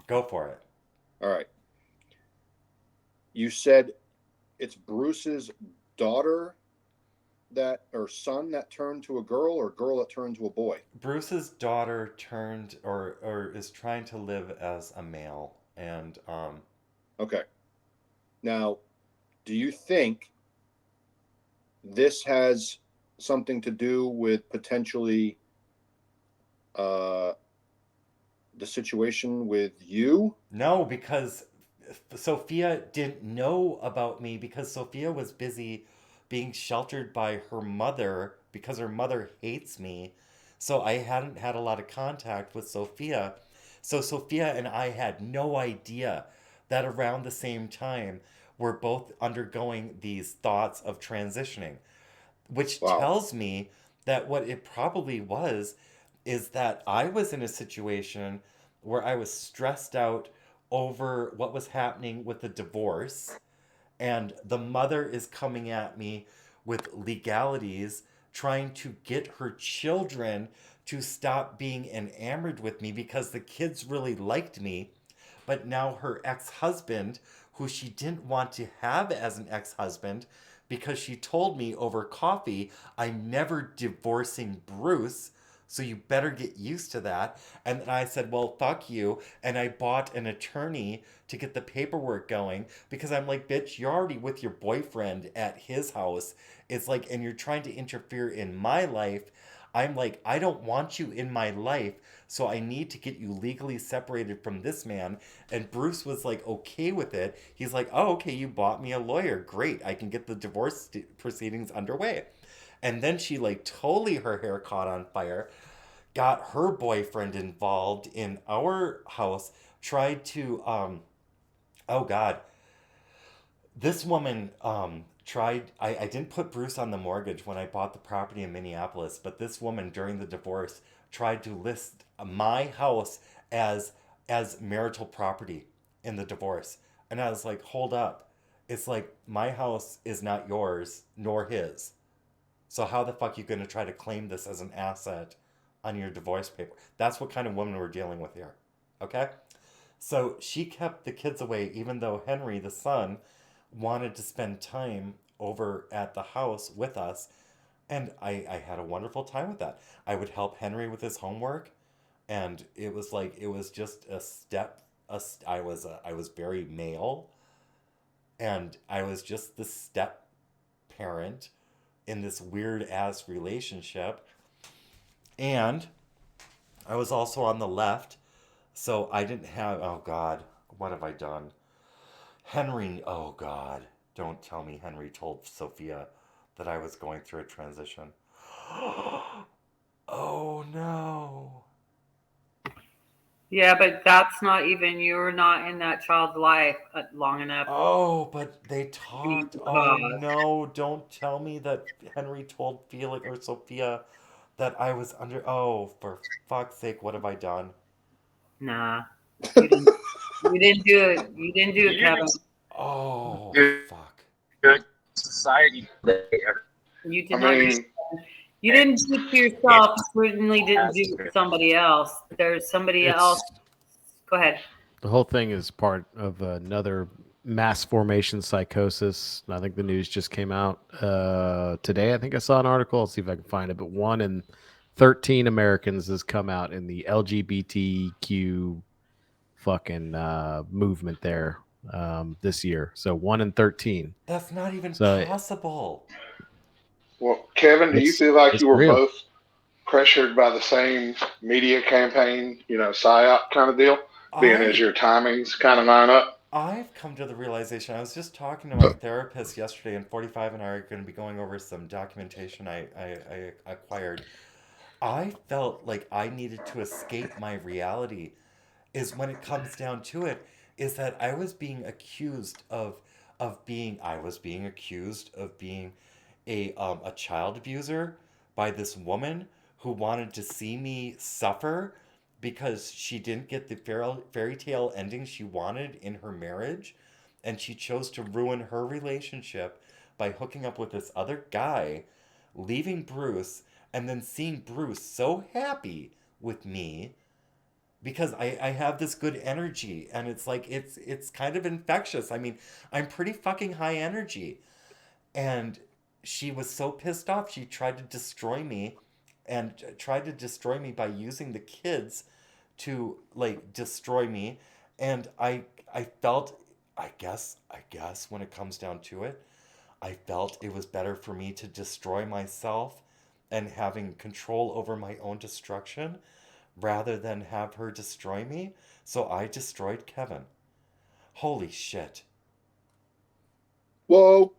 Speaker 2: Go for it.
Speaker 5: All right. You said it's Bruce's daughter or son that turned to a girl, or girl that turned to a boy?
Speaker 2: Bruce's daughter turned or is trying to live as a male, and
Speaker 5: Okay. Now, do you think this has something to do with potentially the situation with you?
Speaker 2: No, because Sophia didn't know about me because Sophia was busy being sheltered by her mother because her mother hates me. So I hadn't had a lot of contact with Sophia. So Sophia and I had no idea that around the same time we're both undergoing these thoughts of transitioning, which tells me that what it probably was is that I was in a situation where I was stressed out over what was happening with the divorce, And the mother is coming at me with legalities, trying to get her children to stop being enamored with me because the kids really liked me. But now her ex-husband, who she didn't want to have as an ex-husband, because she told me over coffee, I'm never divorcing Bruce, so you better get used to that. And then I said, well, fuck you. And I bought an attorney to get the paperwork going because I'm like, bitch, you're already with your boyfriend at his house. It's like, and you're trying to interfere in my life. I'm like, I don't want you in my life, so I need to get you legally separated from this man. And Bruce was like, okay with it. He's like, oh, okay, you bought me a lawyer. Great. I can get the divorce proceedings underway. And then she, like, totally her hair caught on fire, got her boyfriend involved in our house, tried to, oh God, this woman tried, I didn't put Bruce on the mortgage when I bought the property in Minneapolis, but this woman during the divorce tried to list my house as marital property in the divorce. And I was like, hold up. It's like, my house is not yours nor his. So how the fuck are you going to try to claim this as an asset on your divorce paper? That's what kind of woman we're dealing with here. Okay? So she kept the kids away, even though Henry, the son, wanted to spend time over at the house with us. And I had a wonderful time with that. I would help Henry with his homework. And it was like, it was just a step. I was very male. And I was just the step parent in this weird ass relationship. And I was also on the left. So I didn't have, oh God, what have I done? Henry, oh God, don't tell me Henry told Sophia that I was going through a transition. Oh no.
Speaker 3: Yeah, but that's not even, you're not in that child's life long enough.
Speaker 2: Oh, but they talked. Oh no, don't tell me that Henry told Felix or Sophia that I was under. Oh, for fuck's sake, what have I done?
Speaker 3: Nah, you didn't. You didn't do it. You didn't do it, Kevin.
Speaker 2: Oh, fuck.
Speaker 10: Good society.
Speaker 3: You did not. You didn't do it to yourself. You certainly didn't do it to somebody else. There's somebody else. Go ahead.
Speaker 7: The whole thing is part of another mass formation psychosis. I think the news just came out today. I think I saw an article. I'll see if I can find it. But 1 in 13 Americans has come out in the LGBTQ fucking movement there this year. So 1 in 13.
Speaker 2: That's not even possible.
Speaker 19: Well, Kevin, do you feel like you were
Speaker 7: real.
Speaker 19: both pressured by the same media campaign, PSYOP kind of deal, being as your timings kind of line up?
Speaker 2: I've come to the realization, I was just talking to my therapist yesterday, and 45 and I are going to be going over some documentation I acquired. I felt like I needed to escape my reality, is when it comes down to it, is that I was being accused of being a child abuser by this woman who wanted to see me suffer because she didn't get the fairy tale ending she wanted in her marriage, and she chose to ruin her relationship by hooking up with this other guy, leaving Bruce, and then seeing Bruce so happy with me because I have this good energy, and it's like it's kind of infectious. I mean, I'm pretty fucking high energy. And she was so pissed off, she tried to destroy me, and tried to destroy me by using the kids to like destroy me. And I felt, I guess when it comes down to it, I felt it was better for me to destroy myself and having control over my own destruction rather than have her destroy me. So I destroyed Kevin. Holy shit.
Speaker 5: Whoa.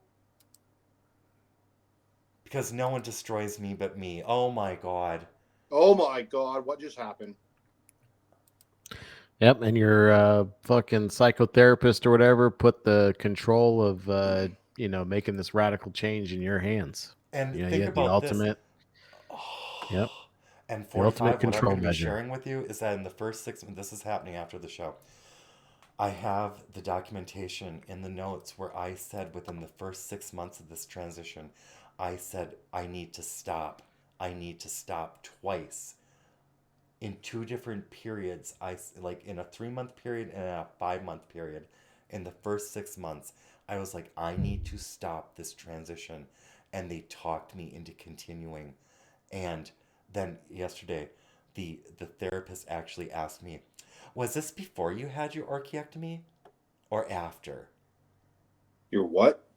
Speaker 2: Because no one destroys me but me. Oh my God.
Speaker 5: Oh my God, what just happened?
Speaker 7: Yep, and your fucking psychotherapist or whatever put the control of making this radical change in your hands.
Speaker 2: And
Speaker 7: you
Speaker 2: think
Speaker 7: had the
Speaker 2: about
Speaker 7: ultimate. Yep.
Speaker 2: And
Speaker 7: The ultimate
Speaker 2: 45, what I'm
Speaker 7: control
Speaker 2: going to be
Speaker 7: measure.
Speaker 2: sharing with you is that in the first 6 months, this is happening after the show. I have the documentation in the notes where I said within the first 6 months of this transition, I said, I need to stop. I need to stop twice. In 2 different periods, like in a 3-month period and a 5-month period, in the first 6 months, I was like, I need to stop this transition. And they talked me into continuing. And then yesterday, the therapist actually asked me, was this before you had your orchiectomy or after?
Speaker 5: Your what?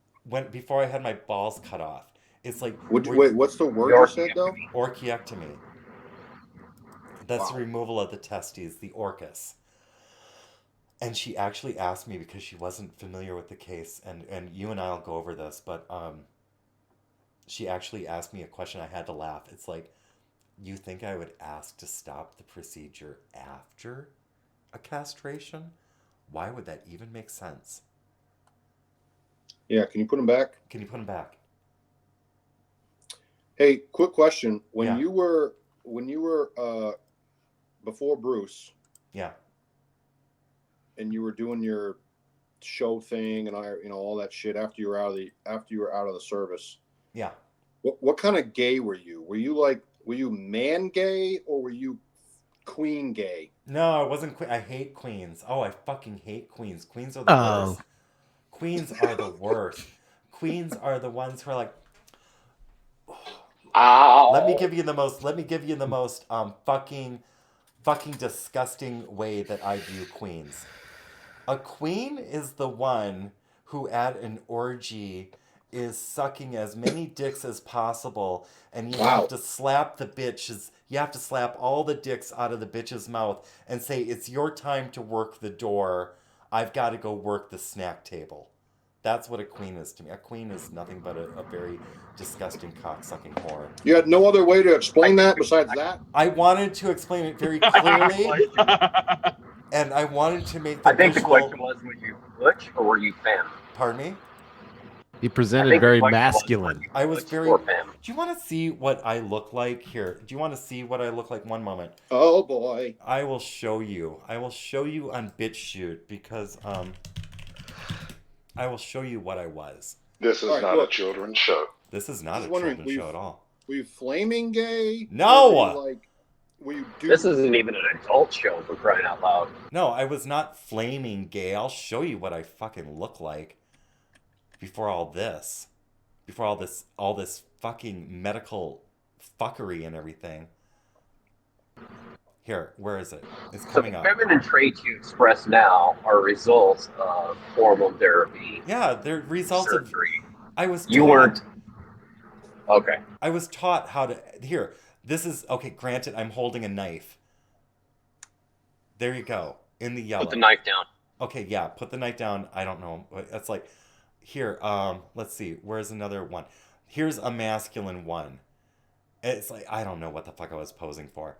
Speaker 2: Before I had my balls cut off. It's like,
Speaker 5: Wait, what's the word you said though?
Speaker 2: Orchiectomy. That's the
Speaker 5: Wow.
Speaker 2: removal of the testes, the orcus. And she actually asked me because she wasn't familiar with the case, and you and I'll go over this, but she actually asked me a question. I had to laugh. It's like, you think I would ask to stop the procedure after a castration? Why would that even make sense?
Speaker 5: Yeah, can you put them back?
Speaker 2: Can you put them back?
Speaker 5: Hey, quick question. When
Speaker 2: Yeah.
Speaker 5: you were before Bruce,
Speaker 2: Yeah.
Speaker 5: and you were doing your show thing and all that shit after you were out of the service.
Speaker 2: Yeah.
Speaker 5: What kind of gay were you? Were you man gay or were you queen gay?
Speaker 2: No, I wasn't. I hate queens. Oh, I fucking hate queens. Queens are the worst. Queens are the worst. Queens are the ones who are like,
Speaker 10: ow.
Speaker 2: Let me give you the most fucking disgusting way that I view queens. A queen is the one who at an orgy is sucking as many dicks as possible, and you have to slap the bitches. You have to slap all the dicks out of the bitch's mouth and say, it's your time to work the door. I've got to go work the snack table. That's what a queen is to me. A queen is nothing but a very disgusting cock-sucking whore.
Speaker 5: You had no other way to explain that besides that?
Speaker 2: I wanted to explain it very clearly, and I wanted to make the
Speaker 10: I think
Speaker 2: visual...
Speaker 10: the question was, were you butch or were you femme?
Speaker 2: Pardon me?
Speaker 7: He presented very masculine.
Speaker 2: I was very... Do you want to see what I look like? Here, do you want to see what I look like? One moment.
Speaker 5: Oh, boy.
Speaker 2: I will show you. I will show you on BitChute because... I will show you what I was.
Speaker 19: This is not a children's show.
Speaker 2: This is not a children's show at all.
Speaker 5: Were you flaming gay?
Speaker 2: No!
Speaker 10: This isn't even an adult show, for crying out loud.
Speaker 2: No, I was not flaming gay. I'll show you what I fucking look like before all this. Before all this fucking medical fuckery and everything. Here, where is it? It's coming up.
Speaker 10: The feminine traits you express now are results of hormone therapy.
Speaker 2: Yeah, they're results
Speaker 10: surgery.
Speaker 2: I was
Speaker 10: You weren't... Okay.
Speaker 2: I was taught how to... Here, this is... Okay, granted, I'm holding a knife. There you go. In the yellow.
Speaker 10: Put the knife down.
Speaker 2: Okay, yeah, put the knife down. I don't know. That's like... Here, let's see. Where's another one? Here's a masculine one. It's like... I don't know what the fuck I was posing for.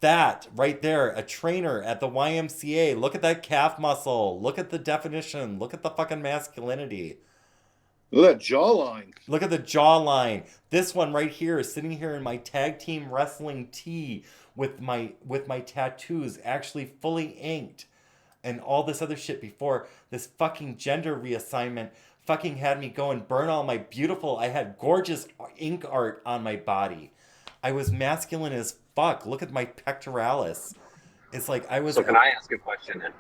Speaker 2: That right there, a trainer at the YMCA. Look at that calf muscle. Look at the definition. Look at the fucking masculinity.
Speaker 5: Look at that jawline.
Speaker 2: Look at the jawline. This one right here is sitting here in my tag team wrestling tee with my tattoos actually fully inked and all this other shit before this fucking gender reassignment fucking had me go and burn all my beautiful... I had gorgeous ink art on my body. I was masculine as fuck. Look at my pectoralis. It's like I was...
Speaker 10: So can I ask a question then?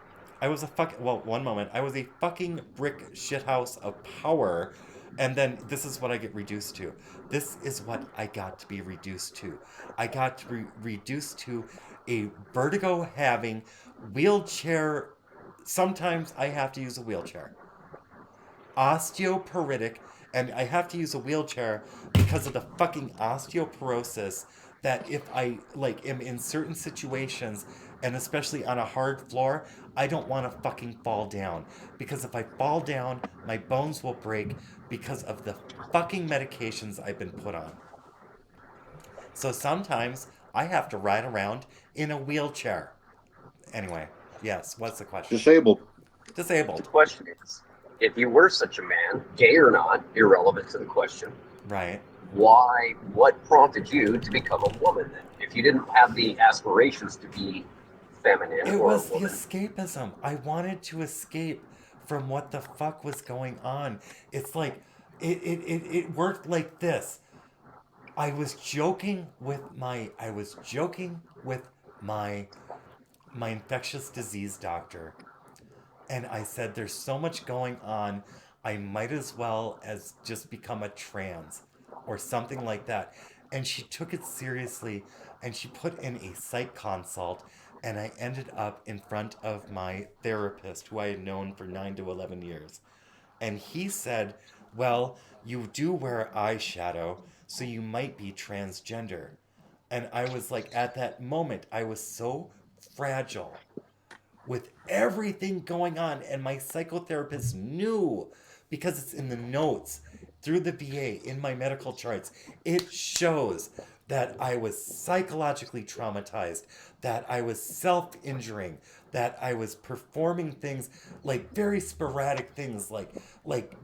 Speaker 2: I was a one moment. I was a fucking brick shithouse of power. And then this is what I get reduced to. This is what I got to be reduced to. I got to be reduced to a vertigo-having wheelchair. Sometimes I have to use a wheelchair. Osteoporotic. And I have to use a wheelchair because of the fucking osteoporosis that if I, am in certain situations, and especially on a hard floor, I don't want to fucking fall down. Because if I fall down, my bones will break because of the fucking medications I've been put on. So sometimes I have to ride around in a wheelchair. Anyway, yes, what's the question?
Speaker 5: Disabled.
Speaker 2: Disabled.
Speaker 10: The question is, if you were such a man, gay or not, irrelevant to the question.
Speaker 2: Right.
Speaker 10: What prompted you to become a woman then? If you didn't have the aspirations to be feminine.
Speaker 2: It
Speaker 10: or
Speaker 2: was
Speaker 10: a
Speaker 2: the
Speaker 10: woman.
Speaker 2: escapism. I wanted to escape from what the fuck was going on. It's like it worked like this. I was joking with my my infectious disease doctor, and I said there's so much going on, I might as well as just become a trans or something like that. And she took it seriously, and she put in a psych consult, and I ended up in front of my therapist who I had known for 9 to 11 years. And he said, well, you do wear eyeshadow, so you might be transgender. And I was like, at that moment, I was so fragile with everything going on. And my psychotherapist knew, because it's in the notes through the VA in my medical charts. It shows that I was psychologically traumatized, that I was self injuring, that I was performing things like very sporadic things like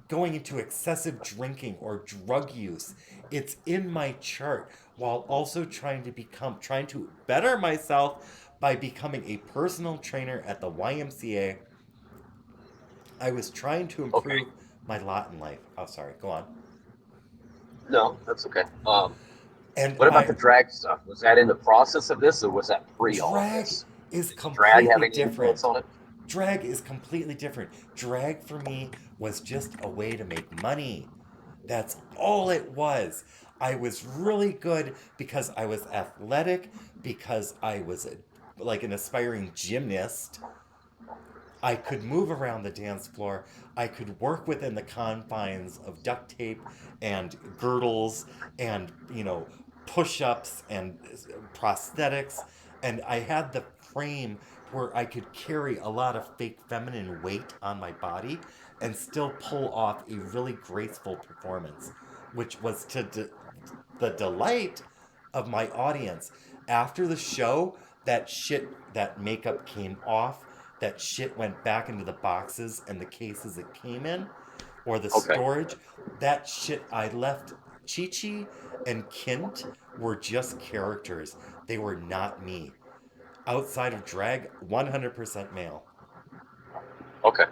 Speaker 2: going into excessive drinking or drug use. It's in my chart, while also trying to better myself by becoming a personal trainer at the YMCA. I was trying to improve my lot in life. Oh, sorry. Go on.
Speaker 10: No, that's okay.
Speaker 2: And
Speaker 10: what about the drag stuff? Was that in the process of this, or was that pre all of
Speaker 2: drag
Speaker 10: this?
Speaker 2: is
Speaker 10: Does drag have
Speaker 2: completely
Speaker 10: any influence
Speaker 2: different.
Speaker 10: on it?
Speaker 2: Drag is completely different. Drag for me was just a way to make money. That's all it was. I was really good because I was athletic, because I was like an aspiring gymnast. I could move around the dance floor. I could work within the confines of duct tape and girdles and, push-ups and prosthetics. And I had the frame where I could carry a lot of fake feminine weight on my body and still pull off a really graceful performance, which was to the delight of my audience. After the show, that makeup came off, that shit went back into the boxes and the cases it came in, or the storage. That shit I left. Chi-Chi and Kint were just characters. They were not me. Outside of drag, 100% male.
Speaker 10: Okay.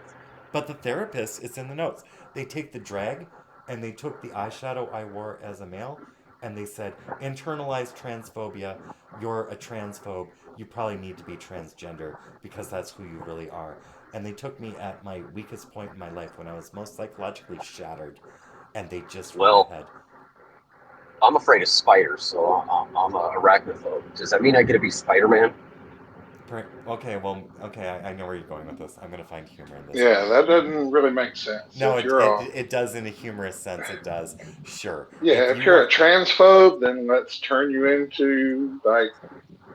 Speaker 2: But the therapist, it's in the notes. They take the drag and they took the eyeshadow I wore as a male and they said, internalized transphobia, you're a transphobe, you probably need to be transgender because that's who you really are. And they took me at my weakest point in my life when I was most psychologically shattered, and they just went ahead.
Speaker 10: I'm afraid of spiders, so I'm a arachnophobe. Does that mean I get to be Spider-Man?
Speaker 2: Okay, I know where you're going with this. I'm going to find humor in this.
Speaker 19: Yeah, that doesn't really make sense.
Speaker 2: No,
Speaker 19: if
Speaker 2: it does in a humorous sense. It does. Sure.
Speaker 19: Yeah, if you're a transphobe, then let's turn you into like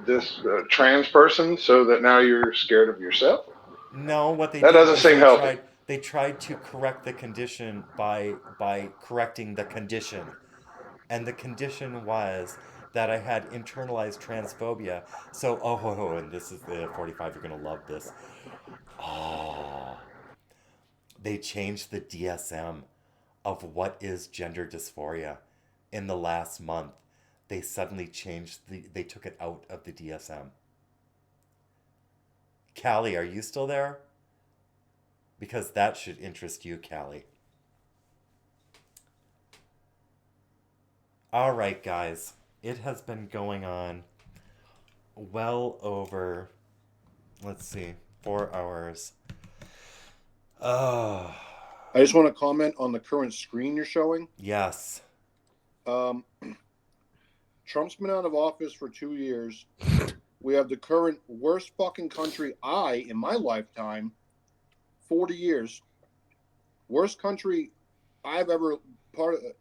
Speaker 19: this trans person, so that now you're scared of yourself.
Speaker 2: No, what they
Speaker 19: that
Speaker 2: did
Speaker 19: doesn't
Speaker 2: was
Speaker 19: seem healthy.
Speaker 2: they tried to correct the condition by correcting the condition, and the condition was that I had internalized transphobia. So, and this is the 45. You're gonna love this. Oh, they changed the DSM of what is gender dysphoria in the last month. They suddenly changed they took it out of the DSM. Callie, are you still there? Because that should interest you, Callie. All right, guys. It has been going on well over, let's see, 4 hours.
Speaker 5: I just want to comment on the current screen you're showing.
Speaker 2: Yes.
Speaker 5: Trump's been out of office for 2 years. We have the current worst fucking country in my lifetime, 40 years, worst country I've ever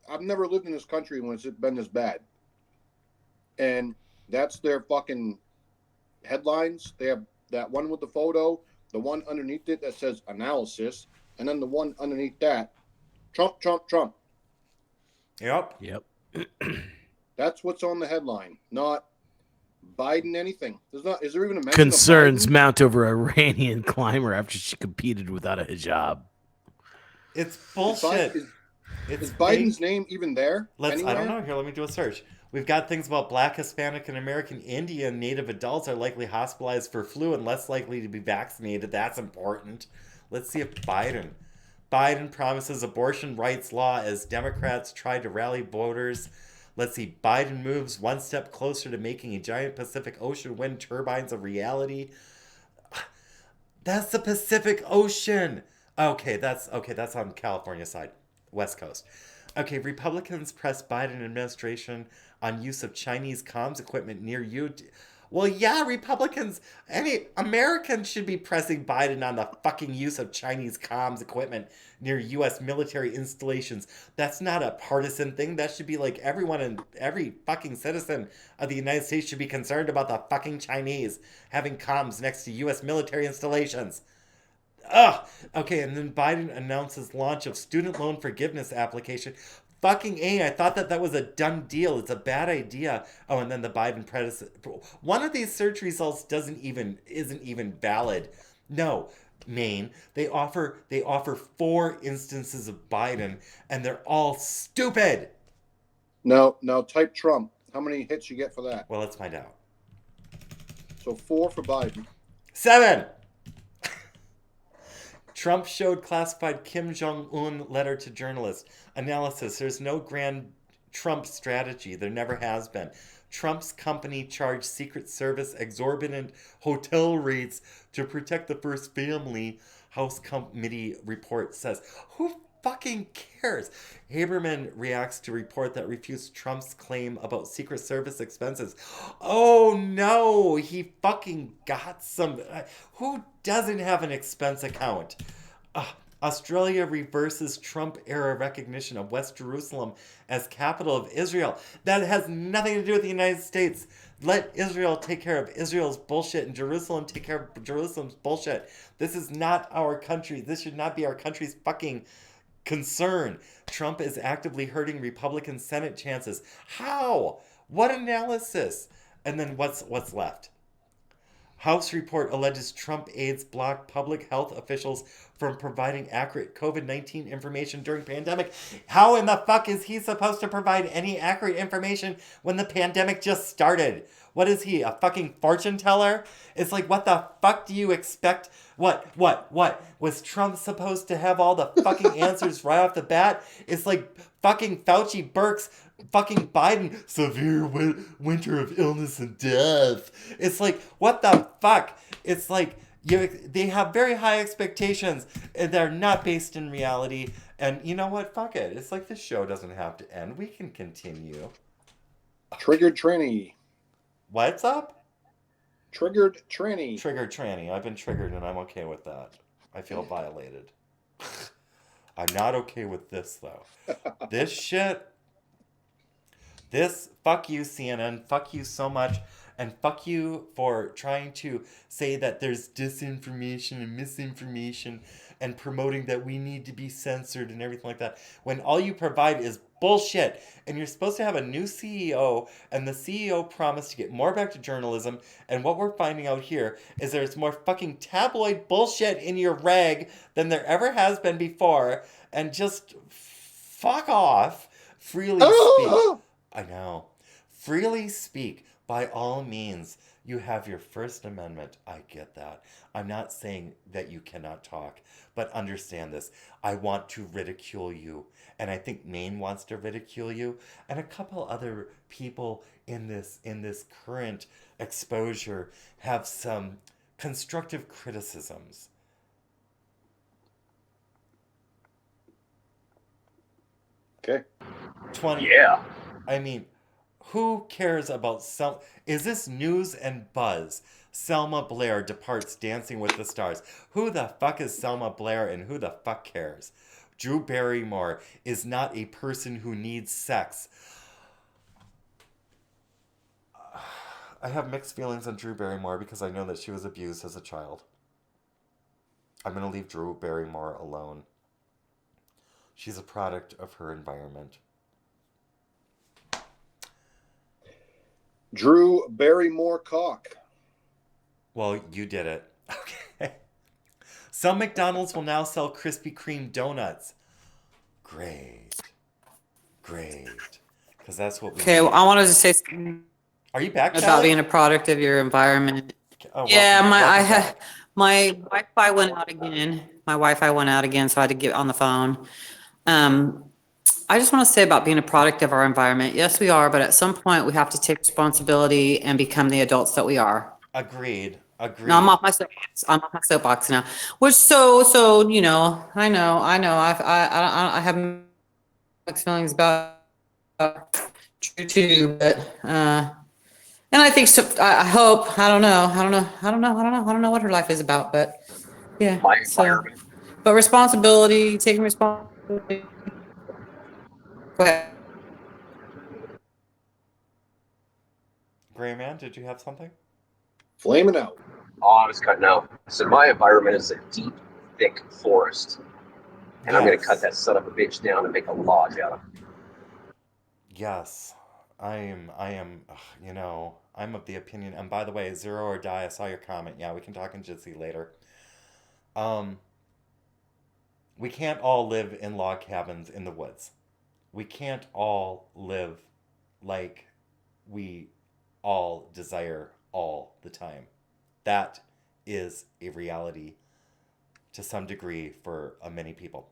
Speaker 5: I've never lived in this country when it's been this bad. And that's their fucking headlines. They have that one with the photo, the one underneath it that says analysis, and then the one underneath that, Trump, Trump, Trump.
Speaker 2: Yep.
Speaker 5: That's what's on the headline, not Biden anything. Is there even a mention
Speaker 7: Concerns
Speaker 5: of Biden?
Speaker 7: mount over Iranian climber after she competed without a hijab.
Speaker 2: It's bullshit.
Speaker 5: Is Biden's name even there?
Speaker 2: I
Speaker 5: anywhere?
Speaker 2: don't know. Here, let me do a search. We've got things about Black, Hispanic, and American Indian Native adults are likely hospitalized for flu and less likely to be vaccinated. That's important. Let's see if Biden promises abortion rights law as Democrats try to rally voters. Let's see. Biden moves one step closer to making a giant Pacific Ocean wind turbines a reality. That's the Pacific Ocean. Okay, that's on California side, West Coast. Okay, Republicans press Biden administration on use of Chinese comms equipment near you. Well, yeah, Republicans, any Americans should be pressing Biden on the fucking use of Chinese comms equipment near U.S. military installations. That's not a partisan thing. That should be like everyone and every fucking citizen of the United States should be concerned about the fucking Chinese having comms next to U.S. military installations. Ugh. Okay, and then Biden announces launch of student loan forgiveness application. Fucking A, I thought that was a done deal. It's a bad idea. Oh, and then the Biden predecessor. One of these search results isn't even valid. No, Maine. They offer 4 instances of Biden, and they're all stupid.
Speaker 5: Now type Trump. How many hits you get for that?
Speaker 2: Well, let's find out.
Speaker 5: So 4 for Biden.
Speaker 2: 7. Trump showed classified Kim Jong-un letter to journalists. Analysis: there's no grand Trump strategy. There never has been. Trump's company charged Secret Service exorbitant hotel rates to protect the first family, House Committee report says. Who fucking cares? Haberman reacts to report that refutes Trump's claim about Secret Service expenses. Oh no, he fucking got some. Who doesn't have an expense account? Australia reverses Trump-era recognition of West Jerusalem as capital of Israel. That has nothing to do with the United States. Let Israel take care of Israel's bullshit and Jerusalem take care of Jerusalem's bullshit. This is not our country. This should not be our country's fucking concern. Trump is actively hurting Republican Senate chances. How? What analysis? And then what's left? House report alleges Trump aides blocked public health officials from providing accurate COVID-19 information during pandemic. How in the fuck is he supposed to provide any accurate information when the pandemic just started? What is he, a fucking fortune teller? It's like, what the fuck do you expect? What? Was Trump supposed to have all the fucking answers right off the bat? It's like fucking Fauci Burks, fucking Biden, severe winter of illness and death. It's like, what the fuck? It's like, they have very high expectations and they're not based in reality. And you know what? Fuck it. It's like this show doesn't have to end. We can continue.
Speaker 5: Triggered Tranny.
Speaker 2: What's up?
Speaker 5: Triggered Tranny.
Speaker 2: Triggered Tranny. I've been triggered and I'm okay with that. I feel violated. I'm not okay with this though. This shit. Fuck you, CNN. Fuck you so much. And fuck you for trying to say that there's disinformation and misinformation and promoting that we need to be censored and everything like that. When all you provide is bullshit. And you're supposed to have a new CEO, and the CEO promised to get more back to journalism. And what we're finding out here is there's more fucking tabloid bullshit in your rag than there ever has been before. And just fuck off. Freely speak. I know. Freely speak. By all means, you have your First Amendment. I get that. I'm not saying that you cannot talk, but understand this. I want to ridicule you, and I think Maine wants to ridicule you, and a couple other people in this current exposure have some constructive criticisms.
Speaker 5: Okay.
Speaker 2: 20.
Speaker 10: Yeah.
Speaker 2: I mean, who cares about is this news and buzz? Selma Blair departs Dancing with the Stars. Who the fuck is Selma Blair and who the fuck cares? Drew Barrymore is not a person who needs sex. I have mixed feelings on Drew Barrymore because I know that she was abused as a child. I'm going to leave Drew Barrymore alone. She's a product of her environment.
Speaker 5: Drew Barrymore cock.
Speaker 2: Well, you did it. Okay. Some McDonald's will now sell Krispy Kreme donuts. Great. because that's what we
Speaker 1: Okay, well,
Speaker 2: need.
Speaker 1: I wanted to say something
Speaker 2: Are you back,
Speaker 1: about
Speaker 2: Kelly?
Speaker 1: being a product of your environment.
Speaker 2: Oh,
Speaker 1: Yeah,
Speaker 2: welcome,
Speaker 1: my I
Speaker 2: welcome
Speaker 1: had
Speaker 2: back.
Speaker 1: my Wi-Fi went out again. My Wi-Fi went out again, so I had to get on the phone. I just want to say about being a product of our environment. Yes, we are, but at some point we have to take responsibility and become the adults that we are.
Speaker 2: Agreed. Agreed.
Speaker 1: No, I'm off my soapbox. I'm off my soapbox now. Which so you know, I know. I have mixed feelings about True too, but and I think so. I hope. I don't know. I don't know what her life is about, but yeah.
Speaker 10: My
Speaker 1: So,
Speaker 10: environment.
Speaker 1: but responsibility, taking responsibility. Go ahead.
Speaker 2: Gray Man, did you have something?
Speaker 5: Flame it out.
Speaker 10: Oh, I was cutting out. So my environment is a deep, thick forest. And I'm going to cut that son of a bitch down and make a lodge out of it.
Speaker 2: Yes. You know, I'm of the opinion, and by the way, Zero or Die, I saw your comment. Yeah, we can talk in Jitsi later. We can't all live in log cabins in the woods. We can't all live like we all desire all the time. That is a reality to some degree for many people.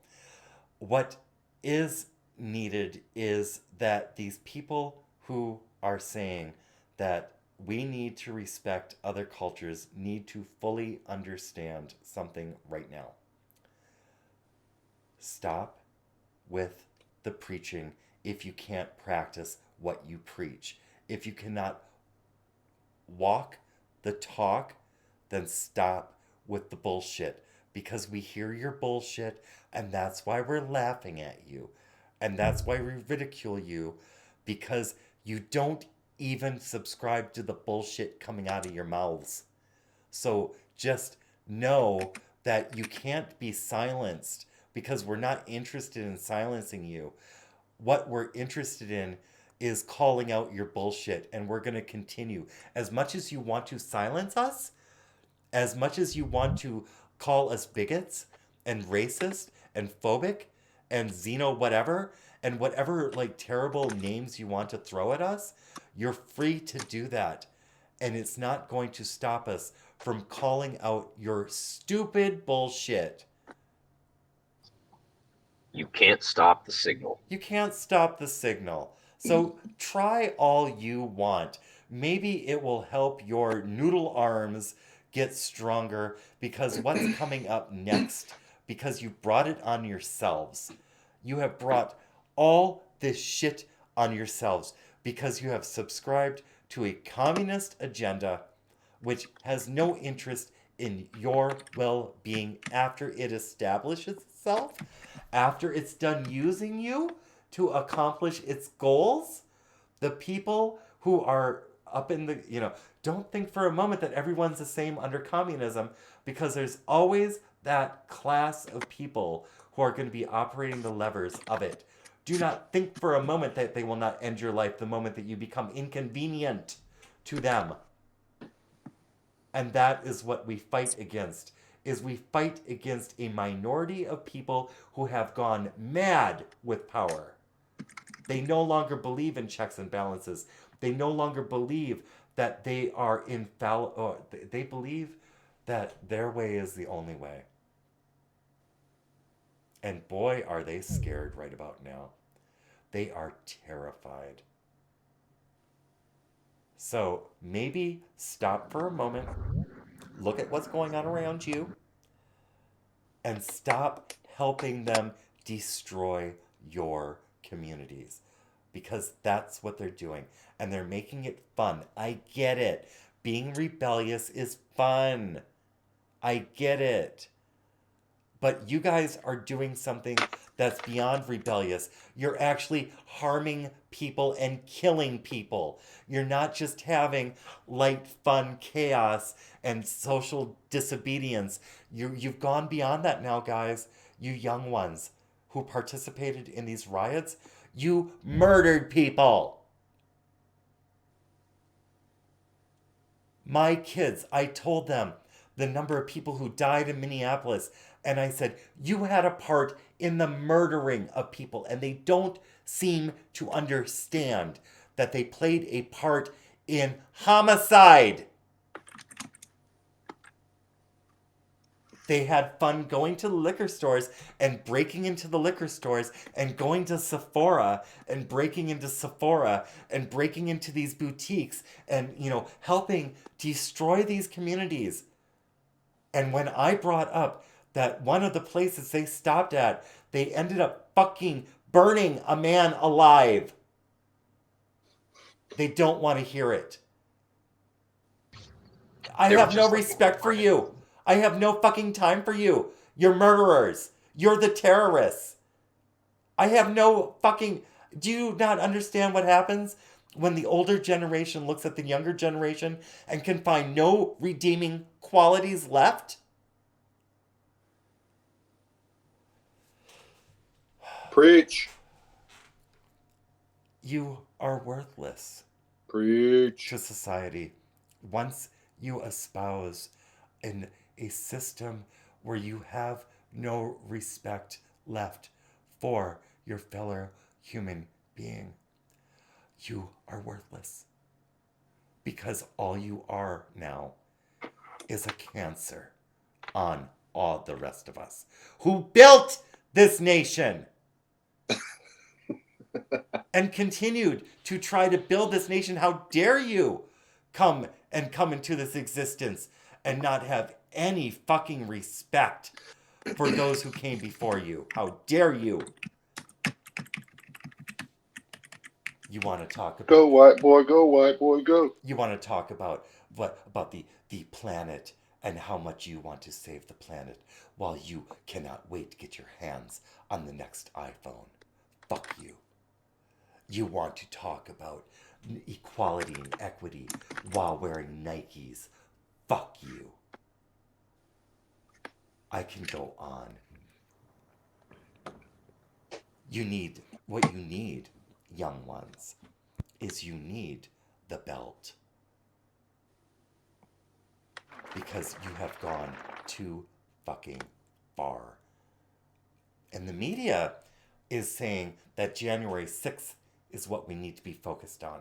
Speaker 2: What is needed is that these people who are saying that we need to respect other cultures need to fully understand something right now. Stop with the preaching if you can't practice what you preach. If you cannot walk the talk, then stop with the bullshit. Because we hear your bullshit, and that's why we're laughing at you. And that's why we ridicule you, because you don't even subscribe to the bullshit coming out of your mouths. So just know that you can't be silenced, because we're not interested in silencing you. What we're interested in is calling out your bullshit, and we're going to continue. As much as you want to silence us, as much as you want to call us bigots and racist and phobic and xeno whatever, and whatever like terrible names you want to throw at us, you're free to do that. And it's not going to stop us from calling out your stupid bullshit.
Speaker 10: You can't stop the signal.
Speaker 2: You can't stop the signal. So try all you want. Maybe it will help your noodle arms get stronger, because what's coming up next, because you brought it on yourselves. You have brought all this shit on yourselves because you have subscribed to a communist agenda which has no interest in your well-being after it establishes itself, after it's done using you to accomplish its goals. The people who are up in the, don't think for a moment that everyone's the same under communism, because there's always that class of people who are going to be operating the levers of it. Do not think for a moment that they will not end your life the moment that you become inconvenient to them. And that is what we fight against, is we fight against a minority of people who have gone mad with power. They no longer believe in checks and balances. They no longer believe that they are infallible. They believe that their way is the only way. And boy, are they scared right about now. They are terrified. So maybe stop for a moment, look at what's going on around you, and stop helping them destroy your communities. Because that's what they're doing. And they're making it fun. I get it. Being rebellious is fun. I get it. But you guys are doing something that's beyond rebellious. You're actually harming people and killing people. You're not just having light, fun chaos and social disobedience. You've gone beyond that now, guys. You young ones who participated in these riots, you murdered people. My kids, I told them the number of people who died in Minneapolis, and I said, you had a part in the murdering of people, and they don't seem to understand that they played a part in homicide. They had fun going to the liquor stores and breaking into the liquor stores and going to Sephora and breaking into Sephora and breaking into these boutiques and, you know, helping destroy these communities. And when I brought up that one of the places they stopped at, they ended up fucking burning a man alive. They don't want to hear it. I have no respect for you. I have no fucking time for you. You're murderers. You're the terrorists. I have no fucking... Do you not understand what happens when the older generation looks at the younger generation and can find no redeeming qualities left?
Speaker 5: Preach.
Speaker 2: You are worthless.
Speaker 5: Preach.
Speaker 2: To society. Once you espouse in a system where you have no respect left for your fellow human being, you are worthless. Because all you are now is a cancer on all the rest of us who built this nation and continued to try to build this nation. How dare you come into this existence and not have any fucking respect for those who came before you. How dare you? You want to talk about...
Speaker 19: Go white boy, go white boy, go.
Speaker 2: You want to talk about the planet and how much you want to save the planet while you cannot wait to get your hands on the next iPhone. Fuck you. You want to talk about equality and equity while wearing Nikes. Fuck you. I can go on. What you need, young ones, is you need the belt. Because you have gone too fucking far. And the media is saying that January 6th is what we need to be focused on.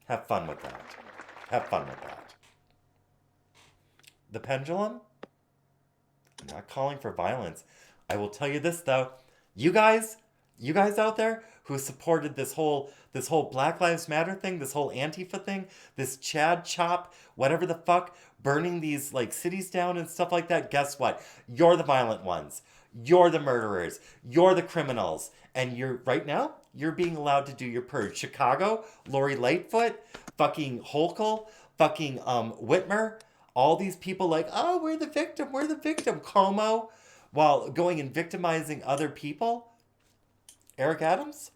Speaker 2: Have fun with that. Have fun with that. The pendulum? I'm not calling for violence. I will tell you this though. You guys out there who supported this whole Black Lives Matter thing, this whole Antifa thing, this Chad Chop, whatever the fuck, burning these like cities down and stuff like that, guess what? You're the violent ones. You're the murderers. You're the criminals. And right now, you're being allowed to do your purge. Chicago, Lori Lightfoot, fucking Hochul, fucking Whitmer, all these people like, oh, we're the victim, Como, while going and victimizing other people. Eric Adams?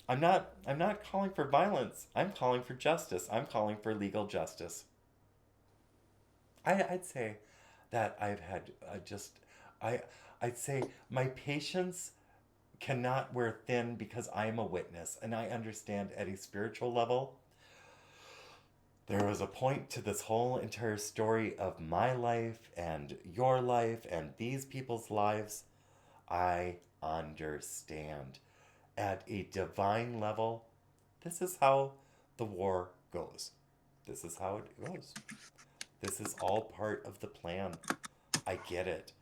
Speaker 2: I'm not calling for violence. I'm calling for justice. I'm calling for legal justice. I'd say that I've had I'd say my patience cannot wear thin because I am a witness, and I understand at a spiritual level. There was a point to this whole entire story of my life and your life and these people's lives. I understand. At a divine level, this is how the war goes. This is how it goes. This is all part of the plan. I get it.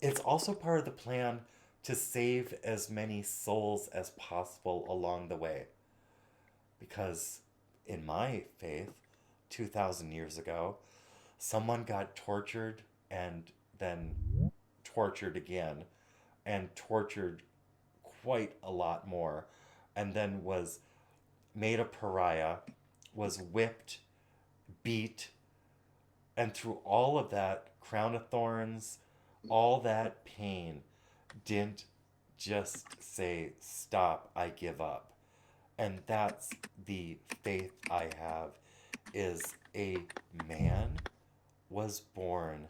Speaker 2: It's also part of the plan to save as many souls as possible along the way. Because in my faith, 2,000 years ago, someone got tortured and then tortured again and tortured quite a lot more, and then was made a pariah, was whipped, beat, and through all of that crown of thorns, all that pain, didn't just say, stop, I give up. And that's the faith I have, is a man was born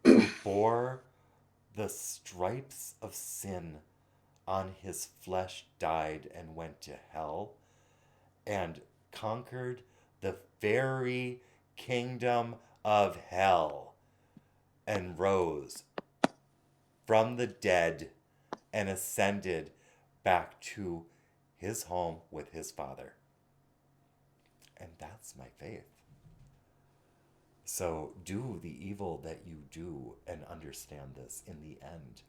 Speaker 2: who bore the stripes of sin on his flesh, died and went to hell, and conquered the very kingdom of hell, and rose from the dead and ascended back to his home with his Father. And that's my faith. So do the evil that you do and understand this in the end.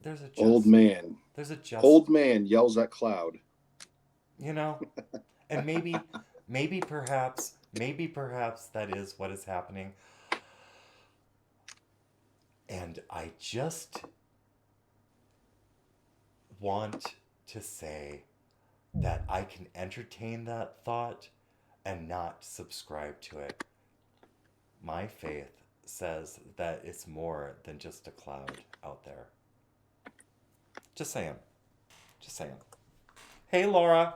Speaker 2: There's a
Speaker 5: old man.
Speaker 2: There's a just
Speaker 5: Old man yells at cloud.
Speaker 2: You know, and maybe perhaps that is what is happening. And I just want to say that I can entertain that thought and not subscribe to it. My faith says that it's more than just a cloud out there. Just saying. Just saying. Hey, Laura.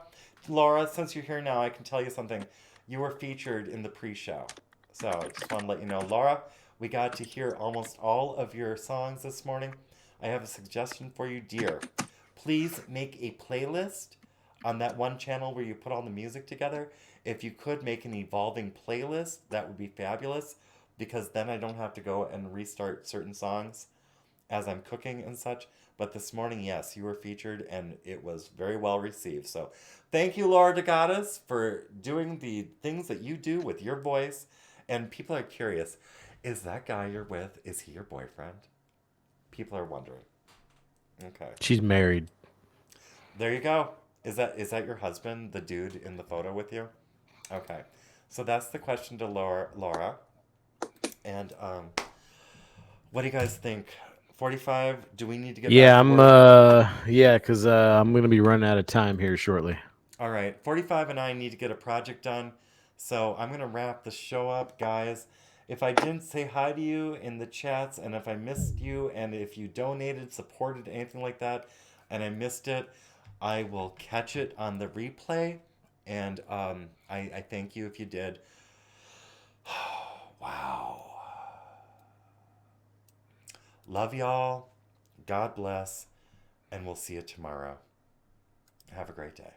Speaker 2: Laura, since you're here now, I can tell you something. You were featured in the pre-show. So I just want to let you know. Laura, we got to hear almost all of your songs this morning. I have a suggestion for you, dear. Please make a playlist on that one channel where you put all the music together. If you could make an evolving playlist, that would be fabulous, because then I don't have to go and restart certain songs as I'm cooking and such. But this morning, yes, you were featured and it was very well received. So thank you, Laura DeGatas, for doing the things that you do with your voice. And people are curious, is that guy you're with, is he your boyfriend? People are wondering. Okay.
Speaker 7: She's married.
Speaker 2: There you go. Is that your husband, the dude in the photo with you? Okay. So that's the question to Laura. And what do you guys think? 45? Do we need to get
Speaker 7: Yeah,
Speaker 2: back to work?
Speaker 7: because I'm gonna be running out of time here shortly.
Speaker 2: All right, 45 and I need to get a project done. So I'm gonna wrap the show up, guys. If I didn't say hi to you in the chats, and if I missed you, and if you donated, supported, anything like that, and I missed it, I will catch it on the replay. And I thank you if you did. Wow. Love y'all. God bless. And we'll see you tomorrow. Have a great day.